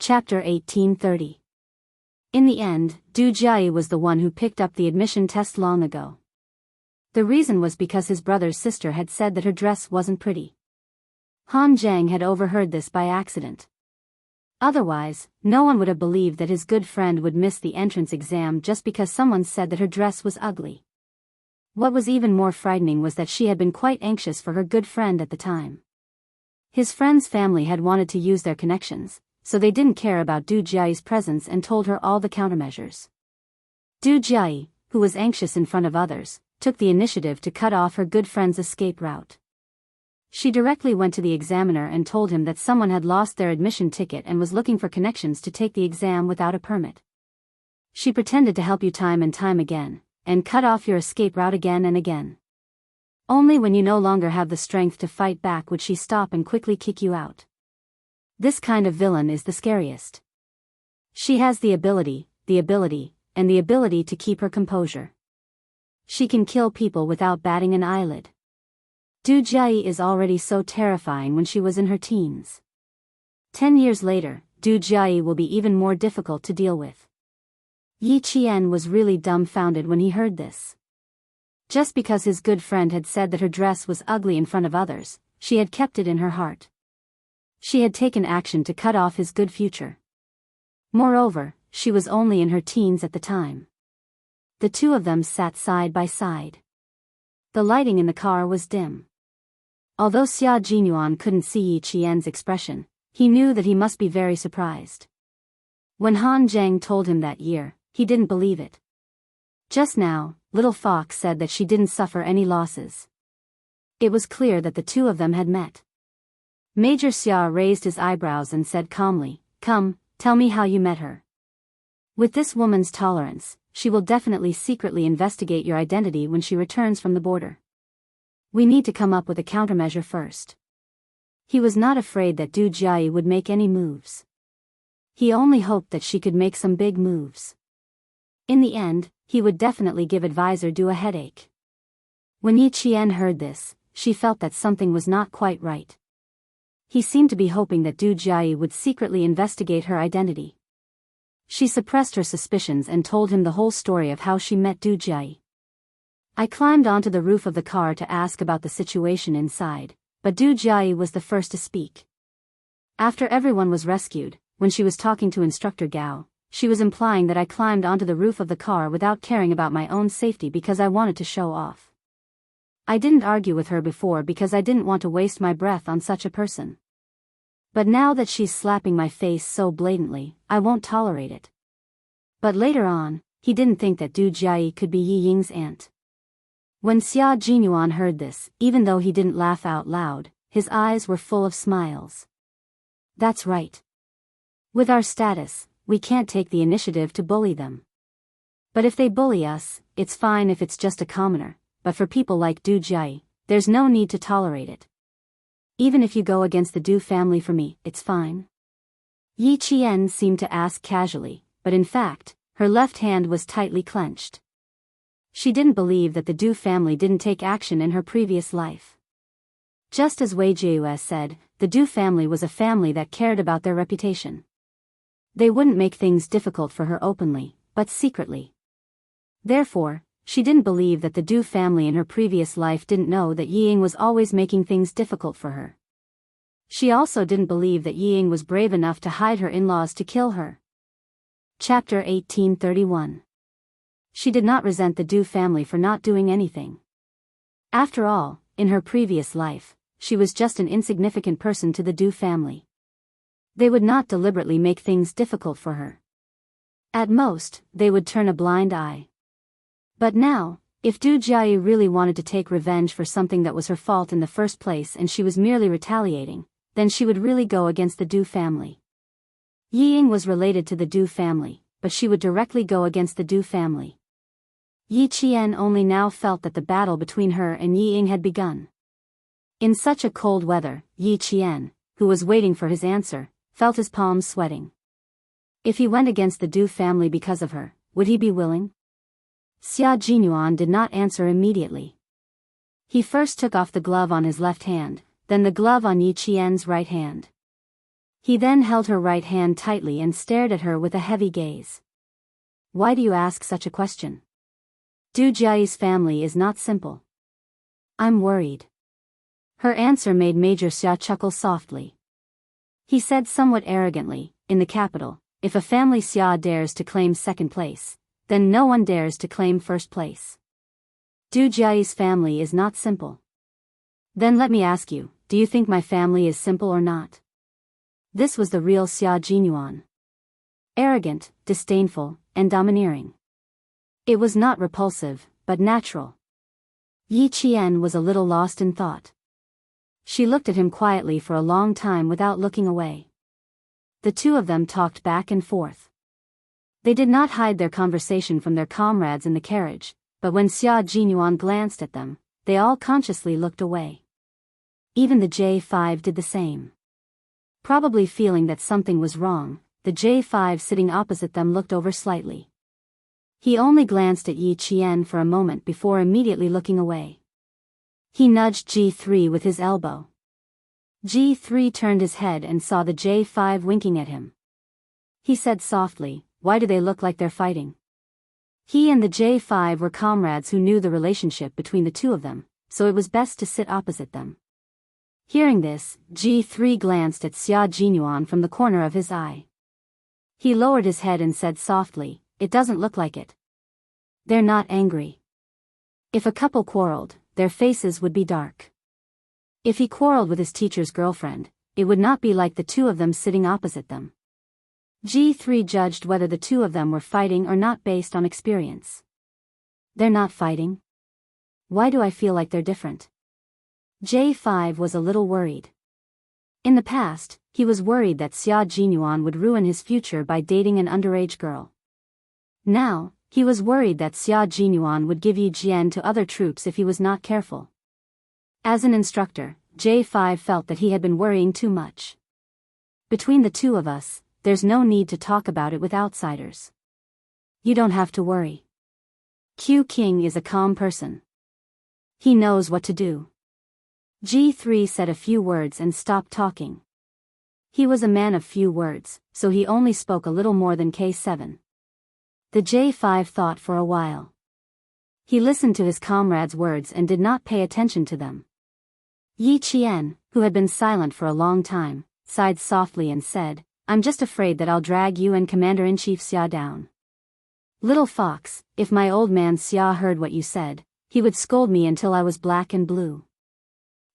Chapter 1830. In the end, Du Jiayi was the one who picked up the admission test long ago. The reason was because his brother's sister had said that her dress wasn't pretty. Han Zhang had overheard this by accident. Otherwise, no one would have believed that his good friend would miss the entrance exam just because someone said that her dress was ugly. What was even more frightening was that she had been quite anxious for her good friend at the time. His friend's family had wanted to use their connections, so they didn't care about Du Jiayi's presence and told her all the countermeasures. Du Jiayi, who was anxious in front of others, took the initiative to cut off her good friend's escape route. She directly went to the examiner and told him that someone had lost their admission ticket and was looking for connections to take the exam without a permit. She pretended to help you time and time again, and cut off your escape route again and again. Only when you no longer have the strength to fight back would she stop and quickly kick you out. This kind of villain is the scariest. She has the ability to keep her composure. She can kill people without batting an eyelid. Du Jiayi is already so terrifying when she was in her teens. 10 years later, Du Jiayi will be even more difficult to deal with. Yi Qian was really dumbfounded when he heard this. Just because his good friend had said that her dress was ugly in front of others, she had kept it in her heart. She had taken action to cut off his good future. Moreover, she was only in her teens at the time. The two of them sat side by side. The lighting in the car was dim. Although Xia Jinyuan couldn't see Yi Qian's expression, he knew that he must be very surprised. When Han Zhang told him that year, he didn't believe it. Just now, Little Fox said that she didn't suffer any losses. It was clear that the two of them had met. Major Xia raised his eyebrows and said calmly, "Come, tell me how you met her. With this woman's tolerance, she will definitely secretly investigate your identity when she returns from the border. We need to come up with a countermeasure first." He was not afraid that Du Jiayi would make any moves. He only hoped that she could make some big moves. In the end, he would definitely give advisor Du a headache. When Yi Qian heard this, she felt that something was not quite right. He seemed to be hoping that Du Jiayi would secretly investigate her identity. She suppressed her suspicions and told him the whole story of how she met Du Jiayi. "I climbed onto the roof of the car to ask about the situation inside, but Du Jiayi was the first to speak. After everyone was rescued, when she was talking to Instructor Gao, she was implying that I climbed onto the roof of the car without caring about my own safety because I wanted to show off. I didn't argue with her before because I didn't want to waste my breath on such a person. But now that she's slapping my face so blatantly, I won't tolerate it." But later on, he didn't think that Du Jiayi could be Yi Ying's aunt. When Xia Jinyuan heard this, even though he didn't laugh out loud, his eyes were full of smiles. "That's right. With our status, we can't take the initiative to bully them. But if they bully us, it's fine if it's just a commoner, but for people like Du Jiayi, there's no need to tolerate it. Even if you go against the Du family for me, it's fine." Yi Qian seemed to ask casually, but in fact, her left hand was tightly clenched. She didn't believe that the Du family didn't take action in her previous life. Just as Wei Jiu said, the Du family was a family that cared about their reputation. They wouldn't make things difficult for her openly, but secretly. Therefore, she didn't believe that the Du family in her previous life didn't know that Yi Ying was always making things difficult for her. She also didn't believe that Yi Ying was brave enough to hide her in-laws to kill her. Chapter 1831. She did not resent the Du family for not doing anything. After all, in her previous life, she was just an insignificant person to the Du family. They would not deliberately make things difficult for her. At most, they would turn a blind eye. But now, if Du Jiayi really wanted to take revenge for something that was her fault in the first place and she was merely retaliating, then she would really go against the Du family. Yi Ying was related to the Du family, but she would directly go against the Du family. Yi Qian only now felt that the battle between her and Yi Ying had begun. In such a cold weather, Yi Qian, who was waiting for his answer, felt his palms sweating. If he went against the Du family because of her, would he be willing? Xia Jinyuan did not answer immediately. He first took off the glove on his left hand, then the glove on Yi Qian's right hand. He then held her right hand tightly and stared at her with a heavy gaze. Why do you ask such a question? Du Jiayi's family is not simple. I'm worried. Her answer made Major Xia chuckle softly. He said somewhat arrogantly, in the capital, if a family Xia dares to claim second place, then no one dares to claim first place. Du Jiayi's family is not simple. Then let me ask you, do you think my family is simple or not? This was the real Xia Jinyuan. Arrogant, disdainful, and domineering. It was not repulsive, but natural. Yi Qian was a little lost in thought. She looked at him quietly for a long time without looking away. The two of them talked back and forth. They did not hide their conversation from their comrades in the carriage, but when Xia Jinyuan glanced at them, they all consciously looked away. Even the J5 did the same. Probably feeling that something was wrong, the J5 sitting opposite them looked over slightly. He only glanced at Yi Qian for a moment before immediately looking away. He nudged G3 with his elbow. G3 turned his head and saw the J5 winking at him. He said softly, "Why do they look like they're fighting?" He and the J5 were comrades who knew the relationship between the two of them, so it was best to sit opposite them. Hearing this, G3 glanced at Xia Jinyuan from the corner of his eye. He lowered his head and said softly, "It doesn't look like it. They're not angry. If a couple quarreled, their faces would be dark. If he quarreled with his teacher's girlfriend, it would not be like the two of them sitting opposite them." G3 judged whether the two of them were fighting or not based on experience. They're not fighting? Why do I feel like they're different? J5 was a little worried. In the past, he was worried that Xia Jinyuan would ruin his future by dating an underage girl. Now, he was worried that Xia Jinyuan would give Yi Jian to other troops if he was not careful. As an instructor, J5 felt that he had been worrying too much. Between the two of us, there's no need to talk about it with outsiders. You don't have to worry. Q King is a calm person. He knows what to do. G3 said a few words and stopped talking. He was a man of few words, so he only spoke a little more than K7. The J5 thought for a while. He listened to his comrade's words and did not pay attention to them. Yi Qian, who had been silent for a long time, sighed softly and said, "I'm just afraid that I'll drag you and Commander-in-Chief Xia down. Little fox, if my old man Xia heard what you said, he would scold me until I was black and blue.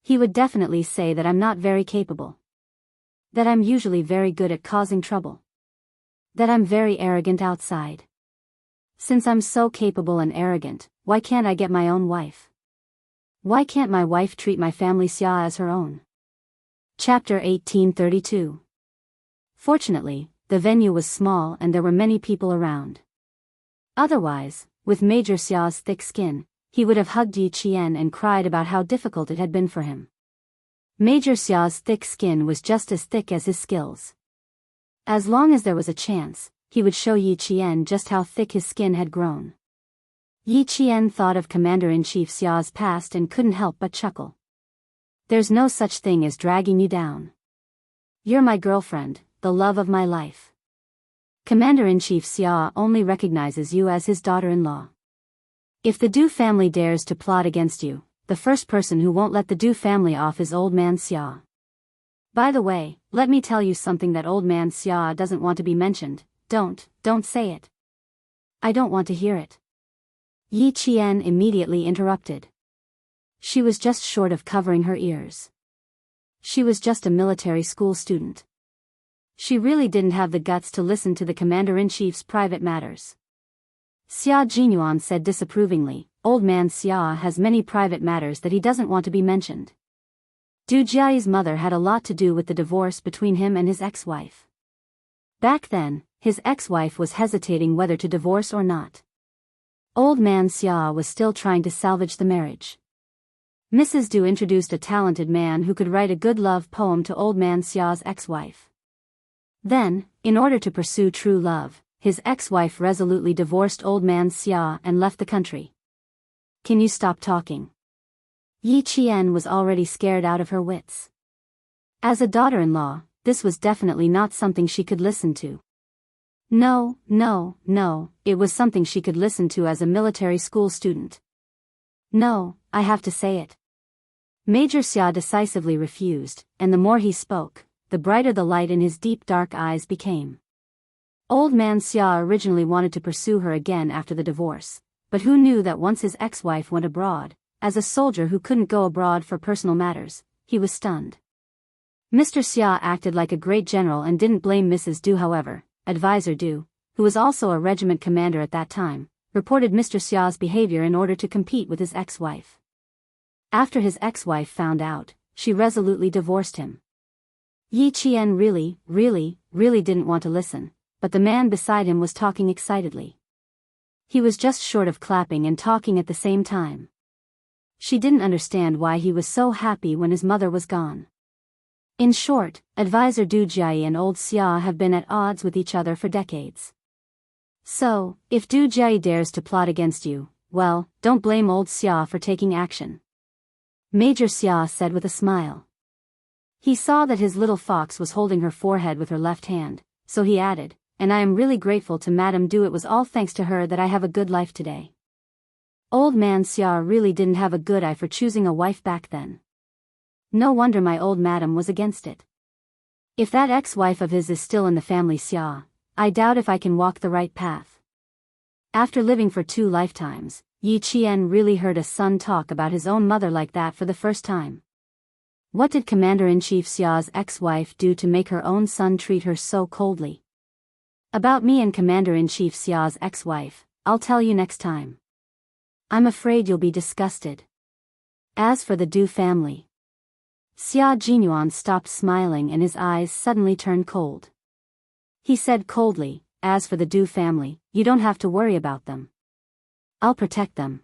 He would definitely say that I'm not very capable. That I'm usually very good at causing trouble. That I'm very arrogant outside. Since I'm so capable and arrogant, why can't I get my own wife? Why can't my wife treat my family Xia as her own?" Chapter 1832. Fortunately, the venue was small and there were many people around. Otherwise, with Major Xia's thick skin, he would have hugged Yi Qian and cried about how difficult it had been for him. Major Xia's thick skin was just as thick as his skills. As long as there was a chance, he would show Yi Qian just how thick his skin had grown. Yi Qian thought of Commander-in-Chief Xia's past and couldn't help but chuckle. There's no such thing as dragging you down. You're my girlfriend, the love of my life. Commander-in-Chief Xia only recognizes you as his daughter-in-law. If the Du family dares to plot against you, the first person who won't let the Du family off is old man Xia. By the way, let me tell you something that old man Xia doesn't want to be mentioned. Don't say it. I don't want to hear it. Yi Qian immediately interrupted. She was just short of covering her ears. She was just a military school student. She really didn't have the guts to listen to the Commander-in-Chief's private matters. Xia Jinyuan said disapprovingly, "Old man Xia has many private matters that he doesn't want to be mentioned." Du Jiayi's mother had a lot to do with the divorce between him and his ex-wife. Back then, his ex-wife was hesitating whether to divorce or not. Old man Xia was still trying to salvage the marriage. Mrs. Du introduced a talented man who could write a good love poem to old man Xia's ex-wife. Then, in order to pursue true love, his ex-wife resolutely divorced old man Xia and left the country. Can you stop talking? Yi Qian was already scared out of her wits. As a daughter-in-law, this was definitely not something she could listen to. No, it was something she could listen to as a military school student. No, I have to say it. Major Xia decisively refused, and the more he spoke, the brighter the light in his deep dark eyes became. Old man Xia originally wanted to pursue her again after the divorce, but who knew that once his ex-wife went abroad, as a soldier who couldn't go abroad for personal matters, he was stunned. Mr. Xia acted like a great general and didn't blame Mrs. Du. However, Advisor Du, who was also a regiment commander at that time, reported Mr. Xia's behavior in order to compete with his ex-wife. After his ex-wife found out, she resolutely divorced him. Yi Qian really didn't want to listen, but the man beside him was talking excitedly. He was just short of clapping and talking at the same time. She didn't understand why he was so happy when his mother was gone. In short, Advisor Du Jiayi and old Xia have been at odds with each other for decades. So, if Du Jiayi dares to plot against you, well, don't blame old Xia for taking action. Major Xia said with a smile. He saw that his little fox was holding her forehead with her left hand, so he added, and I am really grateful to Madame Du. It was all thanks to her that I have a good life today. Old man Xia really didn't have a good eye for choosing a wife back then. No wonder my old madam was against it. If that ex-wife of his is still in the family, Xia, I doubt if I can walk the right path. After living for 2 lifetimes, Yi Qian really heard a son talk about his own mother like that for the first time. What did Commander-in-Chief Xia's ex-wife do to make her own son treat her so coldly? About me and Commander-in-Chief Xia's ex-wife, I'll tell you next time. I'm afraid you'll be disgusted. As for the Du family. Xia Jinyuan stopped smiling and his eyes suddenly turned cold. He said coldly, as for the Du family, you don't have to worry about them. I'll protect them.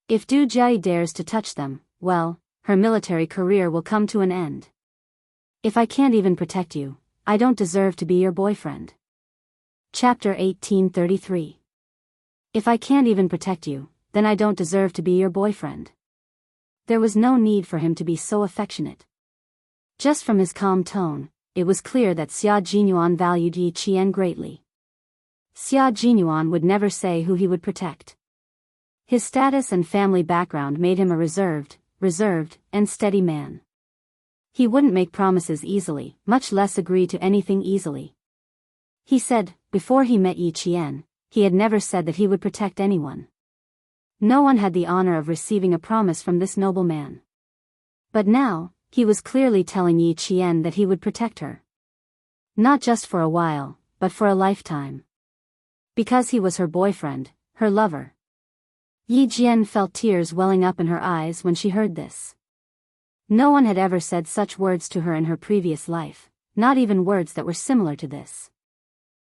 If Du Jiayi dares to touch them, well, her military career will come to an end. If I can't even protect you, I don't deserve to be your boyfriend. Chapter 1833. If I can't even protect you, then I don't deserve to be your boyfriend. There was no need for him to be so affectionate. Just from his calm tone, it was clear that Xia Jinyuan valued Yi Qian greatly. Xia Jinyuan would never say who he would protect. His status and family background made him a reserved, and steady man. He wouldn't make promises easily, much less agree to anything easily. He said, before he met Yi Qian, he had never said that he would protect anyone. No one had the honor of receiving a promise from this noble man. But now, he was clearly telling Yi Qian that he would protect her. Not just for a while, but for a lifetime. Because he was her boyfriend, her lover. Yi Jian felt tears welling up in her eyes when she heard this. No one had ever said such words to her in her previous life, not even words that were similar to this.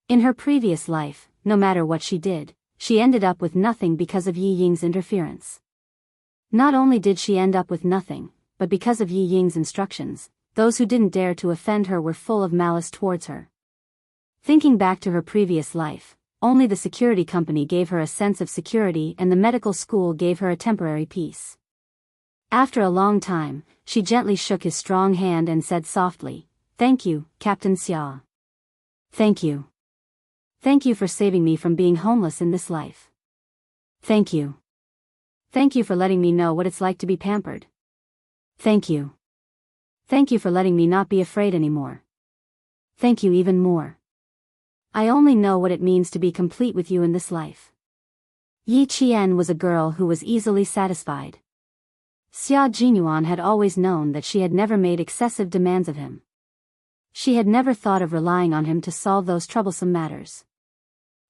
In her previous life, no matter what she did, she ended up with nothing because of Yi Ying's interference. Not only did she end up with nothing, but because of Yi Ying's instructions, those who didn't dare to offend her were full of malice towards her. Thinking back to her previous life, only the security company gave her a sense of security and the medical school gave her a temporary peace. After a long time, she gently shook his strong hand and said softly, "Thank you, Captain Xia. Thank you. Thank you for saving me from being homeless in this life. Thank you. Thank you for letting me know what it's like to be pampered. Thank you. Thank you for letting me not be afraid anymore. Thank you even more. I only know what it means to be complete with you in this life." Yi Qian was a girl who was easily satisfied. Xia Jinyuan had always known that she had never made excessive demands of him. She had never thought of relying on him to solve those troublesome matters.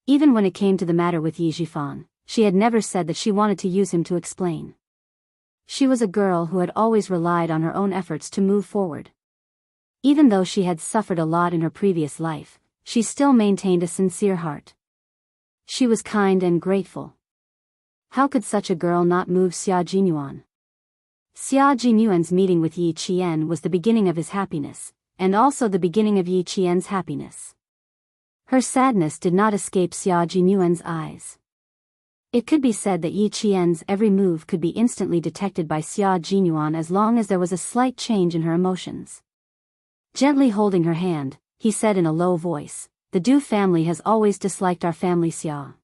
Even when it came to the matter with Yi Zhifan, she had never said that she wanted to use him to explain. She was a girl who had always relied on her own efforts to move forward. Even though she had suffered a lot in her previous life, she still maintained a sincere heart. She was kind and grateful. How could such a girl not move Xia Jinyuan? Xia Jinyuan's meeting with Yi Qian was the beginning of his happiness, and also the beginning of Yi Qian's happiness. Her sadness did not escape Xia Jinyuan's eyes. It could be said that Yi Qian's every move could be instantly detected by Xia Jinyuan as long as there was a slight change in her emotions. Gently holding her hand, he said in a low voice, "The Du family has always disliked our family Xia.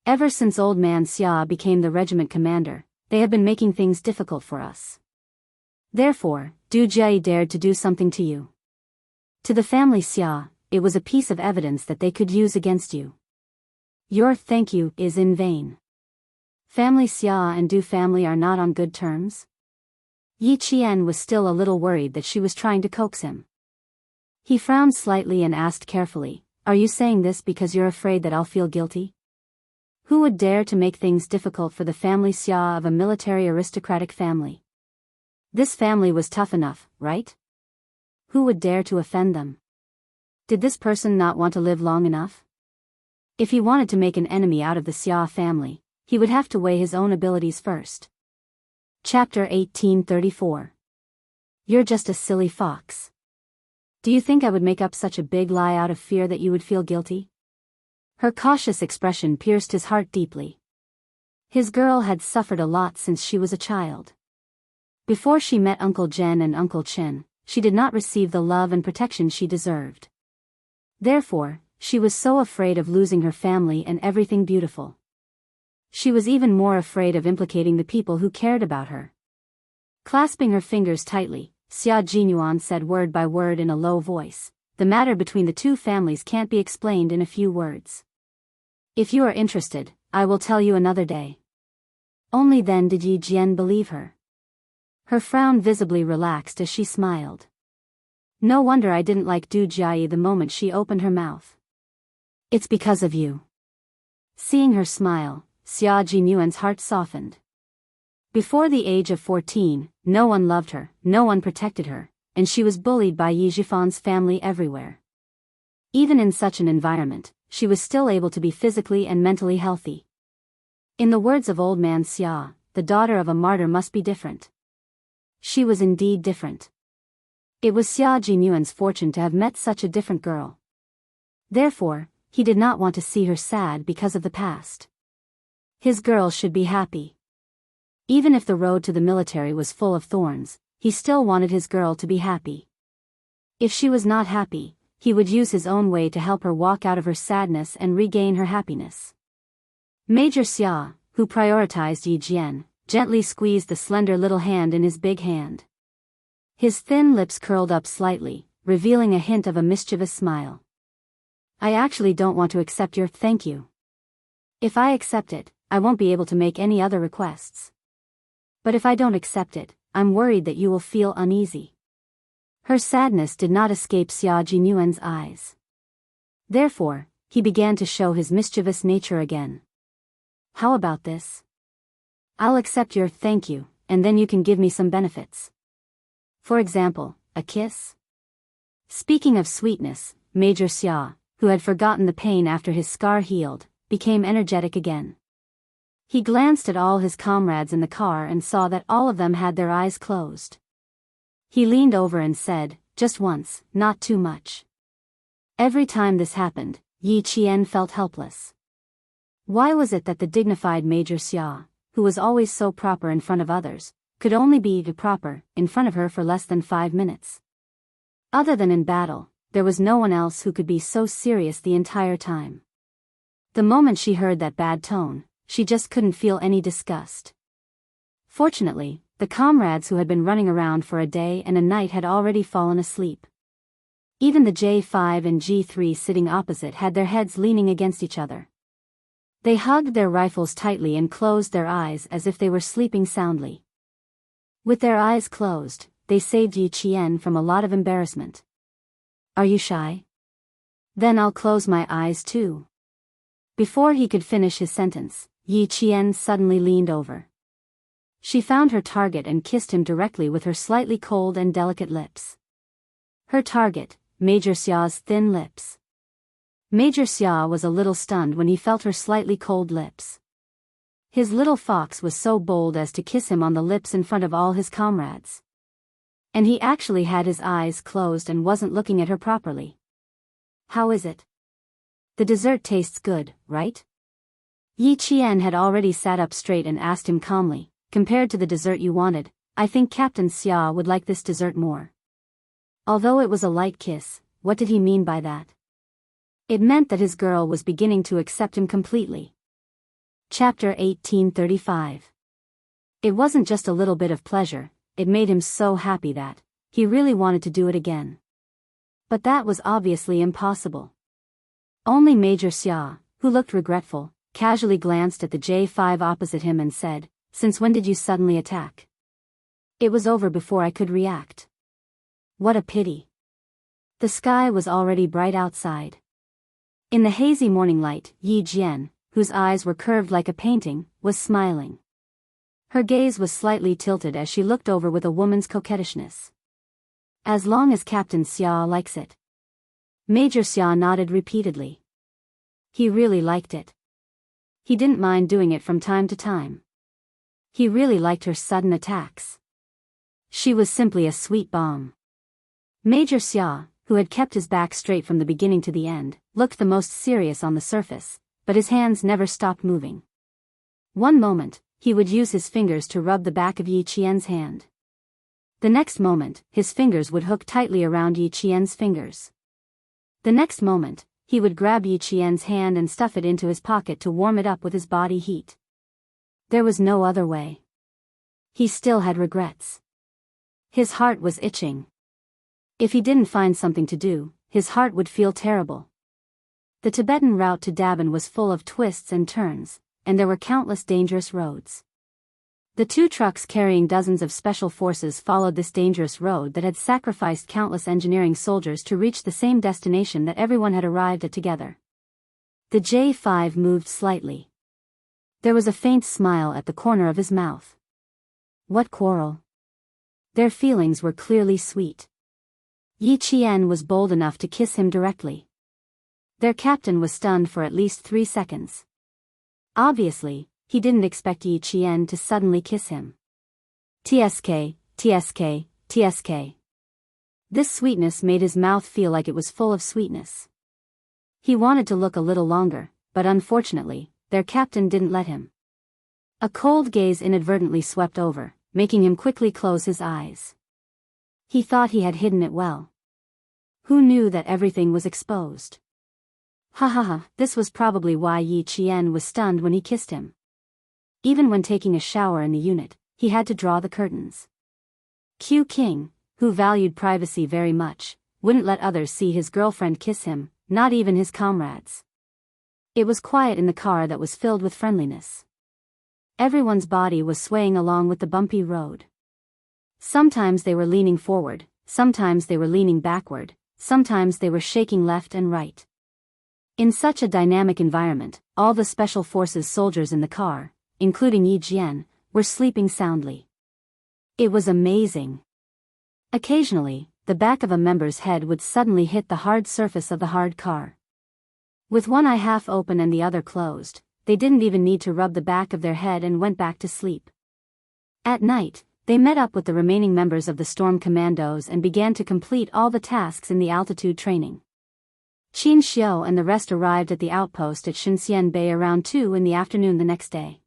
Ever since old man Xia became the regiment commander, they have been making things difficult for us. Therefore, Du Jie dared to do something to you. To the family Xia, it was a piece of evidence that they could use against you. Your thank you is in vain. Family Xia and Du family are not on good terms?" Yi Qian was still a little worried that she was trying to coax him. He frowned slightly and asked carefully, "Are you saying this because you're afraid that I'll feel guilty? Who would dare to make things difficult for the family Xia of a military aristocratic family? This family was tough enough, right? Who would dare to offend them? Did this person not want to live long enough? If he wanted to make an enemy out of the Xia family, he would have to weigh his own abilities first." Chapter 1834. You're just a silly fox. Do you think I would make up such a big lie out of fear that you would feel guilty? Her cautious expression pierced his heart deeply. His girl had suffered a lot since she was a child. Before she met Uncle Jen and Uncle Chen, she did not receive the love and protection she deserved. Therefore, she was so afraid of losing her family and everything beautiful. She was even more afraid of implicating the people who cared about her. Clasping her fingers tightly, Xia Jinyuan said word by word in a low voice, "The matter between the two families can't be explained in a few words. If you are interested, I will tell you another day." Only then did Yi Jian believe her. Her frown visibly relaxed as she smiled. No wonder I didn't like Du Jie the moment she opened her mouth. It's because of you. Seeing her smile, Xia Jinyuan's heart softened. Before the age of 14, no one loved her, no one protected her, and she was bullied by Yi Jifan's family everywhere. Even in such an environment, she was still able to be physically and mentally healthy. In the words of old man Xia, the daughter of a martyr must be different. She was indeed different. It was Xia Jinyuan's fortune to have met such a different girl. Therefore, he did not want to see her sad because of the past. His girl should be happy. Even if the road to the military was full of thorns, he still wanted his girl to be happy. If she was not happy, he would use his own way to help her walk out of her sadness and regain her happiness. Major Xia, who prioritized Yi Jian, gently squeezed the slender little hand in his big hand. His thin lips curled up slightly, revealing a hint of a mischievous smile. "I actually don't want to accept your thank you. If I accept it, I won't be able to make any other requests. But if I don't accept it, I'm worried that you will feel uneasy." Her sadness did not escape Xia Jinyuan's eyes. Therefore, he began to show his mischievous nature again. "How about this? I'll accept your thank you, and then you can give me some benefits. For example, a kiss?" Speaking of sweetness, Major Xia, who had forgotten the pain after his scar healed, became energetic again. He glanced at all his comrades in the car and saw that all of them had their eyes closed. He leaned over and said, "Just once, not too much." Every time this happened, Yi Qian felt helpless. Why was it that the dignified Major Xia, who was always so proper in front of others, could only be proper in front of her for less than 5 minutes? Other than in battle, there was no one else who could be so serious the entire time. The moment she heard that bad tone, she just couldn't feel any disgust. Fortunately, the comrades who had been running around for a day and a night had already fallen asleep. Even the J5 and G3 sitting opposite had their heads leaning against each other. They hugged their rifles tightly and closed their eyes as if they were sleeping soundly. With their eyes closed, they saved Yi Qian from a lot of embarrassment. "Are you shy? Then I'll close my eyes too." Before he could finish his sentence, Yi Qian suddenly leaned over. She found her target and kissed him directly with her slightly cold and delicate lips. Her target, Major Xia's thin lips. Major Xia was a little stunned when he felt her slightly cold lips. His little fox was so bold as to kiss him on the lips in front of all his comrades. And he actually had his eyes closed and wasn't looking at her properly. "How is it? The dessert tastes good, right?" Yi Qian had already sat up straight and asked him calmly, "Compared to the dessert you wanted, I think Captain Xia would like this dessert more." Although it was a light kiss, what did he mean by that? It meant that his girl was beginning to accept him completely. Chapter 1835. It wasn't just a little bit of pleasure, it made him so happy that he really wanted to do it again. But that was obviously impossible. Only Major Xia, who looked regretful, casually glanced at the J5 opposite him and said, "Since when did you suddenly attack?" "It was over before I could react." "What a pity." The sky was already bright outside. In the hazy morning light, Yi Jian, whose eyes were curved like a painting, was smiling. Her gaze was slightly tilted as she looked over with a woman's coquettishness. "As long as Captain Xia likes it." Major Xia nodded repeatedly. He really liked it. He didn't mind doing it from time to time. He really liked her sudden attacks. She was simply a sweet bomb. Major Xia, who had kept his back straight from the beginning to the end, looked the most serious on the surface, but his hands never stopped moving. One moment, he would use his fingers to rub the back of Yi Qian's hand. The next moment, his fingers would hook tightly around Yi Qian's fingers. The next moment, he would grab Yi Qian's hand and stuff it into his pocket to warm it up with his body heat. There was no other way. He still had regrets. His heart was itching. If he didn't find something to do, his heart would feel terrible. The Tibetan route to Daban was full of twists and turns, and there were countless dangerous roads. The two trucks carrying dozens of special forces followed this dangerous road that had sacrificed countless engineering soldiers to reach the same destination that everyone had arrived at together. The J5 moved slightly. There was a faint smile at the corner of his mouth. What quarrel? Their feelings were clearly sweet. Yi Qian was bold enough to kiss him directly. Their captain was stunned for at least 3 seconds. Obviously, he didn't expect Yi Qian to suddenly kiss him. TSK, TSK, TSK. This sweetness made his mouth feel like it was full of sweetness. He wanted to look a little longer, but unfortunately, their captain didn't let him. A cold gaze inadvertently swept over, making him quickly close his eyes. He thought he had hidden it well. Who knew that everything was exposed? Ha ha ha, this was probably why Yi Qian was stunned when he kissed him. Even when taking a shower in the unit, he had to draw the curtains. Q King, who valued privacy very much, wouldn't let others see his girlfriend kiss him, not even his comrades. It was quiet in the car that was filled with friendliness. Everyone's body was swaying along with the bumpy road. Sometimes they were leaning forward, sometimes they were leaning backward, sometimes they were shaking left and right. In such a dynamic environment, all the special forces soldiers in the car, including Yi Jian, were sleeping soundly. It was amazing. Occasionally, the back of a member's head would suddenly hit the hard surface of the hard car. With one eye half open and the other closed, they didn't even need to rub the back of their head and went back to sleep. At night, they met up with the remaining members of the Storm Commandos and began to complete all the tasks in the altitude training. Qin Xiu and the rest arrived at the outpost at Xinxian Bay around 2 in the afternoon the next day.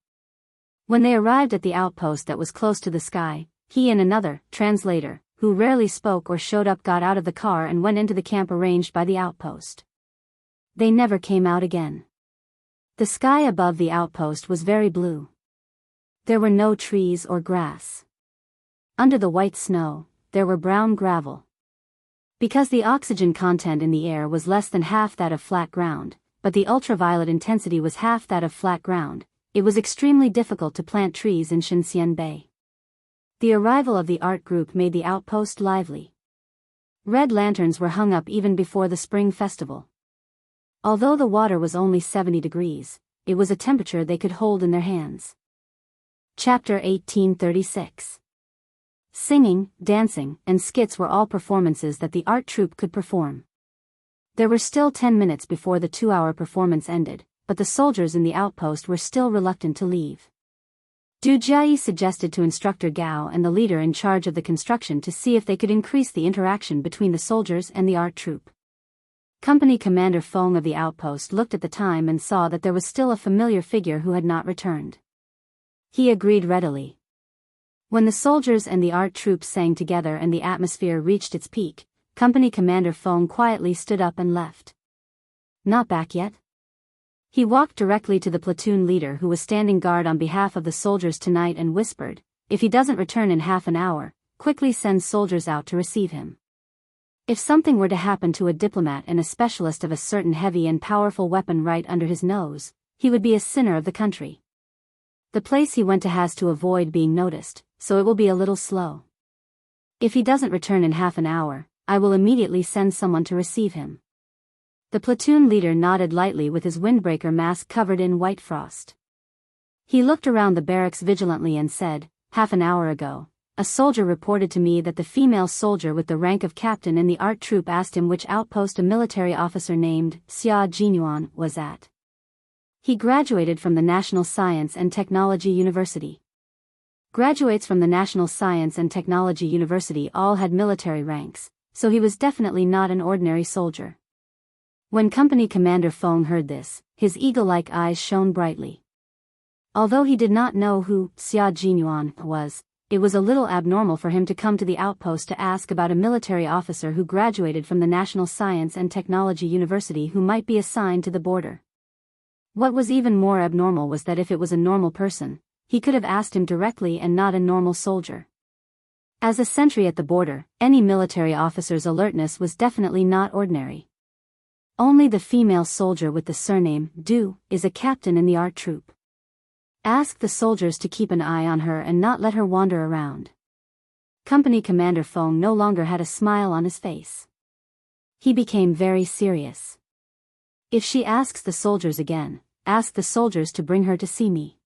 When they arrived at the outpost that was close to the sky, he and another translator, who rarely spoke or showed up, got out of the car and went into the camp arranged by the outpost. They never came out again. The sky above the outpost was very blue. There were no trees or grass. Under the white snow, there were brown gravel. Because the oxygen content in the air was less than half that of flat ground, but the ultraviolet intensity was half that of flat ground, it was extremely difficult to plant trees in Xinxian Bay. The arrival of the art group made the outpost lively. Red lanterns were hung up even before the spring festival. Although the water was only 70 degrees, it was a temperature they could hold in their hands. Chapter 1836. Singing, dancing, and skits were all performances that the art troupe could perform. There were still 10 minutes before the 2-hour performance ended, but the soldiers in the outpost were still reluctant to leave. Du Jiayi suggested to Instructor Gao and the leader in charge of the construction to see if they could increase the interaction between the soldiers and the art troupe. Company Commander Feng of the outpost looked at the time and saw that there was still a familiar figure who had not returned. He agreed readily. When the soldiers and the art troupe sang together and the atmosphere reached its peak, Company Commander Fong quietly stood up and left. Not back yet? He walked directly to the platoon leader who was standing guard on behalf of the soldiers tonight and whispered, "If he doesn't return in half an hour, quickly send soldiers out to receive him." If something were to happen to a diplomat and a specialist of a certain heavy and powerful weapon right under his nose, he would be a sinner of the country. The place he went to has to avoid being noticed, so it will be a little slow. If he doesn't return in half an hour, I will immediately send someone to receive him. The platoon leader nodded lightly with his windbreaker mask covered in white frost. He looked around the barracks vigilantly and said, "Half an hour ago, a soldier reported to me that the female soldier with the rank of captain in the art troop asked him which outpost a military officer named Xia Jinyuan was at. He graduated from the National Science and Technology University." Graduates from the National Science and Technology University all had military ranks, so he was definitely not an ordinary soldier. When Company Commander Fong heard this, his eagle-like eyes shone brightly. Although he did not know who Xia Jinyuan was, it was a little abnormal for him to come to the outpost to ask about a military officer who graduated from the National Science and Technology University who might be assigned to the border. What was even more abnormal was that if it was a normal person, he could have asked him directly and not a normal soldier. As a sentry at the border, any military officer's alertness was definitely not ordinary. Only the female soldier with the surname Du is a captain in the art troop. Ask the soldiers to keep an eye on her and not let her wander around. Company Commander Fong no longer had a smile on his face. He became very serious. "If she asks the soldiers again, ask the soldiers to bring her to see me."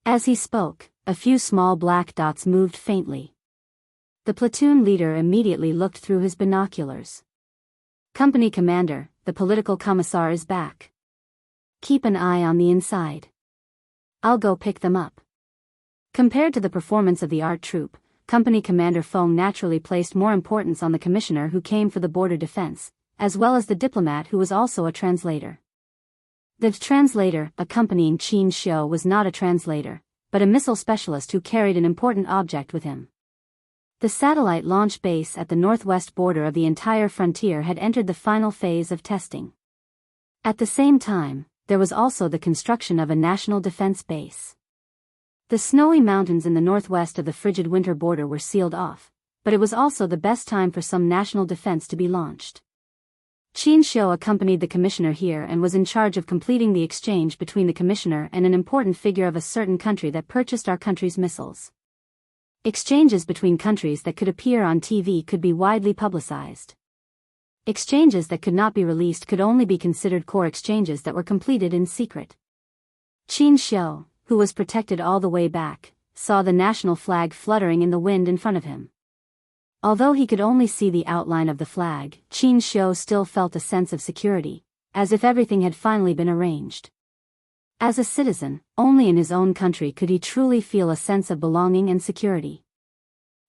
As he spoke, a few small black dots moved faintly. The platoon leader immediately looked through his binoculars. "Company Commander, the political commissar is back. Keep an eye on the inside. I'll go pick them up." Compared to the performance of the art troupe, Company Commander Fong naturally placed more importance on the commissioner who came for the border defense, as well as the diplomat who was also a translator. The translator accompanying Qin Xiu was not a translator, but a missile specialist who carried an important object with him. The satellite launch base at the northwest border of the entire frontier had entered the final phase of testing. At the same time, there was also the construction of a national defense base. The snowy mountains in the northwest of the frigid winter border were sealed off, but it was also the best time for some national defense to be launched. Qin Xiu accompanied the commissioner here and was in charge of completing the exchange between the commissioner and an important figure of a certain country that purchased our country's missiles. Exchanges between countries that could appear on TV could be widely publicized. Exchanges that could not be released could only be considered core exchanges that were completed in secret. Qin Xiu, who was protected all the way back, saw the national flag fluttering in the wind in front of him. Although he could only see the outline of the flag, Qin Xiu still felt a sense of security, as if everything had finally been arranged. As a citizen, only in his own country could he truly feel a sense of belonging and security.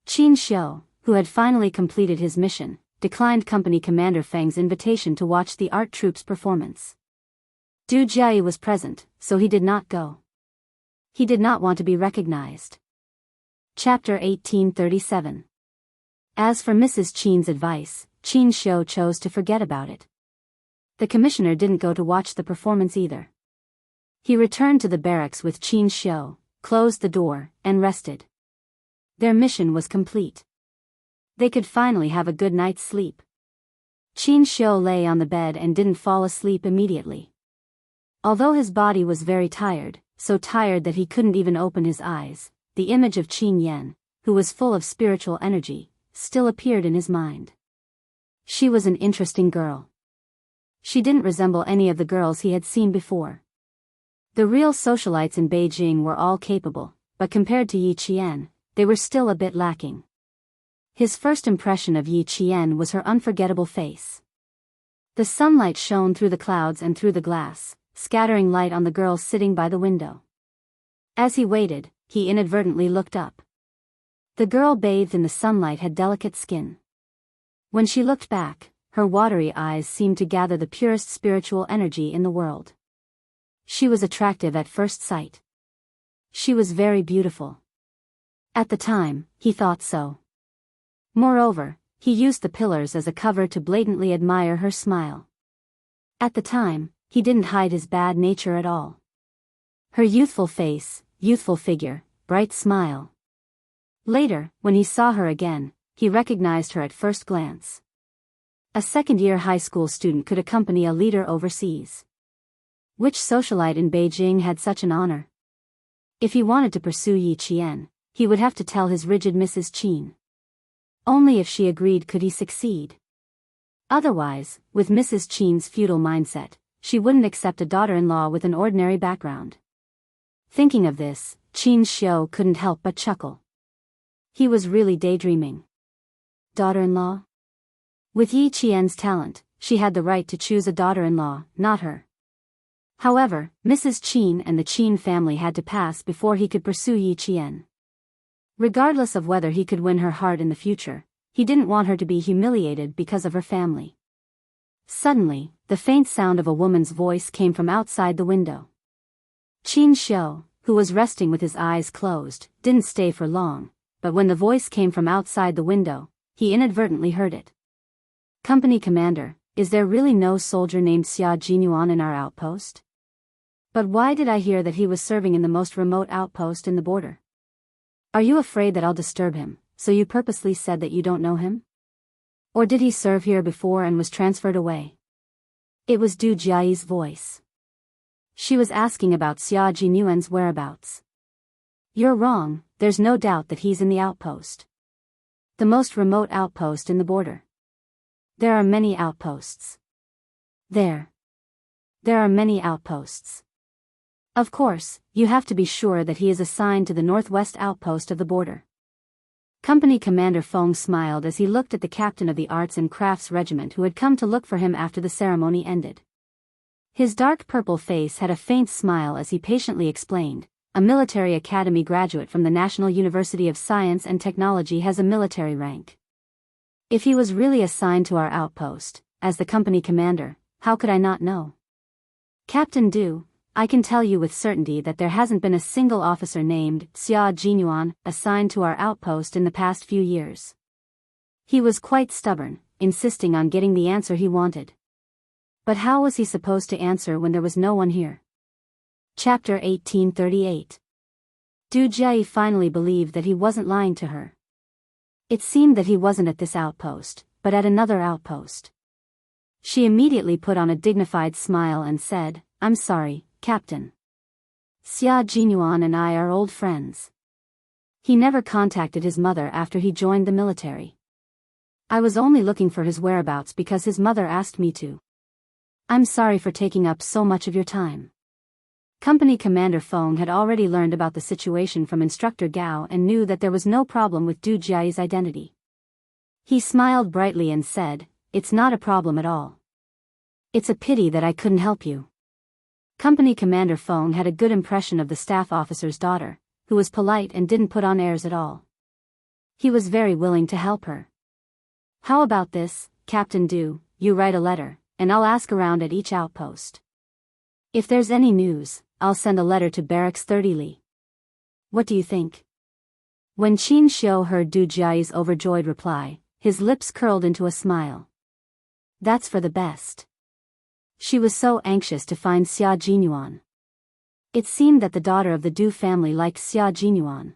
Qin Xiu, who had finally completed his mission, declined Company Commander Feng's invitation to watch the art troupe's performance. Du Jie was present, so he did not go. He did not want to be recognized. Chapter 1837. As for Mrs. Qin's advice, Qin Xiu chose to forget about it. The commissioner didn't go to watch the performance either. He returned to the barracks with Qin Xiu, closed the door, and rested. Their mission was complete. They could finally have a good night's sleep. Qin Xiu lay on the bed and didn't fall asleep immediately. Although his body was very tired, so tired that he couldn't even open his eyes, the image of Qin Yan, who was full of spiritual energy, still appeared in his mind. She was an interesting girl. She didn't resemble any of the girls he had seen before. The real socialites in Beijing were all capable, but compared to Yi Qian, they were still a bit lacking. His first impression of Yi Qian was her unforgettable face. The sunlight shone through the clouds and through the glass, scattering light on the girl sitting by the window. As he waited, he inadvertently looked up. The girl bathed in the sunlight had delicate skin. When she looked back, her watery eyes seemed to gather the purest spiritual energy in the world. She was attractive at first sight. She was very beautiful. At the time, he thought so. Moreover, he used the pillars as a cover to blatantly admire her smile. At the time, he didn't hide his bad nature at all. Her youthful face, youthful figure, bright smile. Later, when he saw her again, he recognized her at first glance. A second-year high school student could accompany a leader overseas. Which socialite in Beijing had such an honor? If he wanted to pursue Yi Qian, he would have to tell his rigid Mrs. Qin. Only if she agreed could he succeed. Otherwise, with Mrs. Qin's feudal mindset, she wouldn't accept a daughter-in-law with an ordinary background. Thinking of this, Qin Xiu couldn't help but chuckle. He was really daydreaming. Daughter-in-law? With Yi Qian's talent, she had the right to choose a daughter-in-law, not her. However, Mrs. Qin and the Qin family had to pass before he could pursue Yi Qian. Regardless of whether he could win her heart in the future, he didn't want her to be humiliated because of her family. Suddenly, the faint sound of a woman's voice came from outside the window. Qin Xiu, who was resting with his eyes closed, didn't stay for long, but when the voice came from outside the window, he inadvertently heard it. Company Commander, is there really no soldier named Xia Jinyuan in our outpost? But why did I hear that he was serving in the most remote outpost in the border? Are you afraid that I'll disturb him, so you purposely said that you don't know him? Or did he serve here before and was transferred away? It was Du Jiayi's voice. She was asking about Xia Jinyuan's whereabouts. You're wrong, there's no doubt that he's in the outpost. The most remote outpost in the border. There are many outposts. There are many outposts. Of course, you have to be sure that he is assigned to the northwest outpost of the border. Company Commander Feng smiled as he looked at the captain of the Arts and Crafts Regiment who had come to look for him after the ceremony ended. His dark purple face had a faint smile as he patiently explained, a military academy graduate from the National University of Science and Technology has a military rank. If he was really assigned to our outpost, as the company commander, how could I not know? Captain Du, I can tell you with certainty that there hasn't been a single officer named Xia Jinyuan assigned to our outpost in the past few years. He was quite stubborn, insisting on getting the answer he wanted. But how was he supposed to answer when there was no one here? Chapter 1838. Du Jie finally believed that he wasn't lying to her. It seemed that he wasn't at this outpost, but at another outpost. She immediately put on a dignified smile and said, I'm sorry, Captain. Xia Jinyuan and I are old friends. He never contacted his mother after he joined the military. I was only looking for his whereabouts because his mother asked me to. I'm sorry for taking up so much of your time. Company Commander Feng had already learned about the situation from Instructor Gao and knew that there was no problem with Du Jiayi's identity. He smiled brightly and said, It's not a problem at all. It's a pity that I couldn't help you. Company Commander Feng had a good impression of the staff officer's daughter, who was polite and didn't put on airs at all. He was very willing to help her. How about this, Captain Du, you write a letter, and I'll ask around at each outpost. If there's any news, I'll send a letter to Barracks 30 Li. What do you think? When Qin Xiu heard Du Jiayi's overjoyed reply, his lips curled into a smile. That's for the best. She was so anxious to find Xia Jinyuan. It seemed that the daughter of the Du family liked Xia Jinyuan.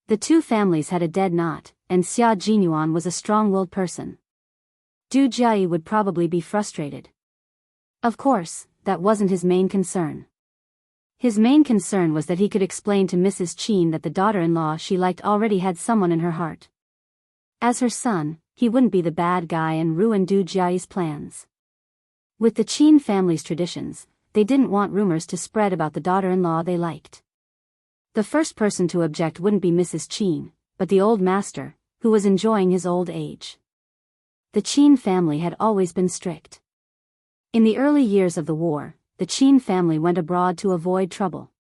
The two families had a dead knot, and Xia Jinyuan was a strong-willed person. Du Jiayi would probably be frustrated. Of course, that wasn't his main concern. His main concern was that he could explain to Mrs. Qin that the daughter-in-law she liked already had someone in her heart. As her son, he wouldn't be the bad guy and ruin Du Jiayi's plans. With the Qin family's traditions, they didn't want rumors to spread about the daughter-in-law they liked. The first person to object wouldn't be Mrs. Qin, but the old master, who was enjoying his old age. The Qin family had always been strict. In the early years of the war, the Qin family went abroad to avoid trouble.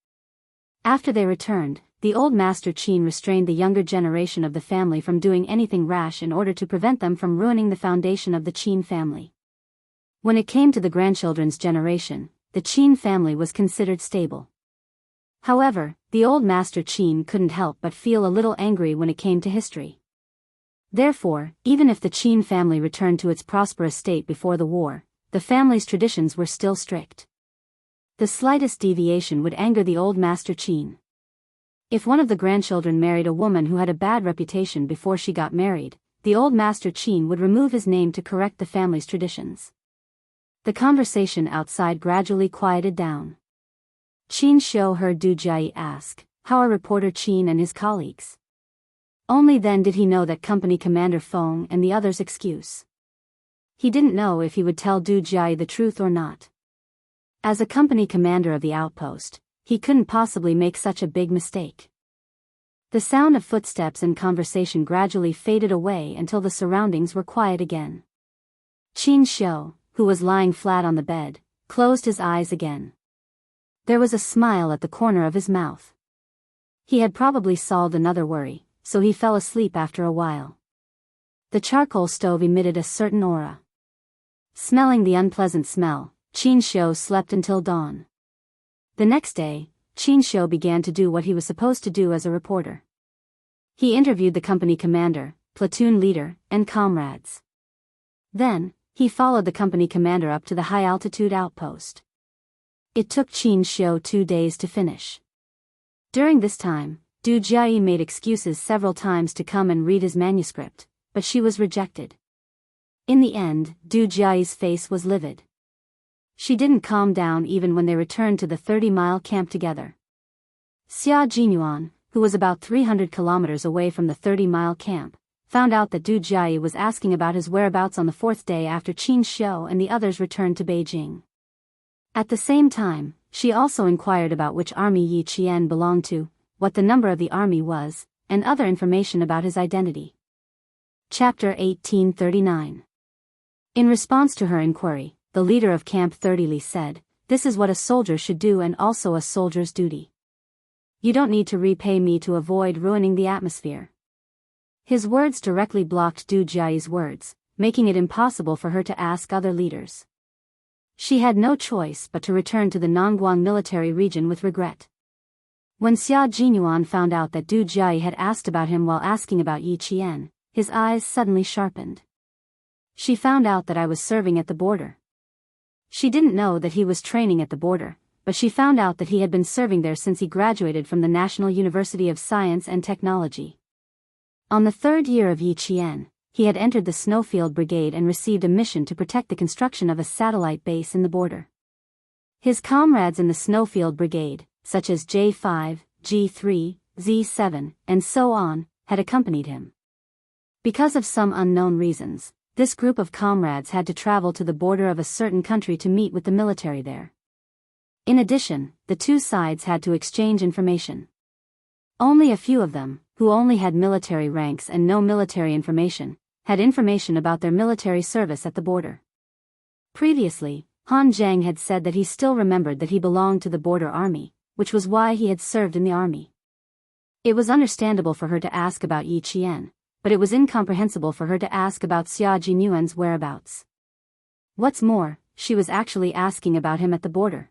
After they returned, the old master Qin restrained the younger generation of the family from doing anything rash in order to prevent them from ruining the foundation of the Qin family. When it came to the grandchildren's generation, the Qin family was considered stable. However, the old master Qin couldn't help but feel a little angry when it came to history. Therefore, even if the Qin family returned to its prosperous state before the war, the family's traditions were still strict. The slightest deviation would anger the old master Qin. If one of the grandchildren married a woman who had a bad reputation before she got married, the old master Qin would remove his name to correct the family's traditions. The conversation outside gradually quieted down. Qin Shou heard Du Jiayi ask, "How are reporter Qin and his colleagues?" Only then did he know that company commander Feng and the others' excuse. He didn't know if he would tell Du Jiayi the truth or not. As a company commander of the outpost, he couldn't possibly make such a big mistake. The sound of footsteps and conversation gradually faded away until the surroundings were quiet again. Qin Shou, who was lying flat on the bed, closed his eyes again. There was a smile at the corner of his mouth. He had probably solved another worry, so he fell asleep after a while. The charcoal stove emitted a certain aura. Smelling the unpleasant smell, Qin Shou slept until dawn. The next day, Qin Shou began to do what he was supposed to do as a reporter. He interviewed the company commander, platoon leader, and comrades. Then, he followed the company commander up to the high-altitude outpost. It took Qin Shou 2 days to finish. During this time, Du Jiayi made excuses several times to come and read his manuscript, but she was rejected. In the end, Du Jiayi's face was livid. She didn't calm down even when they returned to the 30-mile camp together. Xia Jinyuan, who was about 300 kilometers away from the 30-mile camp, found out that Du Jiayi was asking about his whereabouts on the 4th day after Qin Shou and the others returned to Beijing. At the same time, she also inquired about which army Yi Qian belonged to, what the number of the army was, and other information about his identity. Chapter 1839. In response to her inquiry, the leader of Camp 30 Li said, "This is what a soldier should do and also a soldier's duty. You don't need to repay me to avoid ruining the atmosphere." His words directly blocked Du Jiayi's words, making it impossible for her to ask other leaders. She had no choice but to return to the Nongguang military region with regret. When Xia Jinyuan found out that Du Jiayi had asked about him while asking about Yi Qian, his eyes suddenly sharpened. "She found out that I was serving at the border." She didn't know that he was training at the border, but she found out that he had been serving there since he graduated from the National University of Science and Technology. On the 3rd year of Yi Qian, he had entered the Snowfield Brigade and received a mission to protect the construction of a satellite base in the border. His comrades in the Snowfield Brigade, such as J5, G3, Z7, and so on, had accompanied him. Because of some unknown reasons, this group of comrades had to travel to the border of a certain country to meet with the military there. In addition, the two sides had to exchange information. Only a few of them, who only had military ranks and no military information, had information about their military service at the border. Previously, Han Zhang had said that he still remembered that he belonged to the border army, which was why he had served in the army. It was understandable for her to ask about Yi Qian, but it was incomprehensible for her to ask about Xia Jinyuan's whereabouts. What's more, she was actually asking about him at the border.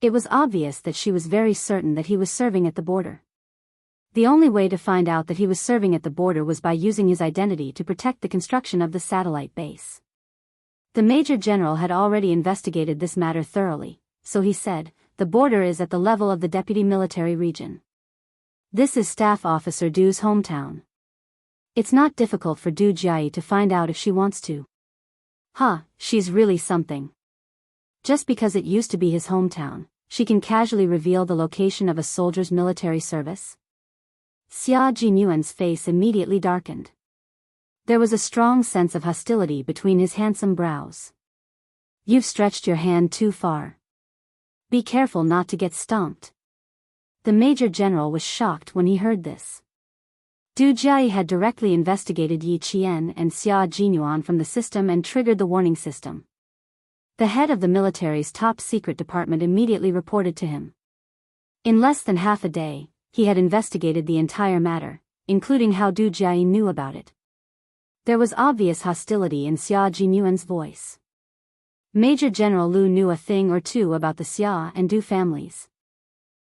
It was obvious that she was very certain that he was serving at the border. The only way to find out that he was serving at the border was by using his identity to protect the construction of the satellite base. The Major General had already investigated this matter thoroughly, so he said, "The border is at the level of the Deputy Military Region. This is Staff Officer Du's hometown. It's not difficult for Du Jiayi to find out if she wants to." She's really something. Just because it used to be his hometown, she can casually reveal the location of a soldier's military service? Xia Jinyuan's face immediately darkened. There was a strong sense of hostility between his handsome brows. "You've stretched your hand too far. Be careful not to get stomped." The Major General was shocked when he heard this. Du Jiayi had directly investigated Yi Qian and Xia Jinyuan from the system and triggered the warning system. The head of the military's top-secret department immediately reported to him. In less than half a day, he had investigated the entire matter, including how Du Jiayi knew about it. There was obvious hostility in Xia Jinyuan's voice. Major General Lu knew a thing or two about the Xia and Du families.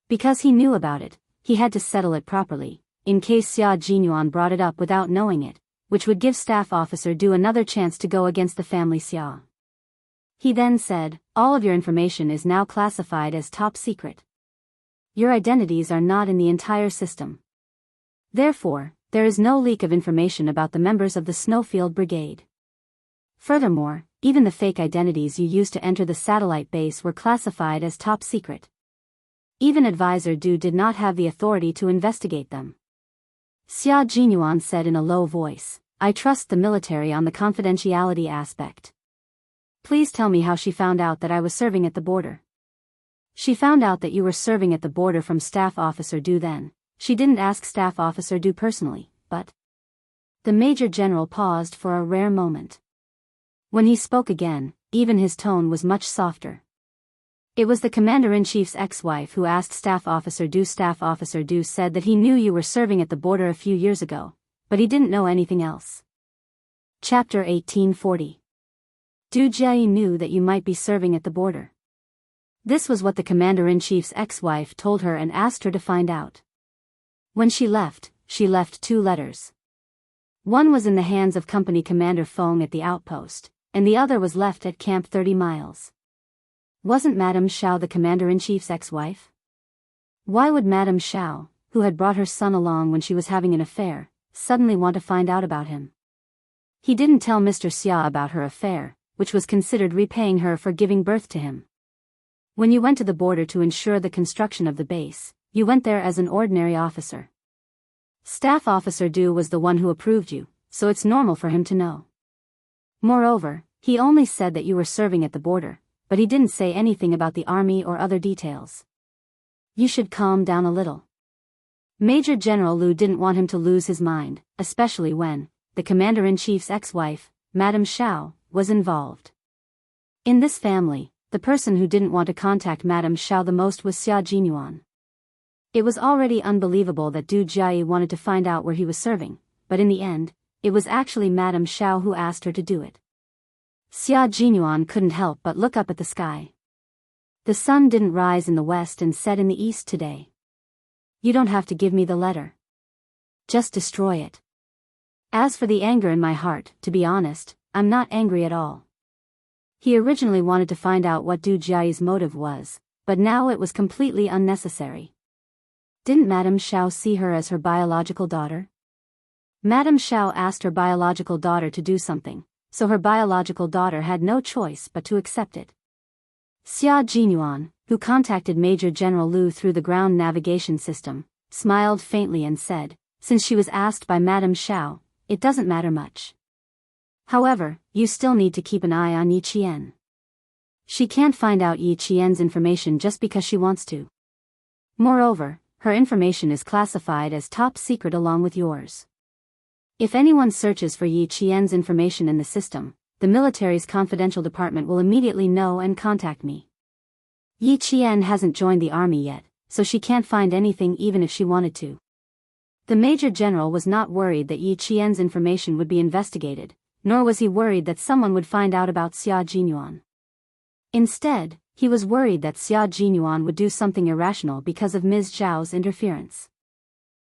Because he knew about it, he had to settle it properly, in case Xia Jinyuan brought it up without knowing it, which would give Staff Officer Du another chance to go against the family Xia. He then said, "All of your information is now classified as top secret. Your identities are not in the entire system. Therefore, there is no leak of information about the members of the Snowfield Brigade. Furthermore, even the fake identities you used to enter the satellite base were classified as top secret. Even Advisor Du did not have the authority to investigate them." Xia Jinyuan said in a low voice, "I trust the military on the confidentiality aspect. Please tell me how she found out that I was serving at the border." "She found out that you were serving at the border from Staff Officer Du then. She didn't ask Staff Officer Du personally, but..." The Major General paused for a rare moment. When he spoke again, even his tone was much softer. "It was the Commander-in-Chief's ex-wife who asked Staff Officer Du. Staff Officer Du said that he knew you were serving at the border a few years ago, but he didn't know anything else." Chapter 1840. Du Jie knew that you might be serving at the border. This was what the Commander-in-Chief's ex-wife told her and asked her to find out. When she left 2 letters. One was in the hands of Company Commander Feng at the outpost, and the other was left at Camp 30 Miles. Wasn't Madame Xiao the Commander-in-Chief's ex-wife? Why would Madame Xiao, who had brought her son along when she was having an affair, suddenly want to find out about him? He didn't tell Mr. Xia about her affair, which was considered repaying her for giving birth to him. When you went to the border to ensure the construction of the base, you went there as an ordinary officer. Staff Officer Du was the one who approved you, so it's normal for him to know. Moreover, he only said that you were serving at the border, but he didn't say anything about the army or other details. You should calm down a little." Major General Lu didn't want him to lose his mind, especially when the Commander-in-Chief's ex-wife, Madame Xiao, was involved. In this family, the person who didn't want to contact Madame Xiao the most was Xia Jinyuan. It was already unbelievable that Du Jie wanted to find out where he was serving, but in the end, it was actually Madame Xiao who asked her to do it. Xia Jinyuan couldn't help but look up at the sky. The sun didn't rise in the west and set in the east today. "You don't have to give me the letter. Just destroy it. As for the anger in my heart, to be honest, I'm not angry at all." He originally wanted to find out what Du Jie's motive was, but now it was completely unnecessary. Didn't Madame Xiao see her as her biological daughter? Madame Xiao asked her biological daughter to do something, so her biological daughter had no choice but to accept it. Xia Jinyuan, who contacted Major General Lu through the ground navigation system, smiled faintly and said, since she was asked by Madame Xiao, "It doesn't matter much. However, you still need to keep an eye on Yi Qian. She can't find out Yi Qian's information just because she wants to. Moreover, her information is classified as top secret along with yours. If anyone searches for Yi Qian's information in the system, the military's confidential department will immediately know and contact me. Yi Qian hasn't joined the army yet, so she can't find anything even if she wanted to." The Major General was not worried that Yi Qian's information would be investigated, nor was he worried that someone would find out about Xia Jinyuan. Instead, he was worried that Xia Jinyuan would do something irrational because of Ms. Zhao's interference.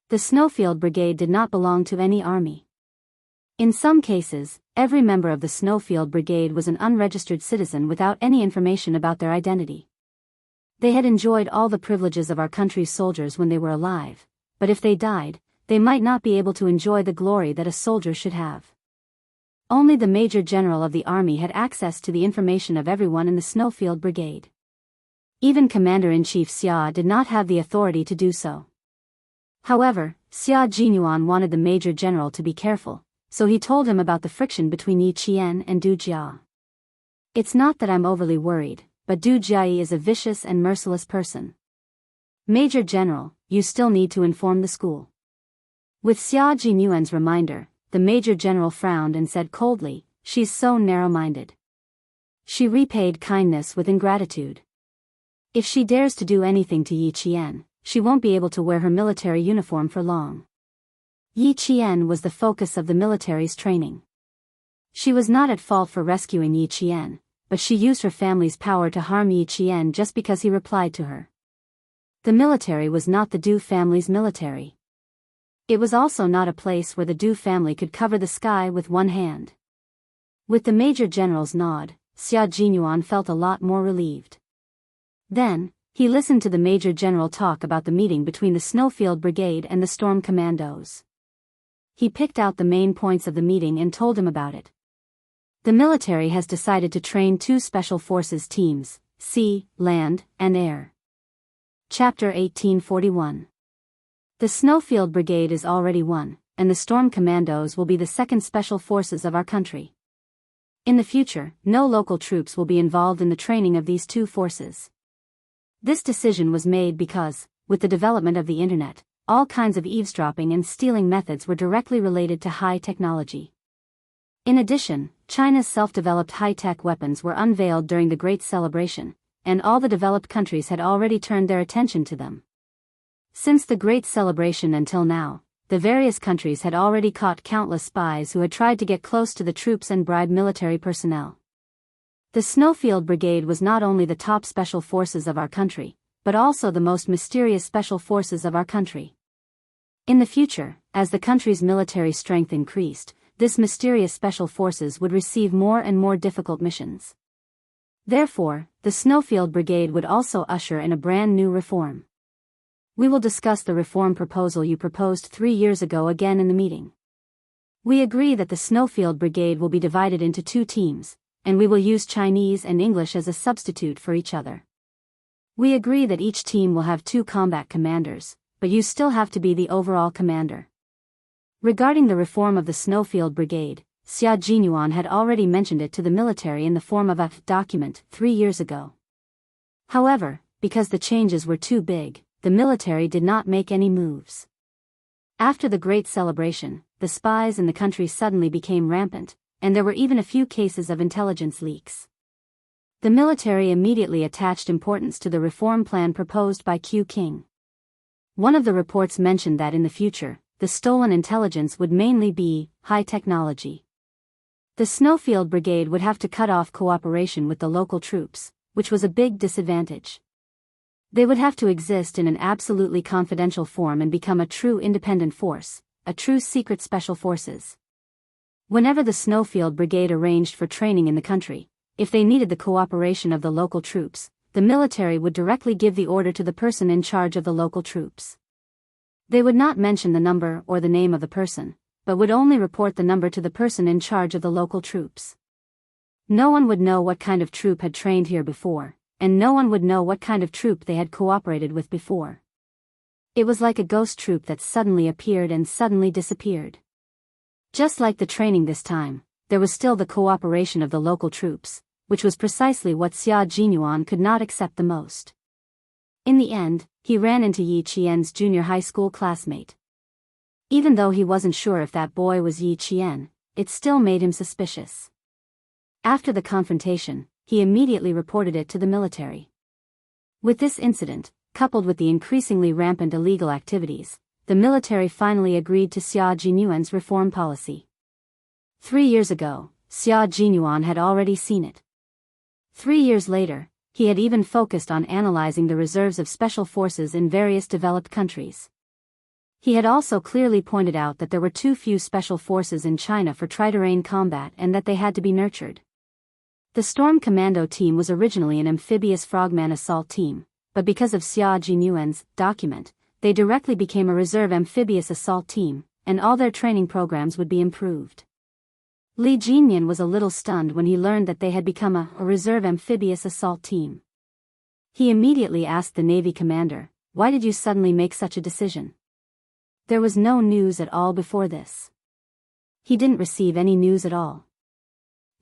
The Snowfield Brigade did not belong to any army. In some cases, every member of the Snowfield Brigade was an unregistered citizen without any information about their identity. They had enjoyed all the privileges of our country's soldiers when they were alive, but if they died, they might not be able to enjoy the glory that a soldier should have. Only the Major General of the army had access to the information of everyone in the Snowfield Brigade. Even Commander-in-Chief Xia did not have the authority to do so. However, Xia Jinyuan wanted the Major General to be careful, so he told him about the friction between Yi Qian and Du Jia. "It's not that I'm overly worried, but Du Jia is a vicious and merciless person. Major General, you still need to inform the school." With Xia Jinyuan's reminder, the Major General frowned and said coldly, "She's so narrow-minded. She repaid kindness with ingratitude. If she dares to do anything to Yi Qian, she won't be able to wear her military uniform for long." Yi Qian was the focus of the military's training. She was not at fault for rescuing Yi Qian, but she used her family's power to harm Yi Qian just because he replied to her. The military was not the Du family's military. It was also not a place where the Du family could cover the sky with one hand. With the Major General's nod, Xia Jinyuan felt a lot more relieved. Then, he listened to the Major General talk about the meeting between the Snowfield Brigade and the Storm Commandos. He picked out the main points of the meeting and told him about it. The military has decided to train 2 special forces teams, sea, land, and air. Chapter 1841. The Snowfield Brigade is already one, and the Storm Commandos will be the second special forces of our country. In the future, no local troops will be involved in the training of these 2 forces. This decision was made because, with the development of the internet, all kinds of eavesdropping and stealing methods were directly related to high technology. In addition, China's self-developed high-tech weapons were unveiled during the Great Celebration, and all the developed countries had already turned their attention to them. Since the Great Celebration until now, the various countries had already caught countless spies who had tried to get close to the troops and bribe military personnel. The Snowfield Brigade was not only the top special forces of our country, but also the most mysterious special forces of our country. In the future, as the country's military strength increased, this mysterious special forces would receive more and more difficult missions. Therefore, the Snowfield Brigade would also usher in a brand new reform. We will discuss the reform proposal you proposed 3 years ago again in the meeting. We agree that the Snowfield Brigade will be divided into 2 teams, and we will use Chinese and English as a substitute for each other. We agree that each team will have 2 combat commanders, but you still have to be the overall commander. Regarding the reform of the Snowfield Brigade, Xia Jinyuan had already mentioned it to the military in the form of a document 3 years ago. However, because the changes were too big, the military did not make any moves. After the Great Celebration, the spies in the country suddenly became rampant, and there were even a few cases of intelligence leaks. The military immediately attached importance to the reform plan proposed by Q King. One of the reports mentioned that in the future, the stolen intelligence would mainly be high technology. The Snowfield Brigade would have to cut off cooperation with the local troops, which was a big disadvantage. They would have to exist in an absolutely confidential form and become a true independent force, a true secret special forces. Whenever the Snowfield Brigade arranged for training in the country, if they needed the cooperation of the local troops, the military would directly give the order to the person in charge of the local troops. They would not mention the number or the name of the person, but would only report the number to the person in charge of the local troops. No one would know what kind of troop had trained here before, and no one would know what kind of troop they had cooperated with before. It was like a ghost troop that suddenly appeared and suddenly disappeared. Just like the training this time, there was still the cooperation of the local troops, which was precisely what Xia Jinyuan could not accept the most. In the end, he ran into Yi Qian's junior high school classmate. Even though he wasn't sure if that boy was Yi Qian, it still made him suspicious. After the confrontation, he immediately reported it to the military. With this incident, coupled with the increasingly rampant illegal activities, the military finally agreed to Xia Jinyuan's reform policy. 3 years ago, Xia Jinyuan had already seen it. 3 years later, he had even focused on analyzing the reserves of special forces in various developed countries. He had also clearly pointed out that there were too few special forces in China for tri-terrain combat and that they had to be nurtured. The Storm Commando team was originally an amphibious frogman assault team, but because of Xia Jinyuan's document, they directly became a reserve amphibious assault team, and all their training programs would be improved. Li Jinyan was a little stunned when he learned that they had become a reserve amphibious assault team. He immediately asked the Navy commander, "Why did you suddenly make such a decision?" There was no news at all before this. He didn't receive any news at all.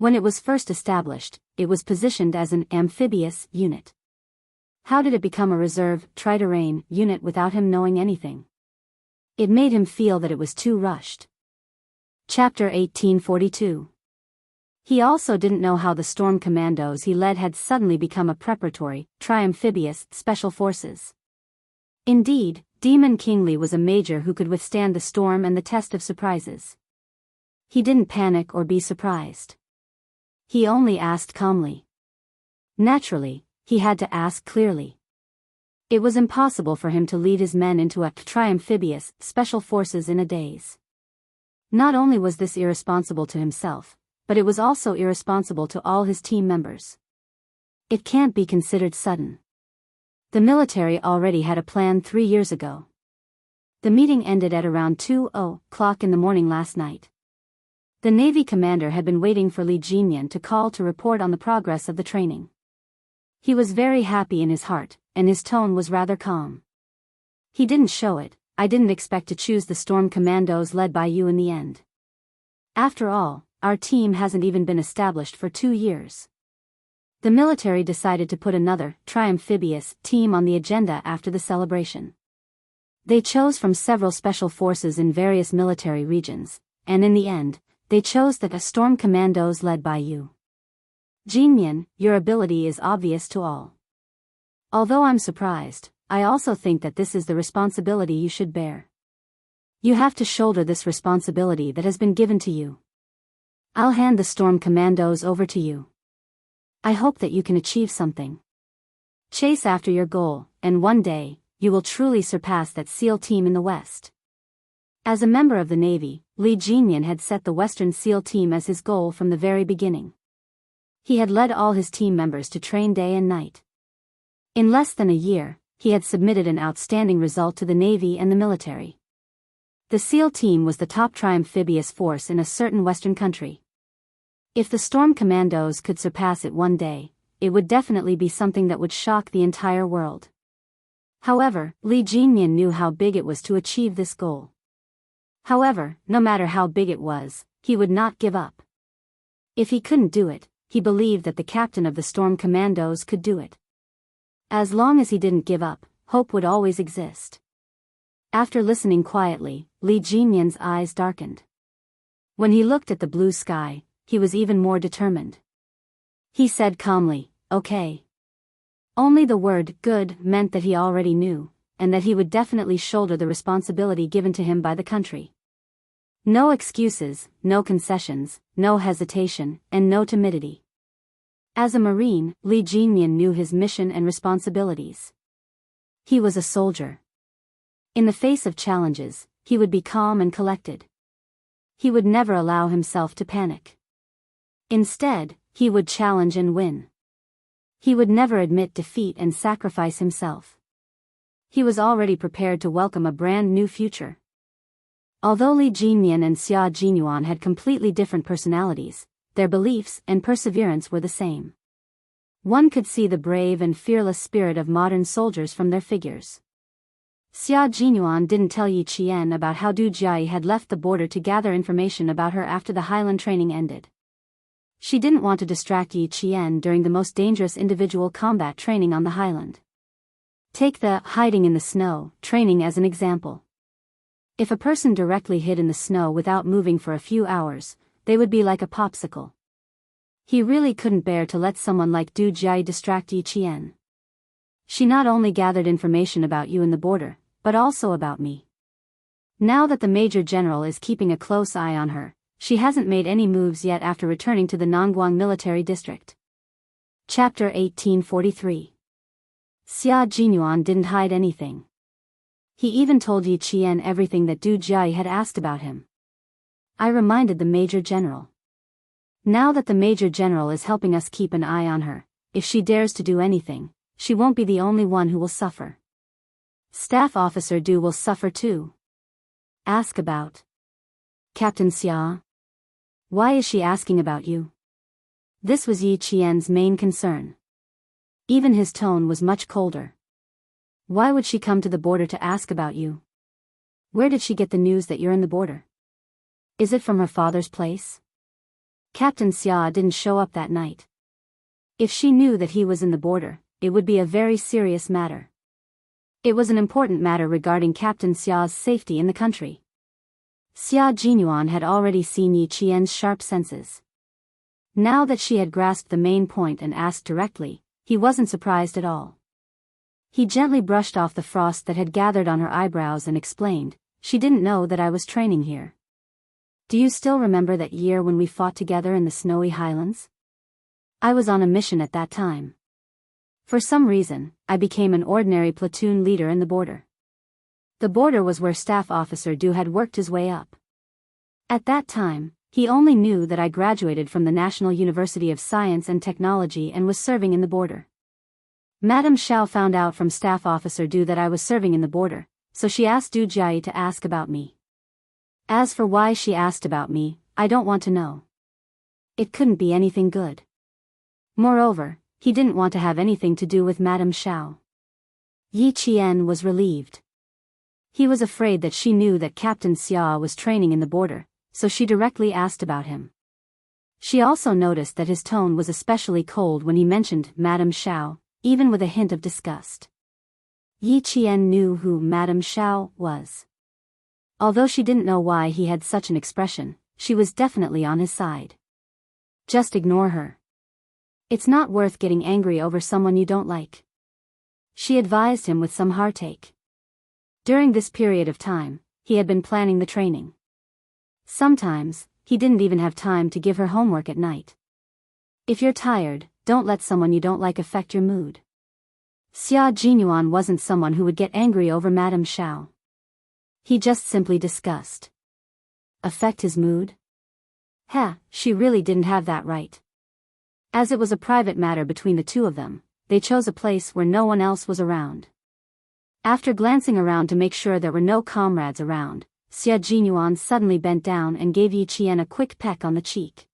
When it was first established, it was positioned as an amphibious unit. How did it become a reserve, tri-terrain unit without him knowing anything? It made him feel that it was too rushed. Chapter 1842. He also didn't know how the Storm Commandos he led had suddenly become a preparatory, tri-amphibious, special forces. Indeed, Demon King Li was a major who could withstand the storm and the test of surprises. He didn't panic or be surprised. He only asked calmly. Naturally, he had to ask clearly. It was impossible for him to lead his men into a tri-amphibious special forces in a daze. Not only was this irresponsible to himself, but it was also irresponsible to all his team members. It can't be considered sudden. The military already had a plan 3 years ago. The meeting ended at around 2:00 in the morning last night. The Navy commander had been waiting for Li Jinyan to call to report on the progress of the training. He was very happy in his heart, and his tone was rather calm. He didn't show it. I didn't expect to choose the Storm Commandos led by you in the end. After all, our team hasn't even been established for 2 years. The military decided to put another tri-amphibious team on the agenda after the celebration. They chose from several special forces in various military regions, and in the end, they chose the Storm Commandos led by you. Jinyan, your ability is obvious to all. Although I'm surprised, I also think that this is the responsibility you should bear. You have to shoulder this responsibility that has been given to you. I'll hand the Storm Commandos over to you. I hope that you can achieve something. Chase after your goal, and one day, you will truly surpass that SEAL team in the West. As a member of the Navy, Li Jinyan had set the Western SEAL team as his goal from the very beginning. He had led all his team members to train day and night. In less than a year, he had submitted an outstanding result to the Navy and the military. The SEAL team was the top tri-amphibious force in a certain Western country. If the Storm Commandos could surpass it one day, it would definitely be something that would shock the entire world. However, Li Jinyan knew how big it was to achieve this goal. However, no matter how big it was, he would not give up. If he couldn't do it, he believed that the captain of the Storm Commandos could do it. As long as he didn't give up, hope would always exist. After listening quietly, Li Jinyan's eyes darkened. When he looked at the blue sky, he was even more determined. He said calmly, "Okay." Only the word "good" meant that he already knew, and that he would definitely shoulder the responsibility given to him by the country. No excuses, no concessions, no hesitation, and no timidity. As a Marine, Li Jinyan knew his mission and responsibilities. He was a soldier. In the face of challenges, he would be calm and collected. He would never allow himself to panic. Instead, he would challenge and win. He would never admit defeat and sacrifice himself. He was already prepared to welcome a brand new future. Although Li Jinyan and Xia Jinyuan had completely different personalities, their beliefs and perseverance were the same. One could see the brave and fearless spirit of modern soldiers from their figures. Xia Jinyuan didn't tell Yi Qian about how Du Jiayi had left the border to gather information about her after the Highland training ended. She didn't want to distract Yi Qian during the most dangerous individual combat training on the Highland. Take the hiding in the snow training as an example. If a person directly hid in the snow without moving for a few hours, they would be like a popsicle. He really couldn't bear to let someone like Du Jiayi distract Yi Qian. She not only gathered information about you in the border, but also about me. Now that the Major General is keeping a close eye on her, she hasn't made any moves yet after returning to the Nongguang military district. Chapter 1843. Xia Jinyuan didn't hide anything. He even told Yi Qian everything that Du Jiayi had asked about him. I reminded the Major General. Now that the Major General is helping us keep an eye on her, if she dares to do anything, she won't be the only one who will suffer. Staff Officer Du will suffer too. Ask about Captain Xia. Why is she asking about you? This was Yi Qian's main concern. Even his tone was much colder. Why would she come to the border to ask about you? Where did she get the news that you're in the border? Is it from her father's place? Captain Xia didn't show up that night. If she knew that he was in the border, it would be a very serious matter. It was an important matter regarding Captain Xia's safety in the country. Xia Jinyuan had already seen Yi Qian's sharp senses. Now that she had grasped the main point and asked directly, he wasn't surprised at all. He gently brushed off the frost that had gathered on her eyebrows and explained, "She didn't know that I was training here. Do you still remember that year when we fought together in the snowy highlands? I was on a mission at that time. For some reason, I became an ordinary platoon leader in the border. The border was where Staff Officer Du had worked his way up. At that time, he only knew that I graduated from the National University of Science and Technology and was serving in the border. Madame Xiao found out from Staff Officer Du that I was serving in the border, so she asked Du Jiayi to ask about me. As for why she asked about me, I don't want to know. It couldn't be anything good. Moreover, he didn't want to have anything to do with Madame Xiao. Yi Qian was relieved. He was afraid that she knew that Captain Xia was training in the border, so she directly asked about him. She also noticed that his tone was especially cold when he mentioned Madame Xiao, even with a hint of disgust. Yi Qian knew who Madame Xiao was. Although she didn't know why he had such an expression, she was definitely on his side. Just ignore her. It's not worth getting angry over someone you don't like. She advised him with some heartache. During this period of time, he had been planning the training. Sometimes, he didn't even have time to give her homework at night. If you're tired, don't let someone you don't like affect your mood. Xia Jinyuan wasn't someone who would get angry over Madame Xiao. He just simply discussed. Affect his mood? She really didn't have that right. As it was a private matter between the two of them, they chose a place where no one else was around. After glancing around to make sure there were no comrades around, Xia Jinyuan suddenly bent down and gave Yi Qian a quick peck on the cheek.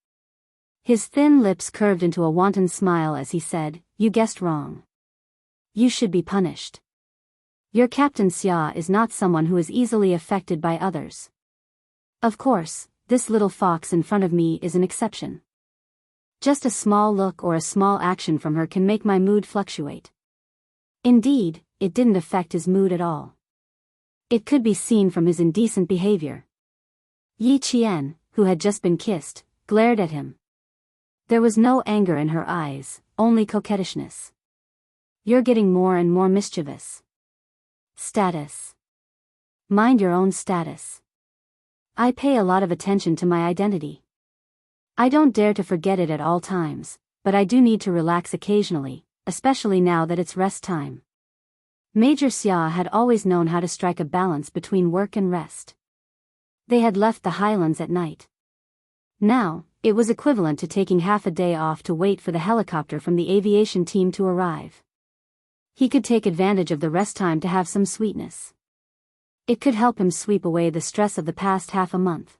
His thin lips curved into a wanton smile as he said, "You guessed wrong. You should be punished. Your Captain Xia is not someone who is easily affected by others. Of course, this little fox in front of me is an exception. Just a small look or a small action from her can make my mood fluctuate." Indeed, it didn't affect his mood at all. It could be seen from his indecent behavior. Yi Qian, who had just been kissed, glared at him. There was no anger in her eyes, only coquettishness. "You're getting more and more mischievous. Status. Mind your own status. I pay a lot of attention to my identity. I don't dare to forget it at all times, but I do need to relax occasionally, especially now that it's rest time." Major Xia had always known how to strike a balance between work and rest. They had left the highlands at night. Now, it was equivalent to taking half a day off to wait for the helicopter from the aviation team to arrive. He could take advantage of the rest time to have some sweetness. It could help him sweep away the stress of the past half a month.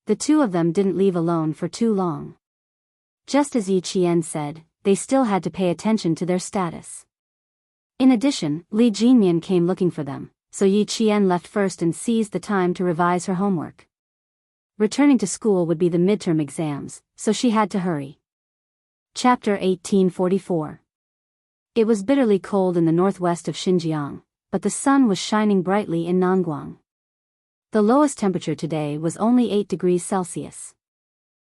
The two of them didn't leave alone for too long. Just as Yi Qian said, they still had to pay attention to their status. In addition, Li Jinmian came looking for them, so Yi Qian left first and seized the time to revise her homework. Returning to school would be the midterm exams, so she had to hurry. Chapter 1844. It was bitterly cold in the northwest of Xinjiang, but the sun was shining brightly in Nanguang. The lowest temperature today was only 8 degrees Celsius.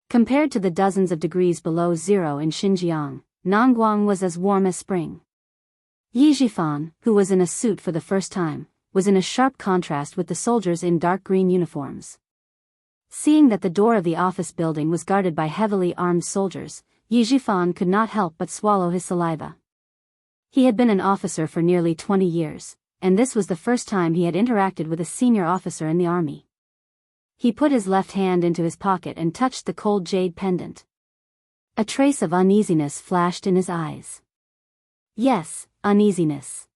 Compared to the dozens of degrees below zero in Xinjiang, Nanguang was as warm as spring. Yi Zhifan, who was in a suit for the first time, was in a sharp contrast with the soldiers in dark green uniforms. Seeing that the door of the office building was guarded by heavily armed soldiers, Yi Zhifan could not help but swallow his saliva. He had been an officer for nearly 20 years, and this was the first time he had interacted with a senior officer in the army. He put his left hand into his pocket and touched the cold jade pendant. A trace of uneasiness flashed in his eyes. Yes, uneasiness.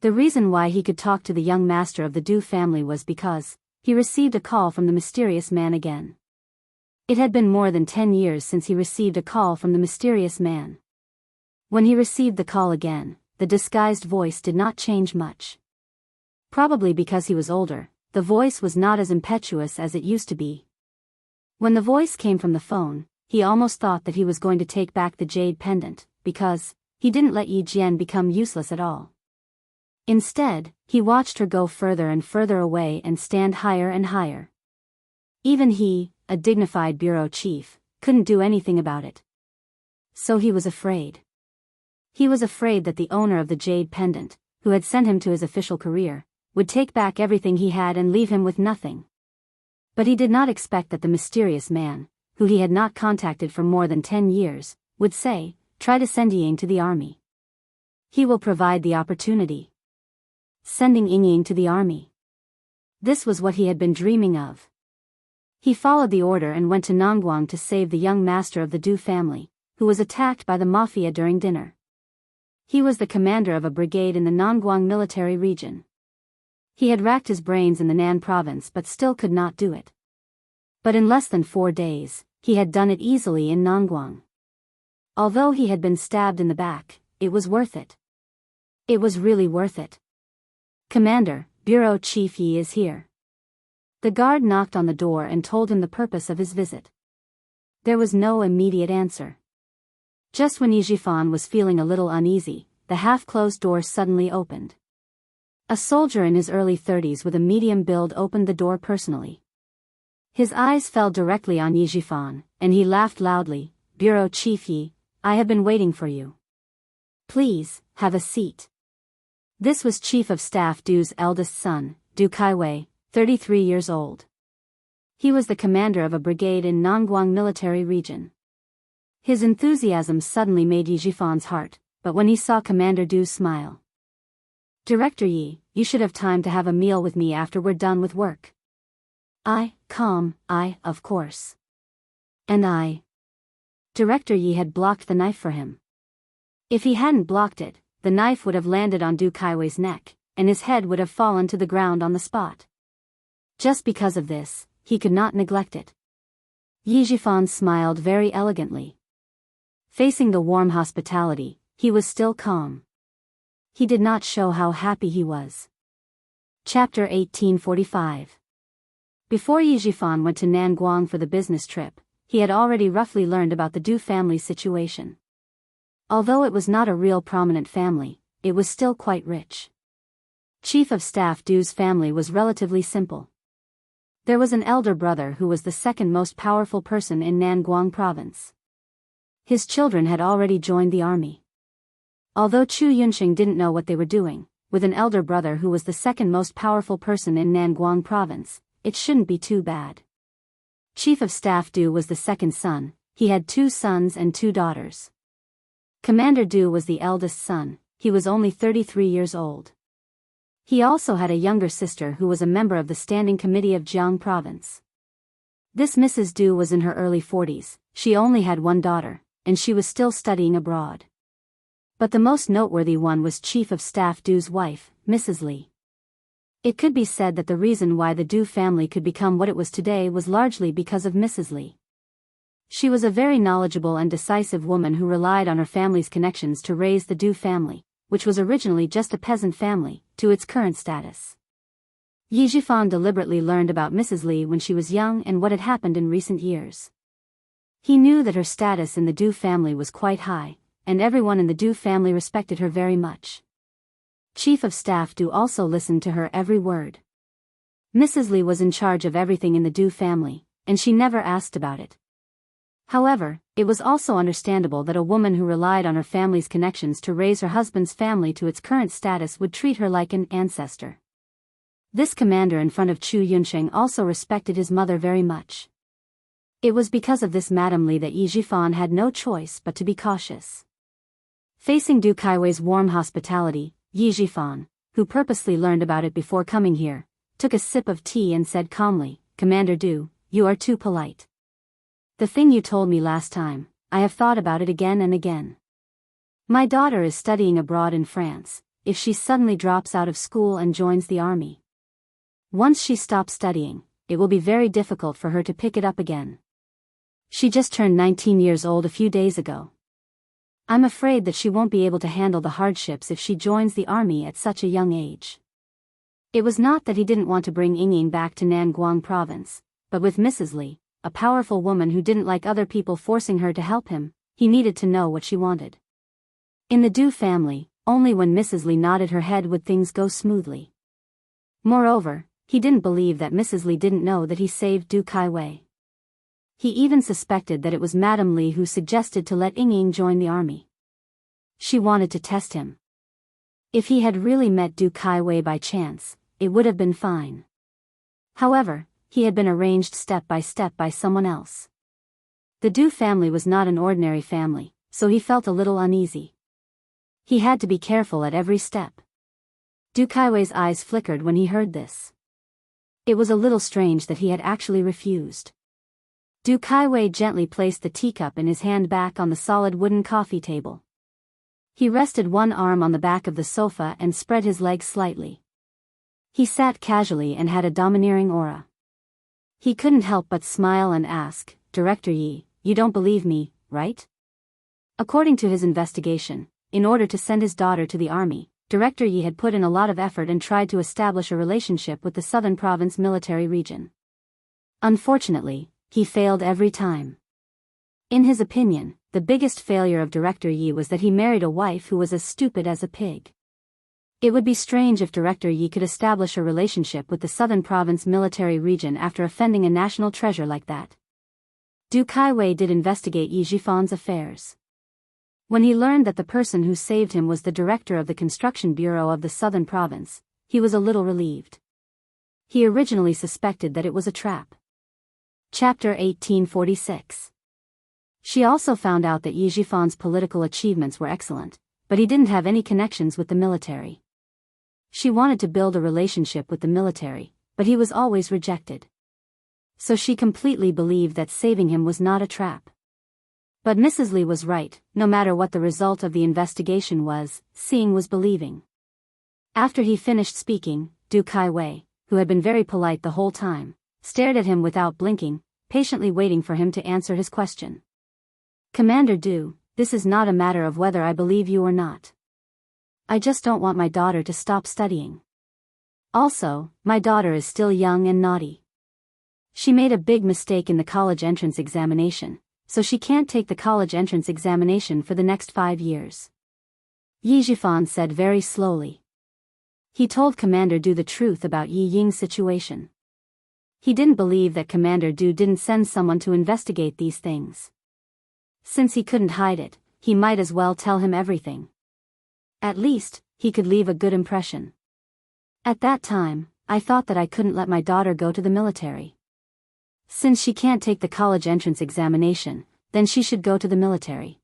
The reason why he could talk to the young master of the Du family was because he received a call from the mysterious man again. It had been more than 10 years since he received a call from the mysterious man. When he received the call again, the disguised voice did not change much. Probably because he was older, the voice was not as impetuous as it used to be. When the voice came from the phone, he almost thought that he was going to take back the jade pendant, because he didn't let Yi Jian become useless at all. Instead, he watched her go further and further away and stand higher and higher. Even he, a dignified bureau chief, couldn't do anything about it. So he was afraid. He was afraid that the owner of the jade pendant, who had sent him to his official career, would take back everything he had and leave him with nothing. But he did not expect that the mysterious man, who he had not contacted for more than 10 years, would say, "Try to send Ying to the army." He will provide the opportunity. Sending Ying to the army. This was what he had been dreaming of. He followed the order and went to Nangguang to save the young master of the Du family, who was attacked by the mafia during dinner. He was the commander of a brigade in the Nangguang military region. He had racked his brains in the Nan province but still could not do it. But in less than 4 days, he had done it easily in Nangguang. Although he had been stabbed in the back, it was worth it. It was really worth it. Commander, Bureau Chief Yi is here. The guard knocked on the door and told him the purpose of his visit. There was no immediate answer. Just when Yi Jifan was feeling a little uneasy, the half-closed door suddenly opened. A soldier in his early 30s with a medium build opened the door personally. His eyes fell directly on Yi Jifan, and he laughed loudly. Bureau Chief Yi, I have been waiting for you. Please, have a seat. This was Chief of Staff Du's eldest son, Du Kaiwei, 33 years old. He was the commander of a brigade in Nangguang military region. His enthusiasm suddenly made Yi Jifan's heart, but when he saw Commander Du smile. Director Yi, you should have time to have a meal with me after we're done with work. Of course. And I. Director Yi had blocked the knife for him. If he hadn't blocked it, the knife would have landed on Du Kaiwei's neck, and his head would have fallen to the ground on the spot. Just because of this, he could not neglect it. Yi Jifan smiled very elegantly. Facing the warm hospitality, he was still calm. He did not show how happy he was. Chapter 1845. Before Yi Jifan went to Nangguang for the business trip, he had already roughly learned about the Du family's situation. Although it was not a real prominent family, it was still quite rich. Chief of Staff Du's family was relatively simple. There was an elder brother who was the second most powerful person in Nangguang province. His children had already joined the army. Although Chu Yunxing didn't know what they were doing, with an elder brother who was the second most powerful person in Nangguang province, it shouldn't be too bad. Chief of Staff Du was the second son. He had 2 sons and 2 daughters. Commander Du was the eldest son. He was only 33 years old. He also had a younger sister who was a member of the Standing Committee of Jiang Province. This Mrs. Du was in her early 40s, she only had 1 daughter, and she was still studying abroad. But the most noteworthy one was Chief of Staff Du's wife, Mrs. Li. It could be said that the reason why the Du family could become what it was today was largely because of Mrs. Li. She was a very knowledgeable and decisive woman who relied on her family's connections to raise the Du family, which was originally just a peasant family, to its current status. Yi Jifan deliberately learned about Mrs. Li when she was young and what had happened in recent years. He knew that her status in the Du family was quite high, and everyone in the Du family respected her very much. Chief of Staff Du also listened to her every word. Mrs. Li was in charge of everything in the Du family, and she never asked about it. However, it was also understandable that a woman who relied on her family's connections to raise her husband's family to its current status would treat her like an ancestor. This commander in front of Chu Yunxing also respected his mother very much. It was because of this Madame Li that Yi Jifan had no choice but to be cautious. Facing Du Kaiwei's warm hospitality, Yi Jifan, who purposely learned about it before coming here, took a sip of tea and said calmly, Commander Du, you are too polite. The thing you told me last time, I have thought about it again and again. My daughter is studying abroad in France. If she suddenly drops out of school and joins the army, once she stops studying, it will be very difficult for her to pick it up again. She just turned 19 years old a few days ago. I'm afraid that she won't be able to handle the hardships if she joins the army at such a young age. It was not that he didn't want to bring Ying back to Nangguang province, but with Mrs. Li, a powerful woman who didn't like other people forcing her to help him, he needed to know what she wanted. In the Du family, only when Mrs. Li nodded her head would things go smoothly. Moreover, he didn't believe that Mrs. Li didn't know that he saved Du Kaiwei. He even suspected that it was Madame Li who suggested to let Ying join the army. She wanted to test him. If he had really met Du Kaiwei by chance, it would have been fine. However, he had been arranged step by step by someone else. The Du family was not an ordinary family, so he felt a little uneasy. He had to be careful at every step. Du Kaiwei's eyes flickered when he heard this. It was a little strange that he had actually refused. Du Kaiwei gently placed the teacup in his hand back on the solid wooden coffee table. He rested one arm on the back of the sofa and spread his legs slightly. He sat casually and had a domineering aura. He couldn't help but smile and ask, "Director Yi, you don't believe me, right?" According to his investigation, in order to send his daughter to the army, Director Yi had put in a lot of effort and tried to establish a relationship with the Southern Province military region. Unfortunately, he failed every time. In his opinion, the biggest failure of Director Yi was that he married a wife who was as stupid as a pig. It would be strange if Director Yi could establish a relationship with the Southern Province military region after offending a national treasure like that. Du Kaiwei did investigate Yi Jifan's affairs. When he learned that the person who saved him was the director of the construction bureau of the Southern Province, he was a little relieved. He originally suspected that it was a trap. Chapter 1846. She also found out that Yi Jifan's political achievements were excellent, but he didn't have any connections with the military. She wanted to build a relationship with the military, but he was always rejected. So she completely believed that saving him was not a trap. But Mrs. Li was right. No matter what the result of the investigation was, seeing was believing. After he finished speaking, Du Kaiwei, who had been very polite the whole time, stared at him without blinking, patiently waiting for him to answer his question. "Commander Du, this is not a matter of whether I believe you or not. I just don't want my daughter to stop studying. Also, my daughter is still young and naughty. She made a big mistake in the college entrance examination, so she can't take the college entrance examination for the next 5 years." Yi Jifan said very slowly. He told Commander Du the truth about Yi Ying's situation. He didn't believe that Commander Du didn't send someone to investigate these things. Since he couldn't hide it, he might as well tell him everything. At least, he could leave a good impression. "At that time, I thought that I couldn't let my daughter go to the military. Since she can't take the college entrance examination, then she should go to the military.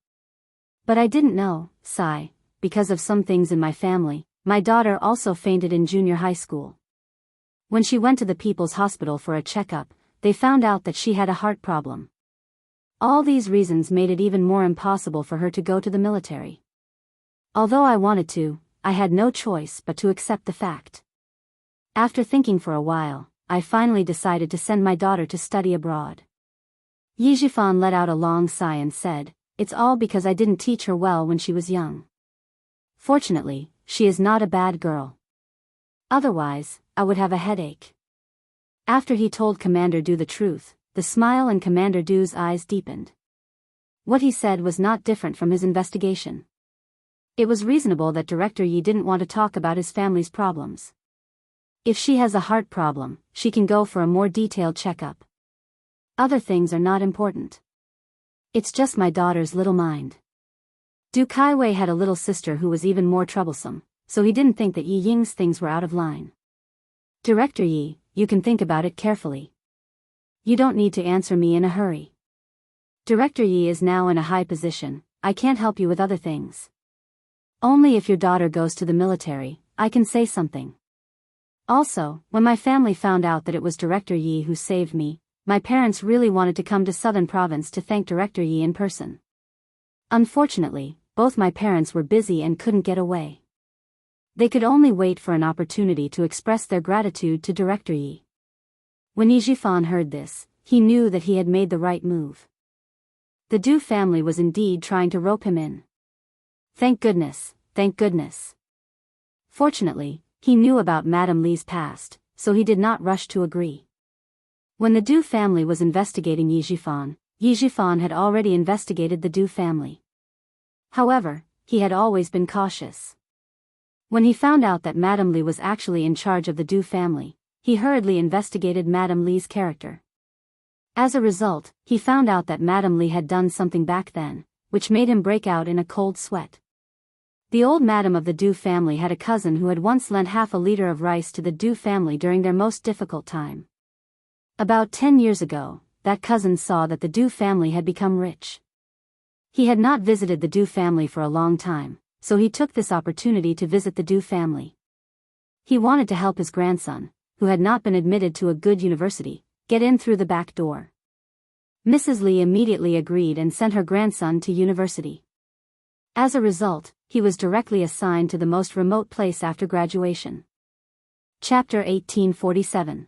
But I didn't know, Sai, because of some things in my family, my daughter also fainted in junior high school. When she went to the People's Hospital for a checkup, they found out that she had a heart problem. All these reasons made it even more impossible for her to go to the military. Although I wanted to, I had no choice but to accept the fact. After thinking for a while, I finally decided to send my daughter to study abroad." Yi Jifan let out a long sigh and said, "It's all because I didn't teach her well when she was young. Fortunately, she is not a bad girl. Otherwise, I would have a headache." After he told Commander Du the truth, the smile in Commander Du's eyes deepened. What he said was not different from his investigation. It was reasonable that Director Yi didn't want to talk about his family's problems. If she has a heart problem, she can go for a more detailed checkup. Other things are not important. It's just my daughter's little mind. Du Kaiwei had a little sister who was even more troublesome, so he didn't think that Yi Ying's things were out of line. "Director Yi, you can think about it carefully. You don't need to answer me in a hurry. Director Yi is now in a high position, I can't help you with other things. Only if your daughter goes to the military, I can say something. Also, when my family found out that it was Director Yi who saved me, my parents really wanted to come to Southern Province to thank Director Yi in person. Unfortunately, both my parents were busy and couldn't get away. They could only wait for an opportunity to express their gratitude to Director Yi." When Yi Jifan heard this, he knew that he had made the right move. The Du family was indeed trying to rope him in. Thank goodness, thank goodness. Fortunately, he knew about Madame Li's past, so he did not rush to agree. When the Du family was investigating Yi Jifan had already investigated the Du family. However, he had always been cautious. When he found out that Madame Li was actually in charge of the Du family, he hurriedly investigated Madame Li's character. As a result, he found out that Madame Li had done something back then, which made him break out in a cold sweat. The old madam of the Du family had a cousin who had once lent half a liter of rice to the Du family during their most difficult time. About 10 years ago, that cousin saw that the Du family had become rich. He had not visited the Du family for a long time, so he took this opportunity to visit the Du family. He wanted to help his grandson, who had not been admitted to a good university, get in through the back door. Mrs. Lee immediately agreed and sent her grandson to university. As a result, he was directly assigned to the most remote place after graduation. Chapter 1847.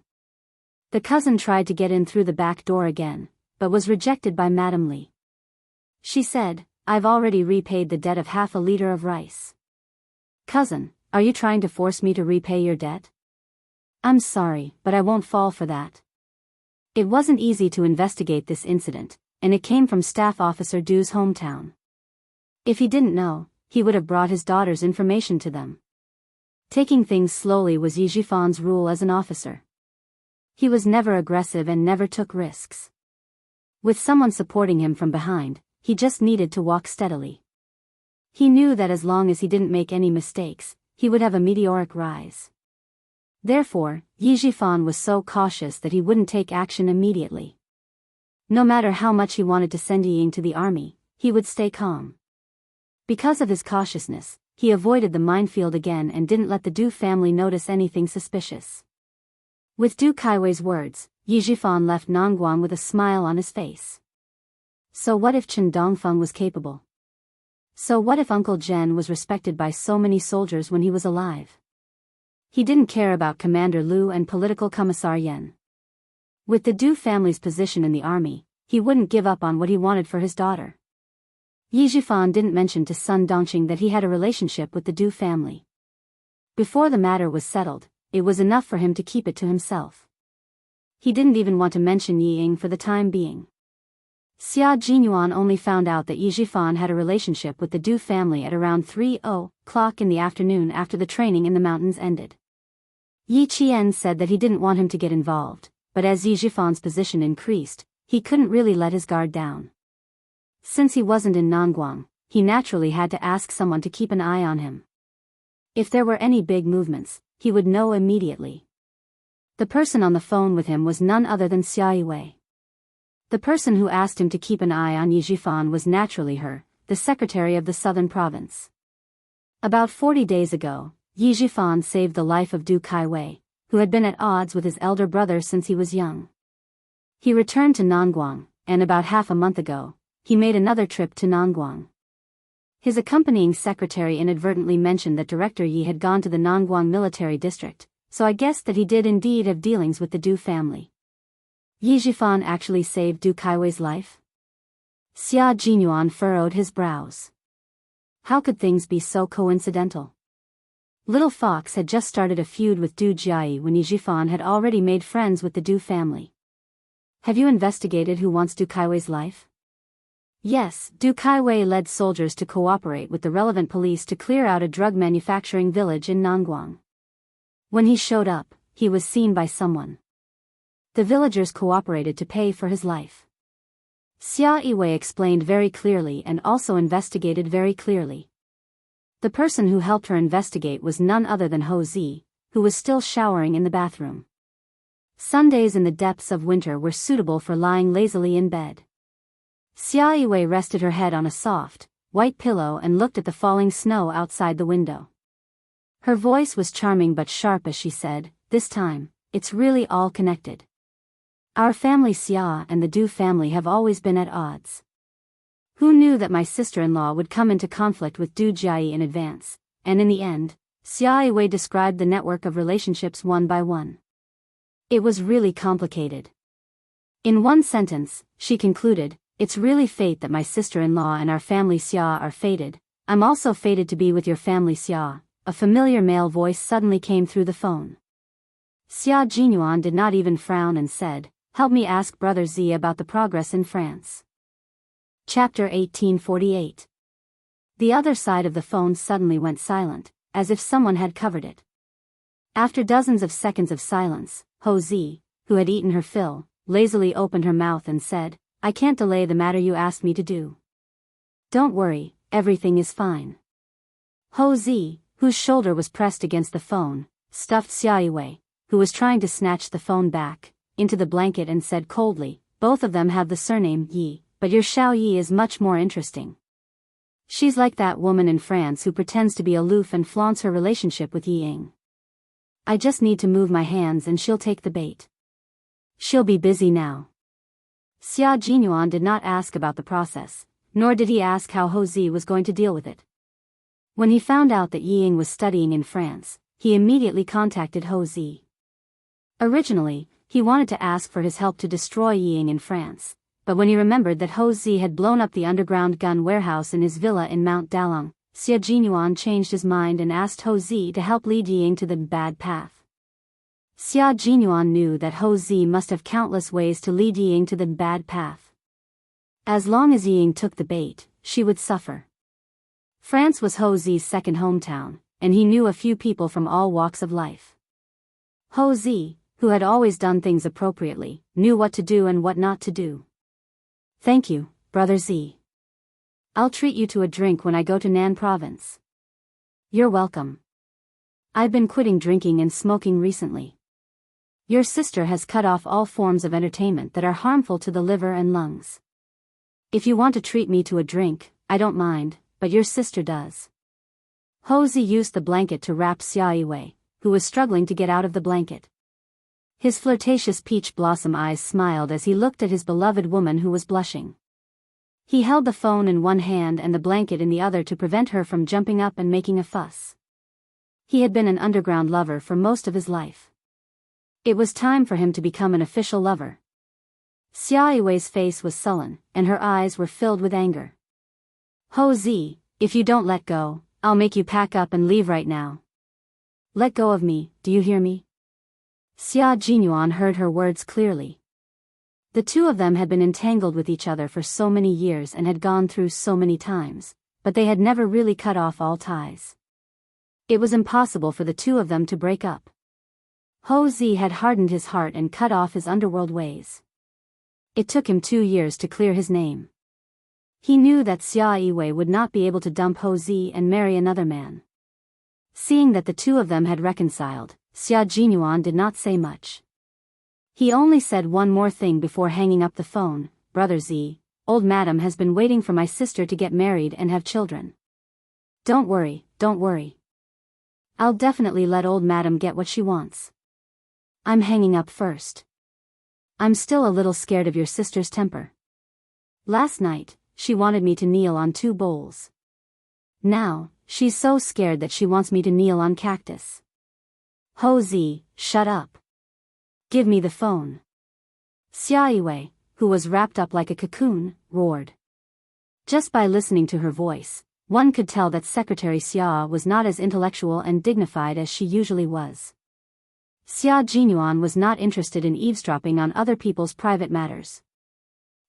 The cousin tried to get in through the back door again, but was rejected by Madame Lee. She said, "I've already repaid the debt of half a liter of rice." "Cousin, are you trying to force me to repay your debt?" "I'm sorry, but I won't fall for that." It wasn't easy to investigate this incident, and it came from Staff Officer Du's hometown. If he didn't know, he would have brought his daughter's information to them. Taking things slowly was Yi Jifan's rule as an officer. He was never aggressive and never took risks. With someone supporting him from behind, he just needed to walk steadily. He knew that as long as he didn't make any mistakes, he would have a meteoric rise. Therefore, Yi Jifan was so cautious that he wouldn't take action immediately. No matter how much he wanted to send Ying to the army, he would stay calm. Because of his cautiousness, he avoided the minefield again and didn't let the Du family notice anything suspicious. With Du Kaiwei's words, Yi Jifan left Nangguang with a smile on his face. So what if Chen Dongfeng was capable? So what if Uncle Zhen was respected by so many soldiers when he was alive? He didn't care about Commander Liu and political commissar Yan. With the Du family's position in the army, he wouldn't give up on what he wanted for his daughter. Yi Jifan didn't mention to Sun Dongqing that he had a relationship with the Du family. Before the matter was settled, it was enough for him to keep it to himself. He didn't even want to mention Yi Ying for the time being. Xia Jinyuan only found out that Yi Jifan had a relationship with the Du family at around 3:00 in the afternoon after the training in the mountains ended. Yi Qian said that he didn't want him to get involved, but as Yi Jifan's position increased, he couldn't really let his guard down. Since he wasn't in Nangguang, he naturally had to ask someone to keep an eye on him. If there were any big movements, he would know immediately. The person on the phone with him was none other than Xia Yiwei. The person who asked him to keep an eye on Yi Jifan was naturally her, the secretary of the southern province. About 40 days ago, Yi Jifan saved the life of Du Kaiwei, who had been at odds with his elder brother since he was young. He returned to Nangguang, and about half a month ago, he made another trip to Nangguang. His accompanying secretary inadvertently mentioned that Director Yi had gone to the Nangguang military district, so I guessed that he did indeed have dealings with the Du family. Yi Jifan actually saved Du Kaiwei's life? Xia Jinyuan furrowed his brows. How could things be so coincidental? Little Fox had just started a feud with Du Jiayi when Yi Jifan had already made friends with the Du family. Have you investigated who wants Du Kaiwei's life? Yes, Du Kaiwei led soldiers to cooperate with the relevant police to clear out a drug manufacturing village in Nangguang. When he showed up, he was seen by someone. The villagers cooperated to pay for his life. Xia Yiwei explained very clearly and also investigated very clearly. The person who helped her investigate was none other than Ho Zi, who was still showering in the bathroom. Sundays in the depths of winter were suitable for lying lazily in bed. Xia Yiwei rested her head on a soft, white pillow and looked at the falling snow outside the window. Her voice was charming but sharp as she said, "This time, it's really all connected. Our family Xia and the Du family have always been at odds. Who knew that my sister-in-law would come into conflict with Du Jiayi in advance, and in the end, Xia Yiwei described the network of relationships one by one. It was really complicated. In one sentence, she concluded, "It's really fate that my sister-in-law and our family Xia are fated. I'm also fated to be with your family Xia." A familiar male voice suddenly came through the phone. Xia Jinyuan did not even frown and said, "Help me ask Brother Z about the progress in France." Chapter 1848. The other side of the phone suddenly went silent, as if someone had covered it. After dozens of seconds of silence, Ho Zi, who had eaten her fill, lazily opened her mouth and said, "I can't delay the matter you asked me to do. Don't worry, everything is fine." Ho Zi, whose shoulder was pressed against the phone, stuffed Xia Yiwei, who was trying to snatch the phone back, into the blanket and said coldly, "Both of them have the surname Yi, but your Xiao Yi is much more interesting." She's like that woman in France who pretends to be aloof and flaunts her relationship with Yi Ying. I just need to move my hands and she'll take the bait. She'll be busy now. Xia Jinyuan did not ask about the process, nor did he ask how Ho Zi was going to deal with it. When he found out that Yi Ying was studying in France, he immediately contacted Ho Zi. Originally, he wanted to ask for his help to destroy Yi Ying in France, but when he remembered that Ho Zi had blown up the underground gun warehouse in his villa in Mount Dalong, Xia Jinyuan changed his mind and asked Ho Zi to help lead Yi Ying to the bad path. Xia Jinyuan knew that Ho Zi must have countless ways to lead Yi Ying to the bad path. As long as Yi Ying took the bait, she would suffer. France was Ho Zi's second hometown, and he knew a few people from all walks of life. Ho Zi, who had always done things appropriately, knew what to do and what not to do. Thank you, Brother Zi. I'll treat you to a drink when I go to Nan Province. You're welcome. I've been quitting drinking and smoking recently. Your sister has cut off all forms of entertainment that are harmful to the liver and lungs. If you want to treat me to a drink, I don't mind, but your sister does. Ho Zi used the blanket to wrap Xia Yiwei, who was struggling to get out of the blanket. His flirtatious peach blossom eyes smiled as he looked at his beloved woman who was blushing. He held the phone in one hand and the blanket in the other to prevent her from jumping up and making a fuss. He had been an underground lover for most of his life. It was time for him to become an official lover. Xia Yiwei's face was sullen, and her eyes were filled with anger. Ho Zi, if you don't let go, I'll make you pack up and leave right now. Let go of me, do you hear me? Xia Jinyuan heard her words clearly. The two of them had been entangled with each other for so many years and had gone through so many times, but they had never really cut off all ties. It was impossible for the two of them to break up. Ho Zi had hardened his heart and cut off his underworld ways. It took him 2 years to clear his name. He knew that Xia Yiwei would not be able to dump Ho Zi and marry another man. Seeing that the two of them had reconciled, Xia Jinyuan did not say much. He only said one more thing before hanging up the phone. Brother Zi, old madam has been waiting for my sister to get married and have children. Don't worry, don't worry. I'll definitely let old madam get what she wants. I'm hanging up first. I'm still a little scared of your sister's temper. Last night, she wanted me to kneel on 2 bowls. Now, she's so scared that she wants me to kneel on cactus. Ho Zi, shut up. Give me the phone. Xia Yiwei, who was wrapped up like a cocoon, roared. Just by listening to her voice, one could tell that Secretary Xia was not as intellectual and dignified as she usually was. Xia Jinyuan was not interested in eavesdropping on other people's private matters.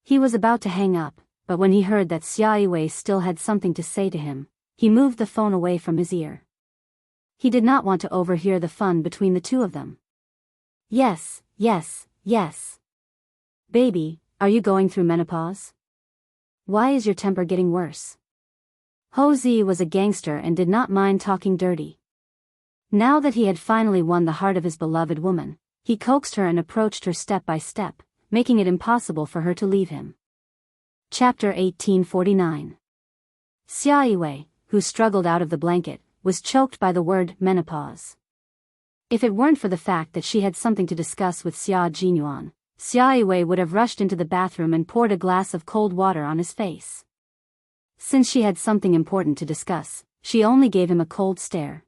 He was about to hang up, but when he heard that Xia Yiwei still had something to say to him, he moved the phone away from his ear. He did not want to overhear the fun between the two of them. Yes, yes, yes. Baby, are you going through menopause? Why is your temper getting worse? Ho Zi was a gangster and did not mind talking dirty. Now that he had finally won the heart of his beloved woman, he coaxed her and approached her step by step, making it impossible for her to leave him. Chapter 1849. Xia Yiwei, who struggled out of the blanket, was choked by the word menopause. If it weren't for the fact that she had something to discuss with Xia Jinyuan, Xia Yiwei would have rushed into the bathroom and poured a glass of cold water on his face. Since she had something important to discuss, she only gave him a cold stare.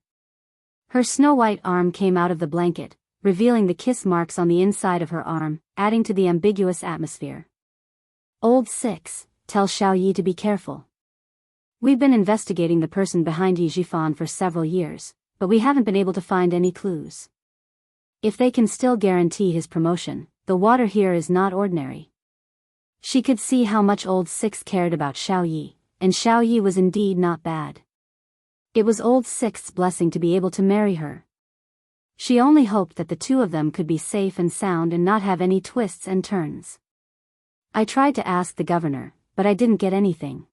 Her snow-white arm came out of the blanket, revealing the kiss marks on the inside of her arm, adding to the ambiguous atmosphere. Old 6, tell Xiao Yi to be careful. We've been investigating the person behind Yi Jifan for several years, but we haven't been able to find any clues. If they can still guarantee his promotion, the water here is not ordinary. She could see how much Old 6 cared about Xiao Yi, and Xiao Yi was indeed not bad. It was Old 6's blessing to be able to marry her. She only hoped that the two of them could be safe and sound and not have any twists and turns. I tried to ask the governor, but I didn't get anything.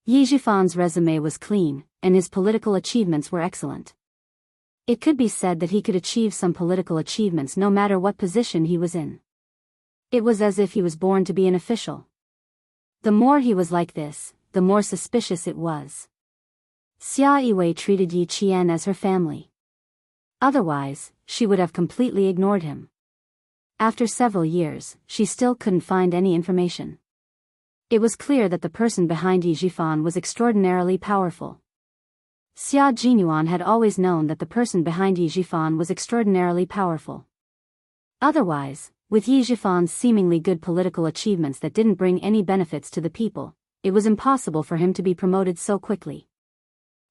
Yi Jifan's resume was clean, and his political achievements were excellent. It could be said that he could achieve some political achievements no matter what position he was in. It was as if he was born to be an official. The more he was like this, the more suspicious it was. Xia Yiwei treated Yi Qian as her family. Otherwise, she would have completely ignored him. After several years, she still couldn't find any information. It was clear that the person behind Yi Jifan was extraordinarily powerful. Xia Jinyuan had always known that the person behind Yi Jifan was extraordinarily powerful. Otherwise, with Yi Jifan's seemingly good political achievements that didn't bring any benefits to the people, it was impossible for him to be promoted so quickly.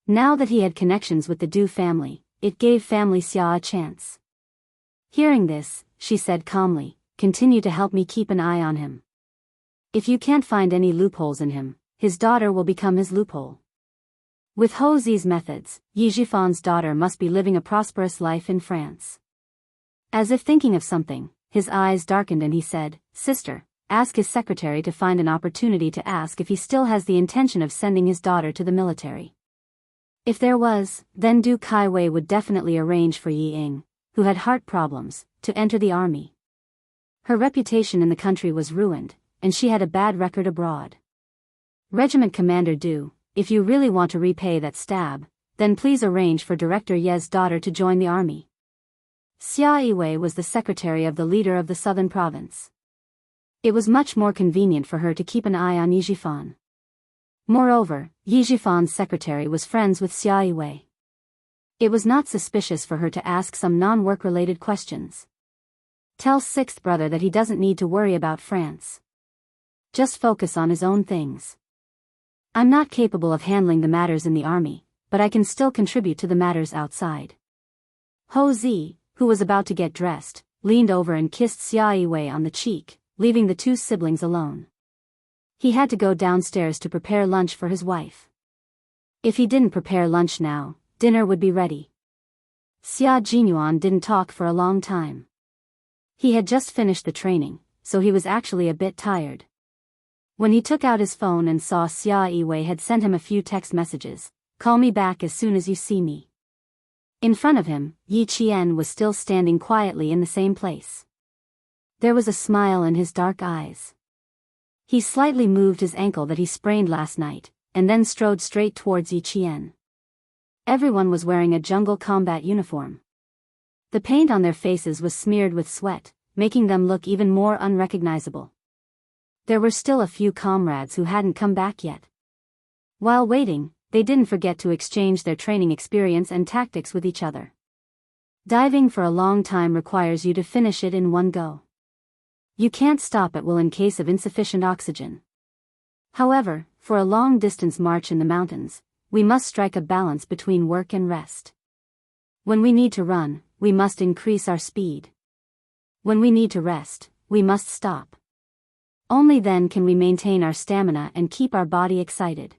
Now that he had connections with the Du family, it gave family Xia a chance. Hearing this, she said calmly, "Continue to help me keep an eye on him. If you can't find any loopholes in him, his daughter will become his loophole." With Ho Zi's methods, Yi Jifan's daughter must be living a prosperous life in France. As if thinking of something, his eyes darkened and he said, "Sister, ask his secretary to find an opportunity to ask if he still has the intention of sending his daughter to the military. If there was, then Du Kaiwei would definitely arrange for Yi Ying, who had heart problems, to enter the army. Her reputation in the country was ruined, and she had a bad record abroad. Regiment Commander Du, if you really want to repay that stab, then please arrange for Director Ye's daughter to join the army." Xia Yiwei was the secretary of the leader of the southern province. It was much more convenient for her to keep an eye on Yi Jifan. Moreover, Yi Jifan's secretary was friends with Xia Yiwei. It was not suspicious for her to ask some non-work related questions. Tell sixth brother that he doesn't need to worry about France. Just focus on his own things. I'm not capable of handling the matters in the army, but I can still contribute to the matters outside. Ho Zi, who was about to get dressed, leaned over and kissed Xia Yiwei on the cheek, leaving the two siblings alone. He had to go downstairs to prepare lunch for his wife. If he didn't prepare lunch now, dinner would be ready. Xia Jinyuan didn't talk for a long time. He had just finished the training, so he was actually a bit tired. When he took out his phone and saw Xia Yiwei had sent him a few text messages, "Call me back as soon as you see me." In front of him, Yi Qian was still standing quietly in the same place. There was a smile in his dark eyes. He slightly moved his ankle that he sprained last night, and then strode straight towards Yi Qian. Everyone was wearing a jungle combat uniform. The paint on their faces was smeared with sweat, making them look even more unrecognizable. There were still a few comrades who hadn't come back yet. While waiting, they didn't forget to exchange their training experience and tactics with each other. Diving for a long time requires you to finish it in one go. You can't stop at will in case of insufficient oxygen. However, for a long-distance march in the mountains, we must strike a balance between work and rest. When we need to run, we must increase our speed. When we need to rest, we must stop. Only then can we maintain our stamina and keep our body excited.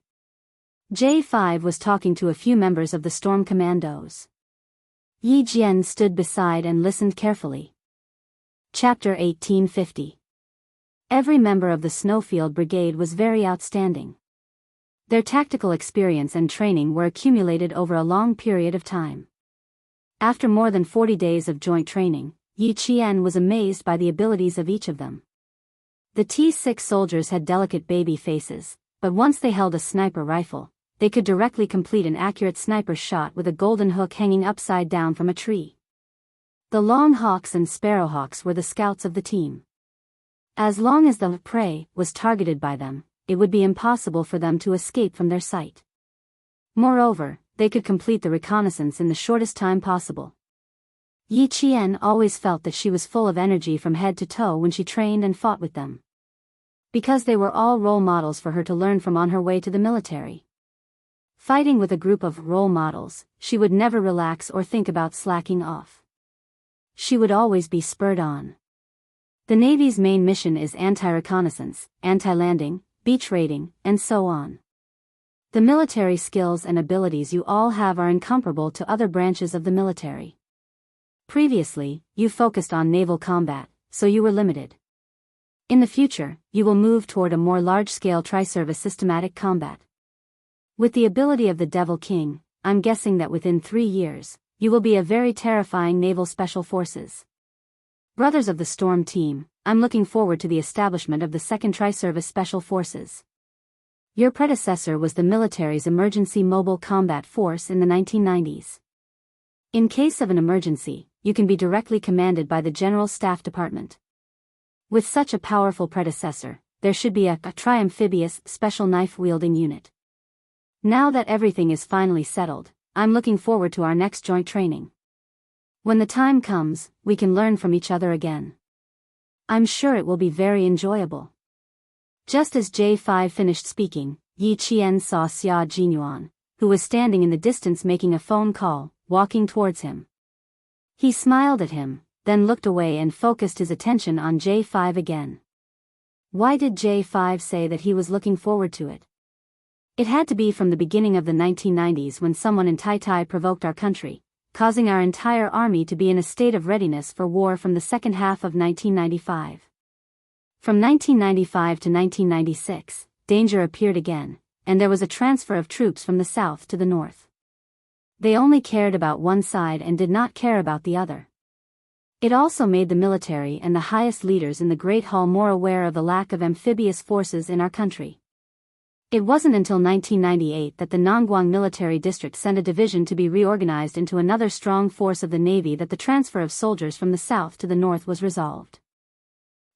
J5 was talking to a few members of the storm commandos. Yi Jian stood beside and listened carefully. Chapter 1850. Every member of the Snowfield Brigade was very outstanding. Their tactical experience and training were accumulated over a long period of time. After more than 40 days of joint training, Yi Qian was amazed by the abilities of each of them. The T6 soldiers had delicate baby faces, but once they held a sniper rifle, they could directly complete an accurate sniper shot with a golden hook hanging upside down from a tree. The Longhawks and Sparrowhawks were the scouts of the team. As long as the prey was targeted by them, it would be impossible for them to escape from their sight. Moreover, they could complete the reconnaissance in the shortest time possible. Yi Qian always felt that she was full of energy from head to toe when she trained and fought with them. Because they were all role models for her to learn from on her way to the military. Fighting with a group of role models, she would never relax or think about slacking off. She would always be spurred on. The Navy's main mission is anti-reconnaissance, anti-landing, beach raiding, and so on. The military skills and abilities you all have are incomparable to other branches of the military. Previously, you focused on naval combat, so you were limited. In the future, you will move toward a more large-scale tri-service systematic combat. With the ability of the Devil King, I'm guessing that within 3 years, you will be a very terrifying naval special forces. Brothers of the Storm Team, I'm looking forward to the establishment of the 2nd Tri-Service Special Forces. Your predecessor was the military's emergency mobile combat force in the 1990s. In case of an emergency, you can be directly commanded by the General Staff Department. With such a powerful predecessor, there should be a tri-amphibious special knife-wielding unit. Now that everything is finally settled, I'm looking forward to our next joint training. When the time comes, we can learn from each other again. I'm sure it will be very enjoyable. Just as J5 finished speaking, Yi Qian saw Xia Jinyuan, who was standing in the distance making a phone call, walking towards him. He smiled at him, then looked away and focused his attention on J5 again. Why did J5 say that he was looking forward to it? It had to be from the beginning of the 1990s when someone in Tai provoked our country, causing our entire army to be in a state of readiness for war from the second half of 1995. From 1995 to 1996, danger appeared again, and there was a transfer of troops from the south to the north. They only cared about one side and did not care about the other. It also made the military and the highest leaders in the Great Hall more aware of the lack of amphibious forces in our country. It wasn't until 1998 that the Nongguang Military District sent a division to be reorganized into another strong force of the Navy that the transfer of soldiers from the south to the north was resolved.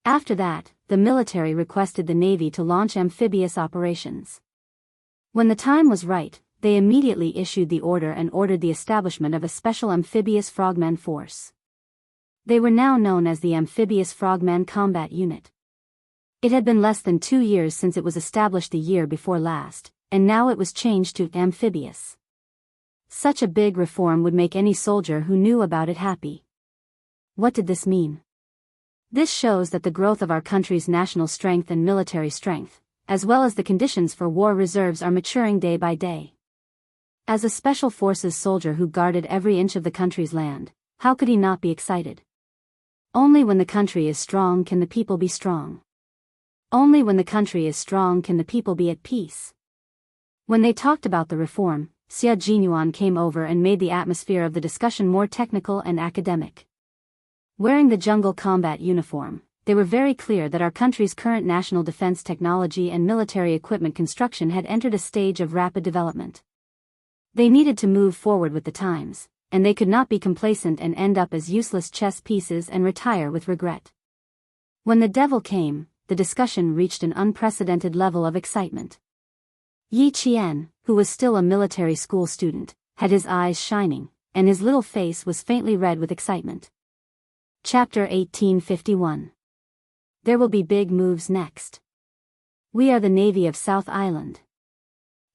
After that, the military requested the Navy to launch amphibious operations. When the time was right, they immediately issued the order and ordered the establishment of a special amphibious frogman force. They were now known as the Amphibious Frogman Combat Unit. It had been less than 2 years since it was established the year before last, and now it was changed to amphibious. Such a big reform would make any soldier who knew about it happy. What did this mean? This shows that the growth of our country's national strength and military strength, as well as the conditions for war reserves, are maturing day by day. As a special forces soldier who guarded every inch of the country's land, how could he not be excited? Only when the country is strong can the people be strong. Only when the country is strong can the people be at peace. When they talked about the reform, Xia Jinyuan came over and made the atmosphere of the discussion more technical and academic. Wearing the jungle combat uniform, they were very clear that our country's current national defense technology and military equipment construction had entered a stage of rapid development. They needed to move forward with the times, and they could not be complacent and end up as useless chess pieces and retire with regret. When the devil came, the discussion reached an unprecedented level of excitement. Yi Qian, who was still a military school student, had his eyes shining, and his little face was faintly red with excitement. Chapter 1851. There will be big moves next. We are the Navy of South Island.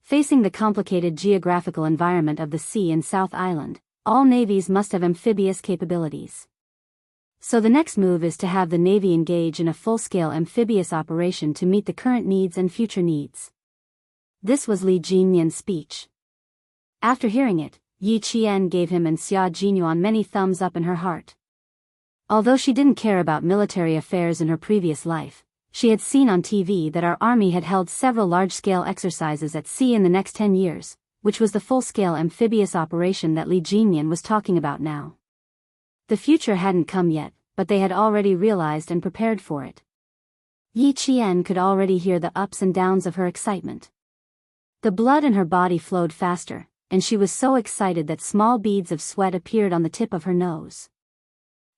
Facing the complicated geographical environment of the sea in South Island, all navies must have amphibious capabilities. So the next move is to have the Navy engage in a full-scale amphibious operation to meet the current needs and future needs. This was Li Jinyan's speech. After hearing it, Yi Qian gave him and Xia Jinyuan many thumbs up in her heart. Although she didn't care about military affairs in her previous life, she had seen on TV that our army had held several large-scale exercises at sea in the next 10 years, which was the full-scale amphibious operation that Li Jinyan was talking about now. The future hadn't come yet, but they had already realized and prepared for it. Yi Qian could already hear the ups and downs of her excitement. The blood in her body flowed faster, and she was so excited that small beads of sweat appeared on the tip of her nose.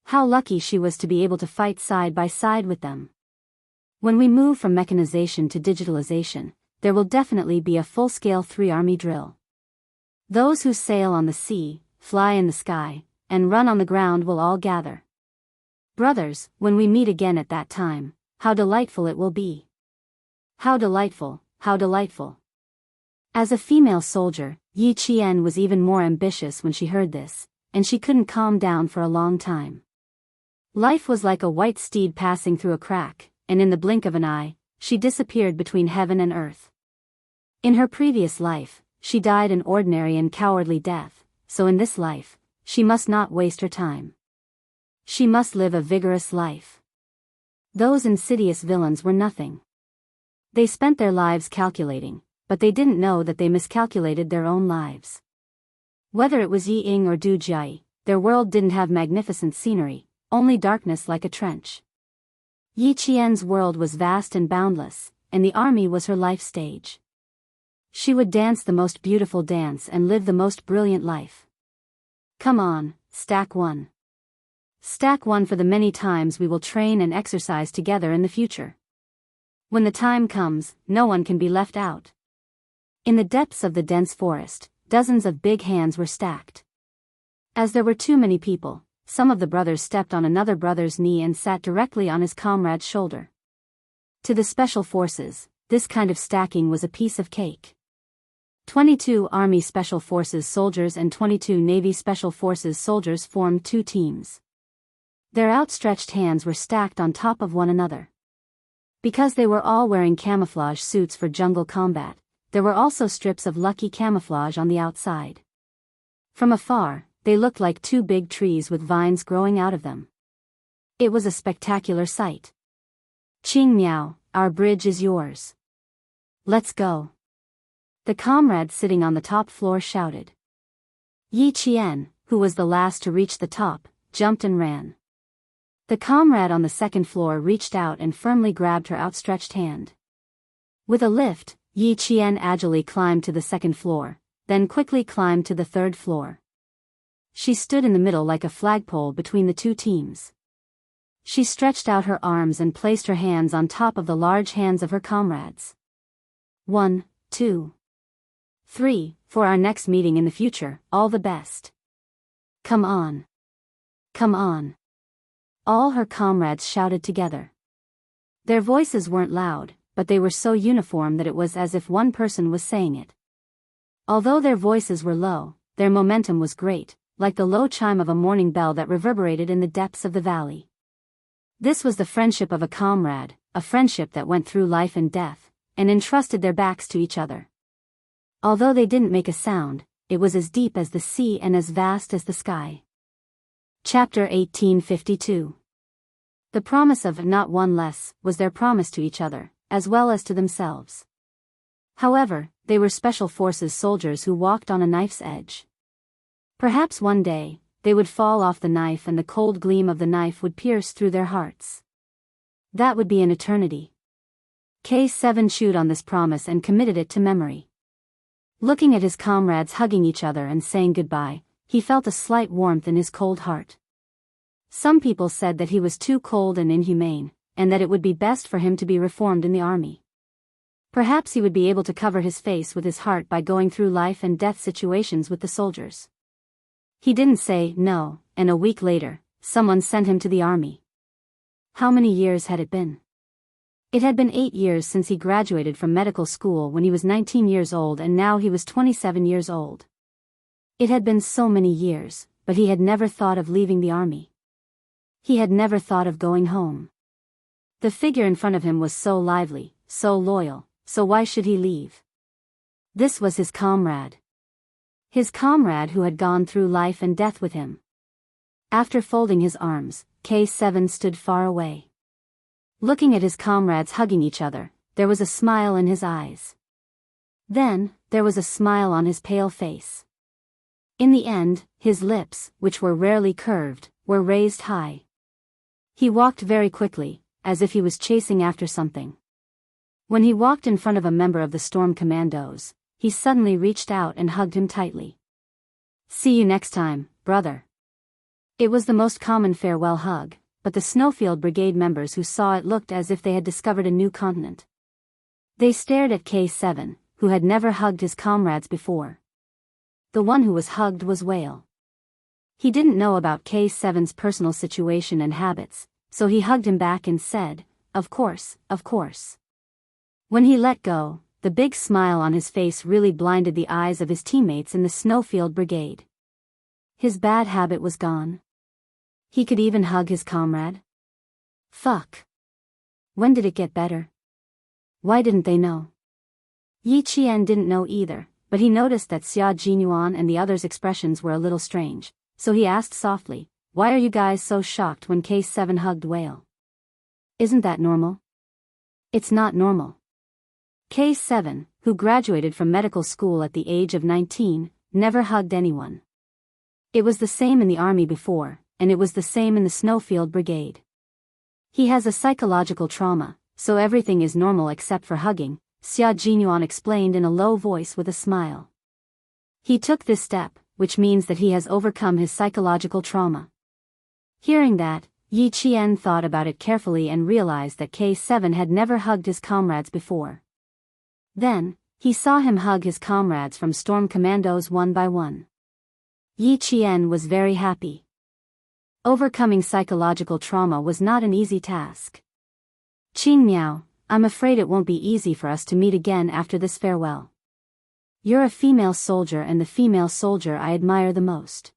How lucky she was to be able to fight side by side with them. When we move from mechanization to digitalization, there will definitely be a full-scale 3-army drill. Those who sail on the sea, fly in the sky, and run on the ground will all gather. Brothers, when we meet again at that time, how delightful it will be. How delightful, how delightful. As a female soldier, Yi Qian was even more ambitious when she heard this, and she couldn't calm down for a long time. Life was like a white steed passing through a crack, and in the blink of an eye, she disappeared between heaven and earth. In her previous life, she died an ordinary and cowardly death, so in this life, she must not waste her time. She must live a vigorous life. Those insidious villains were nothing. They spent their lives calculating, but they didn't know that they miscalculated their own lives. Whether it was Yi Ying or Du Jiai, their world didn't have magnificent scenery, only darkness like a trench. Yi Qian's world was vast and boundless, and the army was her life stage. She would dance the most beautiful dance and live the most brilliant life. Come on, stack one. Stack one for the many times we will train and exercise together in the future. When the time comes, no one can be left out. In the depths of the dense forest, dozens of big hands were stacked. As there were too many people, some of the brothers stepped on another brother's knee and sat directly on his comrade's shoulder. To the special forces, this kind of stacking was a piece of cake. 22 Army Special Forces soldiers and 22 Navy Special Forces soldiers formed two teams. Their outstretched hands were stacked on top of one another. Because they were all wearing camouflage suits for jungle combat, there were also strips of lucky camouflage on the outside. From afar, they looked like two big trees with vines growing out of them. It was a spectacular sight. Ching Miao, our bridge is yours. Let's go. The comrade sitting on the top floor shouted. Yi Qian, who was the last to reach the top, jumped and ran. The comrade on the second floor reached out and firmly grabbed her outstretched hand. With a lift, Yi Qian agilely climbed to the second floor, then quickly climbed to the third floor. She stood in the middle like a flagpole between the two teams. She stretched out her arms and placed her hands on top of the large hands of her comrades. 1, 2, 3, for our next meeting in the future, all the best. Come on. Come on. All her comrades shouted together. Their voices weren't loud, but they were so uniform that it was as if one person was saying it. Although their voices were low, their momentum was great, like the low chime of a morning bell that reverberated in the depths of the valley. This was the friendship of a comrade, a friendship that went through life and death, and entrusted their backs to each other. Although they didn't make a sound, it was as deep as the sea and as vast as the sky. Chapter 1852. The promise of not one less was their promise to each other, as well as to themselves. However, they were special forces soldiers who walked on a knife's edge. Perhaps one day, they would fall off the knife and the cold gleam of the knife would pierce through their hearts. That would be an eternity. K7 chewed on this promise and committed it to memory. Looking at his comrades hugging each other and saying goodbye, he felt a slight warmth in his cold heart. Some people said that he was too cold and inhumane, and that it would be best for him to be reformed in the army. Perhaps he would be able to cover his face with his heart by going through life and death situations with the soldiers. He didn't say no, and a week later, someone sent him to the army. How many years had it been? It had been 8 years since he graduated from medical school when he was 19 years old, and now he was 27 years old. It had been so many years, but he had never thought of leaving the army. He had never thought of going home. The figure in front of him was so lively, so loyal, so why should he leave? This was his comrade. His comrade who had gone through life and death with him. After folding his arms, K7 stood far away. Looking at his comrades hugging each other, there was a smile in his eyes. Then, there was a smile on his pale face. In the end, his lips, which were rarely curved, were raised high. He walked very quickly, as if he was chasing after something. When he walked in front of a member of the Storm Commandos, he suddenly reached out and hugged him tightly. See you next time, brother. It was the most common farewell hug, but the Snowfield Brigade members who saw it looked as if they had discovered a new continent. They stared at K7, who had never hugged his comrades before. The one who was hugged was Whale. He didn't know about K7's personal situation and habits, so he hugged him back and said, of course, of course. When he let go, the big smile on his face really blinded the eyes of his teammates in the Snowfield Brigade. His bad habit was gone. He could even hug his comrade. Fuck. When did it get better? Why didn't they know? Yi Qian didn't know either, but he noticed that Xia Jinyuan and the others' expressions were a little strange, so he asked softly, why are you guys so shocked when K7 hugged Whale? Isn't that normal? It's not normal. K7, who graduated from medical school at the age of 19, never hugged anyone. It was the same in the army before, and it was the same in the Snowfield Brigade. He has a psychological trauma, so everything is normal except for hugging, Xia Jinyuan explained in a low voice with a smile. He took this step, which means that he has overcome his psychological trauma. Hearing that, Yi Qian thought about it carefully and realized that K7 had never hugged his comrades before. Then, he saw him hug his comrades from Storm Commandos one by one. Yi Qian was very happy. Overcoming psychological trauma was not an easy task. Qing Miao, I'm afraid it won't be easy for us to meet again after this farewell. You're a female soldier and the female soldier I admire the most.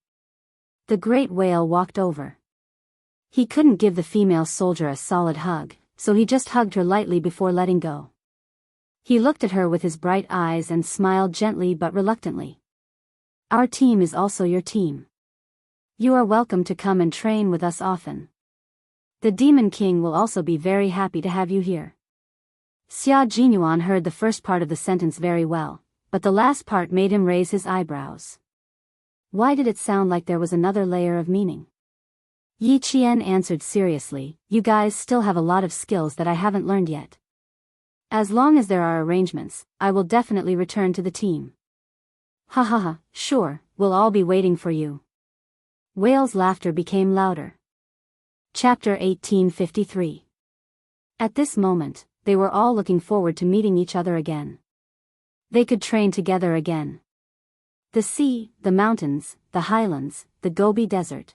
The great whale walked over. He couldn't give the female soldier a solid hug, so he just hugged her lightly before letting go. He looked at her with his bright eyes and smiled gently but reluctantly. Our team is also your team. You are welcome to come and train with us often. The Demon King will also be very happy to have you here. Xia Jinyuan heard the first part of the sentence very well, but the last part made him raise his eyebrows. Why did it sound like there was another layer of meaning? Yi Qian answered seriously, you guys still have a lot of skills that I haven't learned yet. As long as there are arrangements, I will definitely return to the team. Ha ha ha, sure, we'll all be waiting for you. Whale's laughter became louder. Chapter 1853. At this moment, they were all looking forward to meeting each other again. They could train together again. The sea, the mountains, the highlands, the Gobi Desert.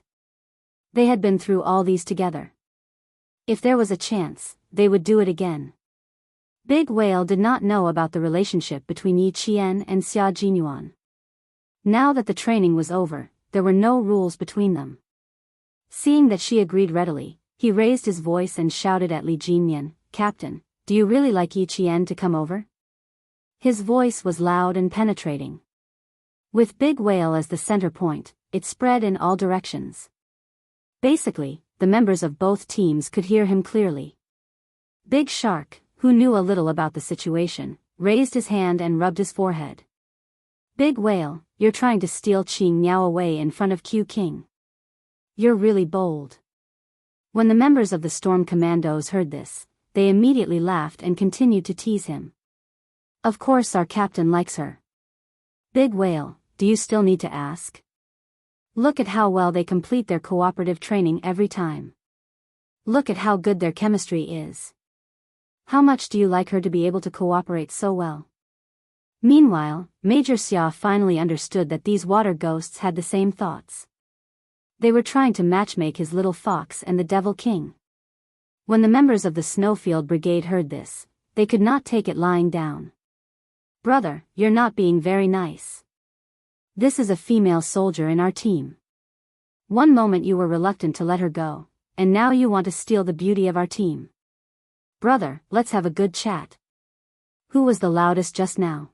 They had been through all these together. If there was a chance, they would do it again. Big Whale did not know about the relationship between Yi Qian and Xia Jinyuan. Now that the training was over, there were no rules between them. Seeing that she agreed readily, he raised his voice and shouted at Li Jinyan, Captain, do you really like Yi Qian to come over? His voice was loud and penetrating. With Big Whale as the center point, it spread in all directions. Basically, the members of both teams could hear him clearly. Big Shark, who knew a little about the situation, raised his hand and rubbed his forehead. Big Whale, you're trying to steal Qing Miao away in front of Q King. You're really bold. When the members of the Storm Commandos heard this, they immediately laughed and continued to tease him. Of course our captain likes her. Big Whale, do you still need to ask? Look at how well they complete their cooperative training every time. Look at how good their chemistry is. How much do you like her to be able to cooperate so well? Meanwhile, Major Xia finally understood that these water ghosts had the same thoughts. They were trying to matchmake his little fox and the Devil King. When the members of the Snowfield Brigade heard this, they could not take it lying down. Brother, you're not being very nice. This is a female soldier in our team. One moment you were reluctant to let her go, and now you want to steal the beauty of our team. Brother, let's have a good chat. Who was the loudest just now?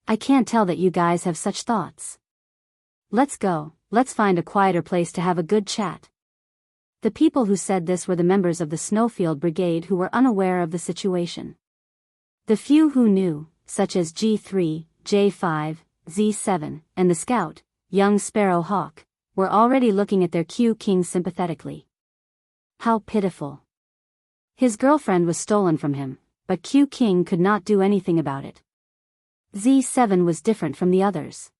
I can't tell that you guys have such thoughts. Let's go, let's find a quieter place to have a good chat. The people who said this were the members of the Snowfield Brigade who were unaware of the situation. The few who knew, such as G3, J5, Z7, and the scout, young Sparrow Hawk, were already looking at their Q King sympathetically. How pitiful. His girlfriend was stolen from him, but Q King could not do anything about it. Z7 was different from the others.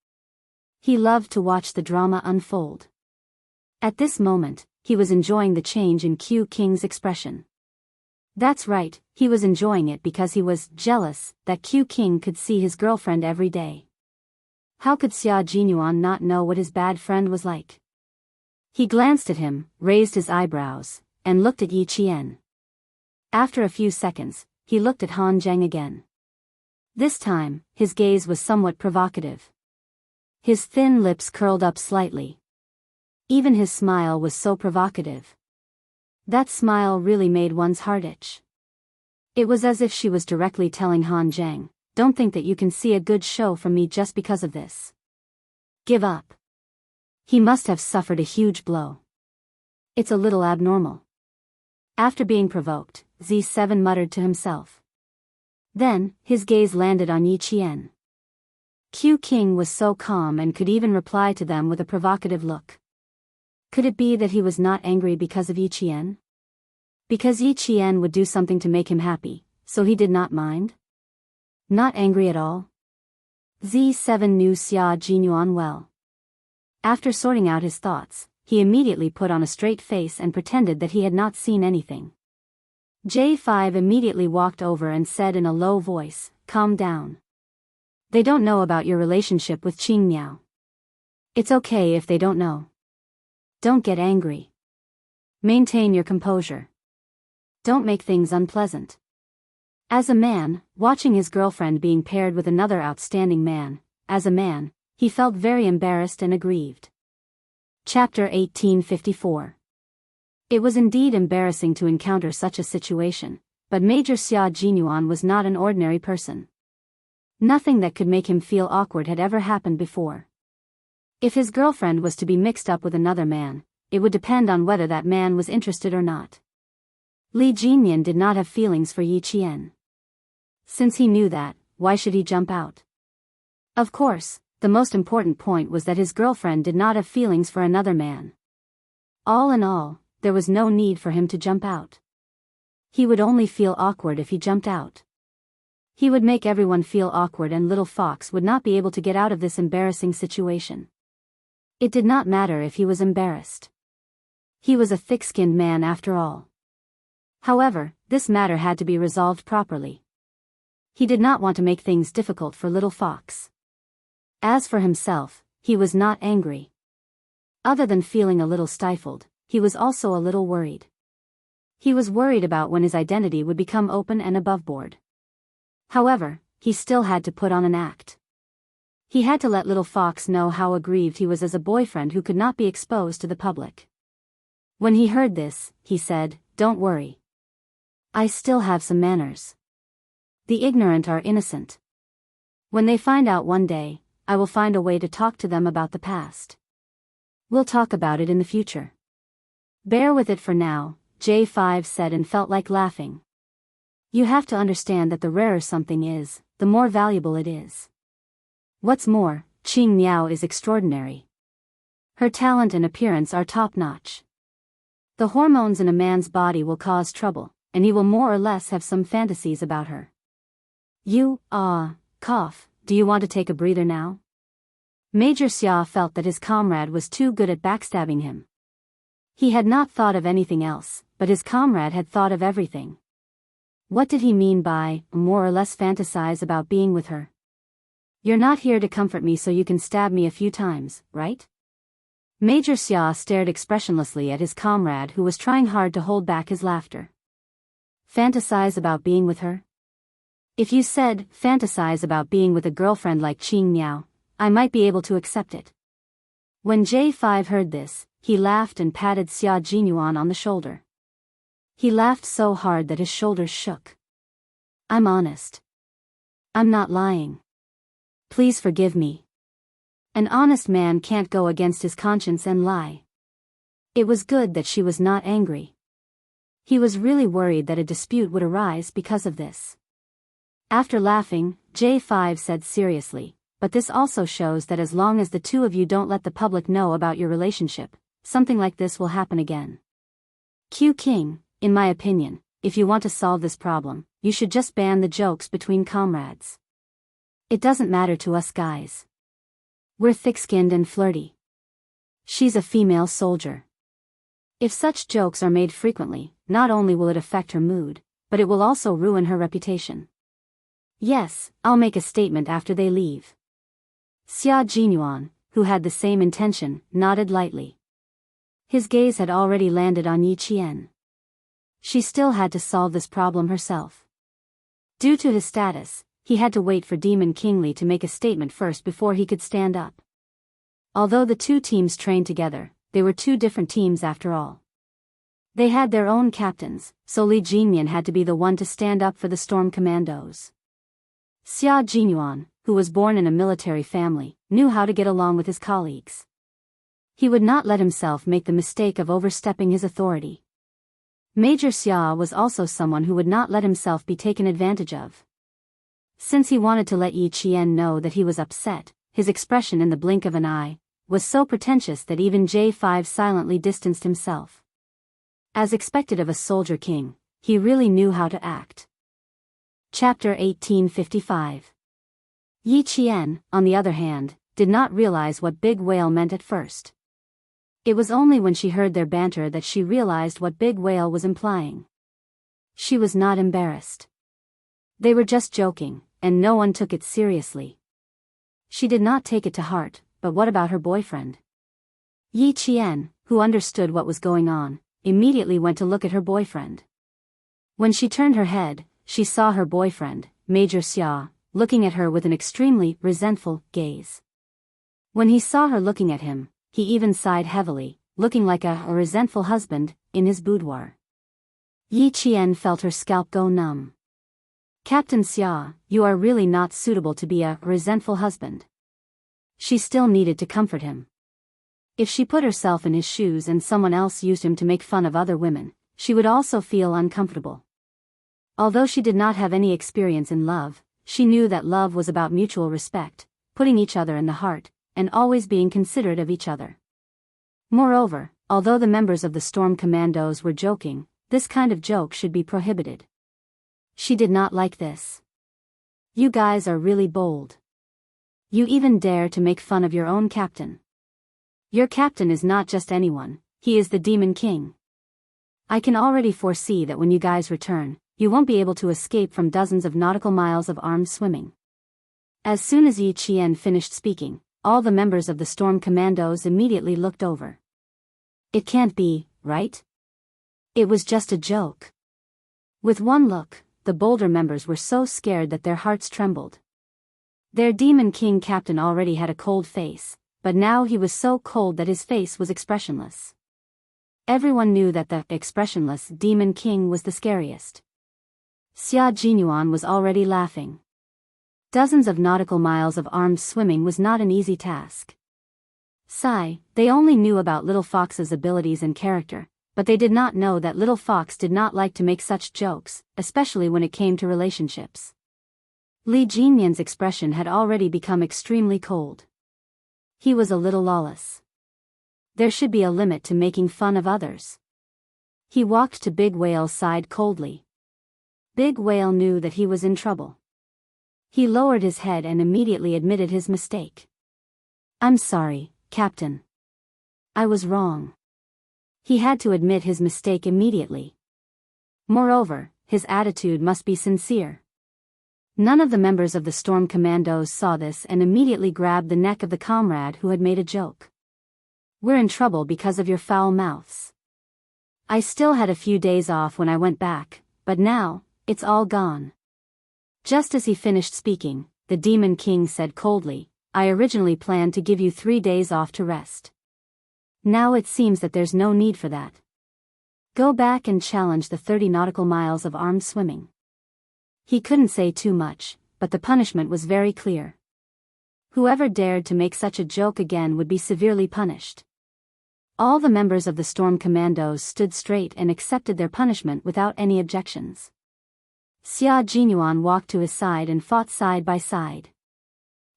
He loved to watch the drama unfold. At this moment, he was enjoying the change in Q King's expression. That's right, he was enjoying it because he was jealous that Q King could see his girlfriend every day. How could Xia Jinyuan not know what his bad friend was like? He glanced at him, raised his eyebrows, and looked at Yi Qian. After a few seconds, he looked at Han Zheng again. This time, his gaze was somewhat provocative. His thin lips curled up slightly. Even his smile was so provocative. That smile really made one's heart itch. It was as if she was directly telling Han Zheng, don't think that you can see a good show from me just because of this. Give up. He must have suffered a huge blow. It's a little abnormal. After being provoked, Z7 muttered to himself. Then, his gaze landed on Yi Qian. Q King was so calm and could even reply to them with a provocative look. Could it be that he was not angry because of Yi Qian? Because Yi Qian would do something to make him happy, so he did not mind? Not angry at all? Z7 knew Xia Jinyuan well. After sorting out his thoughts, he immediately put on a straight face and pretended that he had not seen anything. J5 immediately walked over and said in a low voice, "Calm down. They don't know about your relationship with Qing Miao. It's okay if they don't know. Don't get angry. Maintain your composure. Don't make things unpleasant." As a man, watching his girlfriend being paired with another outstanding man, he felt very embarrassed and aggrieved. Chapter 1854. It was indeed embarrassing to encounter such a situation, but Major Xia Jinyuan was not an ordinary person. Nothing that could make him feel awkward had ever happened before. If his girlfriend was to be mixed up with another man, it would depend on whether that man was interested or not. Li Jinyan did not have feelings for Yi Qian. Since he knew that, why should he jump out? Of course, the most important point was that his girlfriend did not have feelings for another man. All in all, there was no need for him to jump out. He would only feel awkward if he jumped out. He would make everyone feel awkward and Little Fox would not be able to get out of this embarrassing situation. It did not matter if he was embarrassed. He was a thick-skinned man after all. However, this matter had to be resolved properly. He did not want to make things difficult for Little Fox. As for himself, he was not angry. Other than feeling a little stifled, he was also a little worried. He was worried about when his identity would become open and aboveboard. However, he still had to put on an act. He had to let Little Fox know how aggrieved he was as a boyfriend who could not be exposed to the public. When he heard this, he said, "Don't worry. I still have some manners. The ignorant are innocent. When they find out one day, I will find a way to talk to them about the past. We'll talk about it in the future. Bear with it for now," J5 said and felt like laughing. You have to understand that the rarer something is, the more valuable it is. What's more, Qing Miao is extraordinary. Her talent and appearance are top-notch. The hormones in a man's body will cause trouble, and he will more or less have some fantasies about her. Cough, do you want to take a breather now? Major Xia felt that his comrade was too good at backstabbing him. He had not thought of anything else, but his comrade had thought of everything. What did he mean by, more or less fantasize about being with her? You're not here to comfort me so you can stab me a few times, right? Major Xia stared expressionlessly at his comrade who was trying hard to hold back his laughter. Fantasize about being with her? If you said, fantasize about being with a girlfriend like Qing Miao, I might be able to accept it. When J5 heard this, he laughed and patted Xia Jinyuan on the shoulder. He laughed so hard that his shoulders shook. I'm honest. I'm not lying. Please forgive me. An honest man can't go against his conscience and lie. It was good that she was not angry. He was really worried that a dispute would arise because of this. After laughing, J5 said seriously, but this also shows that as long as the two of you don't let the public know about your relationship, something like this will happen again. Q King, in my opinion, if you want to solve this problem, you should just ban the jokes between comrades. It doesn't matter to us guys. We're thick-skinned and flirty. She's a female soldier. If such jokes are made frequently, not only will it affect her mood, but it will also ruin her reputation. Yes, I'll make a statement after they leave. Xia Jinyuan, who had the same intention, nodded lightly. His gaze had already landed on Yi Qian. She still had to solve this problem herself. Due to his status, he had to wait for Demon King Li to make a statement first before he could stand up. Although the two teams trained together, they were two different teams after all. They had their own captains, so Li Jinyan had to be the one to stand up for the Storm Commandos. Xia Jinyuan, who was born in a military family, knew how to get along with his colleagues. He would not let himself make the mistake of overstepping his authority. Major Xia was also someone who would not let himself be taken advantage of. Since he wanted to let Yi Qian know that he was upset, his expression in the blink of an eye was so pretentious that even J5 silently distanced himself. As expected of a soldier king, he really knew how to act. Chapter 1855. Yi Qian, on the other hand, did not realize what Big Whale meant at first. It was only when she heard their banter that she realized what Big Whale was implying. She was not embarrassed. They were just joking, and no one took it seriously. She did not take it to heart, but what about her boyfriend? Yi Qian, who understood what was going on, immediately went to look at her boyfriend. When she turned her head, she saw her boyfriend, Major Xia, looking at her with an extremely resentful gaze. When he saw her looking at him, he even sighed heavily, looking like a resentful husband, in his boudoir. Yi Qian felt her scalp go numb. Captain Xia, you are really not suitable to be a resentful husband. She still needed to comfort him. If she put herself in his shoes and someone else used him to make fun of other women, she would also feel uncomfortable. Although she did not have any experience in love, she knew that love was about mutual respect, putting each other in the heart, and always being considerate of each other. Moreover, although the members of the Storm Commandos were joking, this kind of joke should be prohibited. She did not like this. You guys are really bold. You even dare to make fun of your own captain. Your captain is not just anyone, he is the Demon King. I can already foresee that when you guys return, you won't be able to escape from dozens of nautical miles of armed swimming. As soon as Yi Qian finished speaking, all the members of the Storm Commandos immediately looked over. It can't be, right? It was just a joke. With one look, the bolder members were so scared that their hearts trembled. Their Demon King captain already had a cold face, but now he was so cold that his face was expressionless. Everyone knew that the expressionless Demon King was the scariest. Xia Jinyuan was already laughing. Dozens of nautical miles of armed swimming was not an easy task. They only knew about Little Fox's abilities and character, but they did not know that Little Fox did not like to make such jokes, especially when it came to relationships. Li Jinyan's expression had already become extremely cold. He was a little lawless. There should be a limit to making fun of others. He walked to Big Whale's side coldly. Big Whale knew that he was in trouble. He lowered his head and immediately admitted his mistake. I'm sorry, Captain. I was wrong. He had to admit his mistake immediately. Moreover, his attitude must be sincere. None of the members of the Storm Commandos saw this and immediately grabbed the neck of the comrade who had made a joke. We're in trouble because of your foul mouths. I still had a few days off when I went back, but now, it's all gone. Just as he finished speaking, the Demon King said coldly, I originally planned to give you 3 days off to rest. Now it seems that there's no need for that. Go back and challenge the 30 nautical miles of armed swimming. He couldn't say too much, but the punishment was very clear. Whoever dared to make such a joke again would be severely punished. All the members of the Storm Commandos stood straight and accepted their punishment without any objections. Xia Jinyuan walked to his side and fought side by side.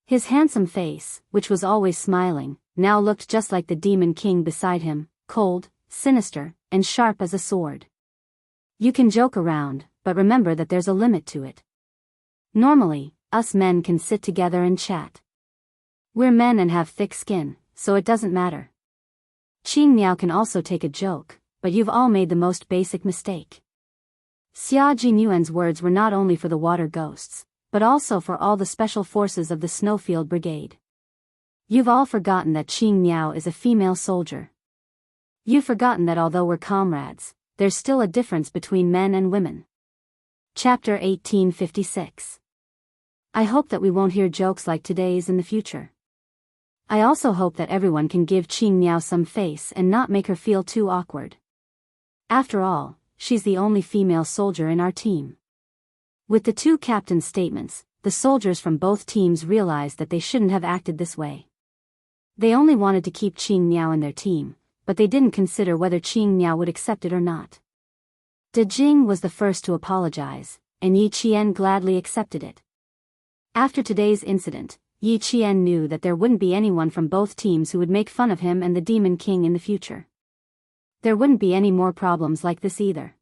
His handsome face, which was always smiling, now looked just like the Demon King beside him, cold, sinister, and sharp as a sword. You can joke around, but remember that there's a limit to it. Normally, us men can sit together and chat. We're men and have thick skin, so it doesn't matter. Qing Niao can also take a joke, but you've all made the most basic mistake. Xia Jinyuan's words were not only for the water ghosts, but also for all the special forces of the Snowfield Brigade. You've all forgotten that Qing Niao is a female soldier. You've forgotten that although we're comrades, there's still a difference between men and women. Chapter 1856. I hope that we won't hear jokes like today's in the future. I also hope that everyone can give Qing Niao some face and not make her feel too awkward. After all, she's the only female soldier in our team. With the two captains' statements, the soldiers from both teams realized that they shouldn't have acted this way. They only wanted to keep Qing Niao in their team, but they didn't consider whether Qing Niao would accept it or not. De Jing was the first to apologize, and Yi Qian gladly accepted it. After today's incident, Yi Qian knew that there wouldn't be anyone from both teams who would make fun of him and the Demon King in the future. There wouldn't be any more problems like this either.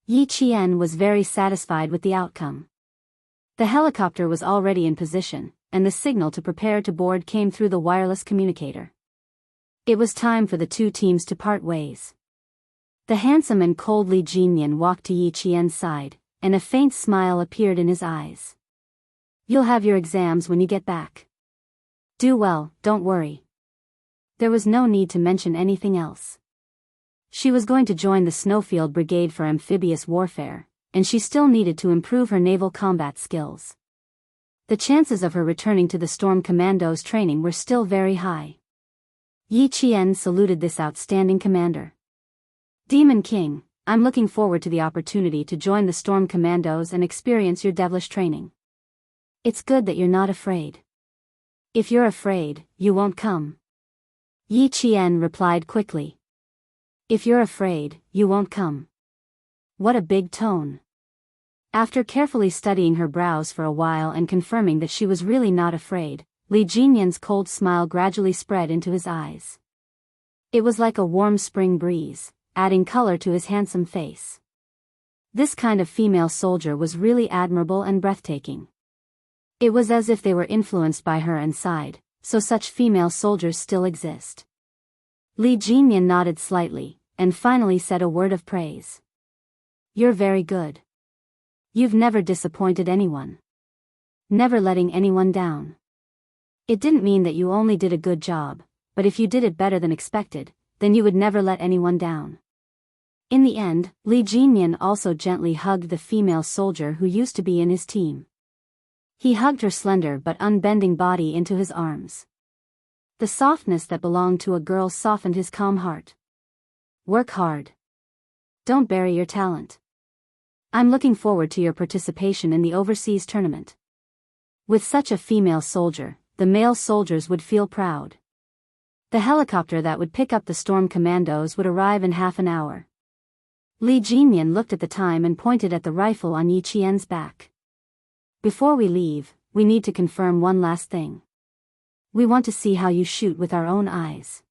Yi Qian was very satisfied with the outcome. The helicopter was already in position, and the signal to prepare to board came through the wireless communicator. It was time for the two teams to part ways. The handsome and cold Li Jinyan walked to Yi Qian's side, and a faint smile appeared in his eyes. "You'll have your exams when you get back. Do well, don't worry." There was no need to mention anything else. She was going to join the Snowfield Brigade for amphibious warfare, and she still needed to improve her naval combat skills. The chances of her returning to the Storm Commandos training were still very high. Yi Qian saluted this outstanding commander. "Demon King, I'm looking forward to the opportunity to join the Storm Commandos and experience your devilish training. It's good that you're not afraid. If you're afraid, you won't come." Yi Qian replied quickly. "If you're afraid, you won't come." What a big tone. After carefully studying her brows for a while and confirming that she was really not afraid, Li Jinyan's cold smile gradually spread into his eyes. It was like a warm spring breeze, adding color to his handsome face. This kind of female soldier was really admirable and breathtaking. It was as if they were influenced by her and sighed, so such female soldiers still exist. Li Jinyan nodded slightly, and finally said a word of praise. "You're very good. You've never disappointed anyone. Never letting anyone down. It didn't mean that you only did a good job, but if you did it better than expected, then you would never let anyone down." In the end, Li Jinyan also gently hugged the female soldier who used to be in his team. He hugged her slender but unbending body into his arms. The softness that belonged to a girl softened his calm heart. "Work hard. Don't bury your talent. I'm looking forward to your participation in the overseas tournament." With such a female soldier, the male soldiers would feel proud. The helicopter that would pick up the Storm Commandos would arrive in half an hour. Li Jinyan looked at the time and pointed at the rifle on Yi Qian's back. "Before we leave, we need to confirm one last thing. We want to see how you shoot with our own eyes."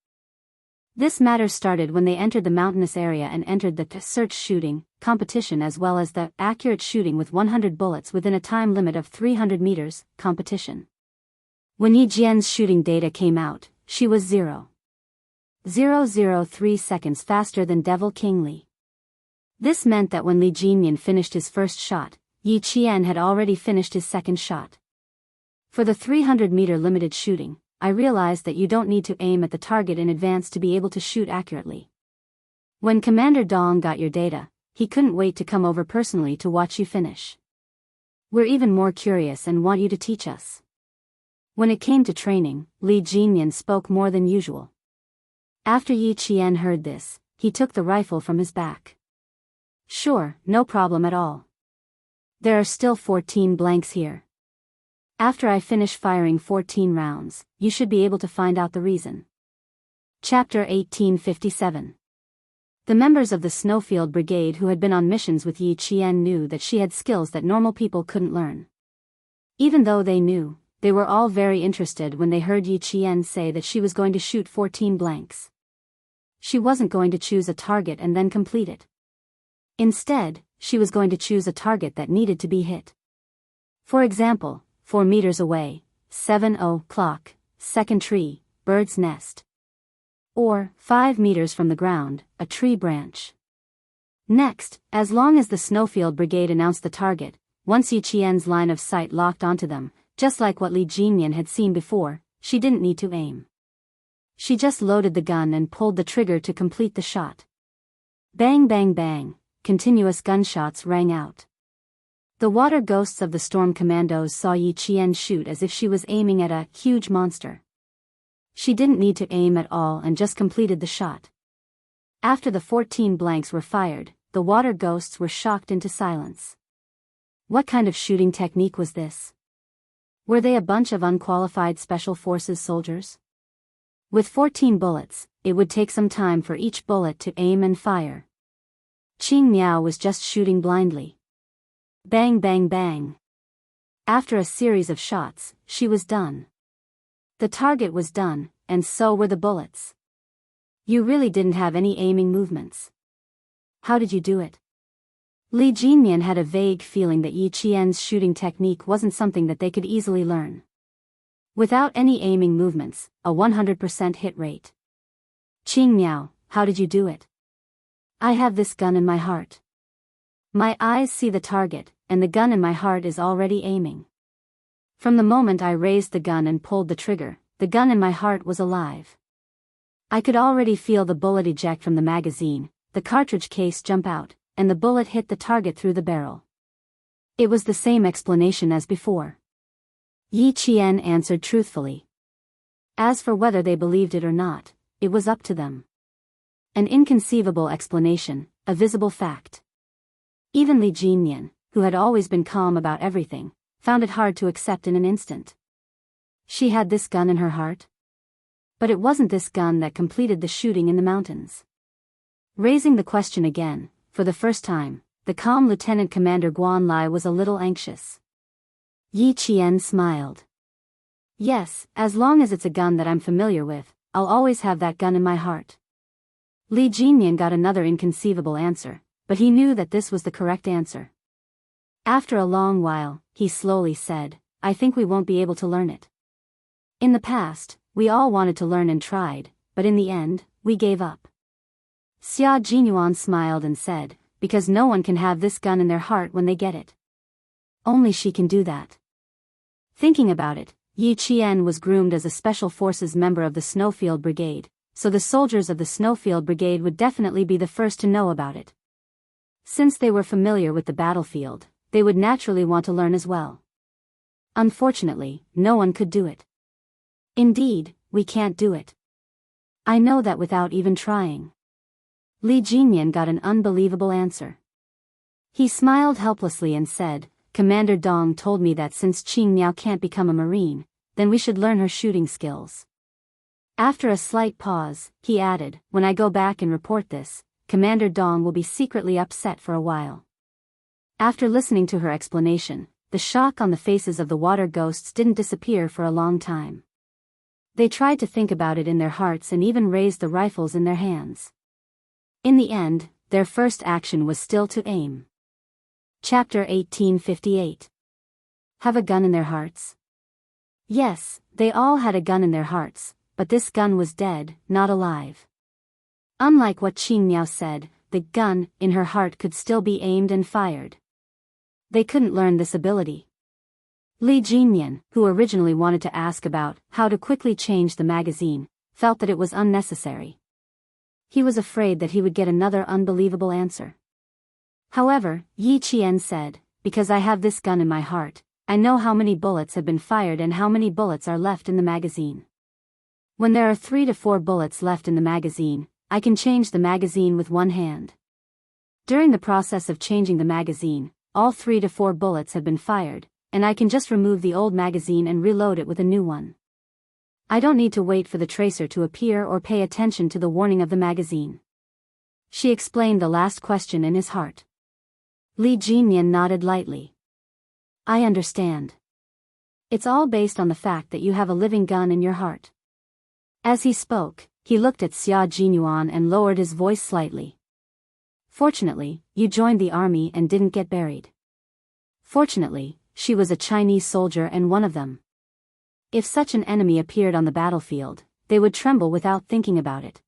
This matter started when they entered the mountainous area and entered the search shooting competition as well as the accurate shooting with 100 bullets within a time limit of 300 meters competition. When Yi Jian's shooting data came out, she was 0.003 seconds faster than Devil King Li. This meant that when Li Jinyan finished his first shot, Yi Qian had already finished his second shot. For the 300-meter limited shooting, I realized that you don't need to aim at the target in advance to be able to shoot accurately. When Commander Dong got your data, he couldn't wait to come over personally to watch you finish. We're even more curious and want you to teach us. When it came to training, Li Jinyan spoke more than usual. After Yi Qian heard this, he took the rifle from his back. "Sure, no problem at all. There are still 14 blanks here. After I finish firing 14 rounds, you should be able to find out the reason." Chapter 1857. The members of the Snowfield Brigade who had been on missions with Yi Qian knew that she had skills that normal people couldn't learn. Even though they knew, they were all very interested when they heard Yi Qian say that she was going to shoot 14 blanks. She wasn't going to choose a target and then complete it. Instead, she was going to choose a target that needed to be hit. For example, 4 meters away, 7:00, second tree, bird's nest. Or, 5 meters from the ground, a tree branch. Next, as long as the Snowfield Brigade announced the target, once Yi Qian's line of sight locked onto them, just like what Li Jinyan had seen before, she didn't need to aim. She just loaded the gun and pulled the trigger to complete the shot. Bang bang bang, continuous gunshots rang out. The water ghosts of the Storm Commandos saw Yi Qian shoot as if she was aiming at a huge monster. She didn't need to aim at all and just completed the shot. After the 14 blanks were fired, the water ghosts were shocked into silence. What kind of shooting technique was this? Were they a bunch of unqualified Special Forces soldiers? With 14 bullets, it would take some time for each bullet to aim and fire. Qing Miao was just shooting blindly. Bang bang bang. After a series of shots, she was done. The target was done, and so were the bullets. You really didn't have any aiming movements. How did you do it? Li Jinmian had a vague feeling that Yi Qian's shooting technique wasn't something that they could easily learn. Without any aiming movements, a 100% hit rate. Qing Miao, how did you do it? I have this gun in my heart. My eyes see the target, and the gun in my heart is already aiming. From the moment I raised the gun and pulled the trigger, the gun in my heart was alive. I could already feel the bullet eject from the magazine, the cartridge case jump out, and the bullet hit the target through the barrel. It was the same explanation as before. Yi Qian answered truthfully. As for whether they believed it or not, it was up to them. An inconceivable explanation, a visible fact. Even Li Jinmian, who had always been calm about everything, found it hard to accept in an instant. She had this gun in her heart? But it wasn't this gun that completed the shooting in the mountains. Raising the question again, for the first time, the calm Lieutenant Commander Guan Lai was a little anxious. Yi Qian smiled. Yes, as long as it's a gun that I'm familiar with, I'll always have that gun in my heart. Li Jinmian got another inconceivable answer, but he knew that this was the correct answer. After a long while, he slowly said, I think we won't be able to learn it. In the past, we all wanted to learn and tried, but in the end, we gave up. Xia Jinyuan smiled and said, because no one can have this gun in their heart when they get it. Only she can do that. Thinking about it, Yi Qian was groomed as a Special Forces member of the Snowfield Brigade, so the soldiers of the Snowfield Brigade would definitely be the first to know about it. Since they were familiar with the battlefield, they would naturally want to learn as well. Unfortunately, no one could do it. Indeed, we can't do it. I know that without even trying. Li Jinmian got an unbelievable answer. He smiled helplessly and said, Commander Dong told me that since Qing Miao can't become a Marine, then we should learn her shooting skills. After a slight pause, he added, when I go back and report this, Commander Dong will be secretly upset for a while. After listening to her explanation, the shock on the faces of the water ghosts didn't disappear for a long time. They tried to think about it in their hearts and even raised the rifles in their hands. In the end, their first action was still to aim. Chapter 1858. Have a gun in their hearts? Yes, they all had a gun in their hearts, but this gun was dead, not alive. Unlike what Qing Miao said, the gun in her heart could still be aimed and fired. They couldn't learn this ability. Li Jinmian, who originally wanted to ask about how to quickly change the magazine, felt that it was unnecessary. He was afraid that he would get another unbelievable answer. However, Yi Qian said, because I have this gun in my heart, I know how many bullets have been fired and how many bullets are left in the magazine. When there are 3 to 4 bullets left in the magazine, I can change the magazine with one hand. During the process of changing the magazine, all 3 to 4 bullets have been fired, and I can just remove the old magazine and reload it with a new one. I don't need to wait for the tracer to appear or pay attention to the warning of the magazine. She explained the last question in his heart. Li Jinmian nodded lightly. I understand. It's all based on the fact that you have a living gun in your heart. As he spoke, he looked at Xia Jinyuan and lowered his voice slightly. Fortunately, you joined the army and didn't get buried. Fortunately, she was a Chinese soldier and one of them. If such an enemy appeared on the battlefield, they would tremble without thinking about it.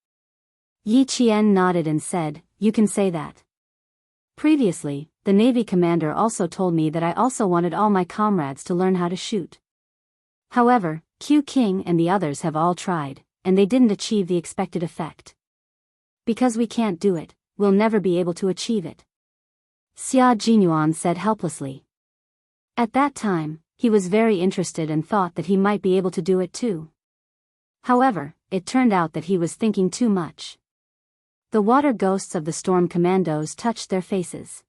Yi Qian nodded and said, you can say that. Previously, the Navy commander also told me that I also wanted all my comrades to learn how to shoot. However, Q King and the others have all tried, and they didn't achieve the expected effect. Because we can't do it, we'll never be able to achieve it. Xia Jinyuan said helplessly. At that time, he was very interested and thought that he might be able to do it too. However, it turned out that he was thinking too much. The water ghosts of the storm commandos touched their faces.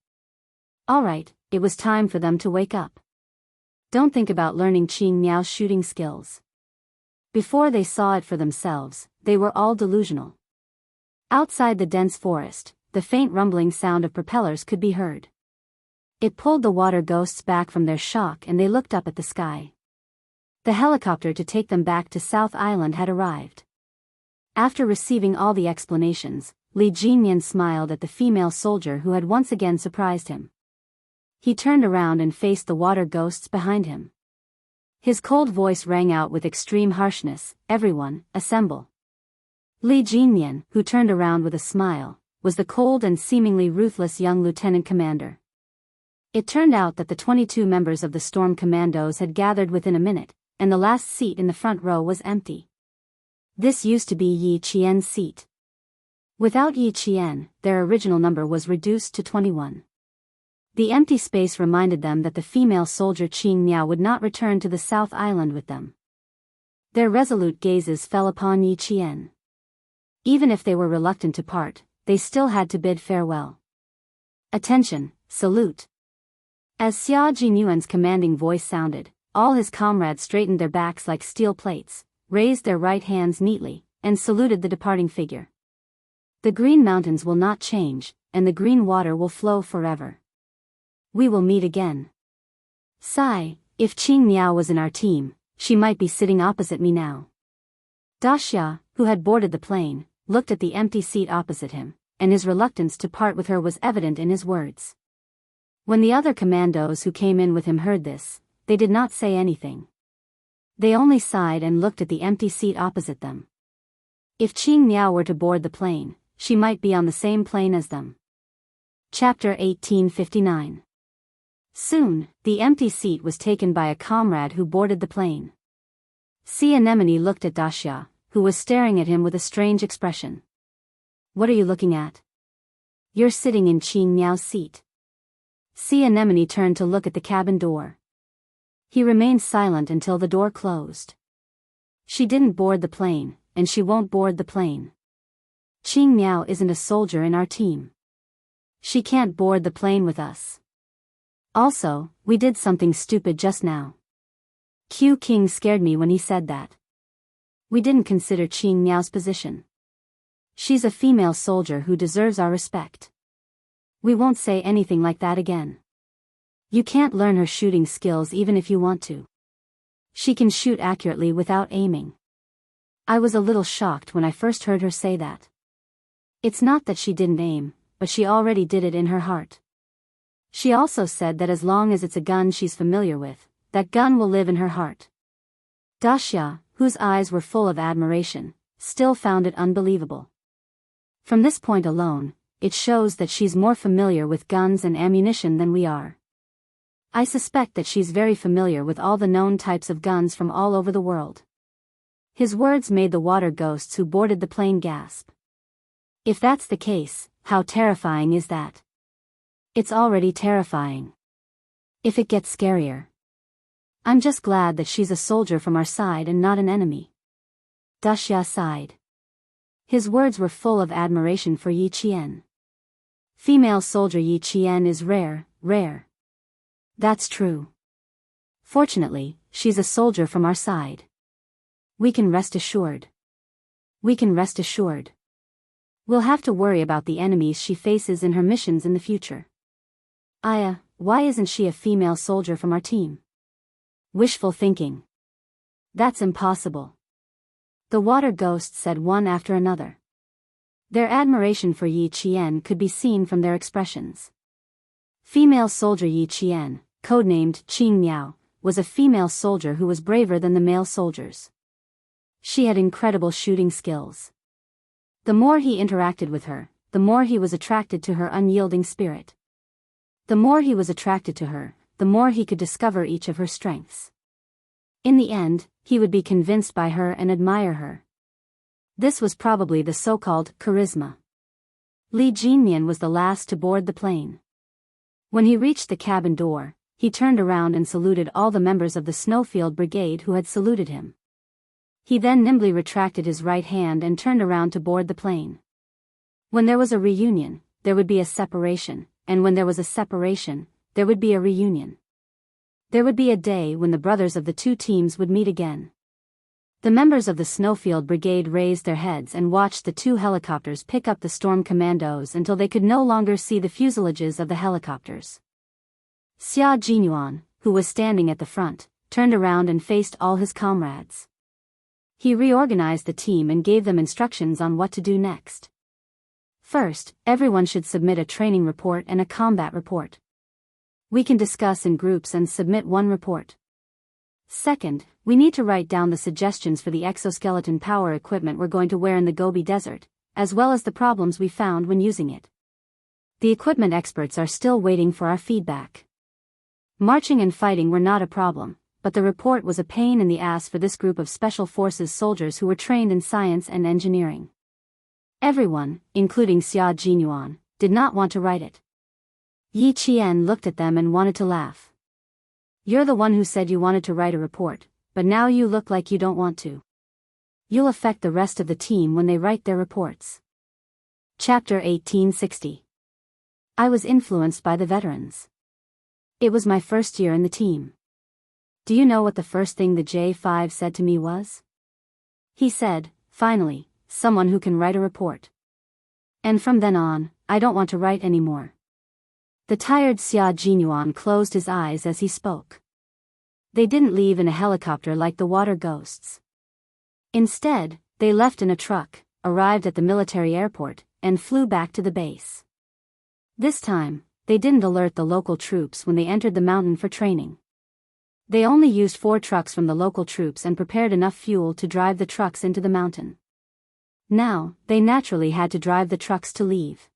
Alright, it was time for them to wake up. Don't think about learning Qing Miao's shooting skills. Before they saw it for themselves, they were all delusional. Outside the dense forest, the faint rumbling sound of propellers could be heard. It pulled the water ghosts back from their shock and they looked up at the sky. The helicopter to take them back to South Island had arrived. After receiving all the explanations, Li Jinyan smiled at the female soldier who had once again surprised him. He turned around and faced the water ghosts behind him. His cold voice rang out with extreme harshness, "Everyone, assemble." Li Jinyan, who turned around with a smile, was the cold and seemingly ruthless young lieutenant commander. It turned out that the 22 members of the Storm Commandos had gathered within a minute, and the last seat in the front row was empty. This used to be Yi Qian's seat. Without Yi Qian, their original number was reduced to 21. The empty space reminded them that the female soldier Qing Miao would not return to the South Island with them. Their resolute gazes fell upon Yi Qian. Even if they were reluctant to part, they still had to bid farewell. "Attention, salute." As Xia Jinyuan's commanding voice sounded, all his comrades straightened their backs like steel plates, raised their right hands neatly, and saluted the departing figure. "The Green Mountains will not change, and the green water will flow forever. We will meet again. Sigh, if Qing Miao was in our team, she might be sitting opposite me now." Daxia, who had boarded the plane, looked at the empty seat opposite him, and his reluctance to part with her was evident in his words. When the other commandos who came in with him heard this, they did not say anything. They only sighed and looked at the empty seat opposite them. If Qing Miao were to board the plane, she might be on the same plane as them. Chapter 1859. Soon, the empty seat was taken by a comrade who boarded the plane. Sea Anemone looked at Daxia, who was staring at him with a strange expression. "What are you looking at?" "You're sitting in Qing Miao's seat." Sea Anemone turned to look at the cabin door. He remained silent until the door closed. "She didn't board the plane, and she won't board the plane. Qing Miao isn't a soldier in our team. She can't board the plane with us. Also, we did something stupid just now. Q King scared me when he said that. We didn't consider Qing Miao's position. She's a female soldier who deserves our respect. We won't say anything like that again. You can't learn her shooting skills even if you want to. She can shoot accurately without aiming." I was a little shocked when I first heard her say that. It's not that she didn't aim, but she already did it in her heart. She also said that as long as it's a gun she's familiar with, that gun will live in her heart. Daxia, whose eyes were full of admiration, still found it unbelievable. From this point alone, it shows that she's more familiar with guns and ammunition than we are. I suspect that she's very familiar with all the known types of guns from all over the world. His words made the water ghosts who boarded the plane gasp. If that's the case, how terrifying is that? It's already terrifying. If it gets scarier. I'm just glad that she's a soldier from our side and not an enemy. Daxia sighed. His words were full of admiration for Yi Qian. Female soldier Yi Qian is rare. That's true. Fortunately, she's a soldier from our side. We can rest assured. We'll have to worry about the enemies she faces in her missions in the future. Aya, why isn't she a female soldier from our team? Wishful thinking. That's impossible. The water ghosts said one after another. Their admiration for Yi Qian could be seen from their expressions. Female soldier Yi Qian, codenamed Qing Miao, was a female soldier who was braver than the male soldiers. She had incredible shooting skills. The more he interacted with her, the more he was attracted to her unyielding spirit. The more he was attracted to her, the more he could discover each of her strengths. In the end, he would be convinced by her and admire her. This was probably the so-called charisma. Li Jinyan was the last to board the plane. When he reached the cabin door, he turned around and saluted all the members of the Snowfield Brigade who had saluted him. He then nimbly retracted his right hand and turned around to board the plane. When there was a reunion, there would be a separation, and when there was a separation, there would be a reunion. There would be a day when the brothers of the two teams would meet again. The members of the Snowfield Brigade raised their heads and watched the two helicopters pick up the Storm Commandos until they could no longer see the fuselages of the helicopters. Xia Jinyuan, who was standing at the front, turned around and faced all his comrades. He reorganized the team and gave them instructions on what to do next. First, everyone should submit a training report and a combat report. We can discuss in groups and submit one report. Second, we need to write down the suggestions for the exoskeleton power equipment we're going to wear in the Gobi Desert, as well as the problems we found when using it. The equipment experts are still waiting for our feedback. Marching and fighting were not a problem, but the report was a pain in the ass for this group of Special Forces soldiers who were trained in science and engineering. Everyone, including Xia Jinyuan, did not want to write it. Yi Qian looked at them and wanted to laugh. You're the one who said you wanted to write a report, but now you look like you don't want to. You'll affect the rest of the team when they write their reports. Chapter 1860. I was influenced by the veterans. It was my first year in the team. Do you know what the first thing the J5 said to me was? He said, "Finally, someone who can write a report." And from then on, I don't want to write anymore. The tired Xia Jinyuan closed his eyes as he spoke. They didn't leave in a helicopter like the water ghosts. Instead, they left in a truck, arrived at the military airport, and flew back to the base. This time, they didn't alert the local troops when they entered the mountain for training. They only used 4 trucks from the local troops and prepared enough fuel to drive the trucks into the mountain. Now, they naturally had to drive the trucks to leave.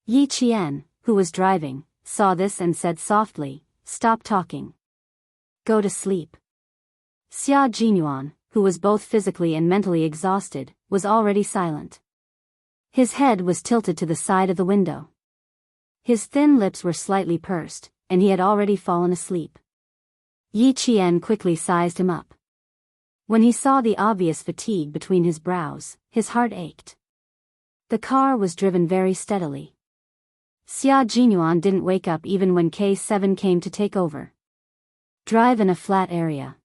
Yi Qian, who was driving, saw this and said softly, "Stop talking. Go to sleep." Xia Jinyuan, who was both physically and mentally exhausted, was already silent. His head was tilted to the side of the window. His thin lips were slightly pursed, and he had already fallen asleep. Yi Qian quickly sized him up. When he saw the obvious fatigue between his brows, his heart ached. The car was driven very steadily. Xia Jinyuan didn't wake up even when K7 came to take over. Drive in a flat area.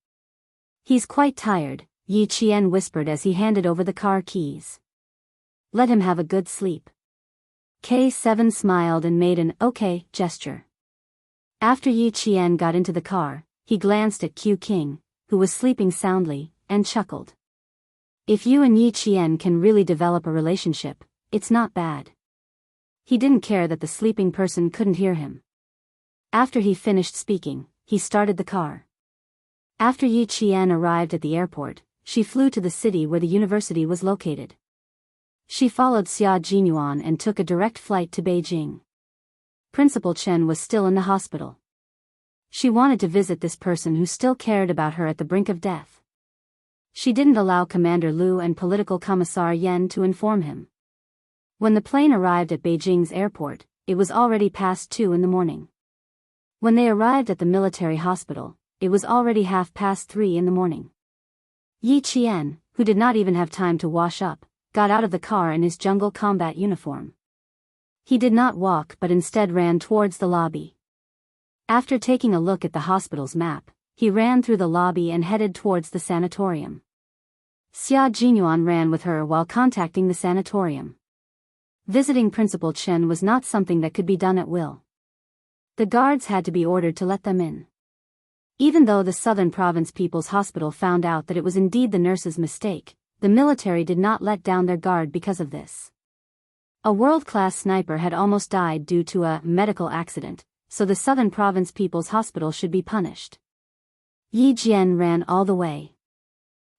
He's quite tired, Yi Qian whispered as he handed over the car keys. Let him have a good sleep. K7 smiled and made an "okay" gesture. After Yi Qian got into the car, he glanced at Q King, who was sleeping soundly, and chuckled. If you and Yi Qian can really develop a relationship, it's not bad. He didn't care that the sleeping person couldn't hear him. After he finished speaking, he started the car. After Yi Qian arrived at the airport, she flew to the city where the university was located. She followed Xia Jinyuan and took a direct flight to Beijing. Principal Chen was still in the hospital. She wanted to visit this person who still cared about her at the brink of death. She didn't allow Commander Liu and Political Commissar Yen to inform him. When the plane arrived at Beijing's airport, it was already past 2 in the morning. When they arrived at the military hospital, it was already 3:30 in the morning. Yi Qian, who did not even have time to wash up, got out of the car in his jungle combat uniform. He did not walk but instead ran towards the lobby. After taking a look at the hospital's map, he ran through the lobby and headed towards the sanatorium. Xia Jinyuan ran with her while contacting the sanatorium. Visiting Principal Chen was not something that could be done at will. The guards had to be ordered to let them in. Even though the Southern Province People's Hospital found out that it was indeed the nurse's mistake, the military did not let down their guard because of this. A world-class sniper had almost died due to a medical accident, so the Southern Province People's Hospital should be punished. Yi Jian ran all the way.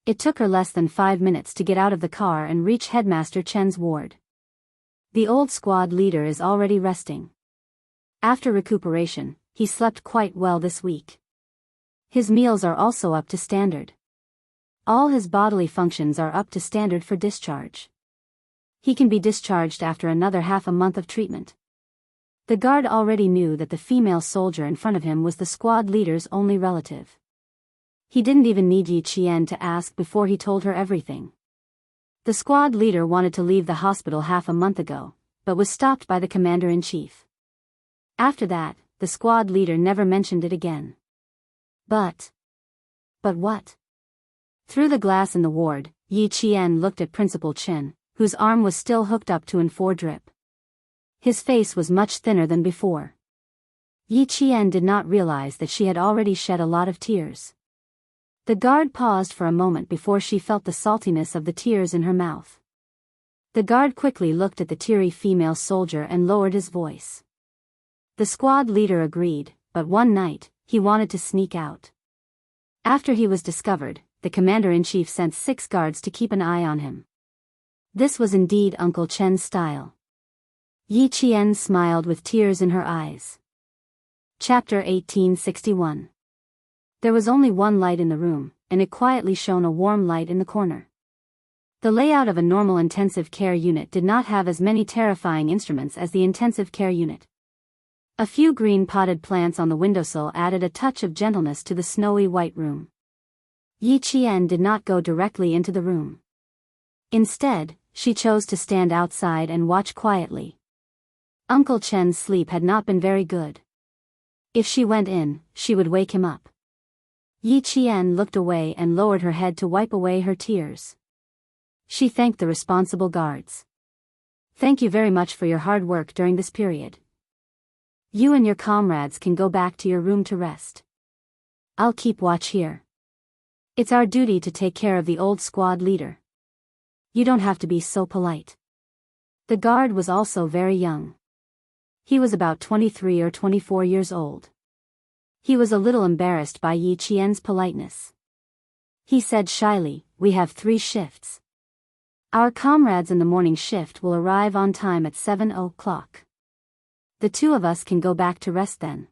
It took her less than 5 minutes to get out of the car and reach Headmaster Chen's ward. The old squad leader is already resting. After recuperation, he slept quite well this week. His meals are also up to standard. All his bodily functions are up to standard for discharge. He can be discharged after another half a month of treatment. The guard already knew that the female soldier in front of him was the squad leader's only relative. He didn't even need Yi Qian to ask before he told her everything. The squad leader wanted to leave the hospital half a month ago, but was stopped by the commander-in-chief. After that, the squad leader never mentioned it again. But what? Through the glass in the ward, Yi Qian looked at Principal Chen, whose arm was still hooked up to an 4-drip. His face was much thinner than before. Yi Qian did not realize that she had already shed a lot of tears. The guard paused for a moment before she felt the saltiness of the tears in her mouth. The guard quickly looked at the teary female soldier and lowered his voice. The squad leader agreed, but one night, he wanted to sneak out. After he was discovered, the commander-in-chief sent 6 guards to keep an eye on him. This was indeed Uncle Chen's style. Yi Qian smiled with tears in her eyes. Chapter 1861. There was only one light in the room, and it quietly shone a warm light in the corner. The layout of a normal intensive care unit did not have as many terrifying instruments as the intensive care unit. A few green potted plants on the windowsill added a touch of gentleness to the snowy white room. Yi Qian did not go directly into the room. Instead, she chose to stand outside and watch quietly. Uncle Chen's sleep had not been very good. If she went in, she would wake him up. Yi Qian looked away and lowered her head to wipe away her tears. She thanked the responsible guards. "Thank you very much for your hard work during this period. You and your comrades can go back to your room to rest. I'll keep watch here. It's our duty to take care of the old squad leader. You don't have to be so polite." The guard was also very young. He was about 23 or 24 years old. He was a little embarrassed by Yi Qian's politeness. He said shyly, "We have 3 shifts. Our comrades in the morning shift will arrive on time at 7 o'clock. The 2 of us can go back to rest then.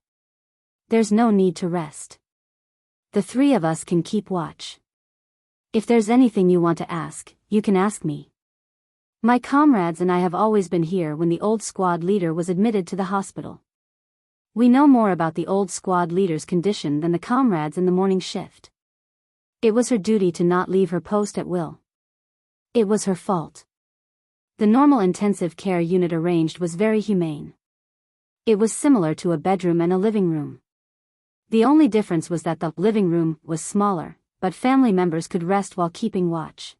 There's no need to rest. The 3 of us can keep watch. If there's anything you want to ask, you can ask me. My comrades and I have always been here when the old squad leader was admitted to the hospital. We know more about the old squad leader's condition than the comrades in the morning shift. It was her duty to not leave her post at will. It was her fault. The normal intensive care unit arranged was very humane. It was similar to a bedroom and a living room. The only difference was that the living room was smaller, but family members could rest while keeping watch.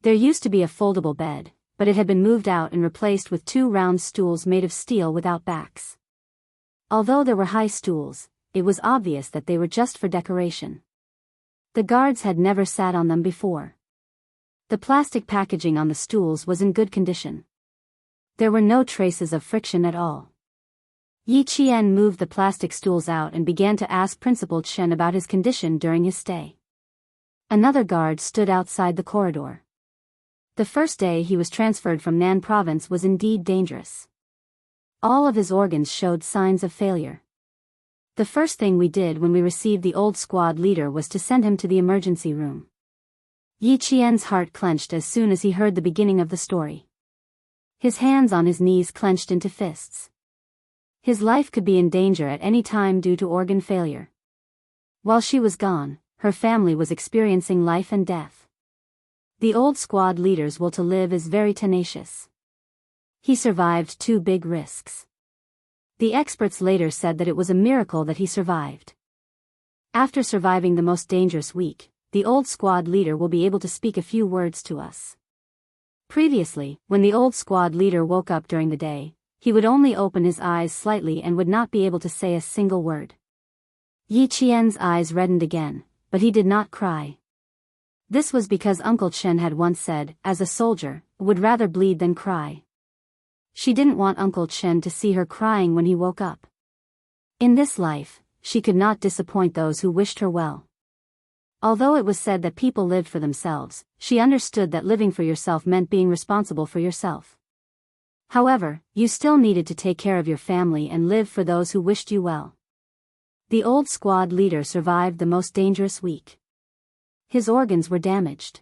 There used to be a foldable bed, but it had been moved out and replaced with 2 round stools made of steel without backs. Although there were high stools, it was obvious that they were just for decoration. The guards had never sat on them before. The plastic packaging on the stools was in good condition. There were no traces of friction at all. Yi Qian moved the plastic stools out and began to ask Principal Chen about his condition during his stay. Another guard stood outside the corridor. The first day he was transferred from Nan province was indeed dangerous. All of his organs showed signs of failure. The first thing we did when we received the old squad leader was to send him to the emergency room. Yi Qian's heart clenched as soon as he heard the beginning of the story. His hands on his knees clenched into fists. His life could be in danger at any time due to organ failure. While she was gone, her family was experiencing life and death. The old squad leader's will to live is very tenacious. He survived 2 big risks. The experts later said that it was a miracle that he survived. After surviving the most dangerous week, the old squad leader will be able to speak a few words to us. Previously, when the old squad leader woke up during the day, he would only open his eyes slightly and would not be able to say a single word. Yi Qian's eyes reddened again, but he did not cry. This was because Uncle Chen had once said, as a soldier, would rather bleed than cry. She didn't want Uncle Chen to see her crying when he woke up. In this life, she could not disappoint those who wished her well. Although it was said that people lived for themselves, she understood that living for yourself meant being responsible for yourself. However, you still needed to take care of your family and live for those who wished you well. The old squad leader survived the most dangerous week. His organs were damaged.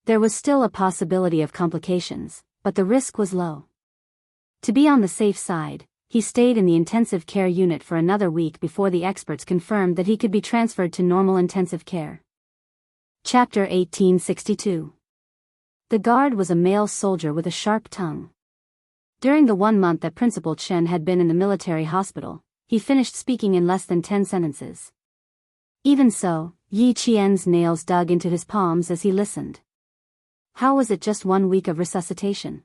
There was still a possibility of complications, but the risk was low. To be on the safe side, he stayed in the intensive care unit for another week before the experts confirmed that he could be transferred to normal intensive care. Chapter 1862. The guard was a male soldier with a sharp tongue. During the 1 month that Principal Chen had been in the military hospital, he finished speaking in less than 10 sentences. Even so, Yi Qian's nails dug into his palms as he listened. How was it just 1 week of resuscitation?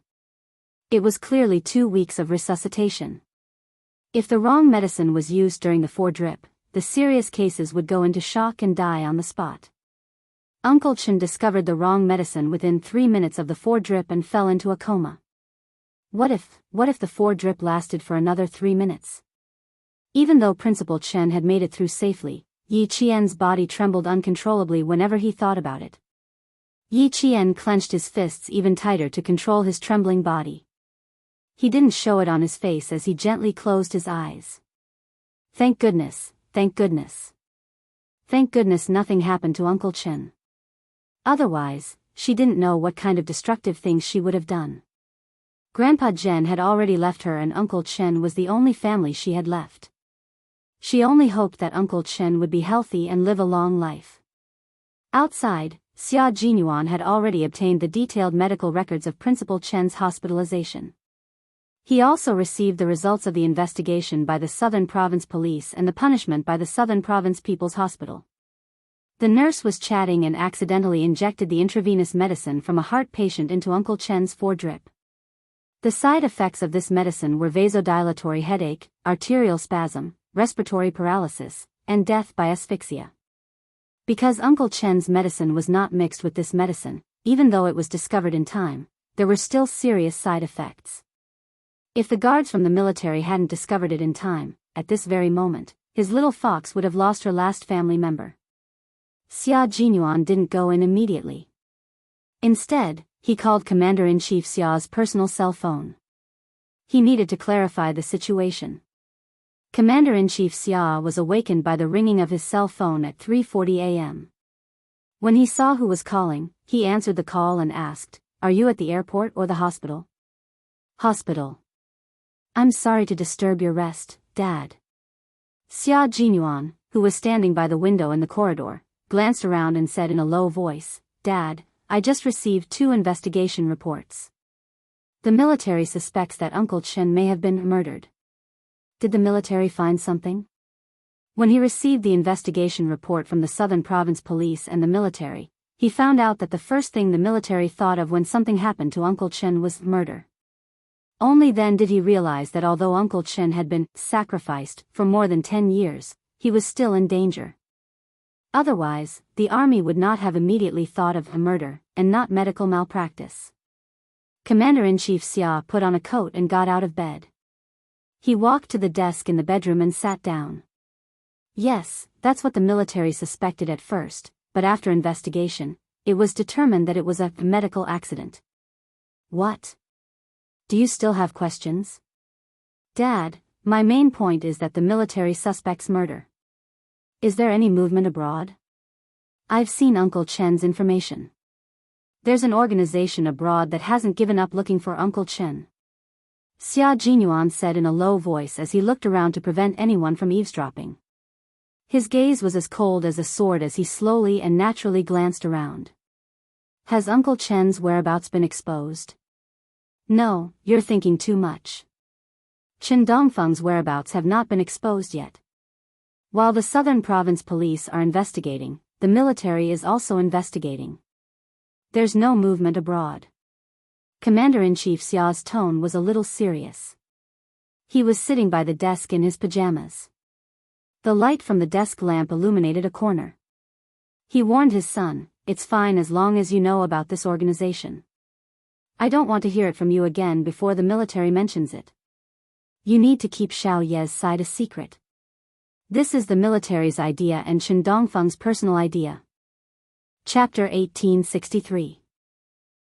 It was clearly 2 weeks of resuscitation. If the wrong medicine was used during the 4 drip, the serious cases would go into shock and die on the spot. Uncle Chen discovered the wrong medicine within 3 minutes of the 4-drip and fell into a coma. What if the 4-drip lasted for another 3 minutes? Even though Principal Chen had made it through safely, Yi Qian's body trembled uncontrollably whenever he thought about it. Yi Qian clenched his fists even tighter to control his trembling body. He didn't show it on his face as he gently closed his eyes. Thank goodness, thank goodness. Thank goodness nothing happened to Uncle Chen. Otherwise, she didn't know what kind of destructive things she would have done. Grandpa Zhen had already left her and Uncle Chen was the only family she had left. She only hoped that Uncle Chen would be healthy and live a long life. Outside, Xia Jinyuan had already obtained the detailed medical records of Principal Chen's hospitalization. He also received the results of the investigation by the Southern Province Police and the punishment by the Southern Province People's Hospital. The nurse was chatting and accidentally injected the intravenous medicine from a heart patient into Uncle Chen's 4-drip. The side effects of this medicine were vasodilatory headache, arterial spasm, respiratory paralysis, and death by asphyxia. Because Uncle Chen's medicine was not mixed with this medicine, even though it was discovered in time, there were still serious side effects. If the guards from the military hadn't discovered it in time, at this very moment, his little fox would have lost her last family member. Xia Jinyuan didn't go in immediately. Instead, he called Commander-in-Chief Xia's personal cell phone. He needed to clarify the situation. Commander-in-Chief Xia was awakened by the ringing of his cell phone at 3:40 a.m. When he saw who was calling, he answered the call and asked, "Are you at the airport or the hospital?" "Hospital. I'm sorry to disturb your rest, Dad." Xia Jinyuan, who was standing by the window in the corridor, glanced around and said in a low voice, "Dad, I just received 2 investigation reports. The military suspects that Uncle Chen may have been murdered." Did the military find something? When he received the investigation report from the Southern Province Police and the military, he found out that the first thing the military thought of when something happened to Uncle Chen was murder. Only then did he realize that although Uncle Chen had been sacrificed for more than 10 years, he was still in danger. Otherwise, the army would not have immediately thought of a murder, and not medical malpractice. Commander-in-Chief Xia put on a coat and got out of bed. He walked to the desk in the bedroom and sat down. Yes, that's what the military suspected at first, but after investigation, it was determined that it was a medical accident. What? Do you still have questions? Dad, my main point is that the military suspects murder. Is there any movement abroad? I've seen Uncle Chen's information. There's an organization abroad that hasn't given up looking for Uncle Chen. Xia Jinyuan said in a low voice as he looked around to prevent anyone from eavesdropping. His gaze was as cold as a sword as he slowly and naturally glanced around. Has Uncle Chen's whereabouts been exposed? No, you're thinking too much. Chen Dongfeng's whereabouts have not been exposed yet. While the Southern Province Police are investigating, the military is also investigating. There's no movement abroad. Commander-in-Chief Xia's tone was a little serious. He was sitting by the desk in his pajamas. The light from the desk lamp illuminated a corner. He warned his son, "It's fine as long as you know about this organization. I don't want to hear it from you again before the military mentions it. You need to keep Xiao Ye's side a secret. This is the military's idea and Chen Dongfeng's personal idea." Chapter 1863.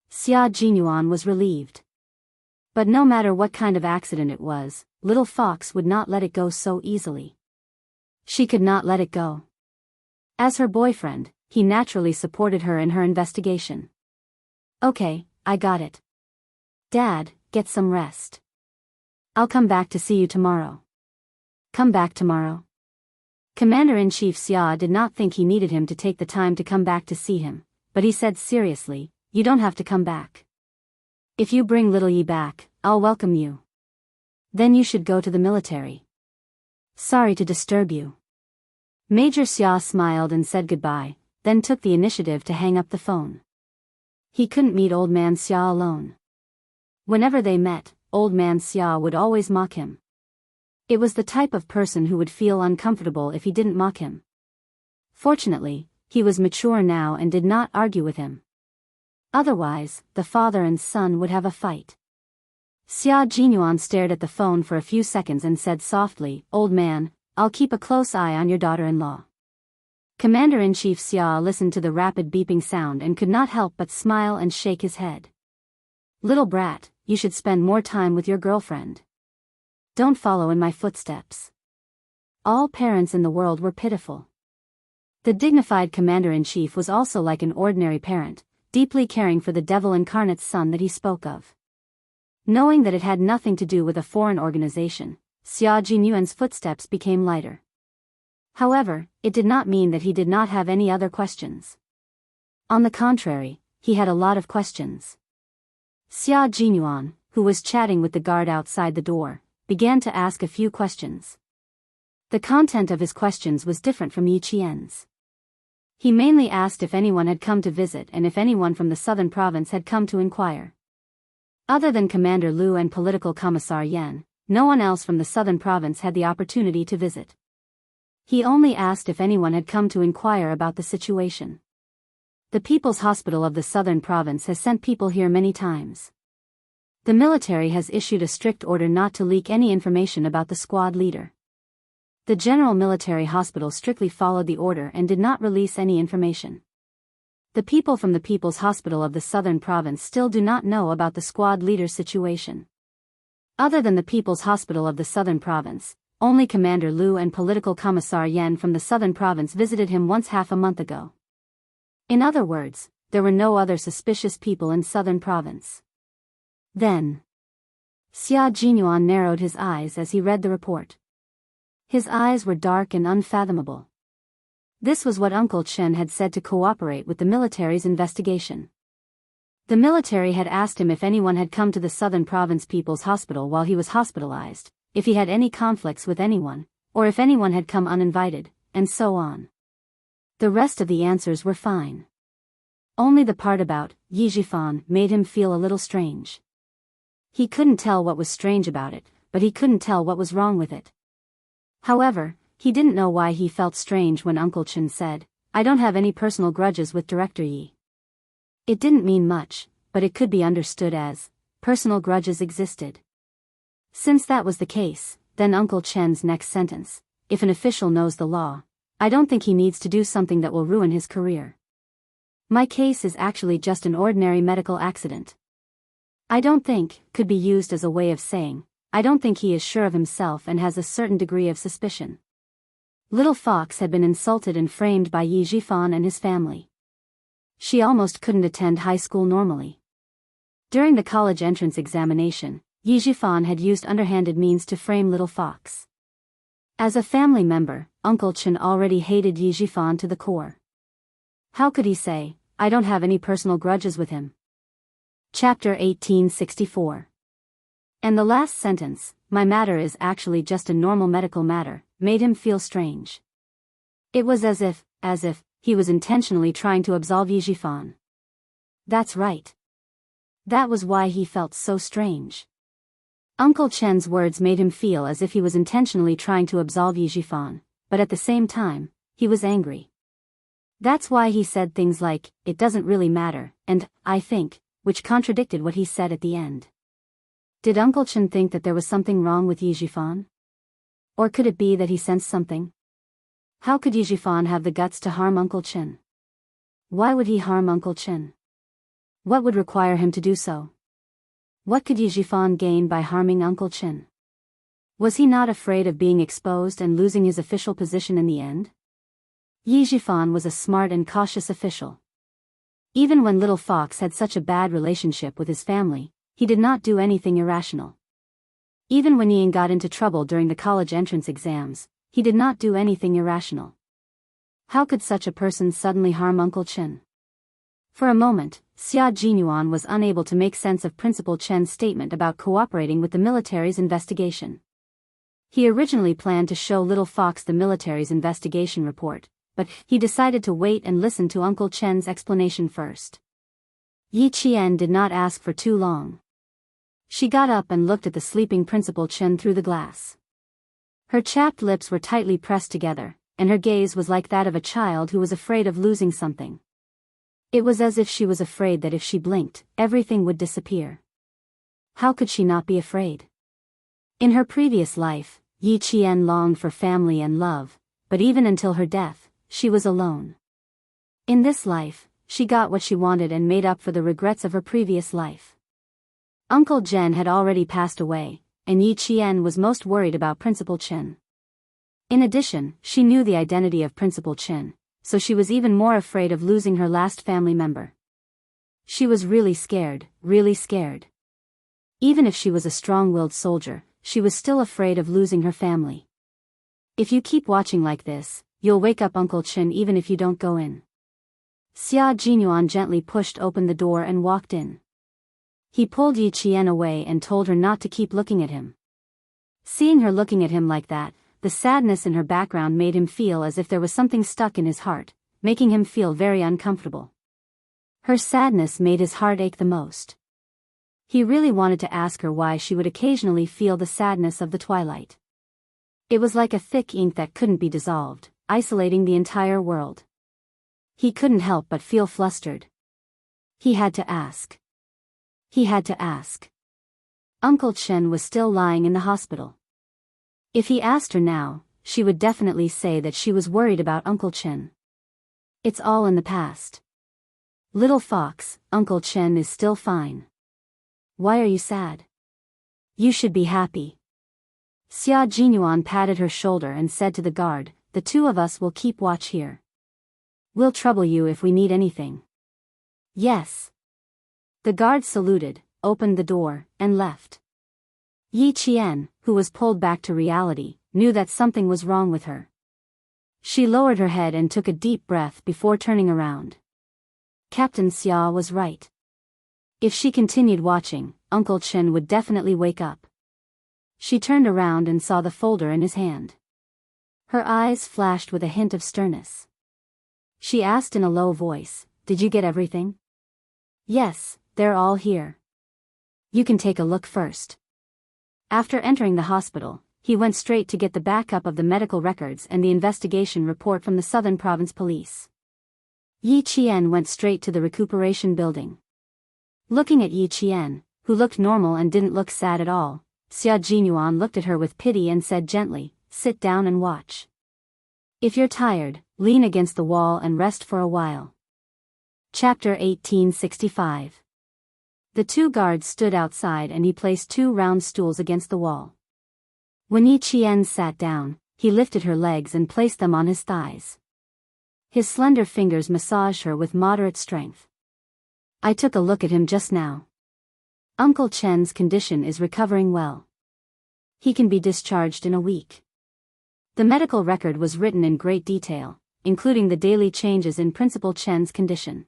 Xia Jinyuan was relieved. But no matter what kind of accident it was, Little Fox would not let it go so easily. She could not let it go. As her boyfriend, he naturally supported her in her investigation. "Okay, I got it. Dad, get some rest. I'll come back to see you tomorrow." Come back tomorrow? Commander-in-Chief Xia did not think he needed him to take the time to come back to see him, but he said seriously, "You don't have to come back. If you bring little Yi back, I'll welcome you. Then you should go to the military. Sorry to disturb you." Major Xia smiled and said goodbye, then took the initiative to hang up the phone. He couldn't meet Old Man Xia alone. Whenever they met, Old Man Xia would always mock him. It was the type of person who would feel uncomfortable if he didn't mock him. Fortunately, he was mature now and did not argue with him. Otherwise, the father and son would have a fight. Xia Jinyuan stared at the phone for a few seconds and said softly, "Old man, I'll keep a close eye on your daughter-in-law." Commander-in-Chief Xia listened to the rapid beeping sound and could not help but smile and shake his head. "Little brat, you should spend more time with your girlfriend. Don't follow in my footsteps." All parents in the world were pitiful. The dignified commander-in-chief was also like an ordinary parent, deeply caring for the devil incarnate's son that he spoke of. Knowing that it had nothing to do with a foreign organization, Xia Jinyuan's footsteps became lighter. However, it did not mean that he did not have any other questions. On the contrary, he had a lot of questions. Xia Jinyuan, who was chatting with the guard outside the door, began to ask a few questions. The content of his questions was different from Yi Qian's. He mainly asked if anyone had come to visit and if anyone from the southern province had come to inquire. Other than Commander Lu and Political Commissar Yan, no one else from the southern province had the opportunity to visit. He only asked if anyone had come to inquire about the situation. The People's Hospital of the Southern Province has sent people here many times. The military has issued a strict order not to leak any information about the squad leader. The General Military Hospital strictly followed the order and did not release any information. The people from the People's Hospital of the Southern Province still do not know about the squad leader's situation. Other than the People's Hospital of the Southern Province, only Commander Lu and Political Commissar Yan from the Southern Province visited him once half a month ago. In other words, there were no other suspicious people in Southern Province. Then, Xia Jinyuan narrowed his eyes as he read the report. His eyes were dark and unfathomable. This was what Uncle Chen had said to cooperate with the military's investigation. The military had asked him if anyone had come to the Southern Province People's Hospital while he was hospitalized, if he had any conflicts with anyone, or if anyone had come uninvited, and so on. The rest of the answers were fine. Only the part about Yi Jifan made him feel a little strange. He couldn't tell what was strange about it, but he couldn't tell what was wrong with it. However, he didn't know why he felt strange when Uncle Chen said, "I don't have any personal grudges with Director Yi." It didn't mean much, but it could be understood as, personal grudges existed. Since that was the case, then Uncle Chen's next sentence, "If an official knows the law, I don't think he needs to do something that will ruin his career. My case is actually just an ordinary medical accident." "I don't think" could be used as a way of saying, "I don't think he is sure of himself and has a certain degree of suspicion." Little Fox had been insulted and framed by Yi Jifan and his family. She almost couldn't attend high school normally. During the college entrance examination, Yi Jifan had used underhanded means to frame Little Fox. As a family member, Uncle Chen already hated Yi Jifan to the core. How could he say, "I don't have any personal grudges with him"? Chapter 1864. And the last sentence, "My matter is actually just a normal medical matter," made him feel strange. It was as if he was intentionally trying to absolve Yi Jifan. That's right. That was why he felt so strange. Uncle Chen's words made him feel as if he was intentionally trying to absolve Yi Jifan, but at the same time, he was angry. That's why he said things like, "It doesn't really matter," and, "I think," which contradicted what he said at the end. Did Uncle Chen think that there was something wrong with Yi Jifan? Or could it be that he sensed something? How could Yi Jifan have the guts to harm Uncle Chen? Why would he harm Uncle Chen? What would require him to do so? What could Yi Jifan gain by harming Uncle Chen? Was he not afraid of being exposed and losing his official position in the end? Yi Jifan was a smart and cautious official. Even when Little Fox had such a bad relationship with his family, he did not do anything irrational. Even when Ian got into trouble during the college entrance exams, he did not do anything irrational. How could such a person suddenly harm Uncle Chen? For a moment, Xia Jinyuan was unable to make sense of Principal Chen's statement about cooperating with the military's investigation. He originally planned to show Little Fox the military's investigation report, but he decided to wait and listen to Uncle Chen's explanation first. Yi Qian did not ask for too long. She got up and looked at the sleeping Principal Chen through the glass. Her chapped lips were tightly pressed together, and her gaze was like that of a child who was afraid of losing something. It was as if she was afraid that if she blinked, everything would disappear. How could she not be afraid? In her previous life, Yi Qian longed for family and love, but even until her death, she was alone. In this life, she got what she wanted and made up for the regrets of her previous life. Uncle Jen had already passed away, and Yi Qian was most worried about Principal Chen. In addition, she knew the identity of Principal Chen, so she was even more afraid of losing her last family member. She was really scared, really scared. Even if she was a strong-willed soldier, she was still afraid of losing her family. If you keep watching like this, you'll wake up Uncle Chen even if you don't go in. Xia Jinyuan gently pushed open the door and walked in. He pulled Yi Qian away and told her not to keep looking at him. Seeing her looking at him like that, the sadness in her background made him feel as if there was something stuck in his heart, making him feel very uncomfortable. Her sadness made his heart ache the most. He really wanted to ask her why she would occasionally feel the sadness of the twilight. It was like a thick ink that couldn't be dissolved, isolating the entire world. He couldn't help but feel flustered. He had to ask. He had to ask. Uncle Chen was still lying in the hospital. If he asked her now, she would definitely say that she was worried about Uncle Chen. It's all in the past. Little fox, Uncle Chen is still fine. Why are you sad? You should be happy. Xia Jinyuan patted her shoulder and said to the guard, the two of us will keep watch here. We'll trouble you if we need anything. Yes. The guard saluted, opened the door, and left. Yi Qian, who was pulled back to reality, knew that something was wrong with her. She lowered her head and took a deep breath before turning around. Captain Xia was right. If she continued watching, Uncle Chen would definitely wake up. She turned around and saw the folder in his hand. Her eyes flashed with a hint of sternness. She asked in a low voice, "Did you get everything?" "Yes, they're all here." "You can take a look first." After entering the hospital, he went straight to get the backup of the medical records and the investigation report from the Southern Province Police. Yi Qian went straight to the recuperation building. Looking at Yi Qian, who looked normal and didn't look sad at all, Xia Jinyuan looked at her with pity and said gently, "Sit down and watch. If you're tired, lean against the wall and rest for a while." Chapter 1865. The two guards stood outside and he placed two round stools against the wall. When Yi Qian sat down, he lifted her legs and placed them on his thighs. His slender fingers massaged her with moderate strength. "I took a look at him just now. Uncle Chen's condition is recovering well. He can be discharged in a week." The medical record was written in great detail, including the daily changes in Principal Chen's condition.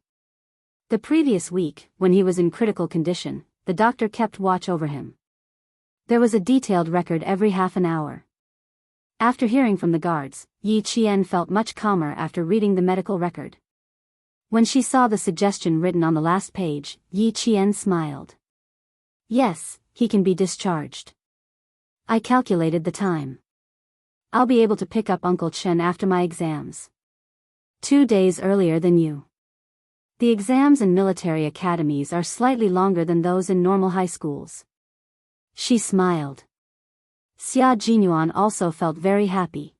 The previous week, when he was in critical condition, the doctor kept watch over him. There was a detailed record every half an hour. After hearing from the guards, Yi Qian felt much calmer after reading the medical record. When she saw the suggestion written on the last page, Yi Qian smiled. "Yes, he can be discharged. I calculated the time. I'll be able to pick up Uncle Chen after my exams. 2 days earlier than you. The exams in military academies are slightly longer than those in normal high schools." She smiled. Xia Jinyuan also felt very happy.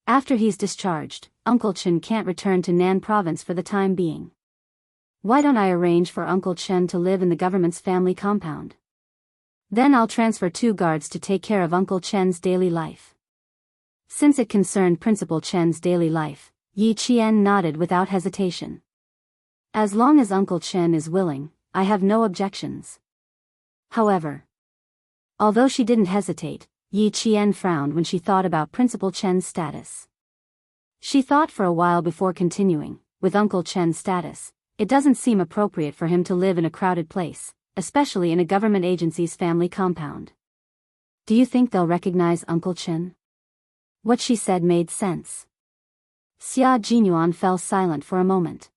After he's discharged, Uncle Chen can't return to Nan province for the time being. Why don't I arrange for Uncle Chen to live in the government's family compound? Then I'll transfer 2 guards to take care of Uncle Chen's daily life. Since it concerned Principal Chen's daily life, Yi Qian nodded without hesitation. As long as Uncle Chen is willing, I have no objections. However, although she didn't hesitate, Yi Qian frowned when she thought about Principal Chen's status. She thought for a while before continuing. With Uncle Chen's status, it doesn't seem appropriate for him to live in a crowded place, especially in a government agency's family compound. Do you think they'll recognize Uncle Chen? What she said made sense. Xia Jinyuan fell silent for a moment.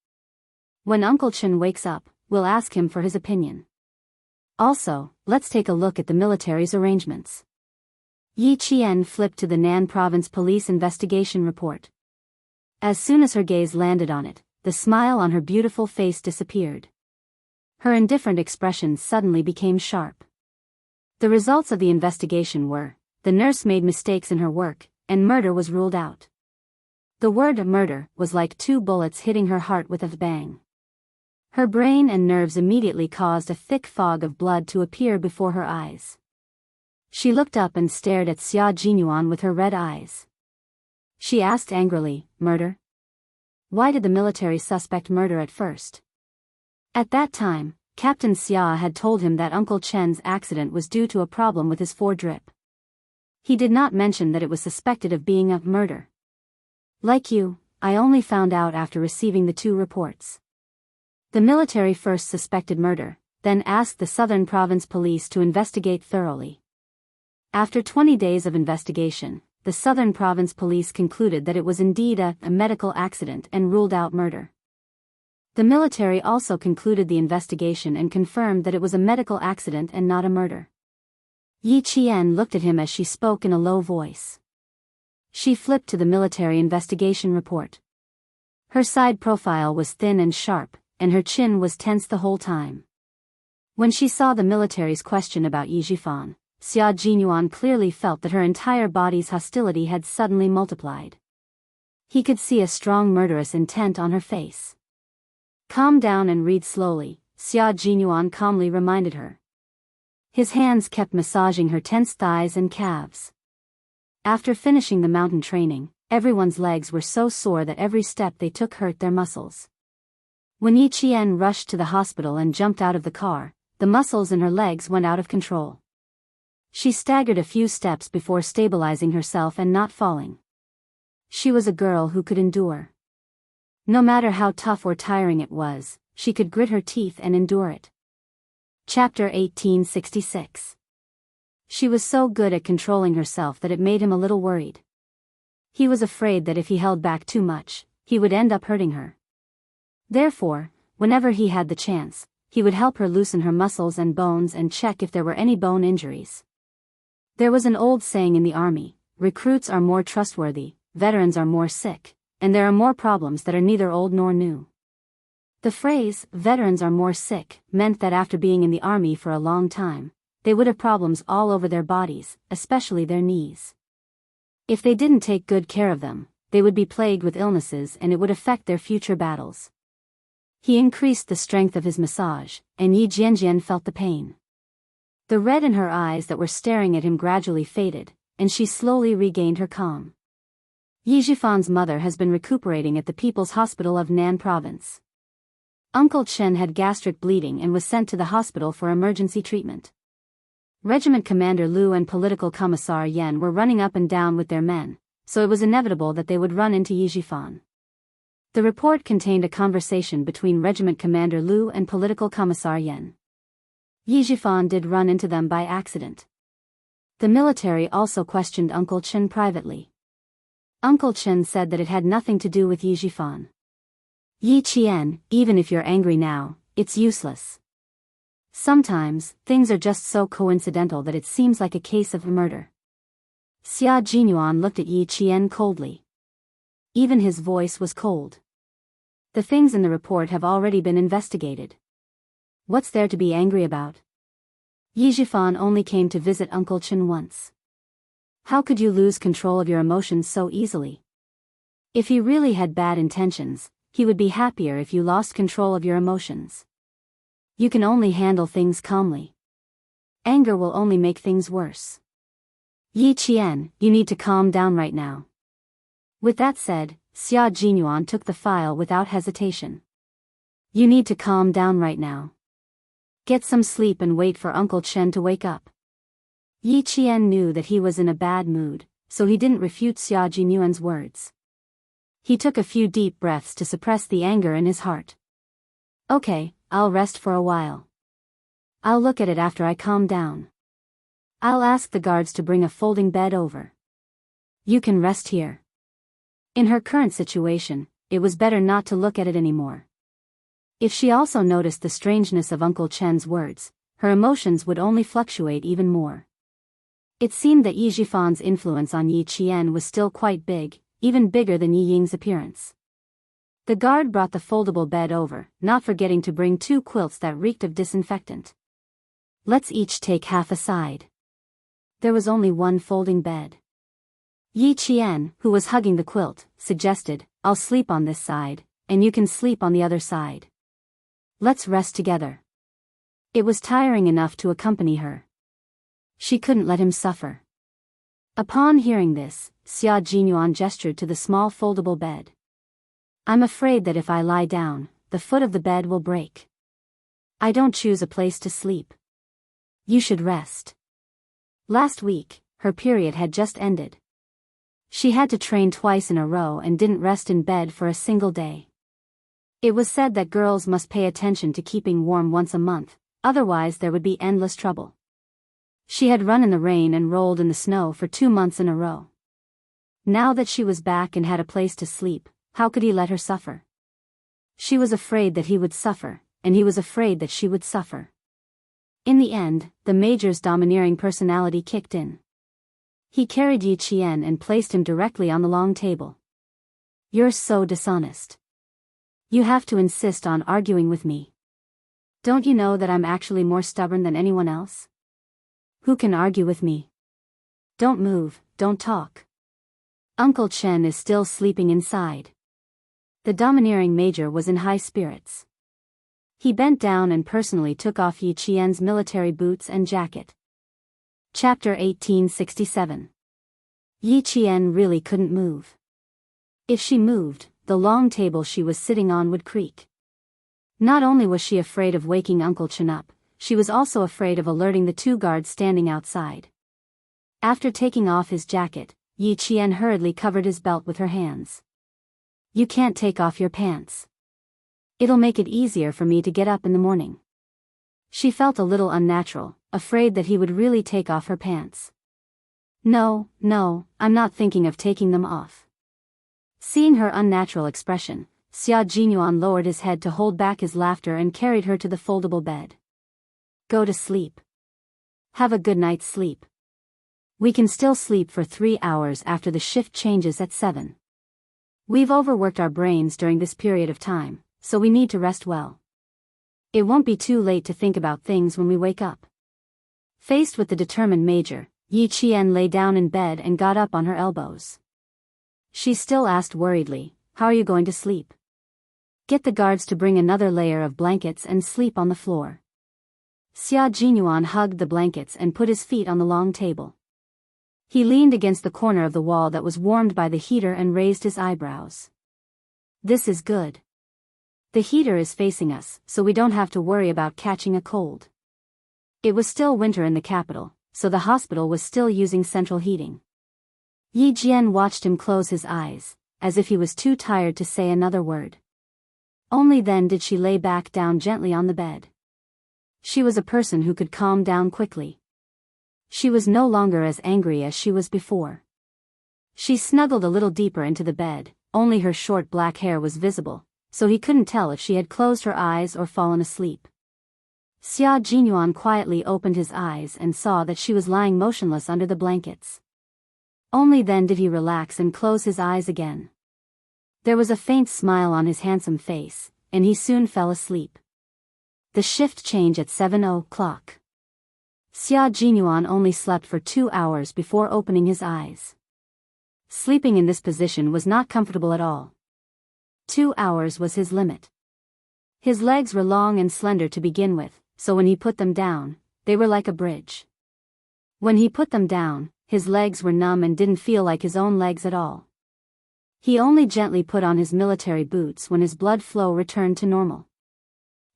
When Uncle Chen wakes up, we'll ask him for his opinion. Also, let's take a look at the military's arrangements. Yi Qian flipped to the Nan Province Police investigation report. As soon as her gaze landed on it, the smile on her beautiful face disappeared. Her indifferent expression suddenly became sharp. The results of the investigation were, the nurse made mistakes in her work, and murder was ruled out. The word murder was like 2 bullets hitting her heart with a bang. Her brain and nerves immediately caused a thick fog of blood to appear before her eyes. She looked up and stared at Xia Jinyuan with her red eyes. She asked angrily, "Murder? Why did the military suspect murder at first?" At that time, Captain Xia had told him that Uncle Chen's accident was due to a problem with his foredrip. He did not mention that it was suspected of being a murder. "Like you, I only found out after receiving the 2 reports. The military first suspected murder, then asked the Southern Province Police to investigate thoroughly. After 20 days of investigation, the Southern Province Police concluded that it was indeed a medical accident and ruled out murder. The military also concluded the investigation and confirmed that it was a medical accident and not a murder." Yi Qian looked at him as she spoke in a low voice. She flipped to the military investigation report. Her side profile was thin and sharp, and her chin was tense the whole time. When she saw the military's question about Yi Jifan, Xia Jinyuan clearly felt that her entire body's hostility had suddenly multiplied. He could see a strong murderous intent on her face. "Calm down and read slowly," Xia Jinyuan calmly reminded her. His hands kept massaging her tense thighs and calves. After finishing the mountain training, everyone's legs were so sore that every step they took hurt their muscles. When Yi Qian rushed to the hospital and jumped out of the car, the muscles in her legs went out of control. She staggered a few steps before stabilizing herself and not falling. She was a girl who could endure. No matter how tough or tiring it was, she could grit her teeth and endure it. Chapter 1866. She was so good at controlling herself that it made him a little worried. He was afraid that if he held back too much, he would end up hurting her. Therefore, whenever he had the chance, he would help her loosen her muscles and bones and check if there were any bone injuries. There was an old saying in the army, "Recruits are more trustworthy, veterans are more sick, and there are more problems that are neither old nor new." The phrase, "veterans are more sick," meant that after being in the army for a long time, they would have problems all over their bodies, especially their knees. If they didn't take good care of them, they would be plagued with illnesses and it would affect their future battles. He increased the strength of his massage, and Yi Jianjian felt the pain. The red in her eyes that were staring at him gradually faded, and she slowly regained her calm. Yi Jifan's mother has been recuperating at the People's Hospital of Nan Province. Uncle Chen had gastric bleeding and was sent to the hospital for emergency treatment. Regiment Commander Lu and Political Commissar Yen were running up and down with their men, so it was inevitable that they would run into Yi Jifan. The report contained a conversation between Regiment Commander Lu and Political Commissar Yen. Yi Jifan did run into them by accident. The military also questioned Uncle Chen privately. Uncle Chen said that it had nothing to do with Yi Jifan. "Yi Qian, even if you're angry now, it's useless. Sometimes, things are just so coincidental that it seems like a case of murder." Xia Jinyuan looked at Yi Qian coldly. Even his voice was cold. "The things in the report have already been investigated. What's there to be angry about? Yi Jifan only came to visit Uncle Chen once. How could you lose control of your emotions so easily? If he really had bad intentions, he would be happier if you lost control of your emotions. You can only handle things calmly. Anger will only make things worse. Yi Qian, you need to calm down right now." With that said, Xia Jinyuan took the file without hesitation. "You need to calm down right now. Get some sleep and wait for Uncle Chen to wake up." Yi Qian knew that he was in a bad mood, so he didn't refute Xia Jinyuan's words. He took a few deep breaths to suppress the anger in his heart. "Okay, I'll rest for a while. I'll look at it after I calm down. I'll ask the guards to bring a folding bed over. You can rest here." In her current situation, it was better not to look at it anymore. If she also noticed the strangeness of Uncle Chen's words, her emotions would only fluctuate even more. It seemed that Yi Jifan's influence on Yi Qian was still quite big, even bigger than Yi Ying's appearance. The guard brought the foldable bed over, not forgetting to bring 2 quilts that reeked of disinfectant. Let's each take half a side. There was only one folding bed. Yi Qian, who was hugging the quilt, suggested, I'll sleep on this side, and you can sleep on the other side. Let's rest together. It was tiring enough to accompany her. She couldn't let him suffer. Upon hearing this, Xia Jinyuan gestured to the small foldable bed. I'm afraid that if I lie down, the foot of the bed will break. I don't choose a place to sleep. You should rest. Last week, her period had just ended. She had to train twice in a row and didn't rest in bed for a single day. It was said that girls must pay attention to keeping warm once a month, otherwise there would be endless trouble. She had run in the rain and rolled in the snow for 2 months in a row. Now that she was back and had a place to sleep, how could he let her suffer? She was afraid that he would suffer, and he was afraid that she would suffer. In the end, the Major's domineering personality kicked in. He carried Yi Qian and placed him directly on the long table. You're so dishonest. You have to insist on arguing with me. Don't you know that I'm actually more stubborn than anyone else? Who can argue with me? Don't move, don't talk. Uncle Chen is still sleeping inside. The domineering Major was in high spirits. He bent down and personally took off Yi Qian's military boots and jacket. Chapter 1867. Yi Qian really couldn't move. If she moved, the long table she was sitting on would creak. Not only was she afraid of waking Uncle Chen up, she was also afraid of alerting the 2 guards standing outside. After taking off his jacket, Yi Qian hurriedly covered his belt with her hands. You can't take off your pants. It'll make it easier for me to get up in the morning. She felt a little unnatural, afraid that he would really take off her pants. No, I'm not thinking of taking them off. Seeing her unnatural expression, Xia Jinyuan lowered his head to hold back his laughter and carried her to the foldable bed. Go to sleep. Have a good night's sleep. We can still sleep for 3 hours after the shift changes at 7. We've overworked our brains during this period of time, so we need to rest well. It won't be too late to think about things when we wake up. Faced with the determined Major, Yi Qian lay down in bed and got up on her elbows. She still asked worriedly, how are you going to sleep? Get the guards to bring another layer of blankets and sleep on the floor. Xia Jinyuan hugged the blankets and put his feet on the long table. He leaned against the corner of the wall that was warmed by the heater and raised his eyebrows. This is good. The heater is facing us, so we don't have to worry about catching a cold. It was still winter in the capital, so the hospital was still using central heating. Yi Jian watched him close his eyes, as if he was too tired to say another word. Only then did she lay back down gently on the bed. She was a person who could calm down quickly. She was no longer as angry as she was before. She snuggled a little deeper into the bed, only her short black hair was visible, so he couldn't tell if she had closed her eyes or fallen asleep. Xia Jinyuan quietly opened his eyes and saw that she was lying motionless under the blankets. Only then did he relax and close his eyes again. There was a faint smile on his handsome face, and he soon fell asleep. The shift change at 7 o'clock. Xia Jinyuan only slept for 2 hours before opening his eyes. Sleeping in this position was not comfortable at all. 2 hours was his limit. His legs were long and slender to begin with, so when he put them down, they were like a bridge. When he put them down, his legs were numb and didn't feel like his own legs at all. He only gently put on his military boots when his blood flow returned to normal.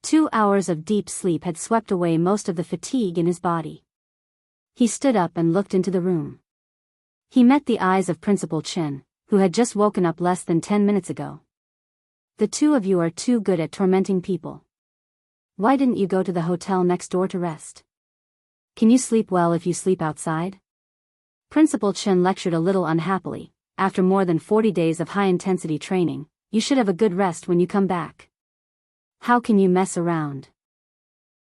2 hours of deep sleep had swept away most of the fatigue in his body. He stood up and looked into the room. He met the eyes of Principal Chen, who had just woken up less than 10 minutes ago. The two of you are too good at tormenting people. Why didn't you go to the hotel next door to rest? Can you sleep well if you sleep outside? Principal Chen lectured a little unhappily. After more than 40 days of high-intensity training, you should have a good rest when you come back. How can you mess around?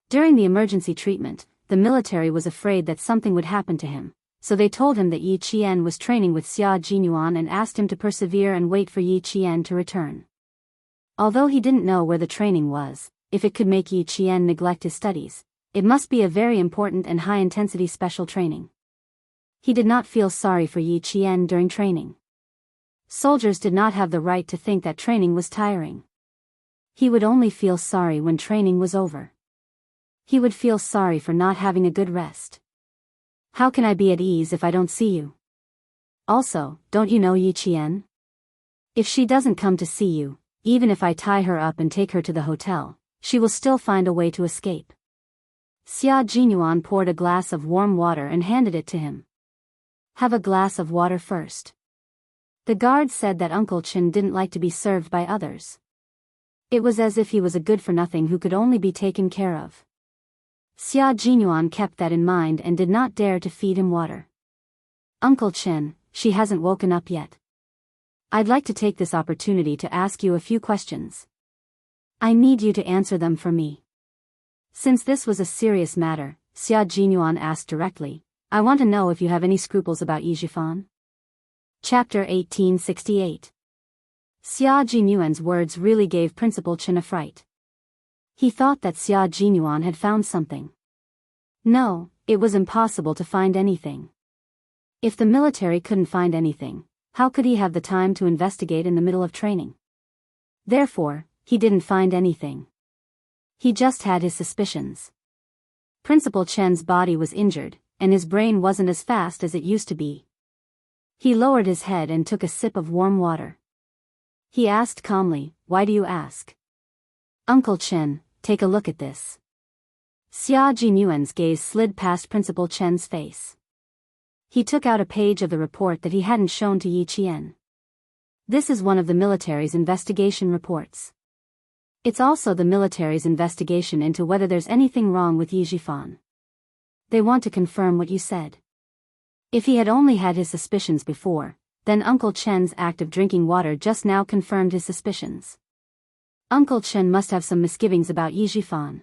During the emergency treatment, the military was afraid that something would happen to him, so they told him that Yi Qian was training with Xia Jinyuan and asked him to persevere and wait for Yi Qian to return. Although he didn't know where the training was, if it could make Yi Qian neglect his studies, it must be a very important and high-intensity special training. He did not feel sorry for Yi Qian during training. Soldiers did not have the right to think that training was tiring. He would only feel sorry when training was over. He would feel sorry for not having a good rest. How can I be at ease if I don't see you? Also, don't you know Yi Qian? If she doesn't come to see you, even if I tie her up and take her to the hotel, she will still find a way to escape. Xia Jinyuan poured a glass of warm water and handed it to him. Have a glass of water first. The guard said that Uncle Chen didn't like to be served by others. It was as if he was a good-for-nothing who could only be taken care of. Xia Jinyuan kept that in mind and did not dare to feed him water. Uncle Chen, she hasn't woken up yet. I'd like to take this opportunity to ask you a few questions. I need you to answer them for me. Since this was a serious matter, Xia Jinyuan asked directly, I want to know if you have any scruples about Yi Zhifan. Chapter 1868. Xia Jinyuan's words really gave Principal Chen a fright. He thought that Xia Jinyuan had found something. No, it was impossible to find anything. If the military couldn't find anything, how could he have the time to investigate in the middle of training? Therefore, he didn't find anything. He just had his suspicions. Principal Chen's body was injured, and his brain wasn't as fast as it used to be. He lowered his head and took a sip of warm water. He asked calmly, Why do you ask? Uncle Chen, take a look at this. Xia Jinyuan's gaze slid past Principal Chen's face. He took out a page of the report that he hadn't shown to Yi Qian. This is one of the military's investigation reports. It's also the military's investigation into whether there's anything wrong with Yi Zhifan. They want to confirm what you said. If he had only had his suspicions before, then Uncle Chen's act of drinking water just now confirmed his suspicions. Uncle Chen must have some misgivings about Yi Zhifan.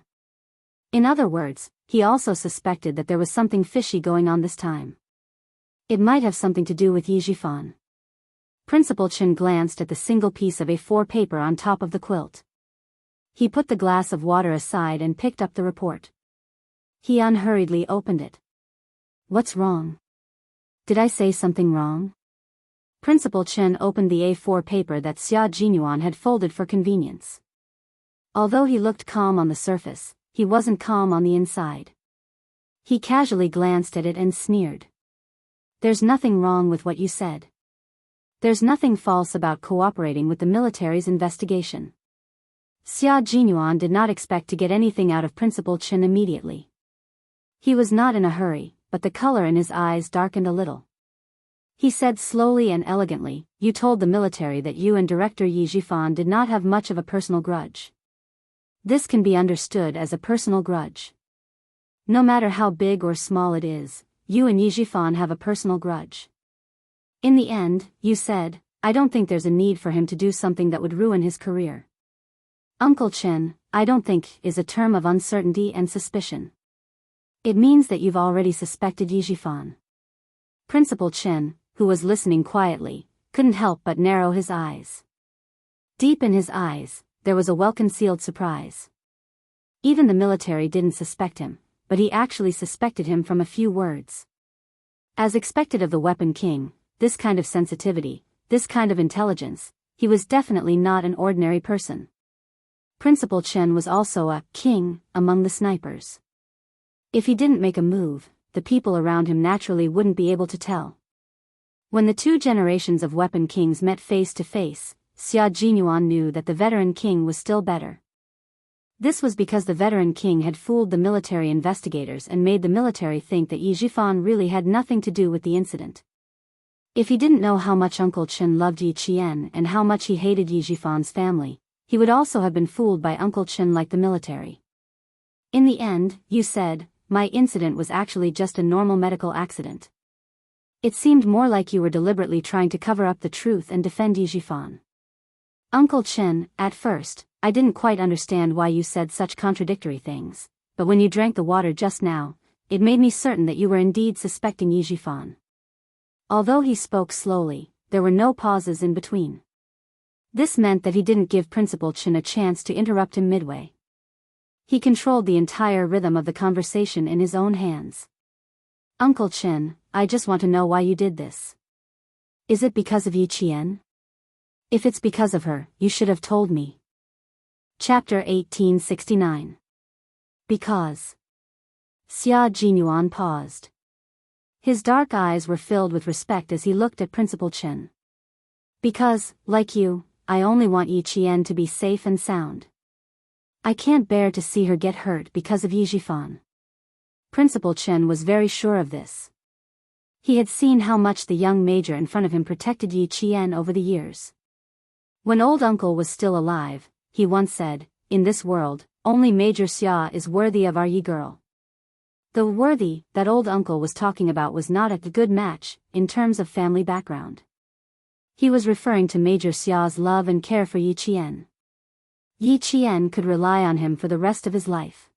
In other words, he also suspected that there was something fishy going on this time. It might have something to do with Yi Zhifan. Principal Chen glanced at the single piece of A4 paper on top of the quilt. He put the glass of water aside and picked up the report. He unhurriedly opened it. What's wrong? Did I say something wrong? Principal Chen opened the A4 paper that Xia Jinyuan had folded for convenience. Although he looked calm on the surface, he wasn't calm on the inside. He casually glanced at it and sneered. There's nothing wrong with what you said. There's nothing false about cooperating with the military's investigation. Xia Jinyuan did not expect to get anything out of Principal Chen immediately. He was not in a hurry, but the color in his eyes darkened a little. He said slowly and elegantly, You told the military that you and Director Yi Zhifan did not have much of a personal grudge. This can be understood as a personal grudge. No matter how big or small it is, you and Yi Zhifan have a personal grudge. In the end, you said, I don't think there's a need for him to do something that would ruin his career. Uncle Chen, I don't think is a term of uncertainty and suspicion. It means that you've already suspected Yi Zhifan. Principal Chen, who was listening quietly, couldn't help but narrow his eyes. Deep in his eyes, there was a well-concealed surprise. Even the military didn't suspect him, but he actually suspected him from a few words. As expected of the Weapon King, this kind of sensitivity, this kind of intelligence, he was definitely not an ordinary person. Principal Chen was also a king among the snipers. If he didn't make a move, the people around him naturally wouldn't be able to tell. When the two generations of Weapon Kings met face to face, Xia Jinyuan knew that the veteran king was still better. This was because the veteran king had fooled the military investigators and made the military think that Yi Zhifan really had nothing to do with the incident. If he didn't know how much Uncle Chen loved Yi Qian and how much he hated Yi Zhifan's family, he would also have been fooled by Uncle Chen like the military. In the end, you said, my incident was actually just a normal medical accident. It seemed more like you were deliberately trying to cover up the truth and defend Yi Zhifan. Uncle Chen, at first, I didn't quite understand why you said such contradictory things, but when you drank the water just now, it made me certain that you were indeed suspecting Yijifan. Although he spoke slowly, there were no pauses in between. This meant that he didn't give Principal Chen a chance to interrupt him midway. He controlled the entire rhythm of the conversation in his own hands. Uncle Chen, I just want to know why you did this. Is it because of Yi Qian? If it's because of her, you should have told me. Chapter 1869. Because. Xia Jinyuan paused. His dark eyes were filled with respect as he looked at Principal Chen. Because, like you, I only want Yi Qian to be safe and sound. I can't bear to see her get hurt because of Yijifan. Principal Chen was very sure of this. He had seen how much the young major in front of him protected Yi Qian over the years. When old uncle was still alive, he once said, "In this world, only Major Xia is worthy of our Yi girl." The worthy that old uncle was talking about was not a good match, in terms of family background. He was referring to Major Xia's love and care for Yi Qian. Yi Qian could rely on him for the rest of his life.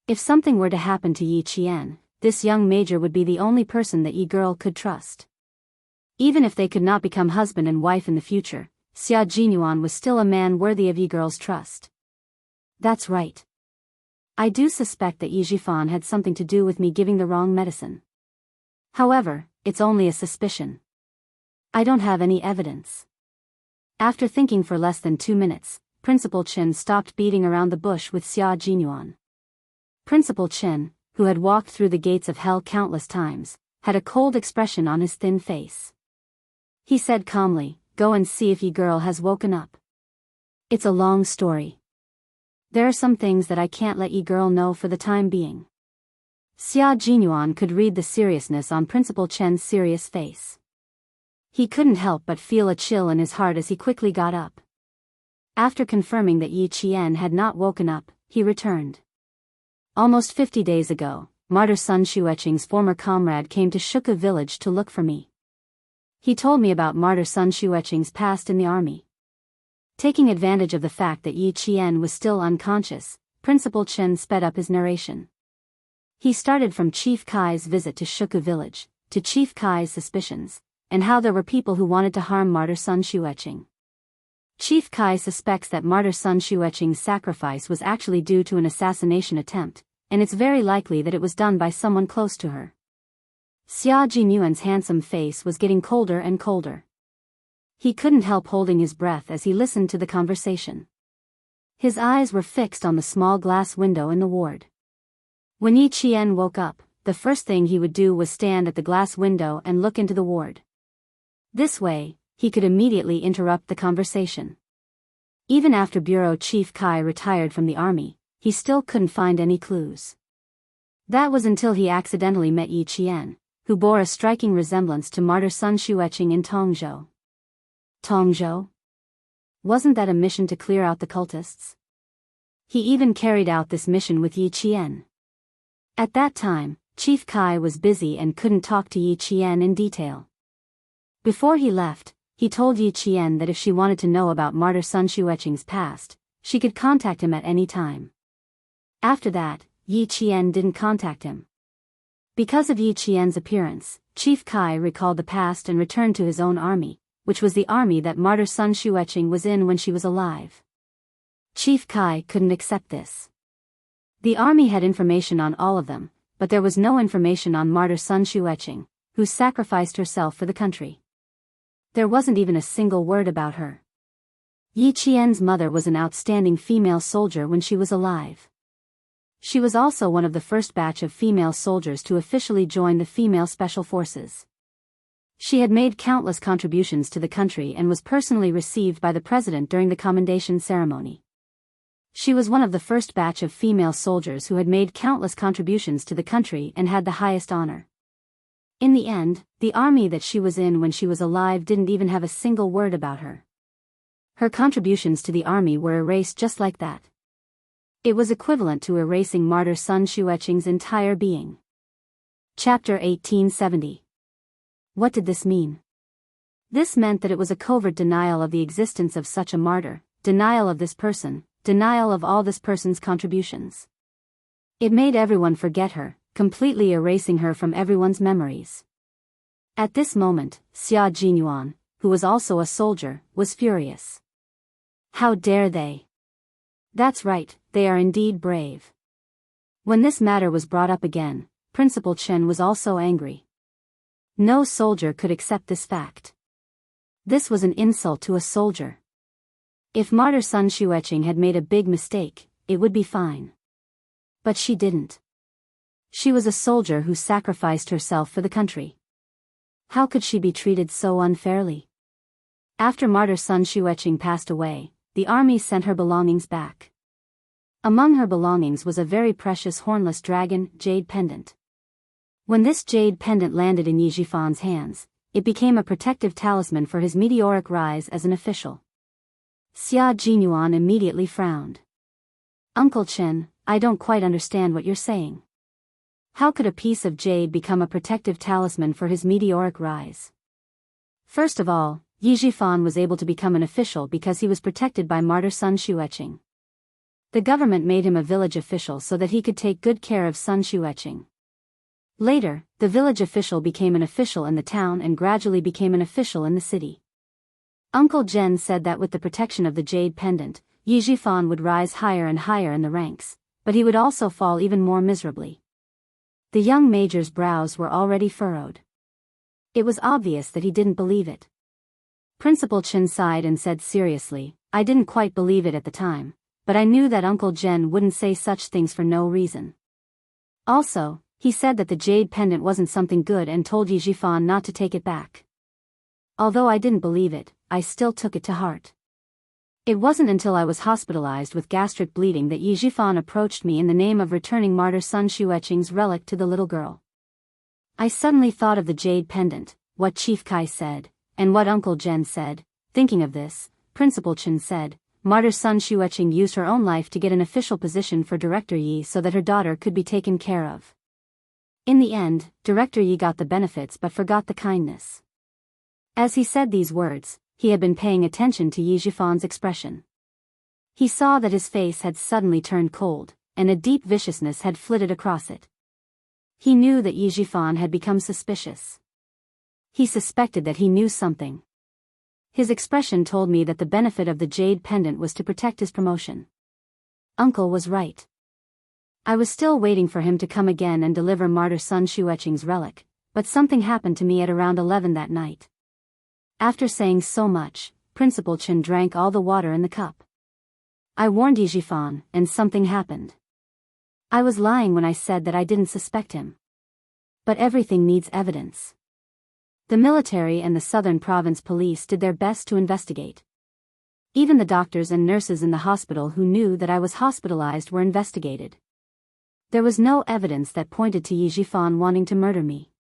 If something were to happen to Yi Qian, this young major would be the only person that Yi girl could trust. Even if they could not become husband and wife in the future, Xia Jinyuan was still a man worthy of Yi girl's trust. That's right. I do suspect that Yi Jifan had something to do with me giving the wrong medicine. However, it's only a suspicion. I don't have any evidence. After thinking for less than 2 minutes, Principal Chen stopped beating around the bush with Xia Jinyuan. Principal Chen, who had walked through the gates of hell countless times, had a cold expression on his thin face. He said calmly, "Go and see if Yi girl has woken up. It's a long story. There are some things that I can't let Yi girl know for the time being." Xia Jinyuan could read the seriousness on Principal Chen's serious face. He couldn't help but feel a chill in his heart as he quickly got up. After confirming that Yi Qian had not woken up, he returned. Almost 50 days ago, Martyr Sun Xueqing's former comrade came to Shuka village to look for me. He told me about Martyr Sun Xueqing's past in the army. Taking advantage of the fact that Yi Qian was still unconscious, Principal Chen sped up his narration. He started from Chief Kai's visit to Shuka village, to Chief Kai's suspicions, and how there were people who wanted to harm Martyr Sun Xueqing. Chief Kai suspects that Martyr Sun Xueqing's sacrifice was actually due to an assassination attempt, and it's very likely that it was done by someone close to her. Xia Jinyuan's handsome face was getting colder and colder. He couldn't help holding his breath as he listened to the conversation. His eyes were fixed on the small glass window in the ward. When Yi Qian woke up, the first thing he would do was stand at the glass window and look into the ward. This way, he could immediately interrupt the conversation. Even after Bureau Chief Kai retired from the army, he still couldn't find any clues. That was until he accidentally met Yi Qian, who bore a striking resemblance to Martyr Sun Xueqing in Tongzhou. Tongzhou? Wasn't that a mission to clear out the cultists? He even carried out this mission with Yi Qian. At that time, Chief Kai was busy and couldn't talk to Yi Qian in detail. Before he left, he told Yi Qian that if she wanted to know about Martyr Sun Xueqing's past, she could contact him at any time. After that, Yi Qian didn't contact him. Because of Yi Qian's appearance, Chief Kai recalled the past and returned to his own army, which was the army that Martyr Sun Xueqing was in when she was alive. Chief Kai couldn't accept this. The army had information on all of them, but there was no information on Martyr Sun Xueqing, who sacrificed herself for the country. There wasn't even a single word about her. Yi Qian's mother was an outstanding female soldier when she was alive. She was also one of the first batch of female soldiers to officially join the female special forces. She had made countless contributions to the country and was personally received by the president during the commendation ceremony. She was one of the first batch of female soldiers who had made countless contributions to the country and had the highest honor. In the end, the army that she was in when she was alive didn't even have a single word about her. Her contributions to the army were erased just like that. It was equivalent to erasing Martyr Sun Xueqing's entire being. Chapter 1870. What did this mean? This meant that it was a covert denial of the existence of such a martyr, denial of this person, denial of all this person's contributions. It made everyone forget her, completely erasing her from everyone's memories. At this moment, Xia Jinyuan, who was also a soldier, was furious. How dare they? That's right, they are indeed brave. When this matter was brought up again, Principal Chen was also angry. No soldier could accept this fact. This was an insult to a soldier. If Martyr Sun Xueqing had made a big mistake, it would be fine. But she didn't. She was a soldier who sacrificed herself for the country. How could she be treated so unfairly? After Martyr Sun Xueqing passed away, the army sent her belongings back. Among her belongings was a very precious hornless dragon jade pendant. When this jade pendant landed in Yi Jifan's hands, it became a protective talisman for his meteoric rise as an official. Xia Jinyuan immediately frowned. Uncle Chen, I don't quite understand what you're saying. How could a piece of jade become a protective talisman for his meteoric rise? First of all, Yi Jifan was able to become an official because he was protected by Martyr Sun Xueqing. The government made him a village official so that he could take good care of Sun Xueqing. Later, the village official became an official in the town and gradually became an official in the city. Uncle Jen said that with the protection of the jade pendant, Yi Jifan would rise higher and higher in the ranks, but he would also fall even more miserably. The young major's brows were already furrowed. It was obvious that he didn't believe it. Principal Chen sighed and said seriously, I didn't quite believe it at the time, but I knew that Uncle Jen wouldn't say such things for no reason. Also, he said that the jade pendant wasn't something good and told Yi Jifan not to take it back. Although I didn't believe it, I still took it to heart. It wasn't until I was hospitalized with gastric bleeding that Yi Jifan approached me in the name of returning Martyr Sun Xueqing's relic to the little girl. I suddenly thought of the jade pendant, what Chief Kai said, and what Uncle Jen said. Thinking of this, Principal Chen said, Martyr Sun Xueqing used her own life to get an official position for Director Yi so that her daughter could be taken care of. In the end, Director Yi got the benefits but forgot the kindness. As he said these words, he had been paying attention to Yi Jifan's expression. He saw that his face had suddenly turned cold, and a deep viciousness had flitted across it. He knew that Yi Jifan had become suspicious. He suspected that he knew something. His expression told me that the benefit of the jade pendant was to protect his promotion. Uncle was right. I was still waiting for him to come again and deliver Martyr Sun Xueqing's relic, but something happened to me at around 11 that night. After saying so much, Principal Chen drank all the water in the cup. I warned Yi Jifan, and something happened. I was lying when I said that I didn't suspect him. But everything needs evidence. The military and the Southern Province Police did their best to investigate. Even the doctors and nurses in the hospital who knew that I was hospitalized were investigated. There was no evidence that pointed to Yi Jifan wanting to murder me.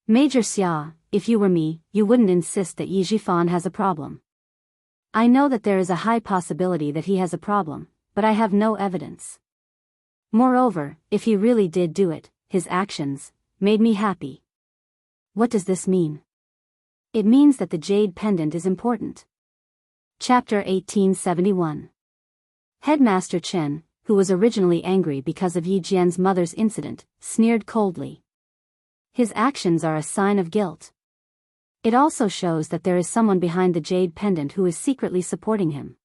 Major Xia, if you were me, you wouldn't insist that Yi Jifan has a problem. I know that there is a high possibility that he has a problem, but I have no evidence. Moreover, if he really did do it, his actions made me happy. What does this mean? It means that the jade pendant is important. Chapter 1871. Headmaster Chen, who was originally angry because of Yi Jian's mother's incident, sneered coldly. His actions are a sign of guilt. It also shows that there is someone behind the jade pendant who is secretly supporting him.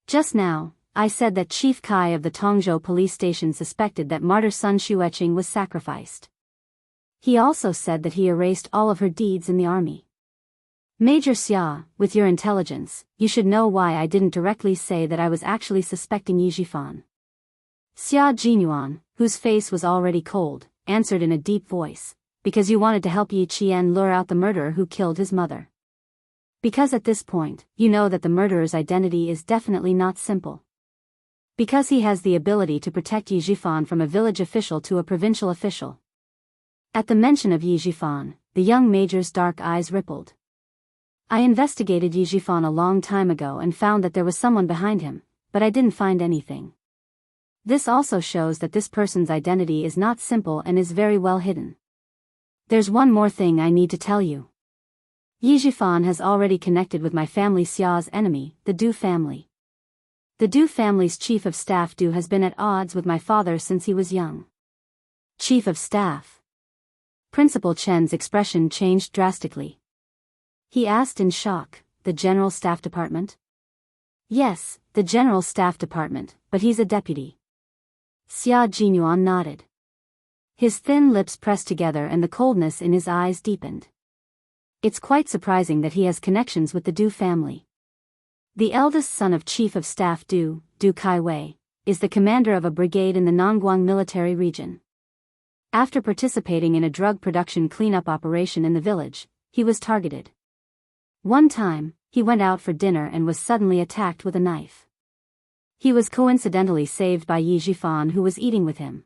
Just now, I said that Chief Kai of the Tongzhou police station suspected that Martyr Sun Xueqing was sacrificed. He also said that he erased all of her deeds in the army. Major Xia, with your intelligence, you should know why I didn't directly say that I was actually suspecting Yi Jifan. Xia Jinyuan, whose face was already cold, answered in a deep voice, because you wanted to help Yi Qian lure out the murderer who killed his mother. Because at this point, you know that the murderer's identity is definitely not simple. Because he has the ability to protect Yi Jifan from a village official to a provincial official. At the mention of Yi Jifan, the young major's dark eyes rippled. I investigated Yi Jifan a long time ago and found that there was someone behind him, but I didn't find anything. This also shows that this person's identity is not simple and is very well hidden. There's one more thing I need to tell you. Yi Jifan has already connected with my family Xia's enemy, the Du family. The Du family's chief of staff Du has been at odds with my father since he was young. Chief of Staff. Principal Chen's expression changed drastically. He asked in shock, the General Staff Department? Yes, the General Staff Department, but he's a deputy. Xia Jinyuan nodded. His thin lips pressed together and the coldness in his eyes deepened. It's quite surprising that he has connections with the Du family. The eldest son of Chief of Staff Du Kaiwei, is the commander of a brigade in the Nongguang military region. After participating in a drug production cleanup operation in the village, he was targeted. One time, he went out for dinner and was suddenly attacked with a knife. He was coincidentally saved by Yi Jifan, who was eating with him.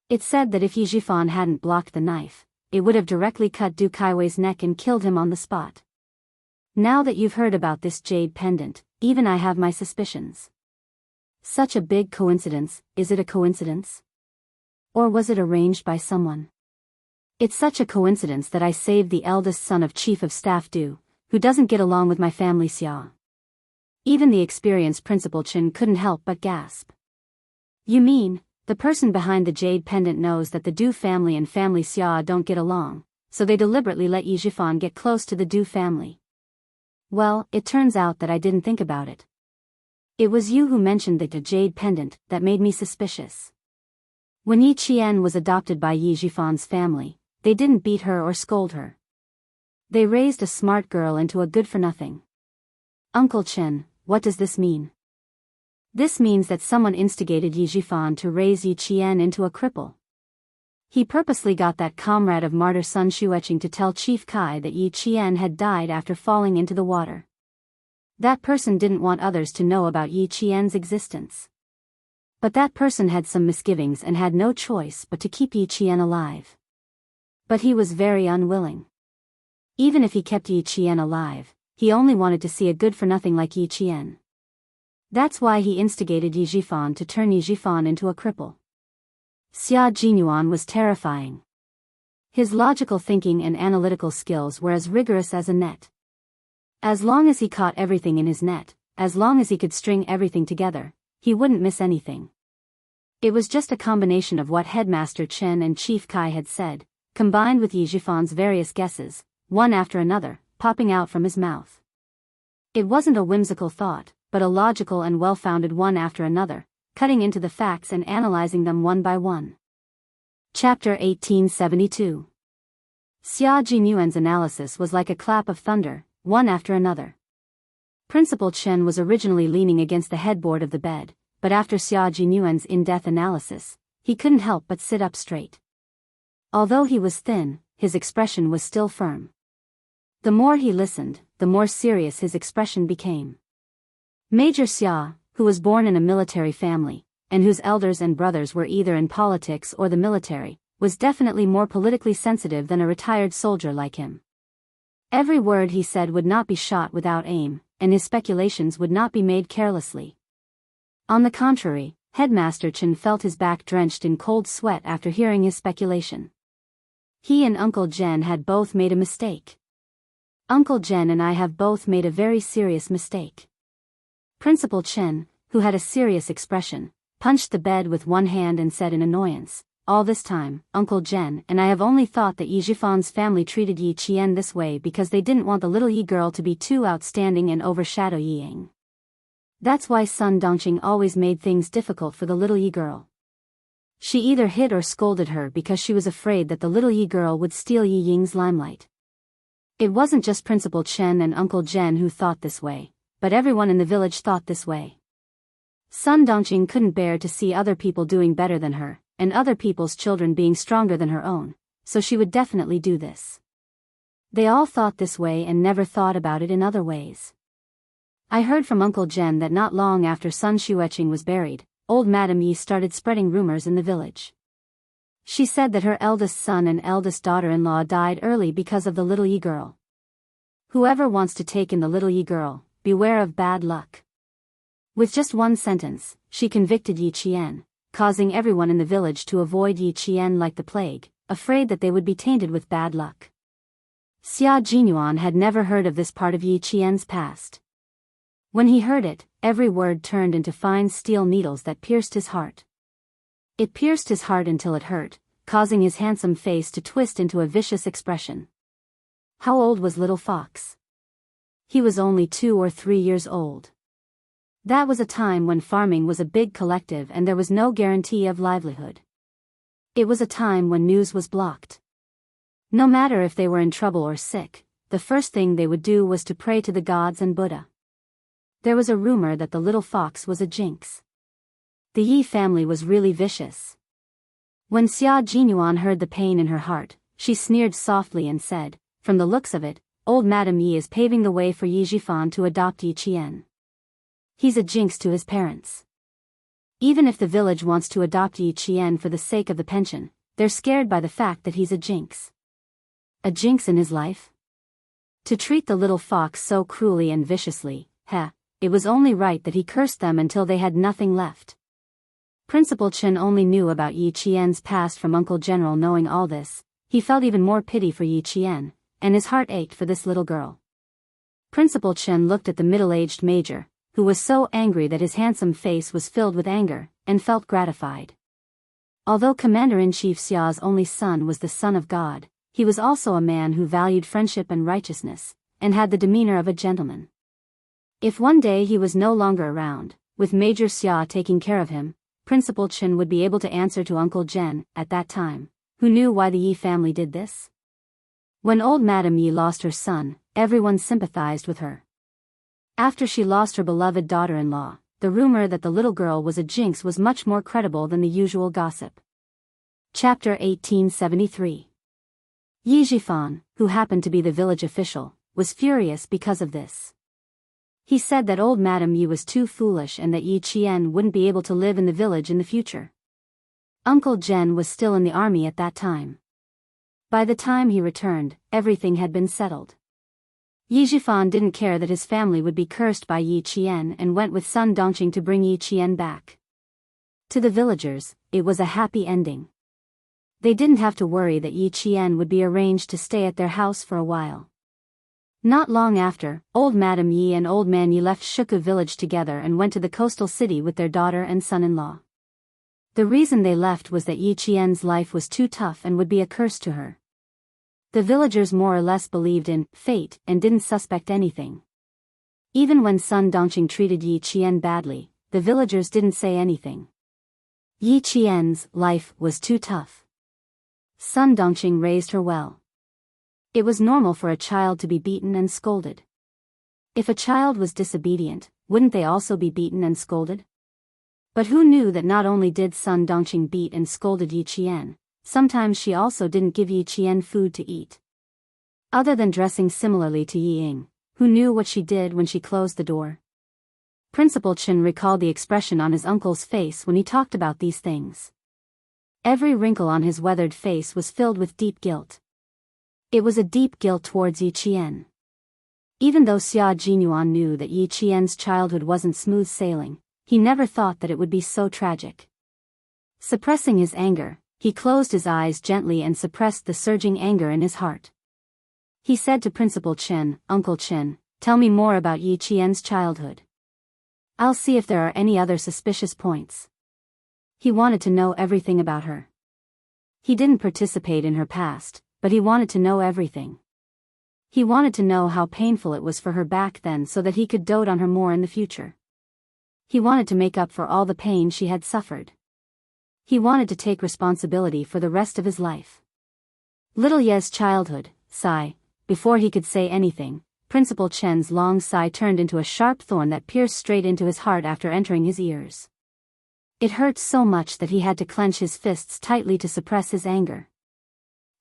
It's said that if Yi Jifan hadn't blocked the knife, it would have directly cut Du Kaiwei's neck and killed him on the spot. Now that you've heard about this jade pendant, even I have my suspicions. Such a big coincidence, is it a coincidence? Or was it arranged by someone? It's such a coincidence that I saved the eldest son of Chief of Staff Du, who doesn't get along with my family Xia. Even the experienced Principal Chen couldn't help but gasp. You mean, the person behind the jade pendant knows that the Du family and family Xia don't get along, so they deliberately let Yi Jifan get close to the Du family? Well, it turns out that I didn't think about it. It was you who mentioned the jade pendant that made me suspicious. When Yi Qian was adopted by Yi Jifan's family, they didn't beat her or scold her. They raised a smart girl into a good-for-nothing. Uncle Chen, what does this mean? This means that someone instigated Yi Jifan to raise Yi Qian into a cripple. He purposely got that comrade of martyr Sun Xueqing to tell Chief Kai that Yi Qian had died after falling into the water. That person didn't want others to know about Yi Qian's existence. But that person had some misgivings and had no choice but to keep Yi Qian alive. But he was very unwilling. Even if he kept Yi Qian alive, he only wanted to see a good-for-nothing like Yi Qian. That's why he instigated Yi Jifan to turn Yi Jifan into a cripple. Xia Jinyuan was terrifying. His logical thinking and analytical skills were as rigorous as a net. As long as he caught everything in his net, as long as he could string everything together, he wouldn't miss anything. It was just a combination of what Headmaster Chen and Chief Kai had said, combined with Yi Jifan's various guesses, one after another, popping out from his mouth. It wasn't a whimsical thought, but a logical and well-founded one after another, cutting into the facts and analyzing them one by one. Chapter 1872. Xia Jinyuan's analysis was like a clap of thunder, one after another. Principal Chen was originally leaning against the headboard of the bed, but after Xia Jinyuan's in-depth analysis, he couldn't help but sit up straight. Although he was thin, his expression was still firm. The more he listened, the more serious his expression became. Major Xia, who was born in a military family, and whose elders and brothers were either in politics or the military, was definitely more politically sensitive than a retired soldier like him. Every word he said would not be shot without aim, and his speculations would not be made carelessly. On the contrary, Headmaster Chen felt his back drenched in cold sweat after hearing his speculation. He and Uncle Jen had both made a mistake. Uncle Jen and I have both made a very serious mistake. Principal Chen, who had a serious expression, punched the bed with one hand and said in annoyance, "All this time, Uncle Jen and I have only thought that Yi Jifan's family treated Yi Qian this way because they didn't want the little Yi girl to be too outstanding and overshadow Yi Ying. That's why Sun Dongqing always made things difficult for the little Yi girl. She either hit or scolded her because she was afraid that the little Yi girl would steal Yi Ying's limelight." It wasn't just Principal Chen and Uncle Jen who thought this way, but everyone in the village thought this way. Sun Dongqing couldn't bear to see other people doing better than her, and other people's children being stronger than her own, so she would definitely do this. They all thought this way and never thought about it in other ways. I heard from Uncle Jen that not long after Sun Xueqing was buried, old Madame Yi started spreading rumors in the village. She said that her eldest son and eldest daughter-in-law died early because of the little Yi girl. Whoever wants to take in the little Yi girl, beware of bad luck. With just one sentence, she convicted Yi Qian, causing everyone in the village to avoid Yi Qian like the plague, afraid that they would be tainted with bad luck. Xia Jinyuan had never heard of this part of Yi Qian's past. When he heard it, every word turned into fine steel needles that pierced his heart. It pierced his heart until it hurt, causing his handsome face to twist into a vicious expression. How old was little fox? He was only 2 or 3 years old. That was a time when farming was a big collective and there was no guarantee of livelihood. It was a time when news was blocked. No matter if they were in trouble or sick, the first thing they would do was to pray to the gods and Buddha. There was a rumor that the little fox was a jinx. The Yi family was really vicious. When Xia Jinyuan heard the pain in her heart, she sneered softly and said, "From the looks of it, old Madame Yi is paving the way for Yi Jifan to adopt Yi Qian. He's a jinx to his parents. Even if the village wants to adopt Yi Qian for the sake of the pension, they're scared by the fact that he's a jinx." A jinx in his life? To treat the little fox so cruelly and viciously, it was only right that he cursed them until they had nothing left. Principal Chen only knew about Yi Qian's past from Uncle General. Knowing all this, he felt even more pity for Yi Qian, and his heart ached for this little girl. Principal Chen looked at the middle-aged major, who was so angry that his handsome face was filled with anger, and felt gratified. Although Commander-in-Chief Xia's only son was the son of God, he was also a man who valued friendship and righteousness, and had the demeanor of a gentleman. If one day he was no longer around, with Major Xia taking care of him, Principal Chen would be able to answer to Uncle Jen, at that time, who knew why the Yi family did this. When old Madame Yi lost her son, everyone sympathized with her. After she lost her beloved daughter-in-law, the rumor that the little girl was a jinx was much more credible than the usual gossip. Chapter 1873. Yi Jifan, who happened to be the village official, was furious because of this. He said that old Madame Yi was too foolish and that Yi Qian wouldn't be able to live in the village in the future. Uncle Jen was still in the army at that time. By the time he returned, everything had been settled. Yi Jifan didn't care that his family would be cursed by Yi Qian and went with Sun Dongqing to bring Yi Qian back. To the villagers, it was a happy ending. They didn't have to worry that Yi Qian would be arranged to stay at their house for a while. Not long after, old Madame Yi and old man Yi left Shuku village together and went to the coastal city with their daughter and son-in-law. The reason they left was that Yi Qian's life was too tough and would be a curse to her. The villagers more or less believed in fate and didn't suspect anything. Even when Sun Dongqing treated Yi Qian badly, the villagers didn't say anything. Yi Qian's life was too tough. Sun Dongqing raised her well. It was normal for a child to be beaten and scolded. If a child was disobedient, wouldn't they also be beaten and scolded? But who knew that not only did Sun Dongqing beat and scolded Yi Qian, sometimes she also didn't give Yi Qian food to eat. Other than dressing similarly to Yi Ying, who knew what she did when she closed the door? Principal Chen recalled the expression on his uncle's face when he talked about these things. Every wrinkle on his weathered face was filled with deep guilt. It was a deep guilt towards Yi Qian. Even though Xia Jinyuan knew that Yi Qian's childhood wasn't smooth sailing, he never thought that it would be so tragic. Suppressing his anger, he closed his eyes gently and suppressed the surging anger in his heart. He said to Principal Chen, "Uncle Chen, tell me more about Yi Qian's childhood. I'll see if there are any other suspicious points." He wanted to know everything about her. He didn't participate in her past, but he wanted to know everything. He wanted to know how painful it was for her back then so that he could dote on her more in the future. He wanted to make up for all the pain she had suffered. He wanted to take responsibility for the rest of his life. Little Ye's childhood, sigh. Before he could say anything, Principal Chen's long sigh turned into a sharp thorn that pierced straight into his heart after entering his ears. It hurt so much that he had to clench his fists tightly to suppress his anger.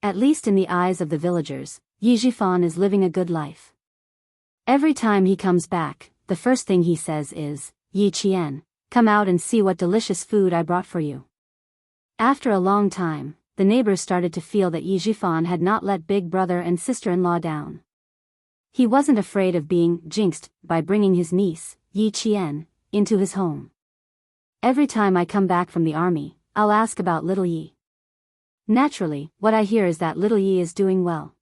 At least in the eyes of the villagers, Yi Jifan is living a good life. Every time he comes back, the first thing he says is, "Yi Qian, come out and see what delicious food I brought for you." After a long time, the neighbors started to feel that Yi Jifan had not let big brother and sister-in-law down. He wasn't afraid of being jinxed by bringing his niece, Yi Qian, into his home. "Every time I come back from the army, I'll ask about little Yi. Naturally, what I hear is that little Yi is doing well.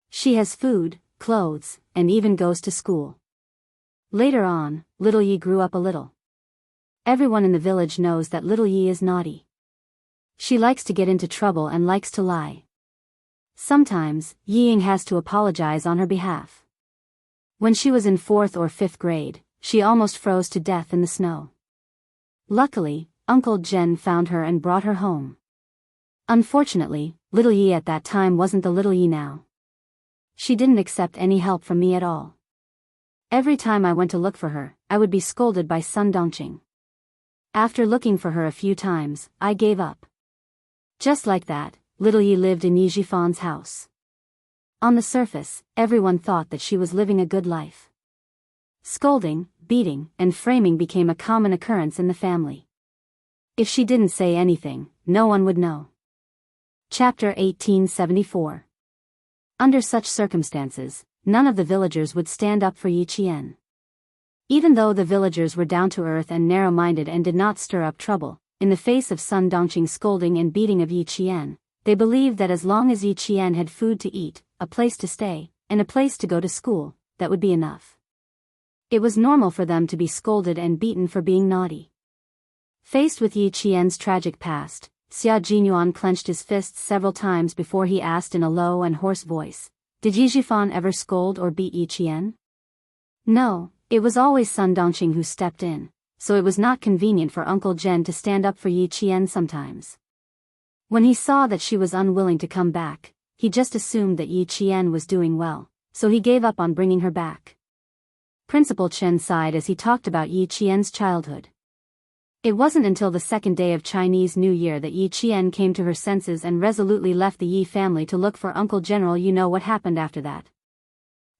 She has food, clothes, and even goes to school." Later on, little Yi grew up a little. Everyone in the village knows that little Yi is naughty. She likes to get into trouble and likes to lie. Sometimes, Ying has to apologize on her behalf. When she was in 4th or 5th grade, she almost froze to death in the snow. Luckily, Uncle Jen found her and brought her home. Unfortunately, little Yi at that time wasn't the little Yi now. She didn't accept any help from me at all. Every time I went to look for her, I would be scolded by Sun Dongqing. After looking for her a few times, I gave up. Just like that, little Yi lived in Yi Jifan's house. On the surface, everyone thought that she was living a good life. Scolding, beating, and framing became a common occurrence in the family. If she didn't say anything, no one would know. Chapter 1874. Under such circumstances, none of the villagers would stand up for Yi Qian. Even though the villagers were down-to-earth and narrow-minded and did not stir up trouble, in the face of Sun Dongqing's scolding and beating of Yi Qian, they believed that as long as Yi Qian had food to eat, a place to stay, and a place to go to school, that would be enough. It was normal for them to be scolded and beaten for being naughty. Faced with Yi Qian's tragic past, Xia Jinyuan clenched his fists several times before he asked in a low and hoarse voice, "Did Yi Jifan ever scold or beat Yi Qian?" No, it was always Sun Dongqing who stepped in, so it was not convenient for Uncle Jen to stand up for Yi Qian sometimes. When he saw that she was unwilling to come back, he just assumed that Yi Qian was doing well, so he gave up on bringing her back. Principal Chen sighed as he talked about Yi Qian's childhood. It wasn't until the second day of Chinese New Year that Yi Qian came to her senses and resolutely left the Yi family to look for Uncle General. You know what happened after that.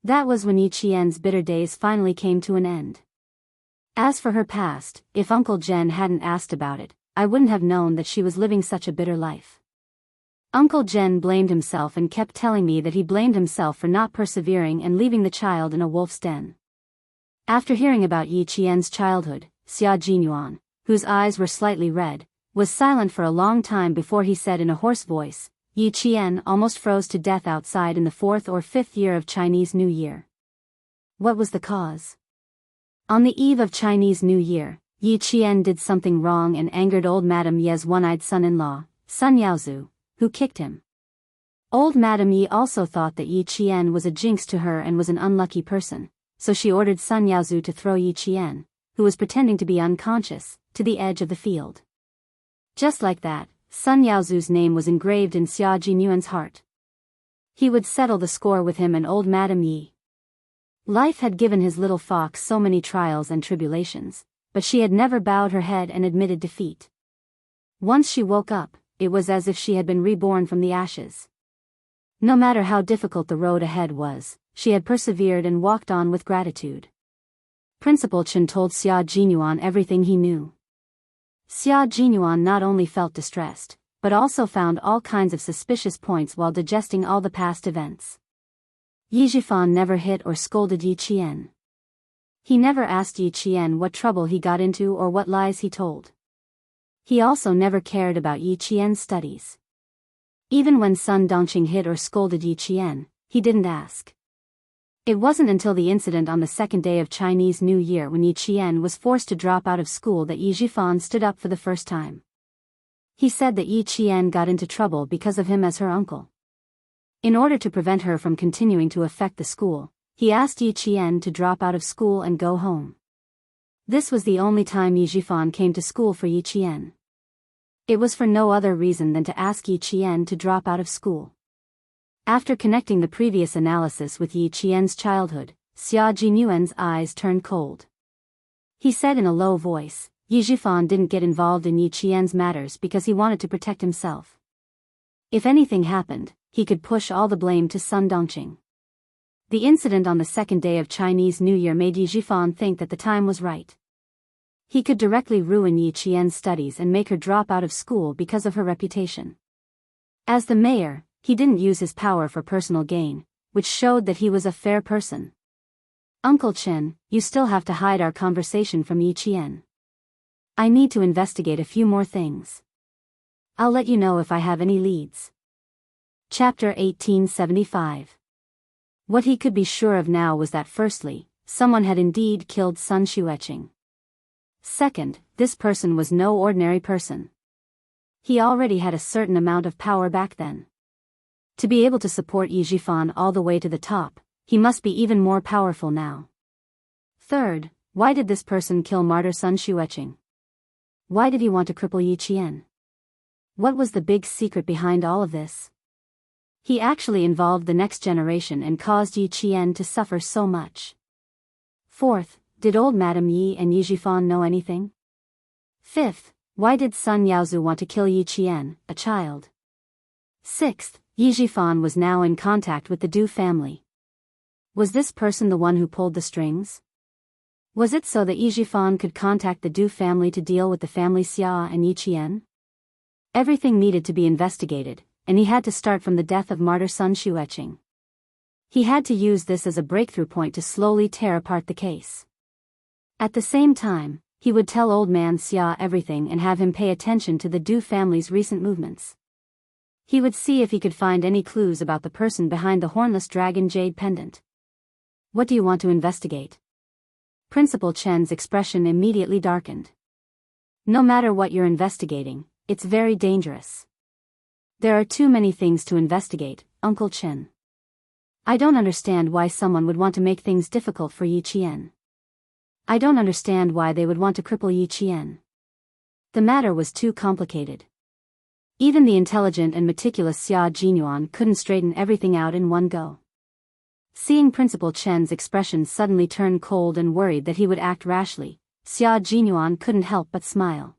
That was when Yi Qian's bitter days finally came to an end. As for her past, if Uncle Jen hadn't asked about it, I wouldn't have known that she was living such a bitter life. Uncle Jen blamed himself and kept telling me that he blamed himself for not persevering and leaving the child in a wolf's den. After hearing about Yi Qian's childhood, Xia Jinyuan, whose eyes were slightly red, was silent for a long time before he said in a hoarse voice, "Yi Qian almost froze to death outside in the 4th or 5th year of Chinese New Year." What was the cause? On the eve of Chinese New Year, Yi Qian did something wrong and angered old Madame Ye's one-eyed son-in-law, Sun Yaozu, who kicked him. Old Madame Ye also thought that Yi Qian was a jinx to her and was an unlucky person, so she ordered Sun Yaozu to throw Yi Qian, who was pretending to be unconscious, to the edge of the field. Just like that, Sun Yaozu's name was engraved in Xia Jinyuan's heart. He would settle the score with him and old Madame Yi. Life had given his little fox so many trials and tribulations, but she had never bowed her head and admitted defeat. Once she woke up, it was as if she had been reborn from the ashes. No matter how difficult the road ahead was, she had persevered and walked on with gratitude. Principal Chen told Xia Jinyuan everything he knew. Xia Jinyuan not only felt distressed, but also found all kinds of suspicious points while digesting all the past events. Yi Jifan never hit or scolded Yi Qian. He never asked Yi Qian what trouble he got into or what lies he told. He also never cared about Yi Qian's studies. Even when Sun Dongqing hit or scolded Yi Qian, he didn't ask. It wasn't until the incident on the second day of Chinese New Year when Yi Qian was forced to drop out of school that Yi Jifan stood up for the first time. He said that Yi Qian got into trouble because of him as her uncle. In order to prevent her from continuing to affect the school, he asked Yi Qian to drop out of school and go home. This was the only time Yi Jifan came to school for Yi Qian. It was for no other reason than to ask Yi Qian to drop out of school. After connecting the previous analysis with Yi Qian's childhood, Xia Jinyuan's eyes turned cold. He said in a low voice, Yi Jifan didn't get involved in Yi Qian's matters because he wanted to protect himself. If anything happened, he could push all the blame to Sun Dongqing. The incident on the second day of Chinese New Year made Yi Jifan think that the time was right. He could directly ruin Yi Qian's studies and make her drop out of school because of her reputation. As the mayor, he didn't use his power for personal gain, which showed that he was a fair person. "Uncle Chen, you still have to hide our conversation from Yi Qian. I need to investigate a few more things. I'll let you know if I have any leads." Chapter 1875. What he could be sure of now was that firstly, someone had indeed killed Sun Xueqing. Second, this person was no ordinary person. He already had a certain amount of power back then. To be able to support Yi Jifan all the way to the top, he must be even more powerful now. Third, why did this person kill martyr Sun Xueqing? Why did he want to cripple Yi Qian? What was the big secret behind all of this? He actually involved the next generation and caused Yi Qian to suffer so much. Fourth, did old Madame Yi and Yi Jifan know anything? Fifth, why did Sun Yaozu want to kill Yi Qian, a child? Sixth, Yi Jifan was now in contact with the Du family. Was this person the one who pulled the strings? Was it so that Yi Jifan could contact the Du family to deal with the family Xia and Yi Qian? Everything needed to be investigated, and he had to start from the death of martyr Sun Xueqing. He had to use this as a breakthrough point to slowly tear apart the case. At the same time, he would tell old man Xia everything and have him pay attention to the Du family's recent movements. He would see if he could find any clues about the person behind the hornless dragon jade pendant. What do you want to investigate? Principal Chen's expression immediately darkened. No matter what you're investigating, it's very dangerous. There are too many things to investigate, Uncle Chen. I don't understand why someone would want to make things difficult for Yi Qian. I don't understand why they would want to cripple Yi Qian. The matter was too complicated. Even the intelligent and meticulous Xia Jinyuan couldn't straighten everything out in one go. Seeing Principal Chen's expression suddenly turn cold and worried that he would act rashly, Xia Jinyuan couldn't help but smile.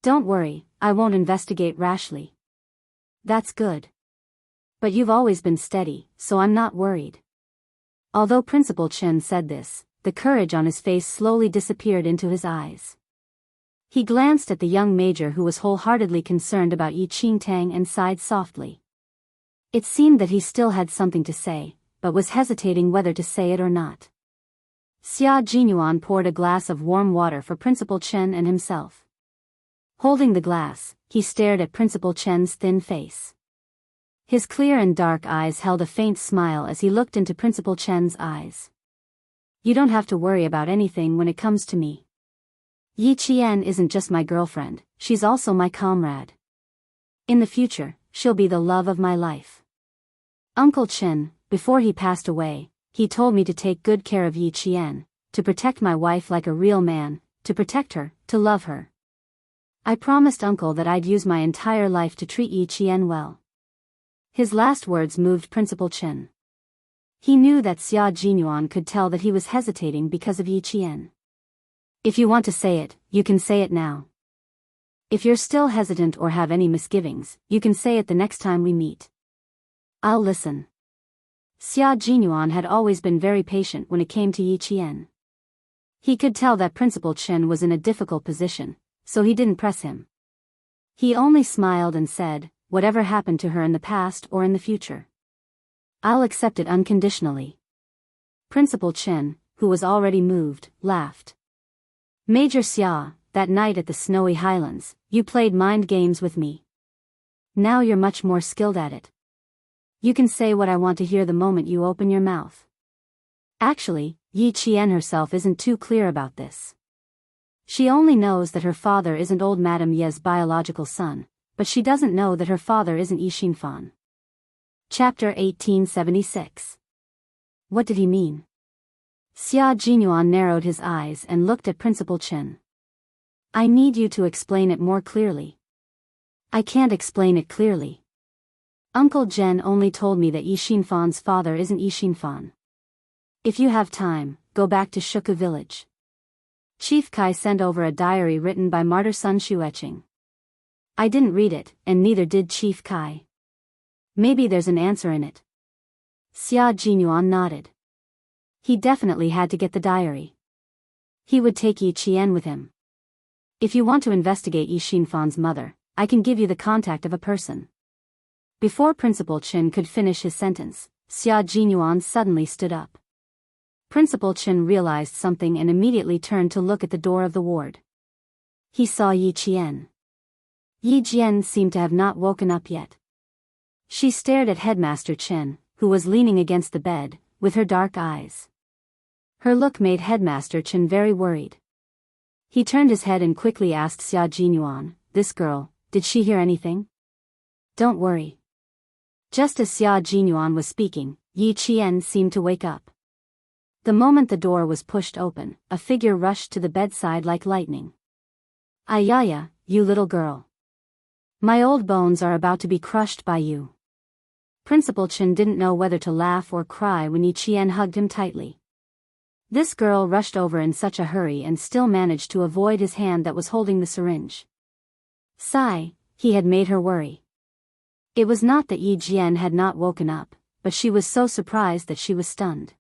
Don't worry, I won't investigate rashly. That's good. But you've always been steady, so I'm not worried. Although Principal Chen said this, the courage on his face slowly disappeared into his eyes. He glanced at the young major who was wholeheartedly concerned about Yi Qingtang and sighed softly. It seemed that he still had something to say, but was hesitating whether to say it or not. Xia Jinyuan poured a glass of warm water for Principal Chen and himself. Holding the glass, he stared at Principal Chen's thin face. His clear and dark eyes held a faint smile as he looked into Principal Chen's eyes. You don't have to worry about anything when it comes to me. Yi Qian isn't just my girlfriend, she's also my comrade. In the future, she'll be the love of my life. Uncle Chen, before he passed away, he told me to take good care of Yi Qian, to protect my wife like a real man, to protect her, to love her. I promised Uncle that I'd use my entire life to treat Yi Qian well. His last words moved Principal Chen. He knew that Xia Jinyuan could tell that he was hesitating because of Yi Qian. If you want to say it, you can say it now. If you're still hesitant or have any misgivings, you can say it the next time we meet. I'll listen. Xia Jinyuan had always been very patient when it came to Yi Qian. He could tell that Principal Chen was in a difficult position, so he didn't press him. He only smiled and said, whatever happened to her in the past or in the future, I'll accept it unconditionally. Principal Chen, who was already moved, laughed. Major Xia, that night at the snowy highlands, you played mind games with me. Now you're much more skilled at it. You can say what I want to hear the moment you open your mouth. Actually, Yi Qian herself isn't too clear about this. She only knows that her father isn't old Madame Ye's biological son, but she doesn't know that her father isn't Yi Xinfan. Chapter 1876. What did he mean? Xia Jinyuan narrowed his eyes and looked at Principal Chen. I need you to explain it more clearly. I can't explain it clearly. Uncle Zhen only told me that Yi Xinfan's father isn't Yi Xinfan. If you have time, go back to Shuku village. Chief Kai sent over a diary written by martyr Sun Xueqing. I didn't read it, and neither did Chief Kai. Maybe there's an answer in it. Xia Jinyuan nodded. He definitely had to get the diary. He would take Yi Qian with him. If you want to investigate Yi Xinfan's mother, I can give you the contact of a person. Before Principal Chen could finish his sentence, Xia Jinyuan suddenly stood up. Principal Chen realized something and immediately turned to look at the door of the ward. He saw Yi Qian. Yi Jian seemed to have not woken up yet. She stared at Headmaster Chen, who was leaning against the bed, with her dark eyes. Her look made Headmaster Chen very worried. He turned his head and quickly asked Xia Jinyuan, this girl, did she hear anything? Don't worry. Just as Xia Jinyuan was speaking, Yi Qian seemed to wake up. The moment the door was pushed open, a figure rushed to the bedside like lightning. Ayaya, you little girl. My old bones are about to be crushed by you. Principal Chen didn't know whether to laugh or cry when Yi Qian hugged him tightly. This girl rushed over in such a hurry and still managed to avoid his hand that was holding the syringe. Sigh, he had made her worry. It was not that Yi Jian had not woken up, but she was so surprised that she was stunned.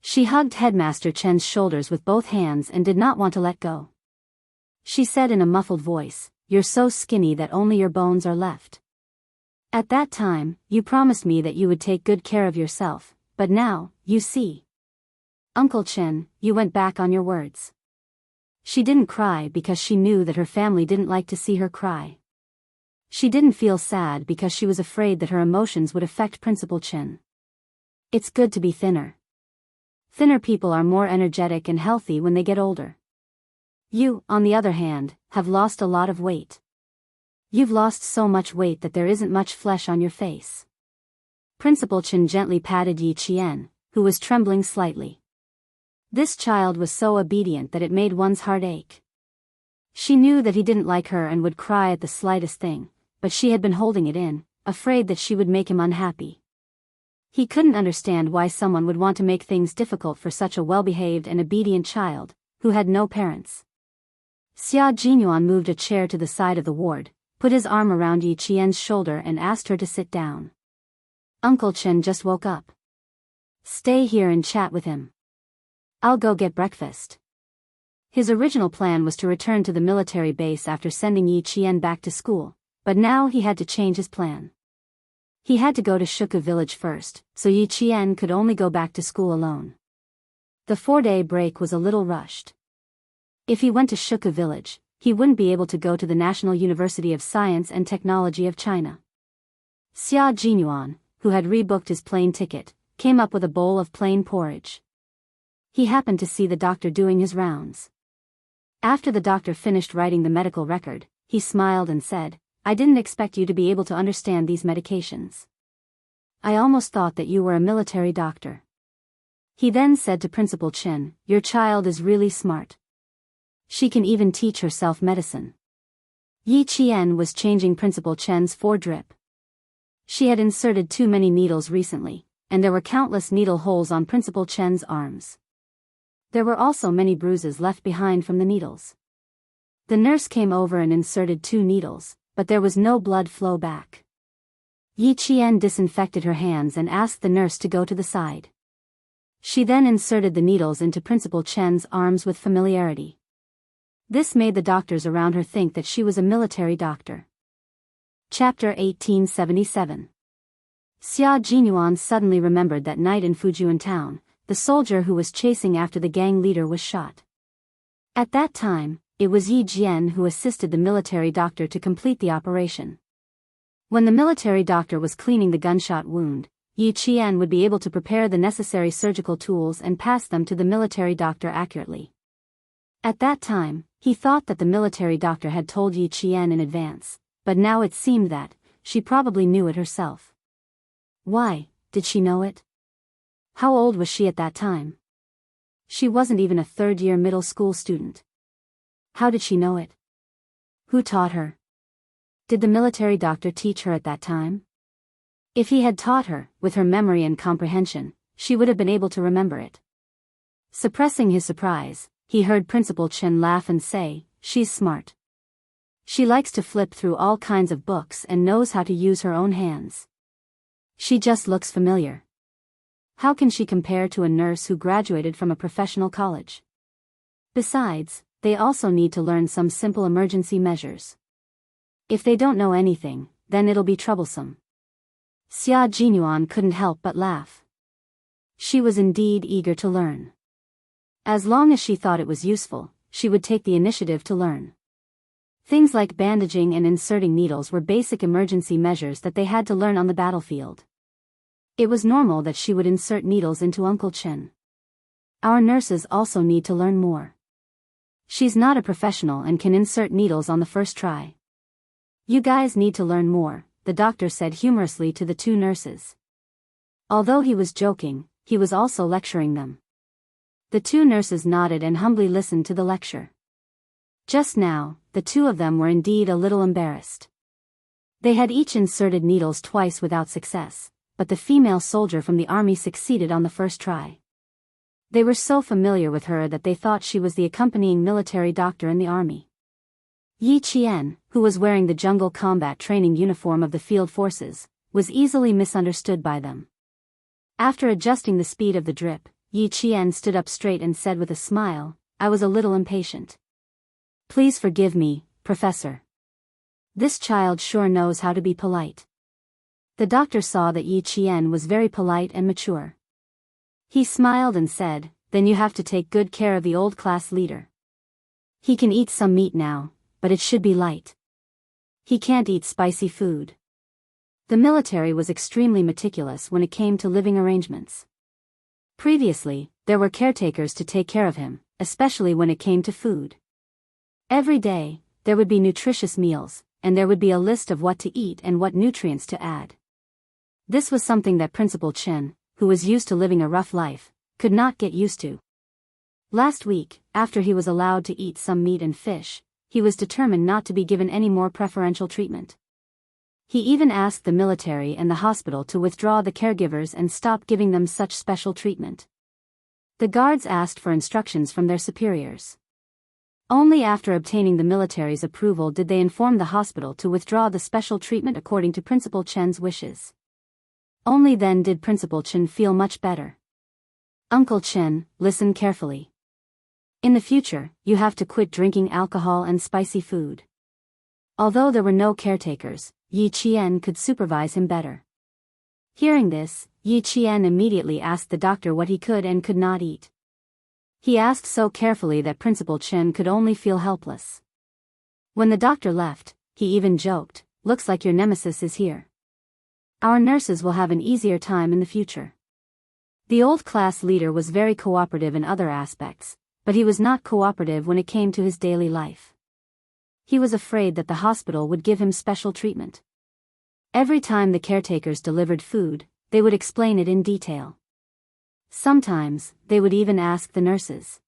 She hugged Headmaster Chen's shoulders with both hands and did not want to let go. She said in a muffled voice, "You're so skinny that only your bones are left. At that time, you promised me that you would take good care of yourself, but now, you see. Uncle Chen, you went back on your words." She didn't cry because she knew that her family didn't like to see her cry. She didn't feel sad because she was afraid that her emotions would affect Principal Chen. It's good to be thinner. Thinner people are more energetic and healthy when they get older. You, on the other hand, have lost a lot of weight. You've lost so much weight that there isn't much flesh on your face. Principal Chen gently patted Yi Qian, who was trembling slightly. This child was so obedient that it made one's heart ache. She knew that he didn't like her and would cry at the slightest thing, but she had been holding it in, afraid that she would make him unhappy. He couldn't understand why someone would want to make things difficult for such a well-behaved and obedient child, who had no parents. Xia Jinyuan moved a chair to the side of the ward, put his arm around Yi Qian's shoulder and asked her to sit down. Uncle Chen just woke up. Stay here and chat with him. I'll go get breakfast. His original plan was to return to the military base after sending Yi Qian back to school, but now he had to change his plan. He had to go to Shuka village first, so Yi Qian could only go back to school alone. The 4-day break was a little rushed. If he went to Shuka village, he wouldn't be able to go to the National University of Science and Technology of China. Xia Jinyuan, who had rebooked his plane ticket, came up with a bowl of plain porridge. He happened to see the doctor doing his rounds. After the doctor finished writing the medical record, he smiled and said, "I didn't expect you to be able to understand these medications. I almost thought that you were a military doctor." He then said to Principal Chen, "Your child is really smart. She can even teach herself medicine." Yi Qian was changing Principal Chen's 4-drip. She had inserted too many needles recently, and there were countless needle holes on Principal Chen's arms. There were also many bruises left behind from the needles. The nurse came over and inserted 2 needles, but there was no blood flow back. Yi Qian disinfected her hands and asked the nurse to go to the side. She then inserted the needles into Principal Chen's arms with familiarity. This made the doctors around her think that she was a military doctor. Chapter 1877. Xia Jinyuan suddenly remembered that night in Fujian town, the soldier who was chasing after the gang leader was shot. At that time, it was Yi Jian who assisted the military doctor to complete the operation. When the military doctor was cleaning the gunshot wound, Yi Qian would be able to prepare the necessary surgical tools and pass them to the military doctor accurately. At that time, he thought that the military doctor had told Yi Qian in advance, but now it seemed that she probably knew it herself. Why did she know it? How old was she at that time? She wasn't even a 3rd-year middle school student. How did she know it? Who taught her? Did the military doctor teach her at that time? If he had taught her, with her memory and comprehension, she would have been able to remember it. Suppressing his surprise, he heard Principal Chen laugh and say, "She's smart. She likes to flip through all kinds of books and knows how to use her own hands. She just looks familiar. How can she compare to a nurse who graduated from a professional college? Besides, they also need to learn some simple emergency measures. If they don't know anything, then it'll be troublesome." Xia Jinyuan couldn't help but laugh. She was indeed eager to learn. As long as she thought it was useful, she would take the initiative to learn. Things like bandaging and inserting needles were basic emergency measures that they had to learn on the battlefield. It was normal that she would insert needles into Uncle Chen. Our nurses also need to learn more. She's not a professional and can insert needles on the first try. You guys need to learn more, the doctor said humorously to the two nurses. Although he was joking, he was also lecturing them. The two nurses nodded and humbly listened to the lecture. Just now, the two of them were indeed a little embarrassed. They had each inserted needles twice without success, but the female soldier from the army succeeded on the first try. They were so familiar with her that they thought she was the accompanying military doctor in the army. Yi Qian, who was wearing the jungle combat training uniform of the field forces, was easily misunderstood by them. After adjusting the speed of the drip, Yi Qian stood up straight and said with a smile, "I was a little impatient. Please forgive me, Professor. This child sure knows how to be polite." The doctor saw that Yi Qian was very polite and mature. He smiled and said, "Then you have to take good care of the old class leader. He can eat some meat now, but it should be light. He can't eat spicy food." The military was extremely meticulous when it came to living arrangements. Previously, there were caretakers to take care of him, especially when it came to food. Every day, there would be nutritious meals, and there would be a list of what to eat and what nutrients to add. This was something that Principal Chen, who was used to living a rough life, could not get used to. Last week, after he was allowed to eat some meat and fish, he was determined not to be given any more preferential treatment. He even asked the military and the hospital to withdraw the caregivers and stop giving them such special treatment. The guards asked for instructions from their superiors. Only after obtaining the military's approval did they inform the hospital to withdraw the special treatment according to Principal Chen's wishes. Only then did Principal Chen feel much better. "Uncle Chen, listen carefully. In the future, you have to quit drinking alcohol and spicy food." Although there were no caretakers, Yi Qian could supervise him better. Hearing this, Yi Qian immediately asked the doctor what he could and could not eat. He asked so carefully that Principal Chen could only feel helpless. When the doctor left, he even joked, "Looks like your nemesis is here. Our nurses will have an easier time in the future." The old class leader was very cooperative in other aspects, but he was not cooperative when it came to his daily life. He was afraid that the hospital would give him special treatment. Every time the caretakers delivered food, they would explain it in detail. Sometimes, they would even ask the nurses.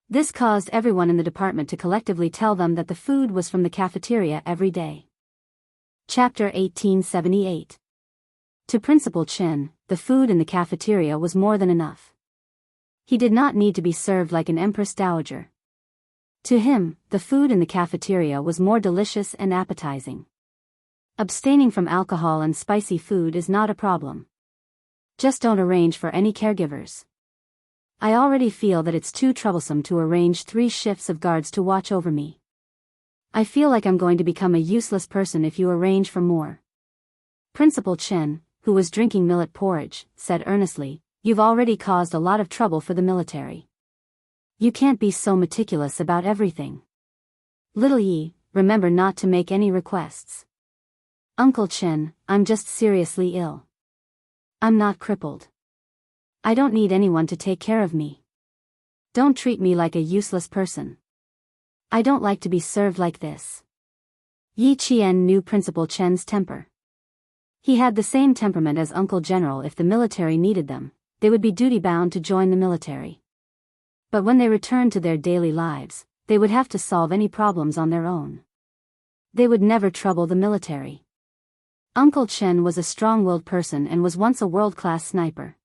This caused everyone in the department to collectively tell them that the food was from the cafeteria every day. Chapter 1878. To Principal Chen, the food in the cafeteria was more than enough. He did not need to be served like an empress dowager. To him, the food in the cafeteria was more delicious and appetizing. Abstaining from alcohol and spicy food is not a problem. Just don't arrange for any caregivers. I already feel that it's too troublesome to arrange 3 shifts of guards to watch over me. I feel like I'm going to become a useless person if you arrange for more. Principal Chen, who was drinking millet porridge, said earnestly, "You've already caused a lot of trouble for the military. You can't be so meticulous about everything. Little Yi, remember not to make any requests." "Uncle Chen, I'm just seriously ill. I'm not crippled. I don't need anyone to take care of me. Don't treat me like a useless person. I don't like to be served like this." Yi Qian knew Principal Chen's temper. He had the same temperament as Uncle General. If the military needed them, they would be duty-bound to join the military. But when they returned to their daily lives, they would have to solve any problems on their own. They would never trouble the military. Uncle Chen was a strong-willed person and was once a world-class sniper.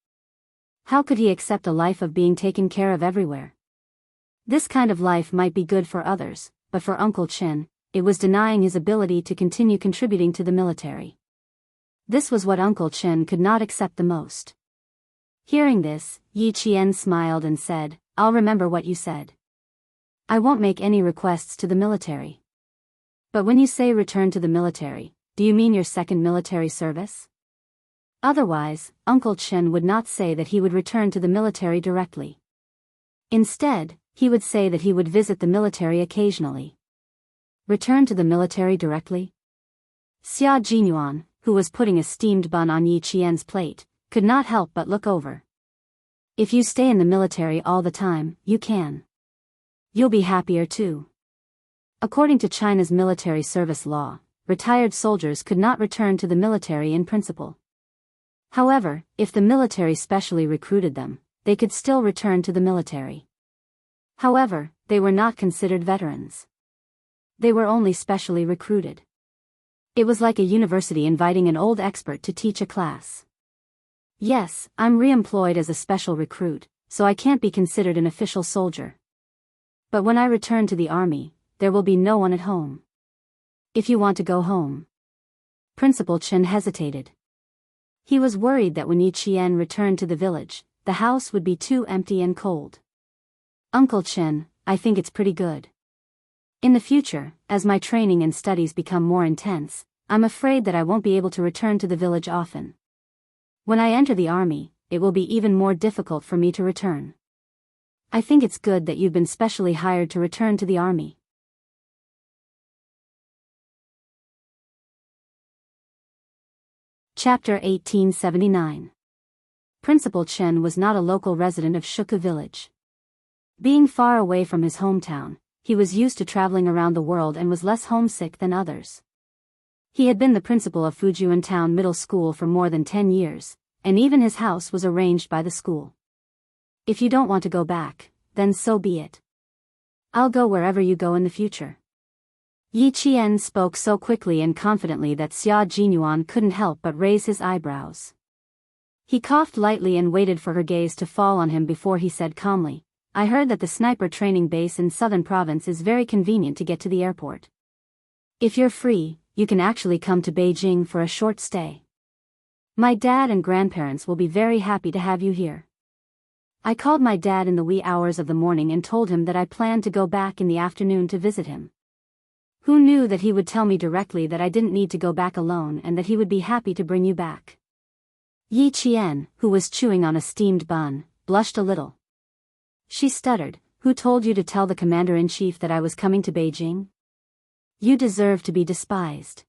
How could he accept a life of being taken care of everywhere? This kind of life might be good for others, but for Uncle Chen, it was denying his ability to continue contributing to the military. This was what Uncle Chen could not accept the most. Hearing this, Yi Qian smiled and said, "I'll remember what you said. I won't make any requests to the military." "But when you say return to the military, do you mean your second military service?" Otherwise, Uncle Chen would not say that he would return to the military directly. Instead, he would say that he would visit the military occasionally. Return to the military directly? Xia Jinyuan, who was putting a steamed bun on Yi Qian's plate, could not help but look over. "If you stay in the military all the time, you can. You'll be happier too. According to China's military service law, retired soldiers could not return to the military in principle. However, if the military specially recruited them, they could still return to the military. However, they were not considered veterans. They were only specially recruited. It was like a university inviting an old expert to teach a class. Yes, I'm re-employed as a special recruit, so I can't be considered an official soldier. But when I return to the army, there will be no one at home. If you want to go home. Principal Chen hesitated. He was worried that when Yi Qian returned to the village, the house would be too empty and cold. Uncle Chen, I think it's pretty good. In the future, as my training and studies become more intense, I'm afraid that I won't be able to return to the village often. When I enter the army, it will be even more difficult for me to return. I think it's good that you've been specially hired to return to the army. Chapter 1879. Principal Chen was not a local resident of Shuku village. Being far away from his hometown, he was used to traveling around the world and was less homesick than others. He had been the principal of Fujian Town Middle School for more than 10 years, and even his house was arranged by the school. If you don't want to go back, then so be it. I'll go wherever you go in the future. Yi Qian spoke so quickly and confidently that Xia Jinyuan couldn't help but raise his eyebrows. He coughed lightly and waited for her gaze to fall on him before he said calmly, I heard that the sniper training base in Southern Province is very convenient to get to the airport. If you're free, you can actually come to Beijing for a short stay. My dad and grandparents will be very happy to have you here. I called my dad in the wee hours of the morning and told him that I planned to go back in the afternoon to visit him. Who knew that he would tell me directly that I didn't need to go back alone and that he would be happy to bring you back? Yi Qian, who was chewing on a steamed bun, blushed a little. She stuttered, Who told you to tell the commander-in-chief that I was coming to Beijing? You deserve to be despised.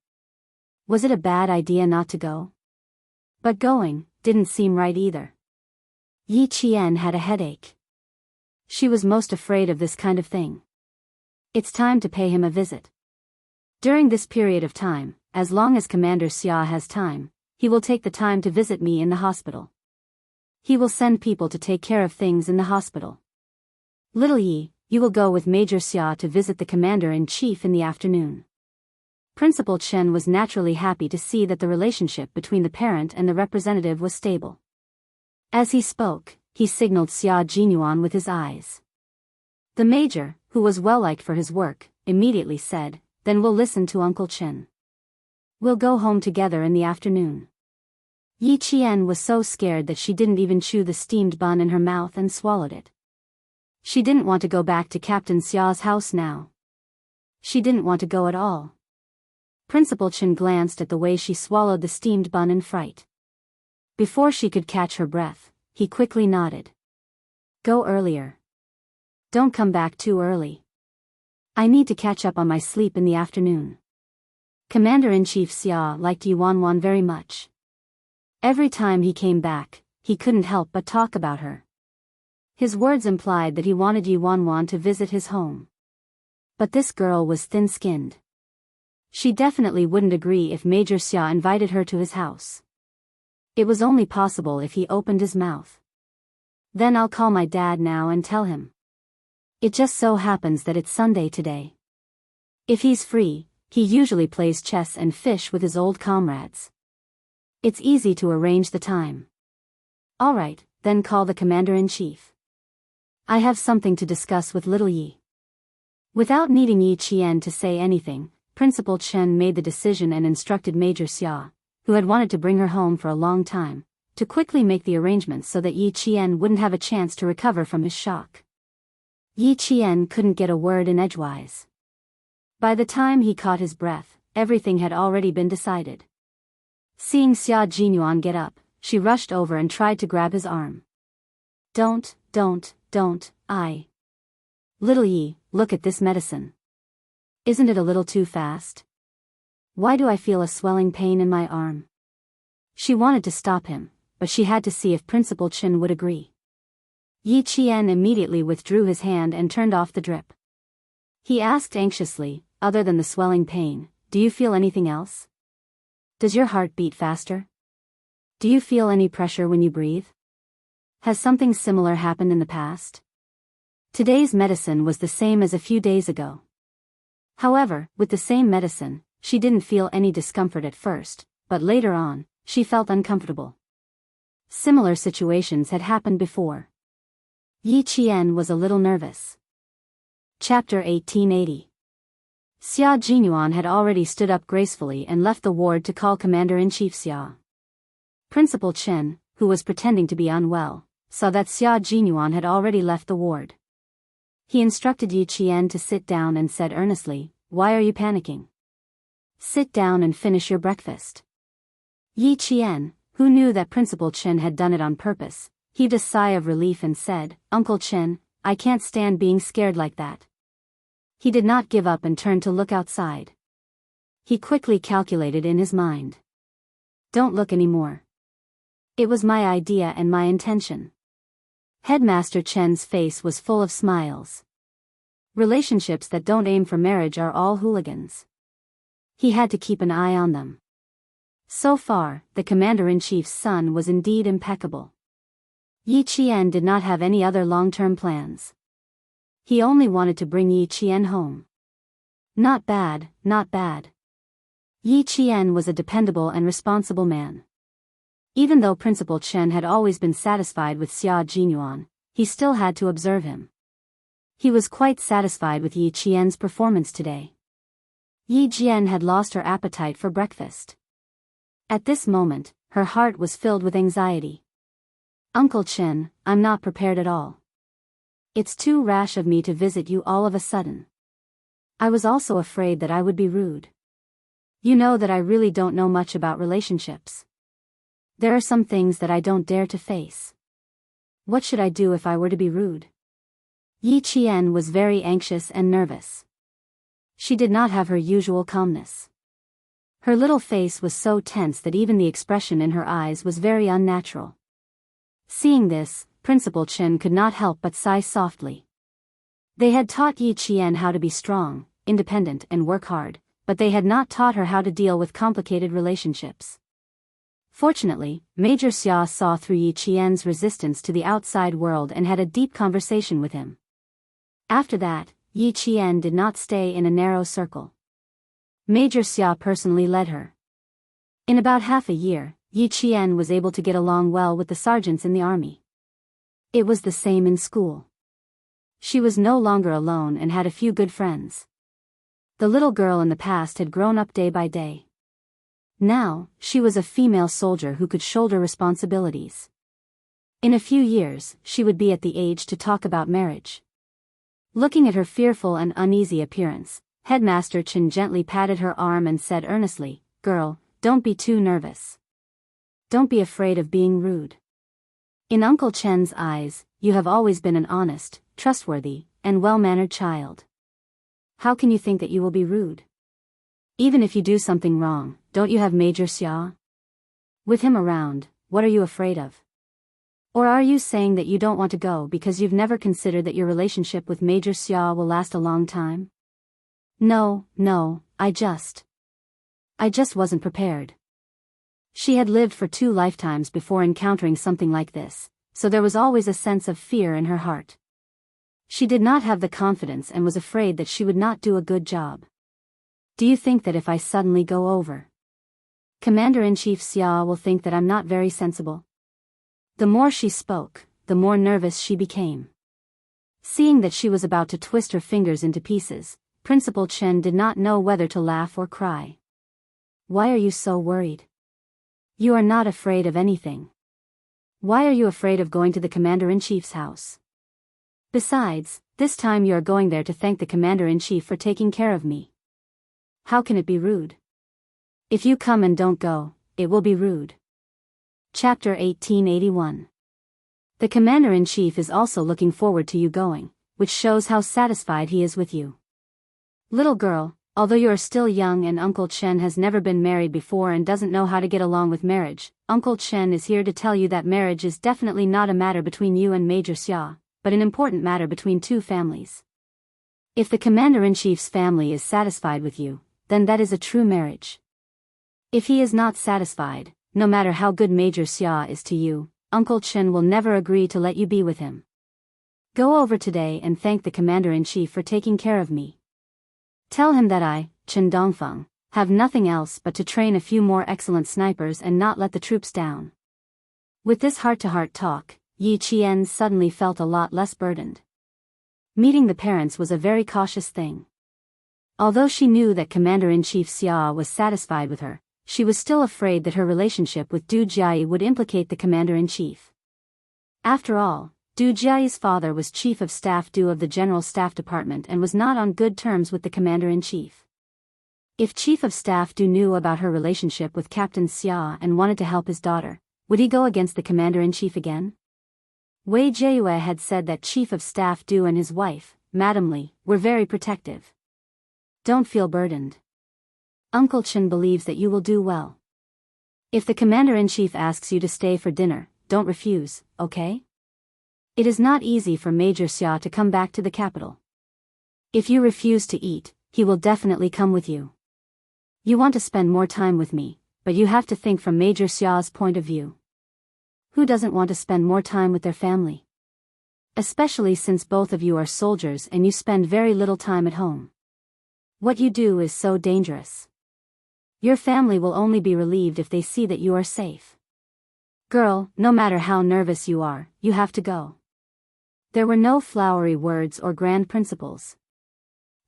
Was it a bad idea not to go? But going didn't seem right either. Yi Qian had a headache. She was most afraid of this kind of thing. It's time to pay him a visit. During this period of time, as long as Commander Xia has time, he will take the time to visit me in the hospital. He will send people to take care of things in the hospital. Little Yi, you will go with Major Xia to visit the commander-in-chief in the afternoon. Principal Chen was naturally happy to see that the relationship between the parent and the representative was stable. As he spoke, he signaled Xia Jinyuan with his eyes. The major, who was well-liked for his work, immediately said, Then we'll listen to Uncle Chen. We'll go home together in the afternoon. Yi Qian was so scared that she didn't even chew the steamed bun in her mouth and swallowed it. She didn't want to go back to Captain Xia's house now. She didn't want to go at all. Principal Chen glanced at the way she swallowed the steamed bun in fright. Before she could catch her breath, he quickly nodded. Go earlier. Don't come back too early. I need to catch up on my sleep in the afternoon. Commander-in-Chief Xia liked Yuanwan very much. Every time he came back, he couldn't help but talk about her. His words implied that he wanted Yuanwan to visit his home. But this girl was thin-skinned. She definitely wouldn't agree if Major Xia invited her to his house. It was only possible if he opened his mouth. Then I'll call my dad now and tell him. It just so happens that it's Sunday today. If he's free, he usually plays chess and fish with his old comrades. It's easy to arrange the time. All right, then call the commander-in-chief. I have something to discuss with little Yi. Without needing Yi Qian to say anything, Principal Chen made the decision and instructed Major Xia, who had wanted to bring her home for a long time, to quickly make the arrangements so that Yi Qian wouldn't have a chance to recover from his shock. Yi Qian couldn't get a word in edgewise. By the time he caught his breath, everything had already been decided. Seeing Xia Jinyuan get up, she rushed over and tried to grab his arm. Don't, Little Yi, look at this medicine. Isn't it a little too fast? Why do I feel a swelling pain in my arm? She wanted to stop him, but she had to see if Principal Chen would agree. Yi Qian immediately withdrew his hand and turned off the drip. He asked anxiously, other than the swelling pain, do you feel anything else? Does your heart beat faster? Do you feel any pressure when you breathe? Has something similar happened in the past? Today's medicine was the same as a few days ago. However, with the same medicine, she didn't feel any discomfort at first, but later on, she felt uncomfortable. Similar situations had happened before. Yi Qian was a little nervous. Chapter 1880. Xia Jinyuan had already stood up gracefully and left the ward to call Commander-in-Chief Xia. Principal Chen, who was pretending to be unwell, saw that Xia Jinyuan had already left the ward. He instructed Yi Qian to sit down and said earnestly, "Why are you panicking? Sit down and finish your breakfast." Yi Qian, who knew that Principal Chen had done it on purpose, heaved a sigh of relief and said, "Uncle Chen, I can't stand being scared like that." He did not give up and turned to look outside. He quickly calculated in his mind. "Don't look anymore. It was my idea and my intention." Headmaster Chen's face was full of smiles. Relationships that don't aim for marriage are all hooligans. He had to keep an eye on them. So far, the Commander-in-Chief's son was indeed impeccable. Yi Qian did not have any other long-term plans. He only wanted to bring Yi Qian home. Not bad, not bad. Yi Qian was a dependable and responsible man. Even though Principal Chen had always been satisfied with Xia Jinyuan, he still had to observe him. He was quite satisfied with Yi Qian's performance today. Yi Jian had lost her appetite for breakfast. At this moment, her heart was filled with anxiety. "Uncle Chen, I'm not prepared at all. It's too rash of me to visit you all of a sudden. I was also afraid that I would be rude. You know that I really don't know much about relationships. There are some things that I don't dare to face. What should I do if I were to be rude?" Yi Qian was very anxious and nervous. She did not have her usual calmness. Her little face was so tense that even the expression in her eyes was very unnatural. Seeing this, Principal Chen could not help but sigh softly. They had taught Yi Qian how to be strong, independent and work hard, but they had not taught her how to deal with complicated relationships. Fortunately, Major Xia saw through Yi Qian's resistance to the outside world and had a deep conversation with him. After that, Yi Qian did not stay in a narrow circle. Major Xia personally led her. In about half a year, Yi Qian was able to get along well with the sergeants in the army. It was the same in school. She was no longer alone and had a few good friends. The little girl in the past had grown up day by day. Now, she was a female soldier who could shoulder responsibilities. In a few years, she would be at the age to talk about marriage. Looking at her fearful and uneasy appearance, Headmaster Chen gently patted her arm and said earnestly, "Girl, don't be too nervous. Don't be afraid of being rude. In Uncle Chen's eyes, you have always been an honest, trustworthy, and well-mannered child. How can you think that you will be rude? Even if you do something wrong, don't you have Major Xia? With him around, what are you afraid of? Or are you saying that you don't want to go because you've never considered that your relationship with Major Xia will last a long time?" No, I just wasn't prepared." She had lived for 2 lifetimes before encountering something like this, so there was always a sense of fear in her heart. She did not have the confidence and was afraid that she would not do a good job. "Do you think that if I suddenly go over, Commander-in-Chief Xia will think that I'm not very sensible?" The more she spoke, the more nervous she became. Seeing that she was about to twist her fingers into pieces, Principal Chen did not know whether to laugh or cry. "Why are you so worried? You are not afraid of anything. Why are you afraid of going to the Commander-in-Chief's house? Besides, this time you are going there to thank the Commander-in-Chief for taking care of me. How can it be rude? If you come and don't go, it will be rude." Chapter 1881. The Commander-in-Chief is also looking forward to you going, which shows how satisfied he is with you. Little girl, although you are still young and Uncle Chen has never been married before and doesn't know how to get along with marriage, Uncle Chen is here to tell you that marriage is definitely not a matter between you and Major Xia, but an important matter between 2 families. If the Commander-in-Chief's family is satisfied with you, then that is a true marriage. If he is not satisfied, no matter how good Major Xia is to you, Uncle Chen will never agree to let you be with him. Go over today and thank the Commander-in-Chief for taking care of me. Tell him that I, Chen Dongfeng, have nothing else but to train a few more excellent snipers and not let the troops down. With this heart-to-heart talk, Yi Qian suddenly felt a lot less burdened. Meeting the parents was a very cautious thing. Although she knew that Commander-in-Chief Xia was satisfied with her, she was still afraid that her relationship with Du Jiayi would implicate the Commander-in-Chief. After all, Du Jiayi's father was Chief of Staff Du of the General Staff Department and was not on good terms with the Commander-in-Chief. If Chief of Staff Du knew about her relationship with Captain Xia and wanted to help his daughter, would he go against the Commander-in-Chief again? Wei Jieyue had said that Chief of Staff Du and his wife, Madame Li, were very protective. Don't feel burdened. Uncle Chen believes that you will do well. If the Commander-in-Chief asks you to stay for dinner, don't refuse, okay? It is not easy for Major Xia to come back to the capital. If you refuse to eat, he will definitely come with you. You want to spend more time with me, but you have to think from Major Xia's point of view. Who doesn't want to spend more time with their family? Especially since both of you are soldiers and you spend very little time at home. What you do is so dangerous. Your family will only be relieved if they see that you are safe. Girl, no matter how nervous you are, you have to go. There were no flowery words or grand principles.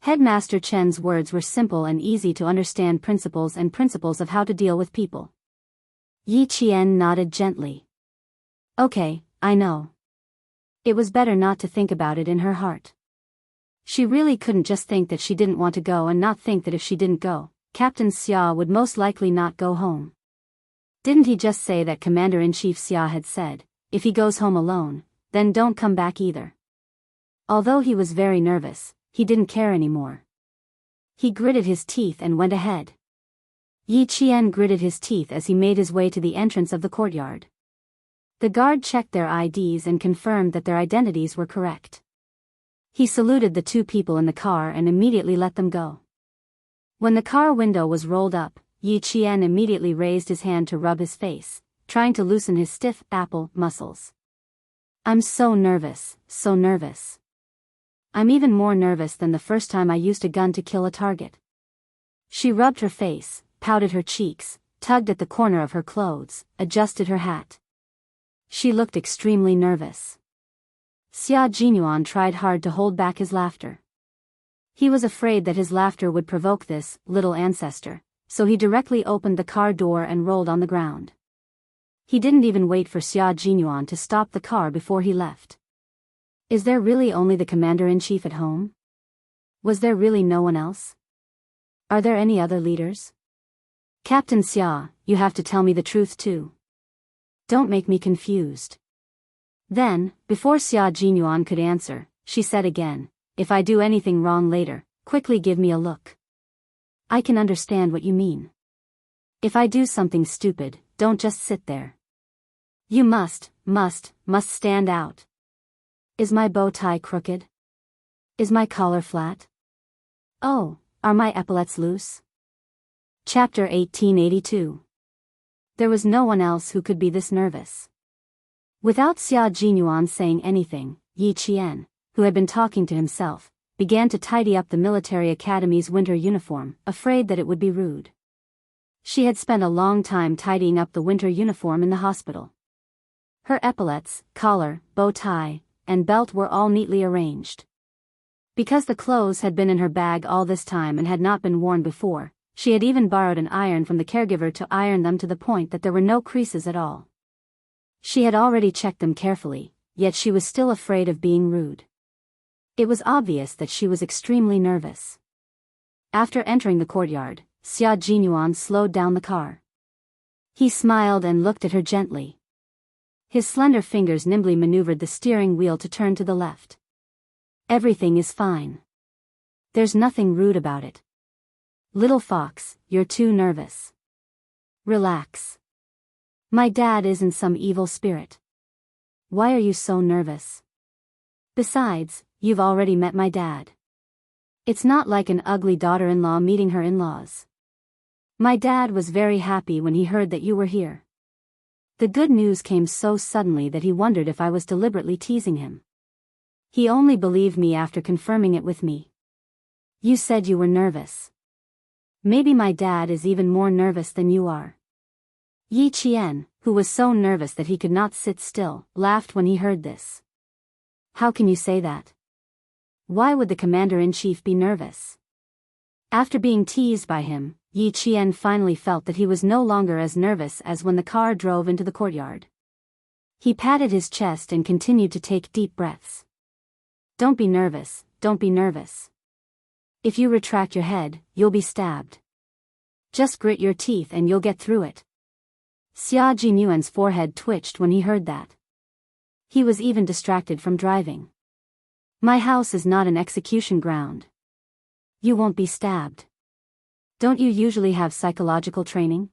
Headmaster Chen's words were simple and easy to understand principles of how to deal with people. Yi Qian nodded gently. Okay, I know. It was better not to think about it in her heart. She really couldn't just think that she didn't want to go and not think that if she didn't go, Captain Xia would most likely not go home. Didn't he just say that Commander-in-Chief Xia had said, if he goes home alone, then don't come back either? Although he was very nervous, he didn't care anymore. He gritted his teeth and went ahead. Yi Qian gritted his teeth as he made his way to the entrance of the courtyard. The guard checked their IDs and confirmed that their identities were correct. He saluted the two people in the car and immediately let them go. When the car window was rolled up, Yi Qian immediately raised his hand to rub his face, trying to loosen his stiff apple muscles. I'm so nervous, so nervous. I'm even more nervous than the first time I used a gun to kill a target. She rubbed her face, pouted her cheeks, tugged at the corner of her clothes, adjusted her hat. She looked extremely nervous. Xia Jinyuan tried hard to hold back his laughter. He was afraid that his laughter would provoke this little ancestor, so he directly opened the car door and rolled on the ground. He didn't even wait for Xia Jinyuan to stop the car before he left. Is there really only the Commander-in-Chief at home? Was there really no one else? Are there any other leaders? Captain Xia, you have to tell me the truth too. Don't make me confused. Then, before Xia Jinyuan could answer, she said again, if I do anything wrong later, quickly give me a look. I can understand what you mean. If I do something stupid, don't just sit there. You must stand out. Is my bow tie crooked? Is my collar flat? Oh, are my epaulets loose? Chapter 1882. There was no one else who could be this nervous. Without Xia Jinyuan saying anything, Yi Qian, who had been talking to himself, began to tidy up the military academy's winter uniform, afraid that it would be rude. She had spent a long time tidying up the winter uniform in the hospital. Her epaulets, collar, bow tie, and belt were all neatly arranged. Because the clothes had been in her bag all this time and had not been worn before, she had even borrowed an iron from the caregiver to iron them to the point that there were no creases at all. She had already checked them carefully, yet she was still afraid of being rude. It was obvious that she was extremely nervous. After entering the courtyard, Xia Jinyuan slowed down the car. He smiled and looked at her gently. His slender fingers nimbly maneuvered the steering wheel to turn to the left. Everything is fine. There's nothing rude about it. Little fox, you're too nervous. Relax. My dad isn't some evil spirit. Why are you so nervous? Besides, you've already met my dad. It's not like an ugly daughter-in-law meeting her in-laws. My dad was very happy when he heard that you were here. The good news came so suddenly that he wondered if I was deliberately teasing him. He only believed me after confirming it with me. You said you were nervous. Maybe my dad is even more nervous than you are. Yi Qian, who was so nervous that he could not sit still, laughed when he heard this. How can you say that? Why would the commander-in-chief be nervous? After being teased by him, Yi Qian finally felt that he was no longer as nervous as when the car drove into the courtyard. He patted his chest and continued to take deep breaths. Don't be nervous, don't be nervous. If you retract your head, you'll be stabbed. Just grit your teeth and you'll get through it. Xia Jinyuan's forehead twitched when he heard that. He was even distracted from driving. My house is not an execution ground. You won't be stabbed. Don't you usually have psychological training?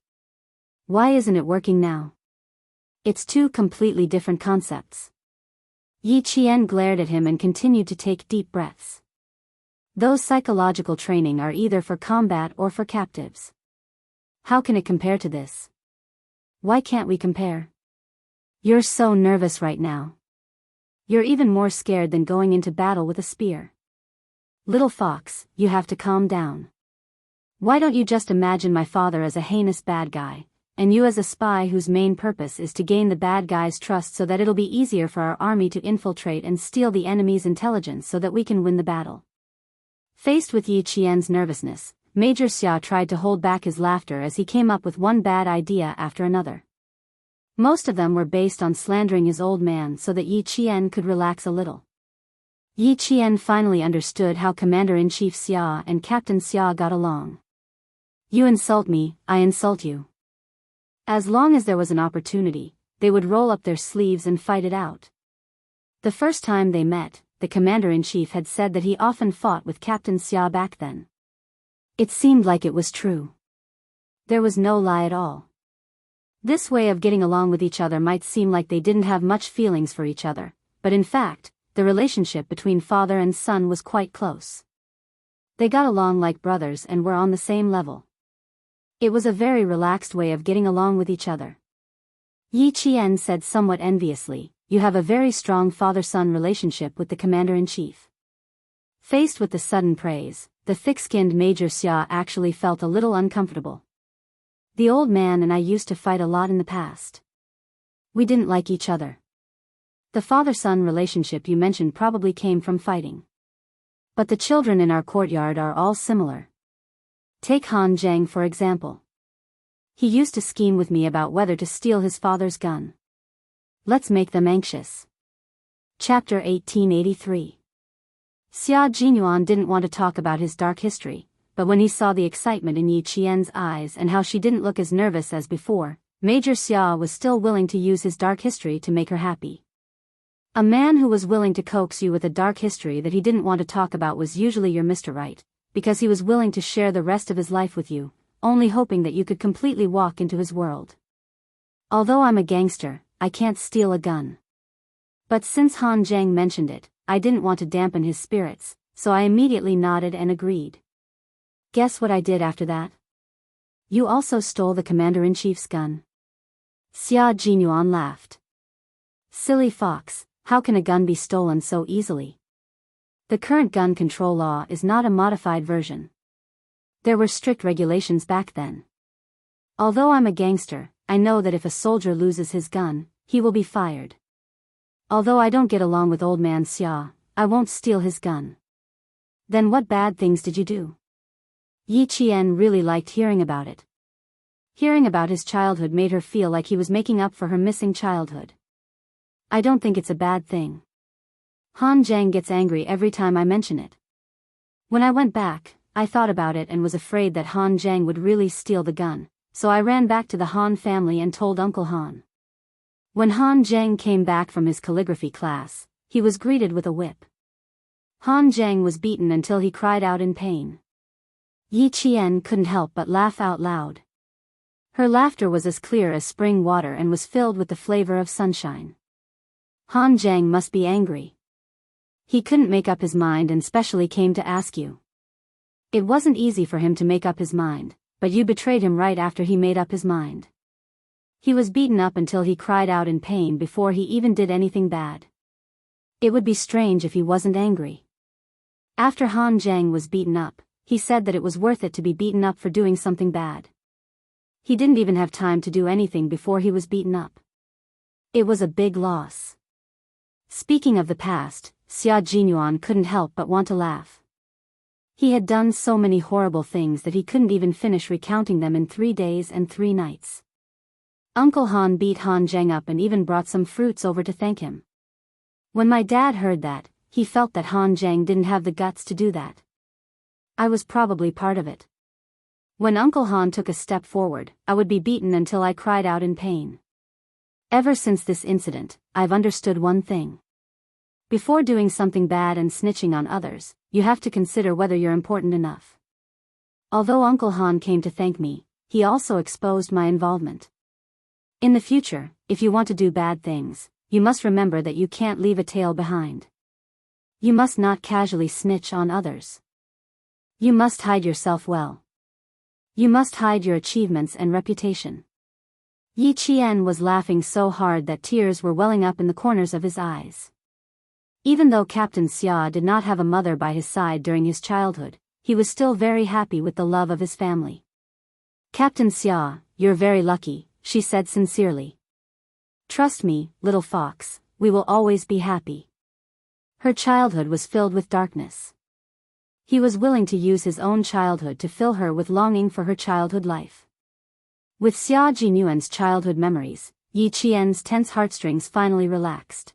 Why isn't it working now? It's two completely different concepts. Yi Qian glared at him and continued to take deep breaths. Those psychological training are either for combat or for captives. How can it compare to this? Why can't we compare? You're so nervous right now. You're even more scared than going into battle with a spear. Little fox, you have to calm down. Why don't you just imagine my father as a heinous bad guy, and you as a spy whose main purpose is to gain the bad guy's trust so that it'll be easier for our army to infiltrate and steal the enemy's intelligence so that we can win the battle. Faced with Yi Qian's nervousness, Major Xia tried to hold back his laughter as he came up with one bad idea after another. Most of them were based on slandering his old man so that Yi Qian could relax a little. Yi Qian finally understood how Commander-in-Chief Xia and Captain Xia got along. You insult me, I insult you. As long as there was an opportunity, they would roll up their sleeves and fight it out. The first time they met, the Commander-in-Chief had said that he often fought with Captain Xia back then. It seemed like it was true. There was no lie at all. This way of getting along with each other might seem like they didn't have much feelings for each other, but in fact, the relationship between father and son was quite close. They got along like brothers and were on the same level. It was a very relaxed way of getting along with each other. Yi Qian said somewhat enviously, you have a very strong father-son relationship with the Commander-in-Chief. Faced with the sudden praise, the thick-skinned Major Xia actually felt a little uncomfortable. The old man and I used to fight a lot in the past. We didn't like each other. The father-son relationship you mentioned probably came from fighting. But the children in our courtyard are all similar. Take Han Zheng for example. He used to scheme with me about whether to steal his father's gun. Let's make them anxious. Chapter 1883. Xia Jinyuan didn't want to talk about his dark history, but when he saw the excitement in Yi Qian's eyes and how she didn't look as nervous as before, Major Xia was still willing to use his dark history to make her happy. A man who was willing to coax you with a dark history that he didn't want to talk about was usually your Mr. Right, because he was willing to share the rest of his life with you, only hoping that you could completely walk into his world. Although I'm a gangster, I can't steal a gun. But since Han Zheng mentioned it, I didn't want to dampen his spirits, so I immediately nodded and agreed. Guess what I did after that? You also stole the Commander-in-Chief's gun. Xia Jinyuan laughed. Silly fox, how can a gun be stolen so easily? The current gun control law is not a modified version. There were strict regulations back then. Although I'm a gangster, I know that if a soldier loses his gun, he will be fired. Although I don't get along with old man Xia, I won't steal his gun. Then what bad things did you do? Yi Qian really liked hearing about it. Hearing about his childhood made her feel like he was making up for her missing childhood. I don't think it's a bad thing. Han Zheng gets angry every time I mention it. When I went back, I thought about it and was afraid that Han Zheng would really steal the gun, so I ran back to the Han family and told Uncle Han. When Han Zheng came back from his calligraphy class, he was greeted with a whip. Han Zheng was beaten until he cried out in pain. Yi Qian couldn't help but laugh out loud. Her laughter was as clear as spring water and was filled with the flavor of sunshine. Han Zheng must be angry. He couldn't make up his mind and specially came to ask you. It wasn't easy for him to make up his mind, but you betrayed him right after he made up his mind. He was beaten up until he cried out in pain before he even did anything bad. It would be strange if he wasn't angry. After Han Zhang was beaten up, he said that it was worth it to be beaten up for doing something bad. He didn't even have time to do anything before he was beaten up. It was a big loss. Speaking of the past, Xia Jinyuan couldn't help but want to laugh. He had done so many horrible things that he couldn't even finish recounting them in 3 days and 3 nights. Uncle Han beat Han Zhang up and even brought some fruits over to thank him. When my dad heard that, he felt that Han Zhang didn't have the guts to do that. I was probably part of it. When Uncle Han took a step forward, I would be beaten until I cried out in pain. Ever since this incident, I've understood one thing. Before doing something bad and snitching on others, you have to consider whether you're important enough. Although Uncle Han came to thank me, he also exposed my involvement. In the future, if you want to do bad things, you must remember that you can't leave a tail behind. You must not casually snitch on others. You must hide yourself well. You must hide your achievements and reputation. Yi Qian was laughing so hard that tears were welling up in the corners of his eyes. Even though Captain Xia did not have a mother by his side during his childhood, he was still very happy with the love of his family. Captain Xia, you're very lucky, she said sincerely. Trust me, little fox, we will always be happy. Her childhood was filled with darkness. He was willing to use his own childhood to fill her with longing for her childhood life. With Xia Jinyuan's childhood memories, Yi Qian's tense heartstrings finally relaxed.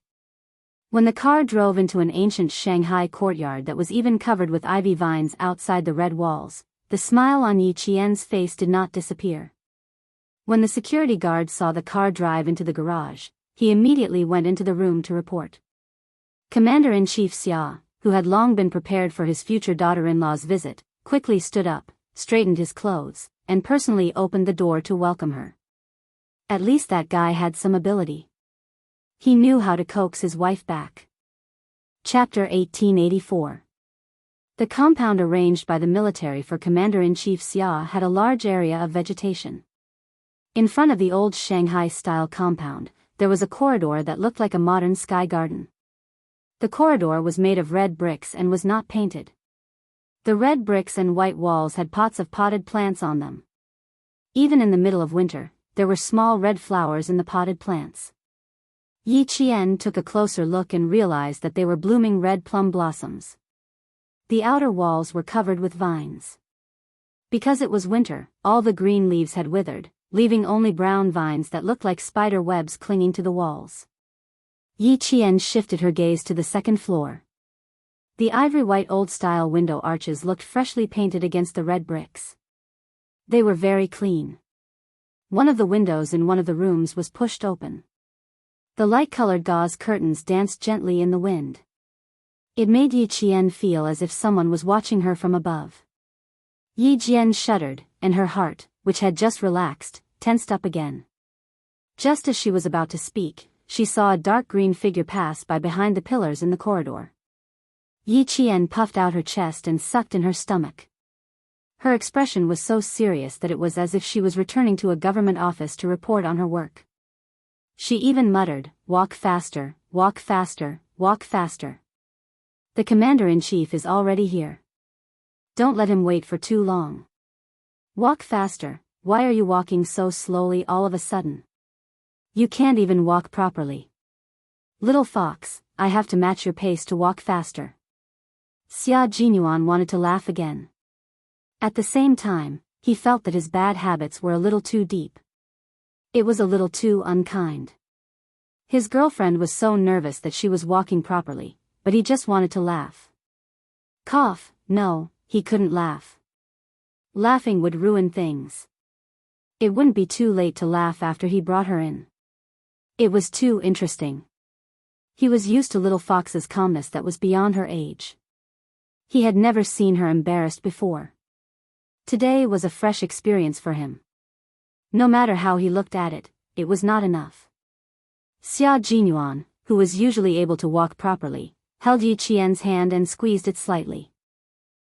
When the car drove into an ancient Shanghai courtyard that was even covered with ivy vines outside the red walls, the smile on Yi Qian's face did not disappear. When the security guard saw the car drive into the garage, he immediately went into the room to report. Commander-in-Chief Xia, who had long been prepared for his future daughter-in-law's visit, quickly stood up, straightened his clothes, and personally opened the door to welcome her. At least that guy had some ability. He knew how to coax his wife back. Chapter 1884. The compound arranged by the military for Commander-in-Chief Xia had a large area of vegetation. In front of the old Shanghai-style compound, there was a corridor that looked like a modern sky garden. The corridor was made of red bricks and was not painted. The red bricks and white walls had pots of potted plants on them. Even in the middle of winter, there were small red flowers in the potted plants. Yi Qian took a closer look and realized that they were blooming red plum blossoms. The outer walls were covered with vines. Because it was winter, all the green leaves had withered, leaving only brown vines that looked like spider webs clinging to the walls. Yi Qian shifted her gaze to the second floor. The ivory-white old-style window arches looked freshly painted against the red bricks. They were very clean. One of the windows in one of the rooms was pushed open. The light-colored gauze curtains danced gently in the wind. It made Yi Qian feel as if someone was watching her from above. Yi Qian shuddered, and her heart, which had just relaxed, tensed up again. Just as she was about to speak, she saw a dark green figure pass by behind the pillars in the corridor. Yi Qian puffed out her chest and sucked in her stomach. Her expression was so serious that it was as if she was returning to a government office to report on her work. She even muttered, "Walk faster, walk faster, walk faster. The commander-in-chief is already here. Don't let him wait for too long. Walk faster, why are you walking so slowly all of a sudden? You can't even walk properly. Little fox, I have to match your pace to walk faster." Xia Jinyuan wanted to laugh again. At the same time, he felt that his bad habits were a little too deep. It was a little too unkind. His girlfriend was so nervous that she was walking properly, but he just wanted to laugh. Cough, no, he couldn't laugh. Laughing would ruin things. It wouldn't be too late to laugh after he brought her in. It was too interesting. He was used to little Fox's calmness that was beyond her age. He had never seen her embarrassed before. Today was a fresh experience for him. No matter how he looked at it, it was not enough. Xia Jinyuan, who was usually able to walk properly, held Yi Qian's hand and squeezed it slightly.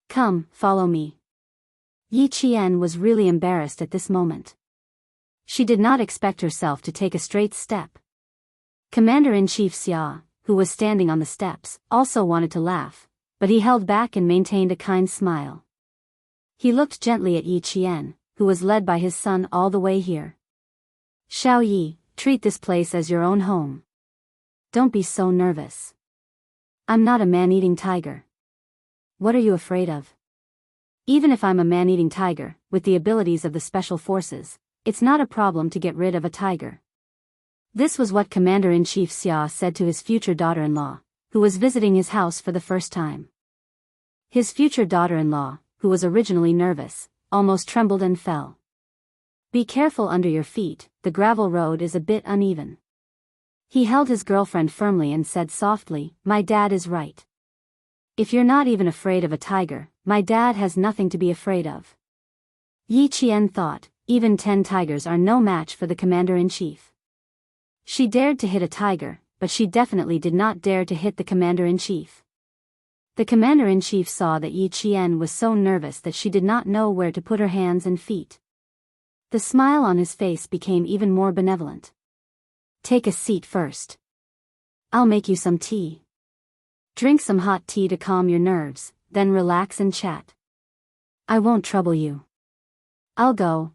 Come, follow me. Yi Qian was really embarrassed at this moment. She did not expect herself to take a straight step. Commander-in-Chief Xia, who was standing on the steps, also wanted to laugh, but he held back and maintained a kind smile. He looked gently at Yi Qian, who was led by his son all the way here. Xiao Yi, treat this place as your own home. Don't be so nervous. I'm not a man-eating tiger. What are you afraid of? Even if I'm a man-eating tiger, with the abilities of the special forces, it's not a problem to get rid of a tiger. This was what Commander-in-Chief Xia said to his future daughter-in-law, who was visiting his house for the first time. His future daughter-in-law, who was originally nervous, almost trembled and fell. Be careful under your feet, the gravel road is a bit uneven. He held his girlfriend firmly and said softly, my dad is right. If you're not even afraid of a tiger, my dad has nothing to be afraid of. Yi Qian thought, even 10 tigers are no match for the commander-in-chief. She dared to hit a tiger, but she definitely did not dare to hit the commander-in-chief. The commander-in-chief saw that Yi Qian was so nervous that she did not know where to put her hands and feet. The smile on his face became even more benevolent. Take a seat first. I'll make you some tea. Drink some hot tea to calm your nerves, then relax and chat. I won't trouble you. I'll go.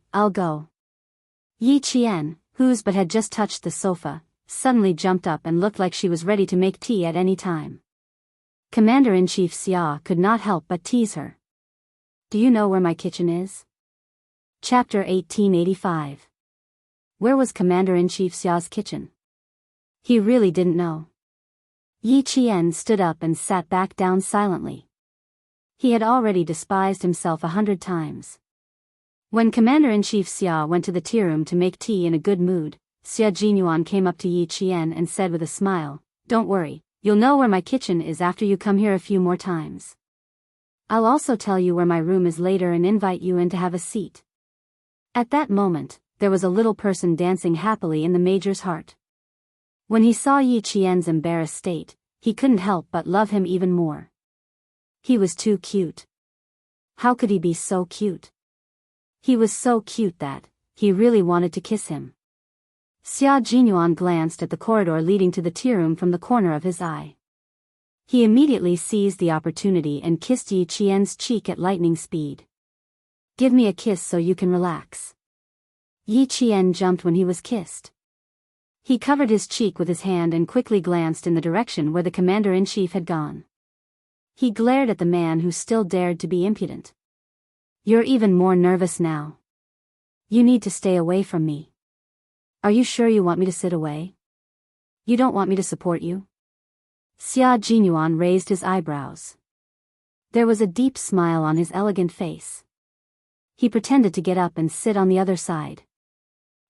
Yi Qian, whose but had just touched the sofa, suddenly jumped up and looked like she was ready to make tea at any time. Commander-in-Chief Xia could not help but tease her. Do you know where my kitchen is? Chapter 1885. Where was Commander-in-Chief Xia's kitchen? He really didn't know. Yi Qian stood up and sat back down silently. He had already despised himself 100 times. When Commander-in-Chief Xia went to the tea room to make tea in a good mood, Xia Jinyuan came up to Yi Qian and said with a smile, don't worry, you'll know where my kitchen is after you come here a few more times. I'll also tell you where my room is later and invite you in to have a seat. At that moment, there was a little person dancing happily in the major's heart. When he saw Yi Qian's embarrassed state, he couldn't help but love him even more. He was too cute. How could he be so cute? He was so cute that he really wanted to kiss him. Xia Jinyuan glanced at the corridor leading to the tea room from the corner of his eye. He immediately seized the opportunity and kissed Yi Qian's cheek at lightning speed. Give me a kiss so you can relax. Yi Qian jumped when he was kissed. He covered his cheek with his hand and quickly glanced in the direction where the commander-in-chief had gone. He glared at the man who still dared to be impudent. You're even more nervous now. You need to stay away from me. Are you sure you want me to sit away? You don't want me to support you? Xia Jinyuan raised his eyebrows. There was a deep smile on his elegant face. He pretended to get up and sit on the other side.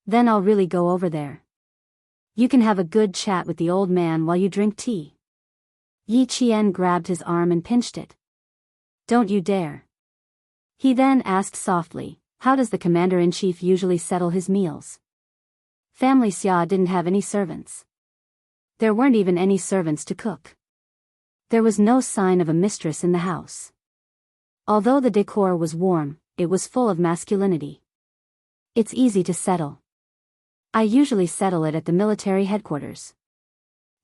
Then I'll really go over there. You can have a good chat with the old man while you drink tea. Yi Qian grabbed his arm and pinched it. Don't you dare. He then asked softly, how does the commander-in-chief usually settle his meals? Family Xia didn't have any servants. There weren't even any servants to cook. There was no sign of a mistress in the house. Although the decor was warm, it was full of masculinity. It's easy to settle. I usually settle it at the military headquarters.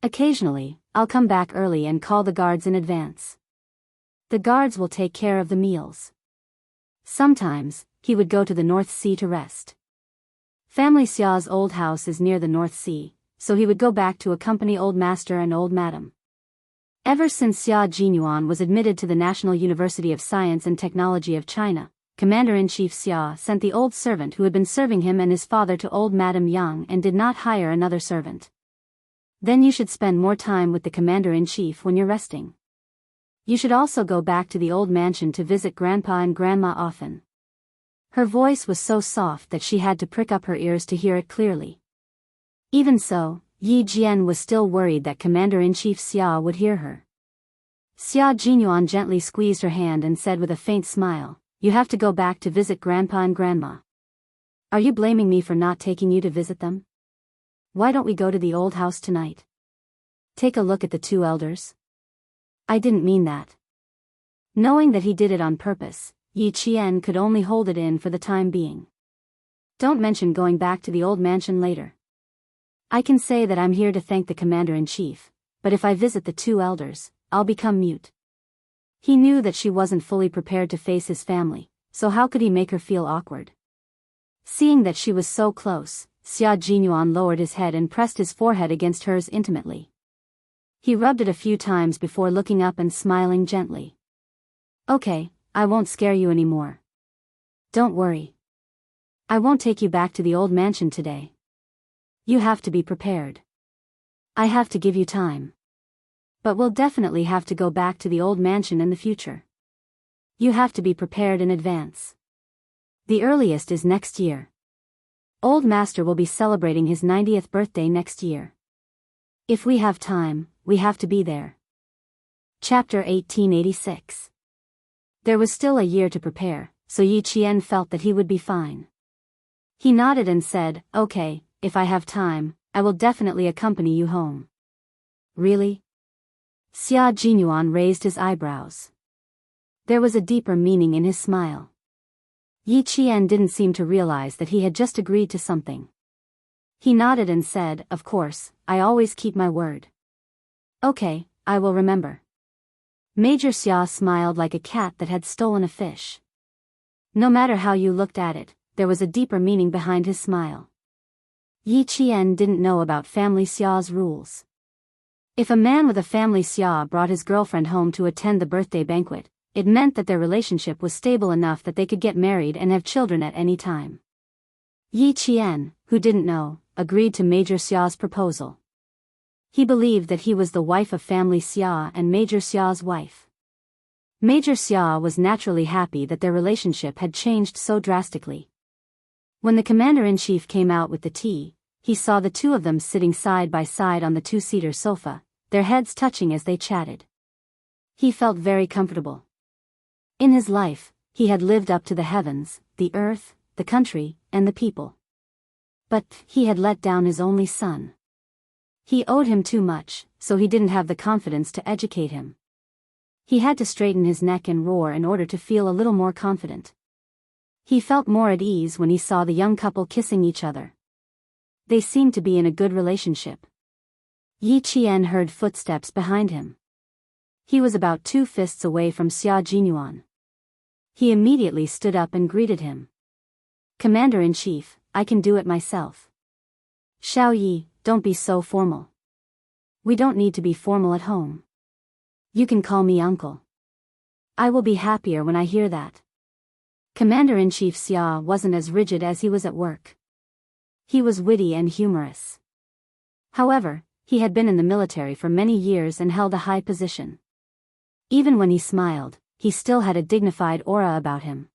Occasionally, I'll come back early and call the guards in advance. The guards will take care of the meals. Sometimes, he would go to the North Sea to rest. Family Xia's old house is near the North Sea, so he would go back to accompany old master and old madam. Ever since Xia Jinyuan was admitted to the National University of Science and Technology of China, Commander-in-Chief Xia sent the old servant who had been serving him and his father to old Madam Yang and did not hire another servant. Then you should spend more time with the Commander-in-Chief when you're resting. You should also go back to the old mansion to visit Grandpa and Grandma often. Her voice was so soft that she had to prick up her ears to hear it clearly. Even so, Yi Jian was still worried that Commander-in-Chief Xia would hear her. Xia Jinyuan gently squeezed her hand and said with a faint smile, you have to go back to visit Grandpa and Grandma. Are you blaming me for not taking you to visit them? Why don't we go to the old house tonight? Take a look at the two elders. I didn't mean that. Knowing that he did it on purpose, Yi Qian could only hold it in for the time being. Don't mention going back to the old mansion later. I can say that I'm here to thank the commander-in-chief, but if I visit the two elders, I'll become mute. He knew that she wasn't fully prepared to face his family, so how could he make her feel awkward? Seeing that she was so close, Xia Jinyuan lowered his head and pressed his forehead against hers intimately. He rubbed it a few times before looking up and smiling gently. Okay, I won't scare you anymore. Don't worry. I won't take you back to the old mansion today. You have to be prepared. I have to give you time. But we'll definitely have to go back to the old mansion in the future. You have to be prepared in advance. The earliest is next year. Old Master will be celebrating his 90th birthday next year. If we have time, we have to be there. Chapter 1886. There was still a year to prepare, so Yi Qian felt that he would be fine. He nodded and said, okay, if I have time, I will definitely accompany you home. Really? Xia Jinyuan raised his eyebrows. There was a deeper meaning in his smile. Yi Qian didn't seem to realize that he had just agreed to something. He nodded and said, of course, I always keep my word. Okay, I will remember. Major Xia smiled like a cat that had stolen a fish. No matter how you looked at it, there was a deeper meaning behind his smile. Yi Qian didn't know about family Xia's rules. If a man with a family Xia brought his girlfriend home to attend the birthday banquet, it meant that their relationship was stable enough that they could get married and have children at any time. Yi Qian, who didn't know, agreed to Major Xia's proposal. He believed that he was the wife of family Xia and Major Xia's wife. Major Xia was naturally happy that their relationship had changed so drastically. When the commander-in-chief came out with the tea, he saw the two of them sitting side by side on the two-seater sofa, their heads touching as they chatted. He felt very comfortable. In his life, he had lived up to the heavens, the earth, the country, and the people. But he had let down his only son. He owed him too much, so he didn't have the confidence to educate him. He had to straighten his neck and roar in order to feel a little more confident. He felt more at ease when he saw the young couple kissing each other. They seemed to be in a good relationship. Yi Qian heard footsteps behind him. He was about 2 fists away from Xia Jinyuan. He immediately stood up and greeted him. Commander-in-chief, I can do it myself. Xiao Yi, don't be so formal. We don't need to be formal at home. You can call me uncle. I will be happier when I hear that. Commander-in-chief Xia wasn't as rigid as he was at work. He was witty and humorous. However, he had been in the military for many years and held a high position. Even when he smiled, he still had a dignified aura about him.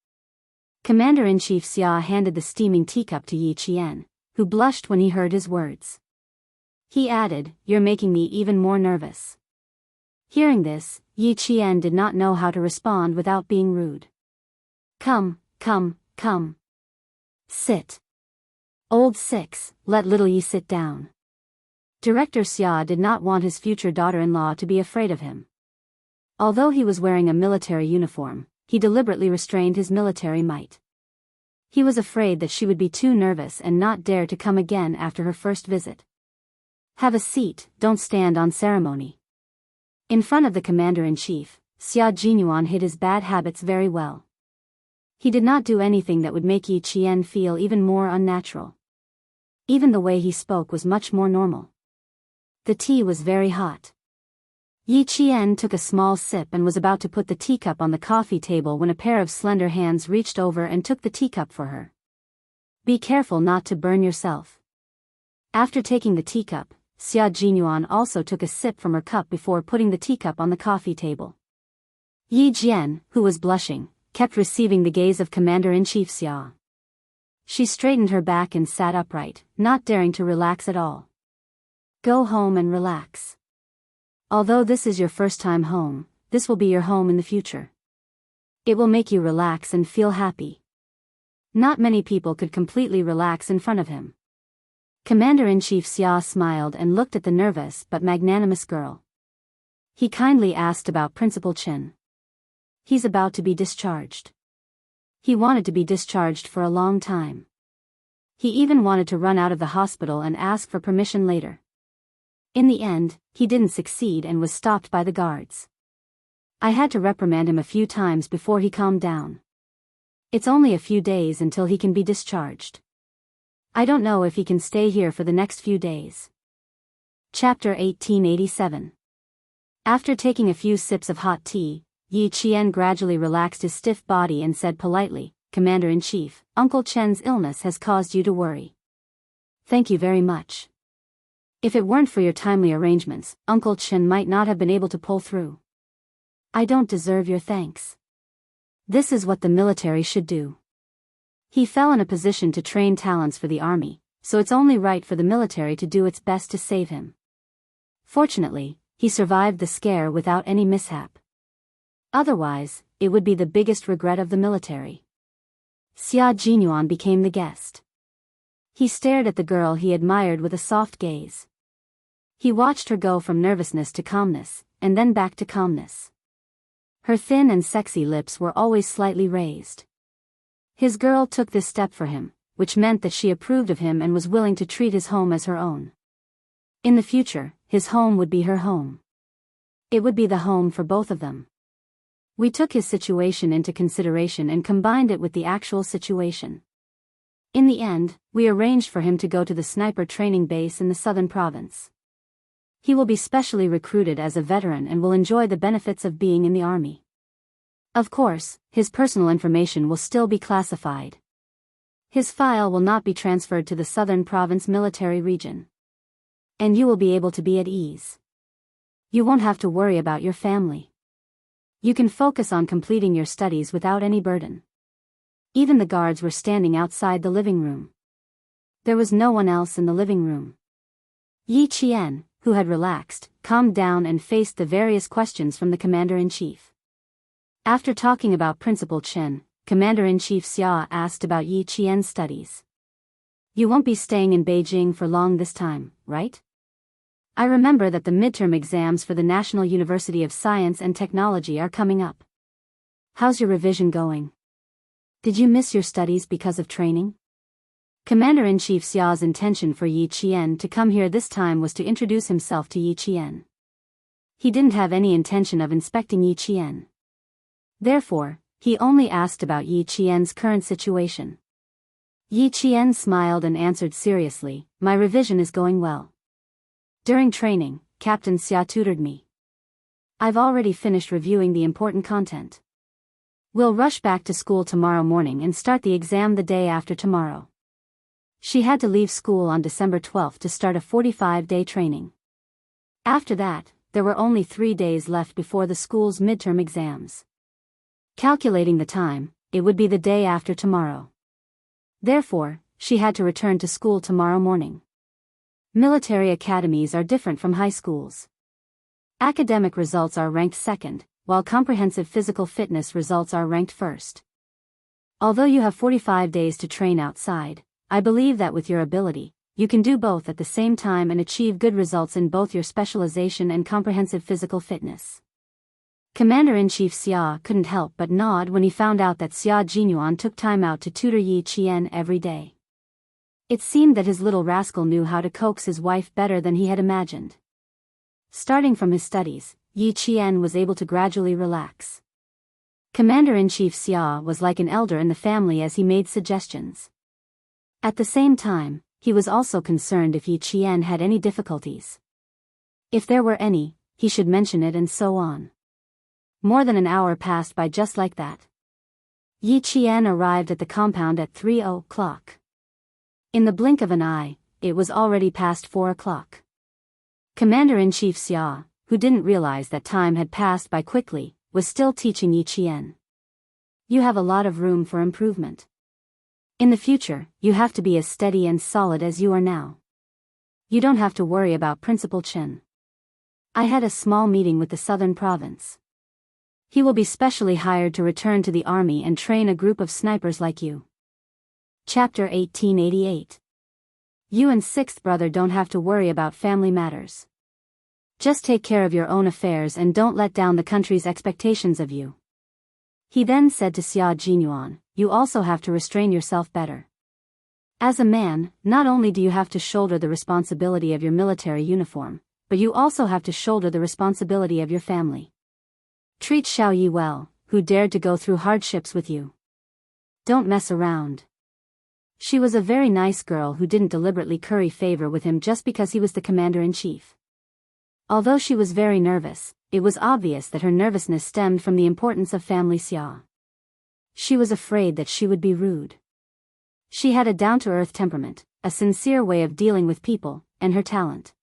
Commander-in-chief Xia handed the steaming teacup to Yi Qian, who blushed when he heard his words. He added, "You're making me even more nervous." Hearing this, Yi Qian did not know how to respond without being rude. Come. Sit. Old Six, let little Yi sit down. Director Xia did not want his future daughter-in-law to be afraid of him. Although he was wearing a military uniform, he deliberately restrained his military might. He was afraid that she would be too nervous and not dare to come again after her first visit. Have a seat, don't stand on ceremony. In front of the commander-in-chief, Xia Jinyuan hid his bad habits very well. He did not do anything that would make Yi Qian feel even more unnatural. Even the way he spoke was much more normal. The tea was very hot. Yi Qian took a small sip and was about to put the teacup on the coffee table when a pair of slender hands reached over and took the teacup for her. Be careful not to burn yourself. After taking the teacup, Xia Jinyuan also took a sip from her cup before putting the teacup on the coffee table. Yi Jian, who was blushing, kept receiving the gaze of Commander-in-Chief Xia. She straightened her back and sat upright, not daring to relax at all. Go home and relax. Although this is your first time home, this will be your home in the future. It will make you relax and feel happy. Not many people could completely relax in front of him. Commander-in-Chief Xia smiled and looked at the nervous but magnanimous girl. He kindly asked about Principal Chen. He's about to be discharged. He wanted to be discharged for a long time. He even wanted to run out of the hospital and ask for permission later. In the end, he didn't succeed and was stopped by the guards. I had to reprimand him a few times before he calmed down. It's only a few days until he can be discharged. I don't know if he can stay here for the next few days. Chapter 1887. After taking a few sips of hot tea, Yi Qian gradually relaxed his stiff body and said politely, "Commander-in-Chief, Uncle Chen's illness has caused you to worry. Thank you very much. If it weren't for your timely arrangements, Uncle Chen might not have been able to pull through. I don't deserve your thanks. This is what the military should do. He fell in a position to train talents for the army, so it's only right for the military to do its best to save him. Fortunately, he survived the scare without any mishap. Otherwise, it would be the biggest regret of the military." Xia Jinyuan became the guest. He stared at the girl he admired with a soft gaze. He watched her go from nervousness to calmness, and then back to calmness. Her thin and sexy lips were always slightly raised. His girl took this step for him, which meant that she approved of him and was willing to treat his home as her own. In the future, his home would be her home. It would be the home for both of them. We took his situation into consideration and combined it with the actual situation. In the end, we arranged for him to go to the sniper training base in the southern province. He will be specially recruited as a veteran and will enjoy the benefits of being in the army. Of course, his personal information will still be classified. His file will not be transferred to the southern province military region. And you will be able to be at ease. You won't have to worry about your family. You can focus on completing your studies without any burden. Even the guards were standing outside the living room. There was no one else in the living room. Yi Qian, who had relaxed, calmed down and faced the various questions from the commander-in-chief. After talking about Principal Chen, Commander-in-Chief Xia asked about Yi Qian's studies. "You won't be staying in Beijing for long this time, right? I remember that the midterm exams for the National University of Science and Technology are coming up. How's your revision going? Did you miss your studies because of training?" Commander-in-Chief Xia's intention for Yi Qian to come here this time was to introduce himself to Yi Qian. He didn't have any intention of inspecting Yi Qian. Therefore, he only asked about Yi Qian's current situation. Yi Qian smiled and answered seriously, "My revision is going well. During training, Captain Xia tutored me. I've already finished reviewing the important content. We'll rush back to school tomorrow morning and start the exam the day after tomorrow." She had to leave school on December 12 to start a 45-day training. After that, there were only 3 days left before the school's midterm exams. Calculating the time, it would be the day after tomorrow. Therefore, she had to return to school tomorrow morning. Military academies are different from high schools. Academic results are ranked second, while comprehensive physical fitness results are ranked first. Although you have 45 days to train outside, I believe that with your ability, you can do both at the same time and achieve good results in both your specialization and comprehensive physical fitness. Commander-in-Chief Xia couldn't help but nod when he found out that Xia Jinyuan took time out to tutor Yi Qian every day. It seemed that his little rascal knew how to coax his wife better than he had imagined. Starting from his studies, Yi Qian was able to gradually relax. Commander-in-Chief Xia was like an elder in the family as he made suggestions. At the same time, he was also concerned if Yi Qian had any difficulties. If there were any, he should mention it and so on. More than an hour passed by just like that. Yi Qian arrived at the compound at 3:00. In the blink of an eye, it was already past 4:00. Commander-in-Chief Xia, who didn't realize that time had passed by quickly, was still teaching Yi Qian. "You have a lot of room for improvement. In the future, you have to be as steady and solid as you are now. You don't have to worry about Principal Chen. I had a small meeting with the southern province. He will be specially hired to return to the army and train a group of snipers like you." Chapter 1888. You and sixth brother don't have to worry about family matters. Just take care of your own affairs and don't let down the country's expectations of you. He then said to Xia Jinyuan, "You also have to restrain yourself better. As a man, not only do you have to shoulder the responsibility of your military uniform, but you also have to shoulder the responsibility of your family. Treat Xiao Yi well, who dared to go through hardships with you. Don't mess around." She was a very nice girl who didn't deliberately curry favor with him just because he was the commander-in-chief. Although she was very nervous, it was obvious that her nervousness stemmed from the importance of family Xia. She was afraid that she would be rude. She had a down-to-earth temperament, a sincere way of dealing with people, and her talent.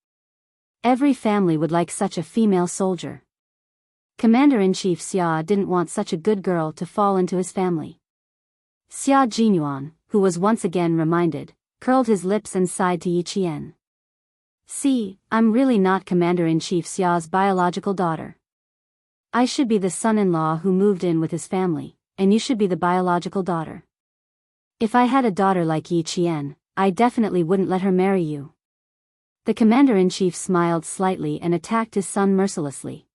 Every family would like such a female soldier. Commander-in-Chief Xia didn't want such a good girl to fall into his family. Xia Jinyuan, who was once again reminded, curled his lips and sighed to Yi Qian. "See, I'm really not Commander-in-Chief Xia's biological daughter. I should be the son-in-law who moved in with his family, and you should be the biological daughter. If I had a daughter like Yi Qian, I definitely wouldn't let her marry you." The commander-in-chief smiled slightly and attacked his son mercilessly.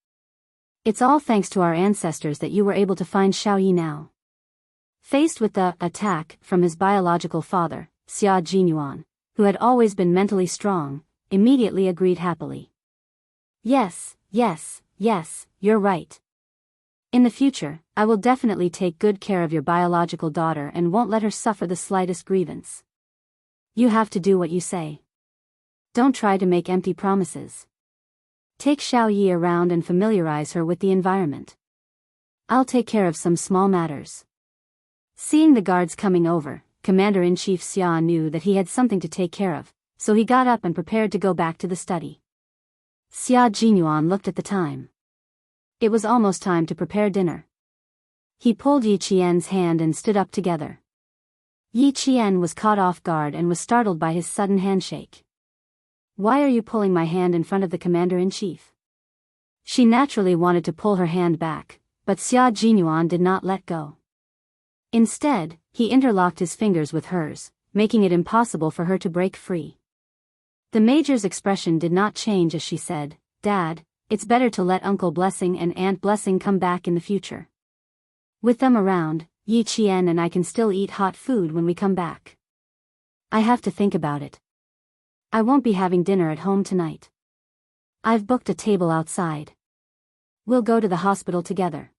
"It's all thanks to our ancestors that you were able to find Xiao Yi now." Faced with the attack from his biological father, Xia Jinyuan, who had always been mentally strong, immediately agreed happily. Yes, you're right. In the future, I will definitely take good care of your biological daughter and won't let her suffer the slightest grievance. You have to do what you say. Don't try to make empty promises. Take Xiao Yi around and familiarize her with the environment. I'll take care of some small matters. Seeing the guards coming over, Commander-in-Chief Xia knew that he had something to take care of, so he got up and prepared to go back to the study. Xia Jinyuan looked at the time. It was almost time to prepare dinner. He pulled Yi Qian's hand and stood up together. Yi Qian was caught off guard and was startled by his sudden handshake. "Why are you pulling my hand in front of the commander-in-chief?" She naturally wanted to pull her hand back, but Xia Jinyuan did not let go. Instead, he interlocked his fingers with hers, making it impossible for her to break free. The major's expression did not change as she said, "Dad, it's better to let Uncle Blessing and Aunt Blessing come back in the future. With them around, Yi Qian and I can still eat hot food when we come back. I have to think about it. I won't be having dinner at home tonight. I've booked a table outside. We'll go to the hospital together.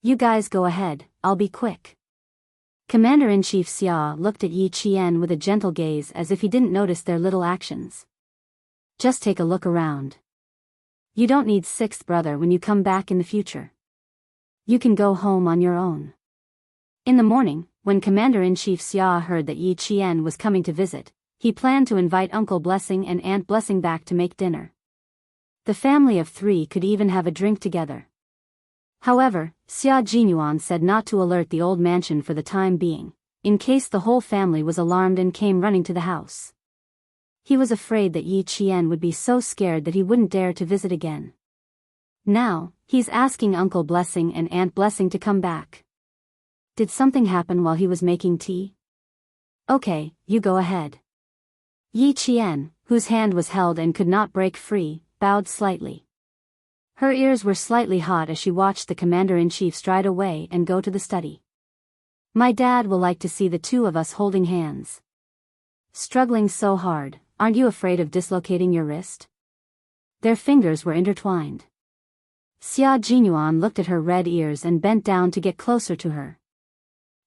You guys go ahead, I'll be quick." Commander-in-Chief Xia looked at Yi Qian with a gentle gaze as if he didn't notice their little actions. "Just take a look around. You don't need sixth brother when you come back in the future. You can go home on your own." In the morning, when Commander-in-Chief Xia heard that Yi Qian was coming to visit, he planned to invite Uncle Blessing and Aunt Blessing back to make dinner. The family of three could even have a drink together. However, Xia Jinyuan said not to alert the old mansion for the time being, in case the whole family was alarmed and came running to the house. He was afraid that Yi Qian would be so scared that he wouldn't dare to visit again. Now, he's asking Uncle Blessing and Aunt Blessing to come back. Did something happen while he was making tea? Okay, you go ahead. Yi Qian, whose hand was held and could not break free, bowed slightly. Her ears were slightly hot as she watched the commander-in-chief stride away and go to the study. "My dad will like to see the two of us holding hands. Struggling so hard, aren't you afraid of dislocating your wrist?" Their fingers were intertwined. Xia Jinyuan looked at her red ears and bent down to get closer to her.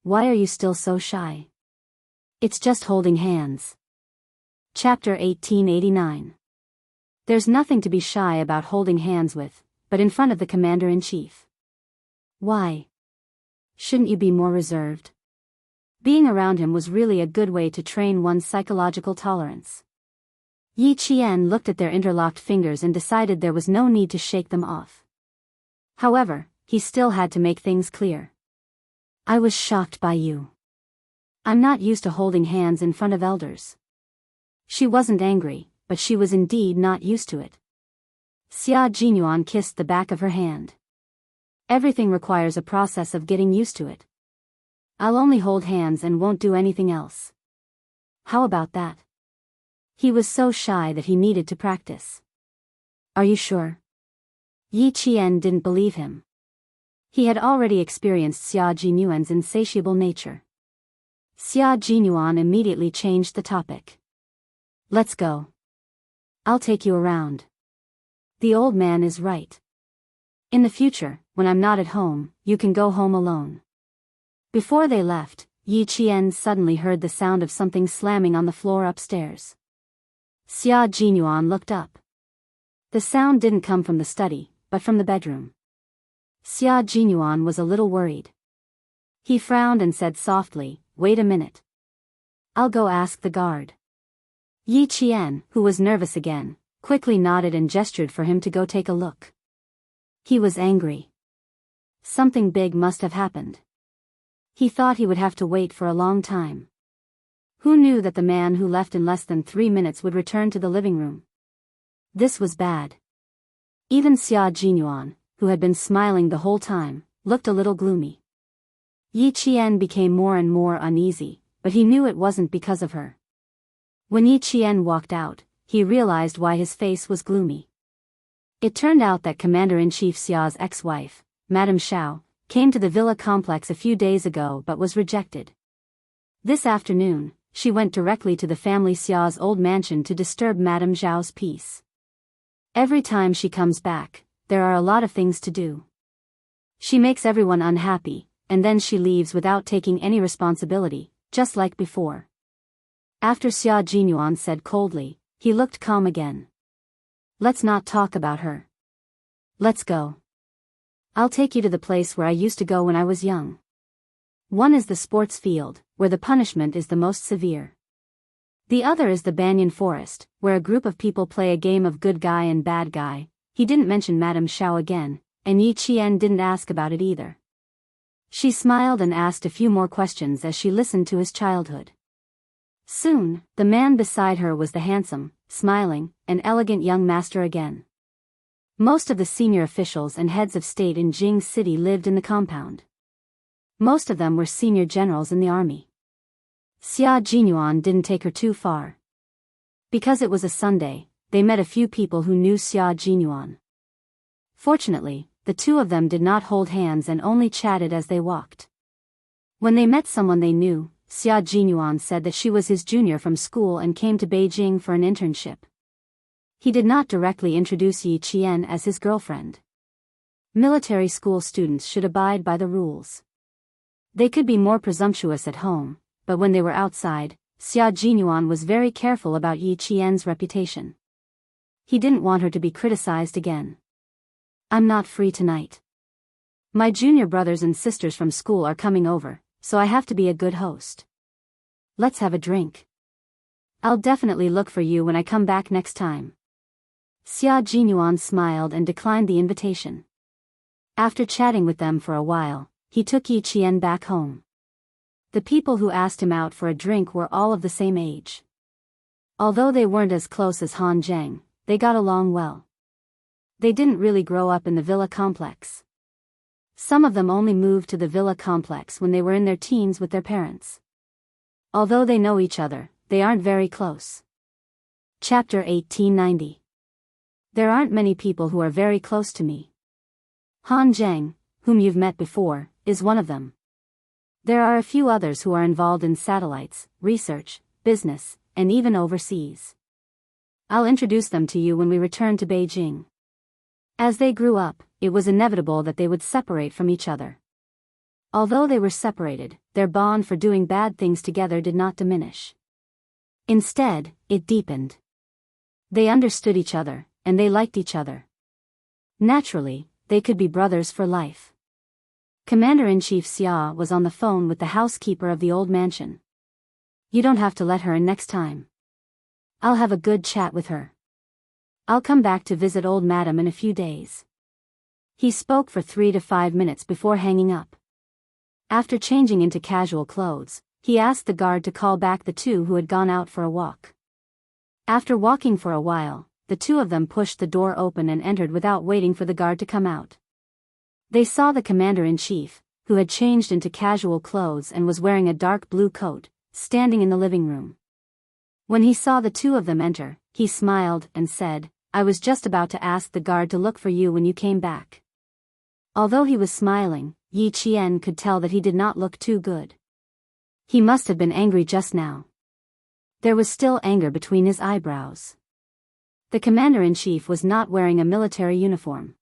"Why are you still so shy? It's just holding hands." Chapter 1889. There's nothing to be shy about holding hands with, but in front of the commander-in-chief. Why? Shouldn't you be more reserved? Being around him was really a good way to train one's psychological tolerance. Yi Qian looked at their interlocked fingers and decided there was no need to shake them off. However, he still had to make things clear. "I was shocked by you. I'm not used to holding hands in front of elders." She wasn't angry, but she was indeed not used to it. Xia Jinyuan kissed the back of her hand. "Everything requires a process of getting used to it. I'll only hold hands and won't do anything else. How about that?" He was so shy that he needed to practice. "Are you sure?" Yi Qian didn't believe him. He had already experienced Xia Jinyuan's insatiable nature. Xia Jinyuan immediately changed the topic. Let's go. I'll take you around. The old man is right. In the future, when I'm not at home, you can go home alone. Before they left, Yi Qian suddenly heard the sound of something slamming on the floor upstairs. Xia Jinyuan looked up. The sound didn't come from the study, but from the bedroom. Xia Jinyuan was a little worried. He frowned and said softly, "Wait a minute. I'll go ask the guard." Yi Qian, who was nervous again, quickly nodded and gestured for him to go take a look. He was angry. Something big must have happened. He thought he would have to wait for a long time. Who knew that the man who left in less than 3 minutes would return to the living room? This was bad. Even Xia Jinyuan, who had been smiling the whole time, looked a little gloomy. Yi Qian became more and more uneasy, but he knew it wasn't because of her. When Yi Qian walked out, he realized why his face was gloomy. It turned out that Commander-in-Chief Xia's ex-wife, Madame Xiao, came to the villa complex a few days ago but was rejected. This afternoon, she went directly to the family Xia's old mansion to disturb Madame Xiao's peace. Every time she comes back, there are a lot of things to do. She makes everyone unhappy, and then she leaves without taking any responsibility, just like before. After Xia Jinyuan said coldly, he looked calm again. Let's not talk about her. Let's go. I'll take you to the place where I used to go when I was young. One is the sports field, where the punishment is the most severe. The other is the banyan forest, where a group of people play a game of good guy and bad guy. He didn't mention Madame Xiao again, and Yi Qian didn't ask about it either. She smiled and asked a few more questions as she listened to his childhood. Soon, the man beside her was the handsome, smiling, and elegant young master again. Most of the senior officials and heads of state in Jing City lived in the compound. Most of them were senior generals in the army. Xia Jinyuan didn't take her too far. Because it was a Sunday, they met a few people who knew Xia Jinyuan. Fortunately, the two of them did not hold hands and only chatted as they walked. When they met someone they knew, Xia Jinyuan said that she was his junior from school and came to Beijing for an internship. He did not directly introduce Yi Qian as his girlfriend. Military school students should abide by the rules. They could be more presumptuous at home, but when they were outside, Xia Jinyuan was very careful about Yi Qian's reputation. He didn't want her to be criticized again. I'm not free tonight. My junior brothers and sisters from school are coming over, so I have to be a good host. Let's have a drink. I'll definitely look for you when I come back next time. Xia Jinyuan smiled and declined the invitation. After chatting with them for a while, he took Yi Qian back home. The people who asked him out for a drink were all of the same age. Although they weren't as close as Han Zheng, they got along well. They didn't really grow up in the villa complex. Some of them only moved to the villa complex when they were in their teens with their parents. Although they know each other, they aren't very close. Chapter 1890. There aren't many people who are very close to me. Han Zheng, whom you've met before, is one of them. There are a few others who are involved in satellites, research, business, and even overseas. I'll introduce them to you when we return to Beijing. As they grew up, it was inevitable that they would separate from each other. Although they were separated, their bond for doing bad things together did not diminish. Instead, it deepened. They understood each other, and they liked each other. Naturally, they could be brothers for life. Commander-in-Chief Xia was on the phone with the housekeeper of the old mansion. You don't have to let her in next time. I'll have a good chat with her. I'll come back to visit old madam in a few days. He spoke for 3 to 5 minutes before hanging up. After changing into casual clothes, he asked the guard to call back the two who had gone out for a walk. After walking for a while, the two of them pushed the door open and entered without waiting for the guard to come out. They saw the commander-in-chief, who had changed into casual clothes and was wearing a dark blue coat, standing in the living room. When he saw the two of them enter, he smiled and said, I was just about to ask the guard to look for you when you came back. Although he was smiling, Yi Qian could tell that he did not look too good. He must have been angry just now. There was still anger between his eyebrows. The commander-in-chief was not wearing a military uniform.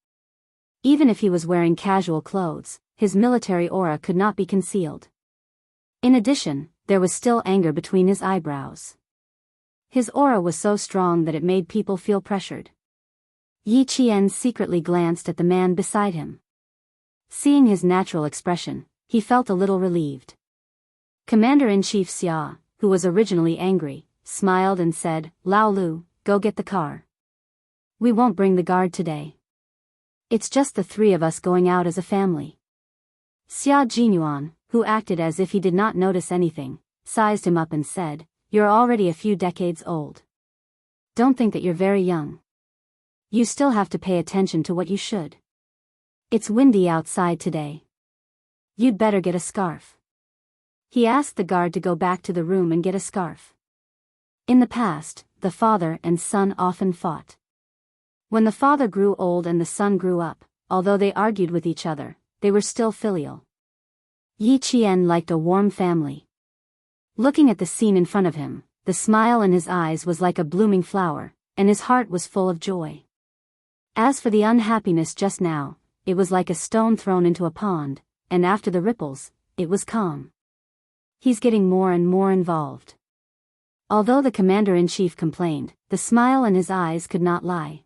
Even if he was wearing casual clothes, his military aura could not be concealed. In addition, there was still anger between his eyebrows. His aura was so strong that it made people feel pressured. Yi Qian secretly glanced at the man beside him. Seeing his natural expression, he felt a little relieved. Commander-in-Chief Xia, who was originally angry, smiled and said, "Lao Lu, go get the car. We won't bring the guard today. It's just the three of us going out as a family." Xia Jinyuan, who acted as if he did not notice anything, sized him up and said, "You're already a few decades old. Don't think that you're very young. You still have to pay attention to what you should. It's windy outside today. You'd better get a scarf." He asked the guard to go back to the room and get a scarf. In the past, the father and son often fought. When the father grew old and the son grew up, although they argued with each other, they were still filial. Yi Qian liked a warm family. Looking at the scene in front of him, the smile in his eyes was like a blooming flower, and his heart was full of joy. As for the unhappiness just now, it was like a stone thrown into a pond, and after the ripples, it was calm. He's getting more and more involved. Although the commander-in-chief complained, the smile in his eyes could not lie.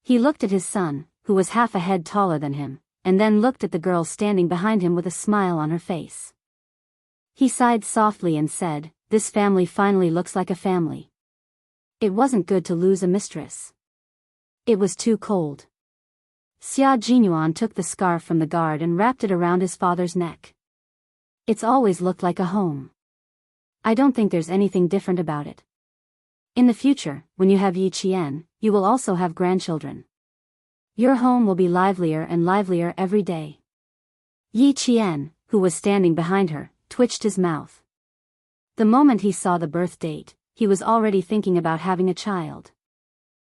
He looked at his son, who was half a head taller than him, and then looked at the girl standing behind him with a smile on her face. He sighed softly and said, "This family finally looks like a family." It wasn't good to lose a mistress. It was too cold. Xia Jinyuan took the scarf from the guard and wrapped it around his father's neck. It's always looked like a home. I don't think there's anything different about it. In the future, when you have Yi Qian, you will also have grandchildren. Your home will be livelier and livelier every day. Yi Qian, who was standing behind her, twitched his mouth. The moment he saw the birth date, he was already thinking about having a child.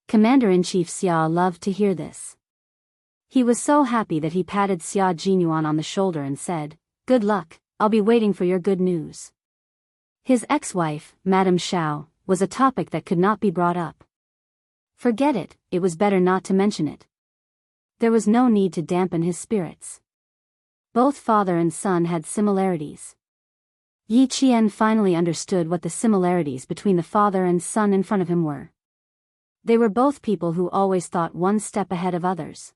Commander-in-Chief Xia loved to hear this. He was so happy that he patted Xia Jinyuan on the shoulder and said, "Good luck, I'll be waiting for your good news." His ex-wife, Madame Xiao, was a topic that could not be brought up. Forget it, it was better not to mention it. There was no need to dampen his spirits. Both father and son had similarities. Yi Qian finally understood what the similarities between the father and son in front of him were. They were both people who always thought one step ahead of others.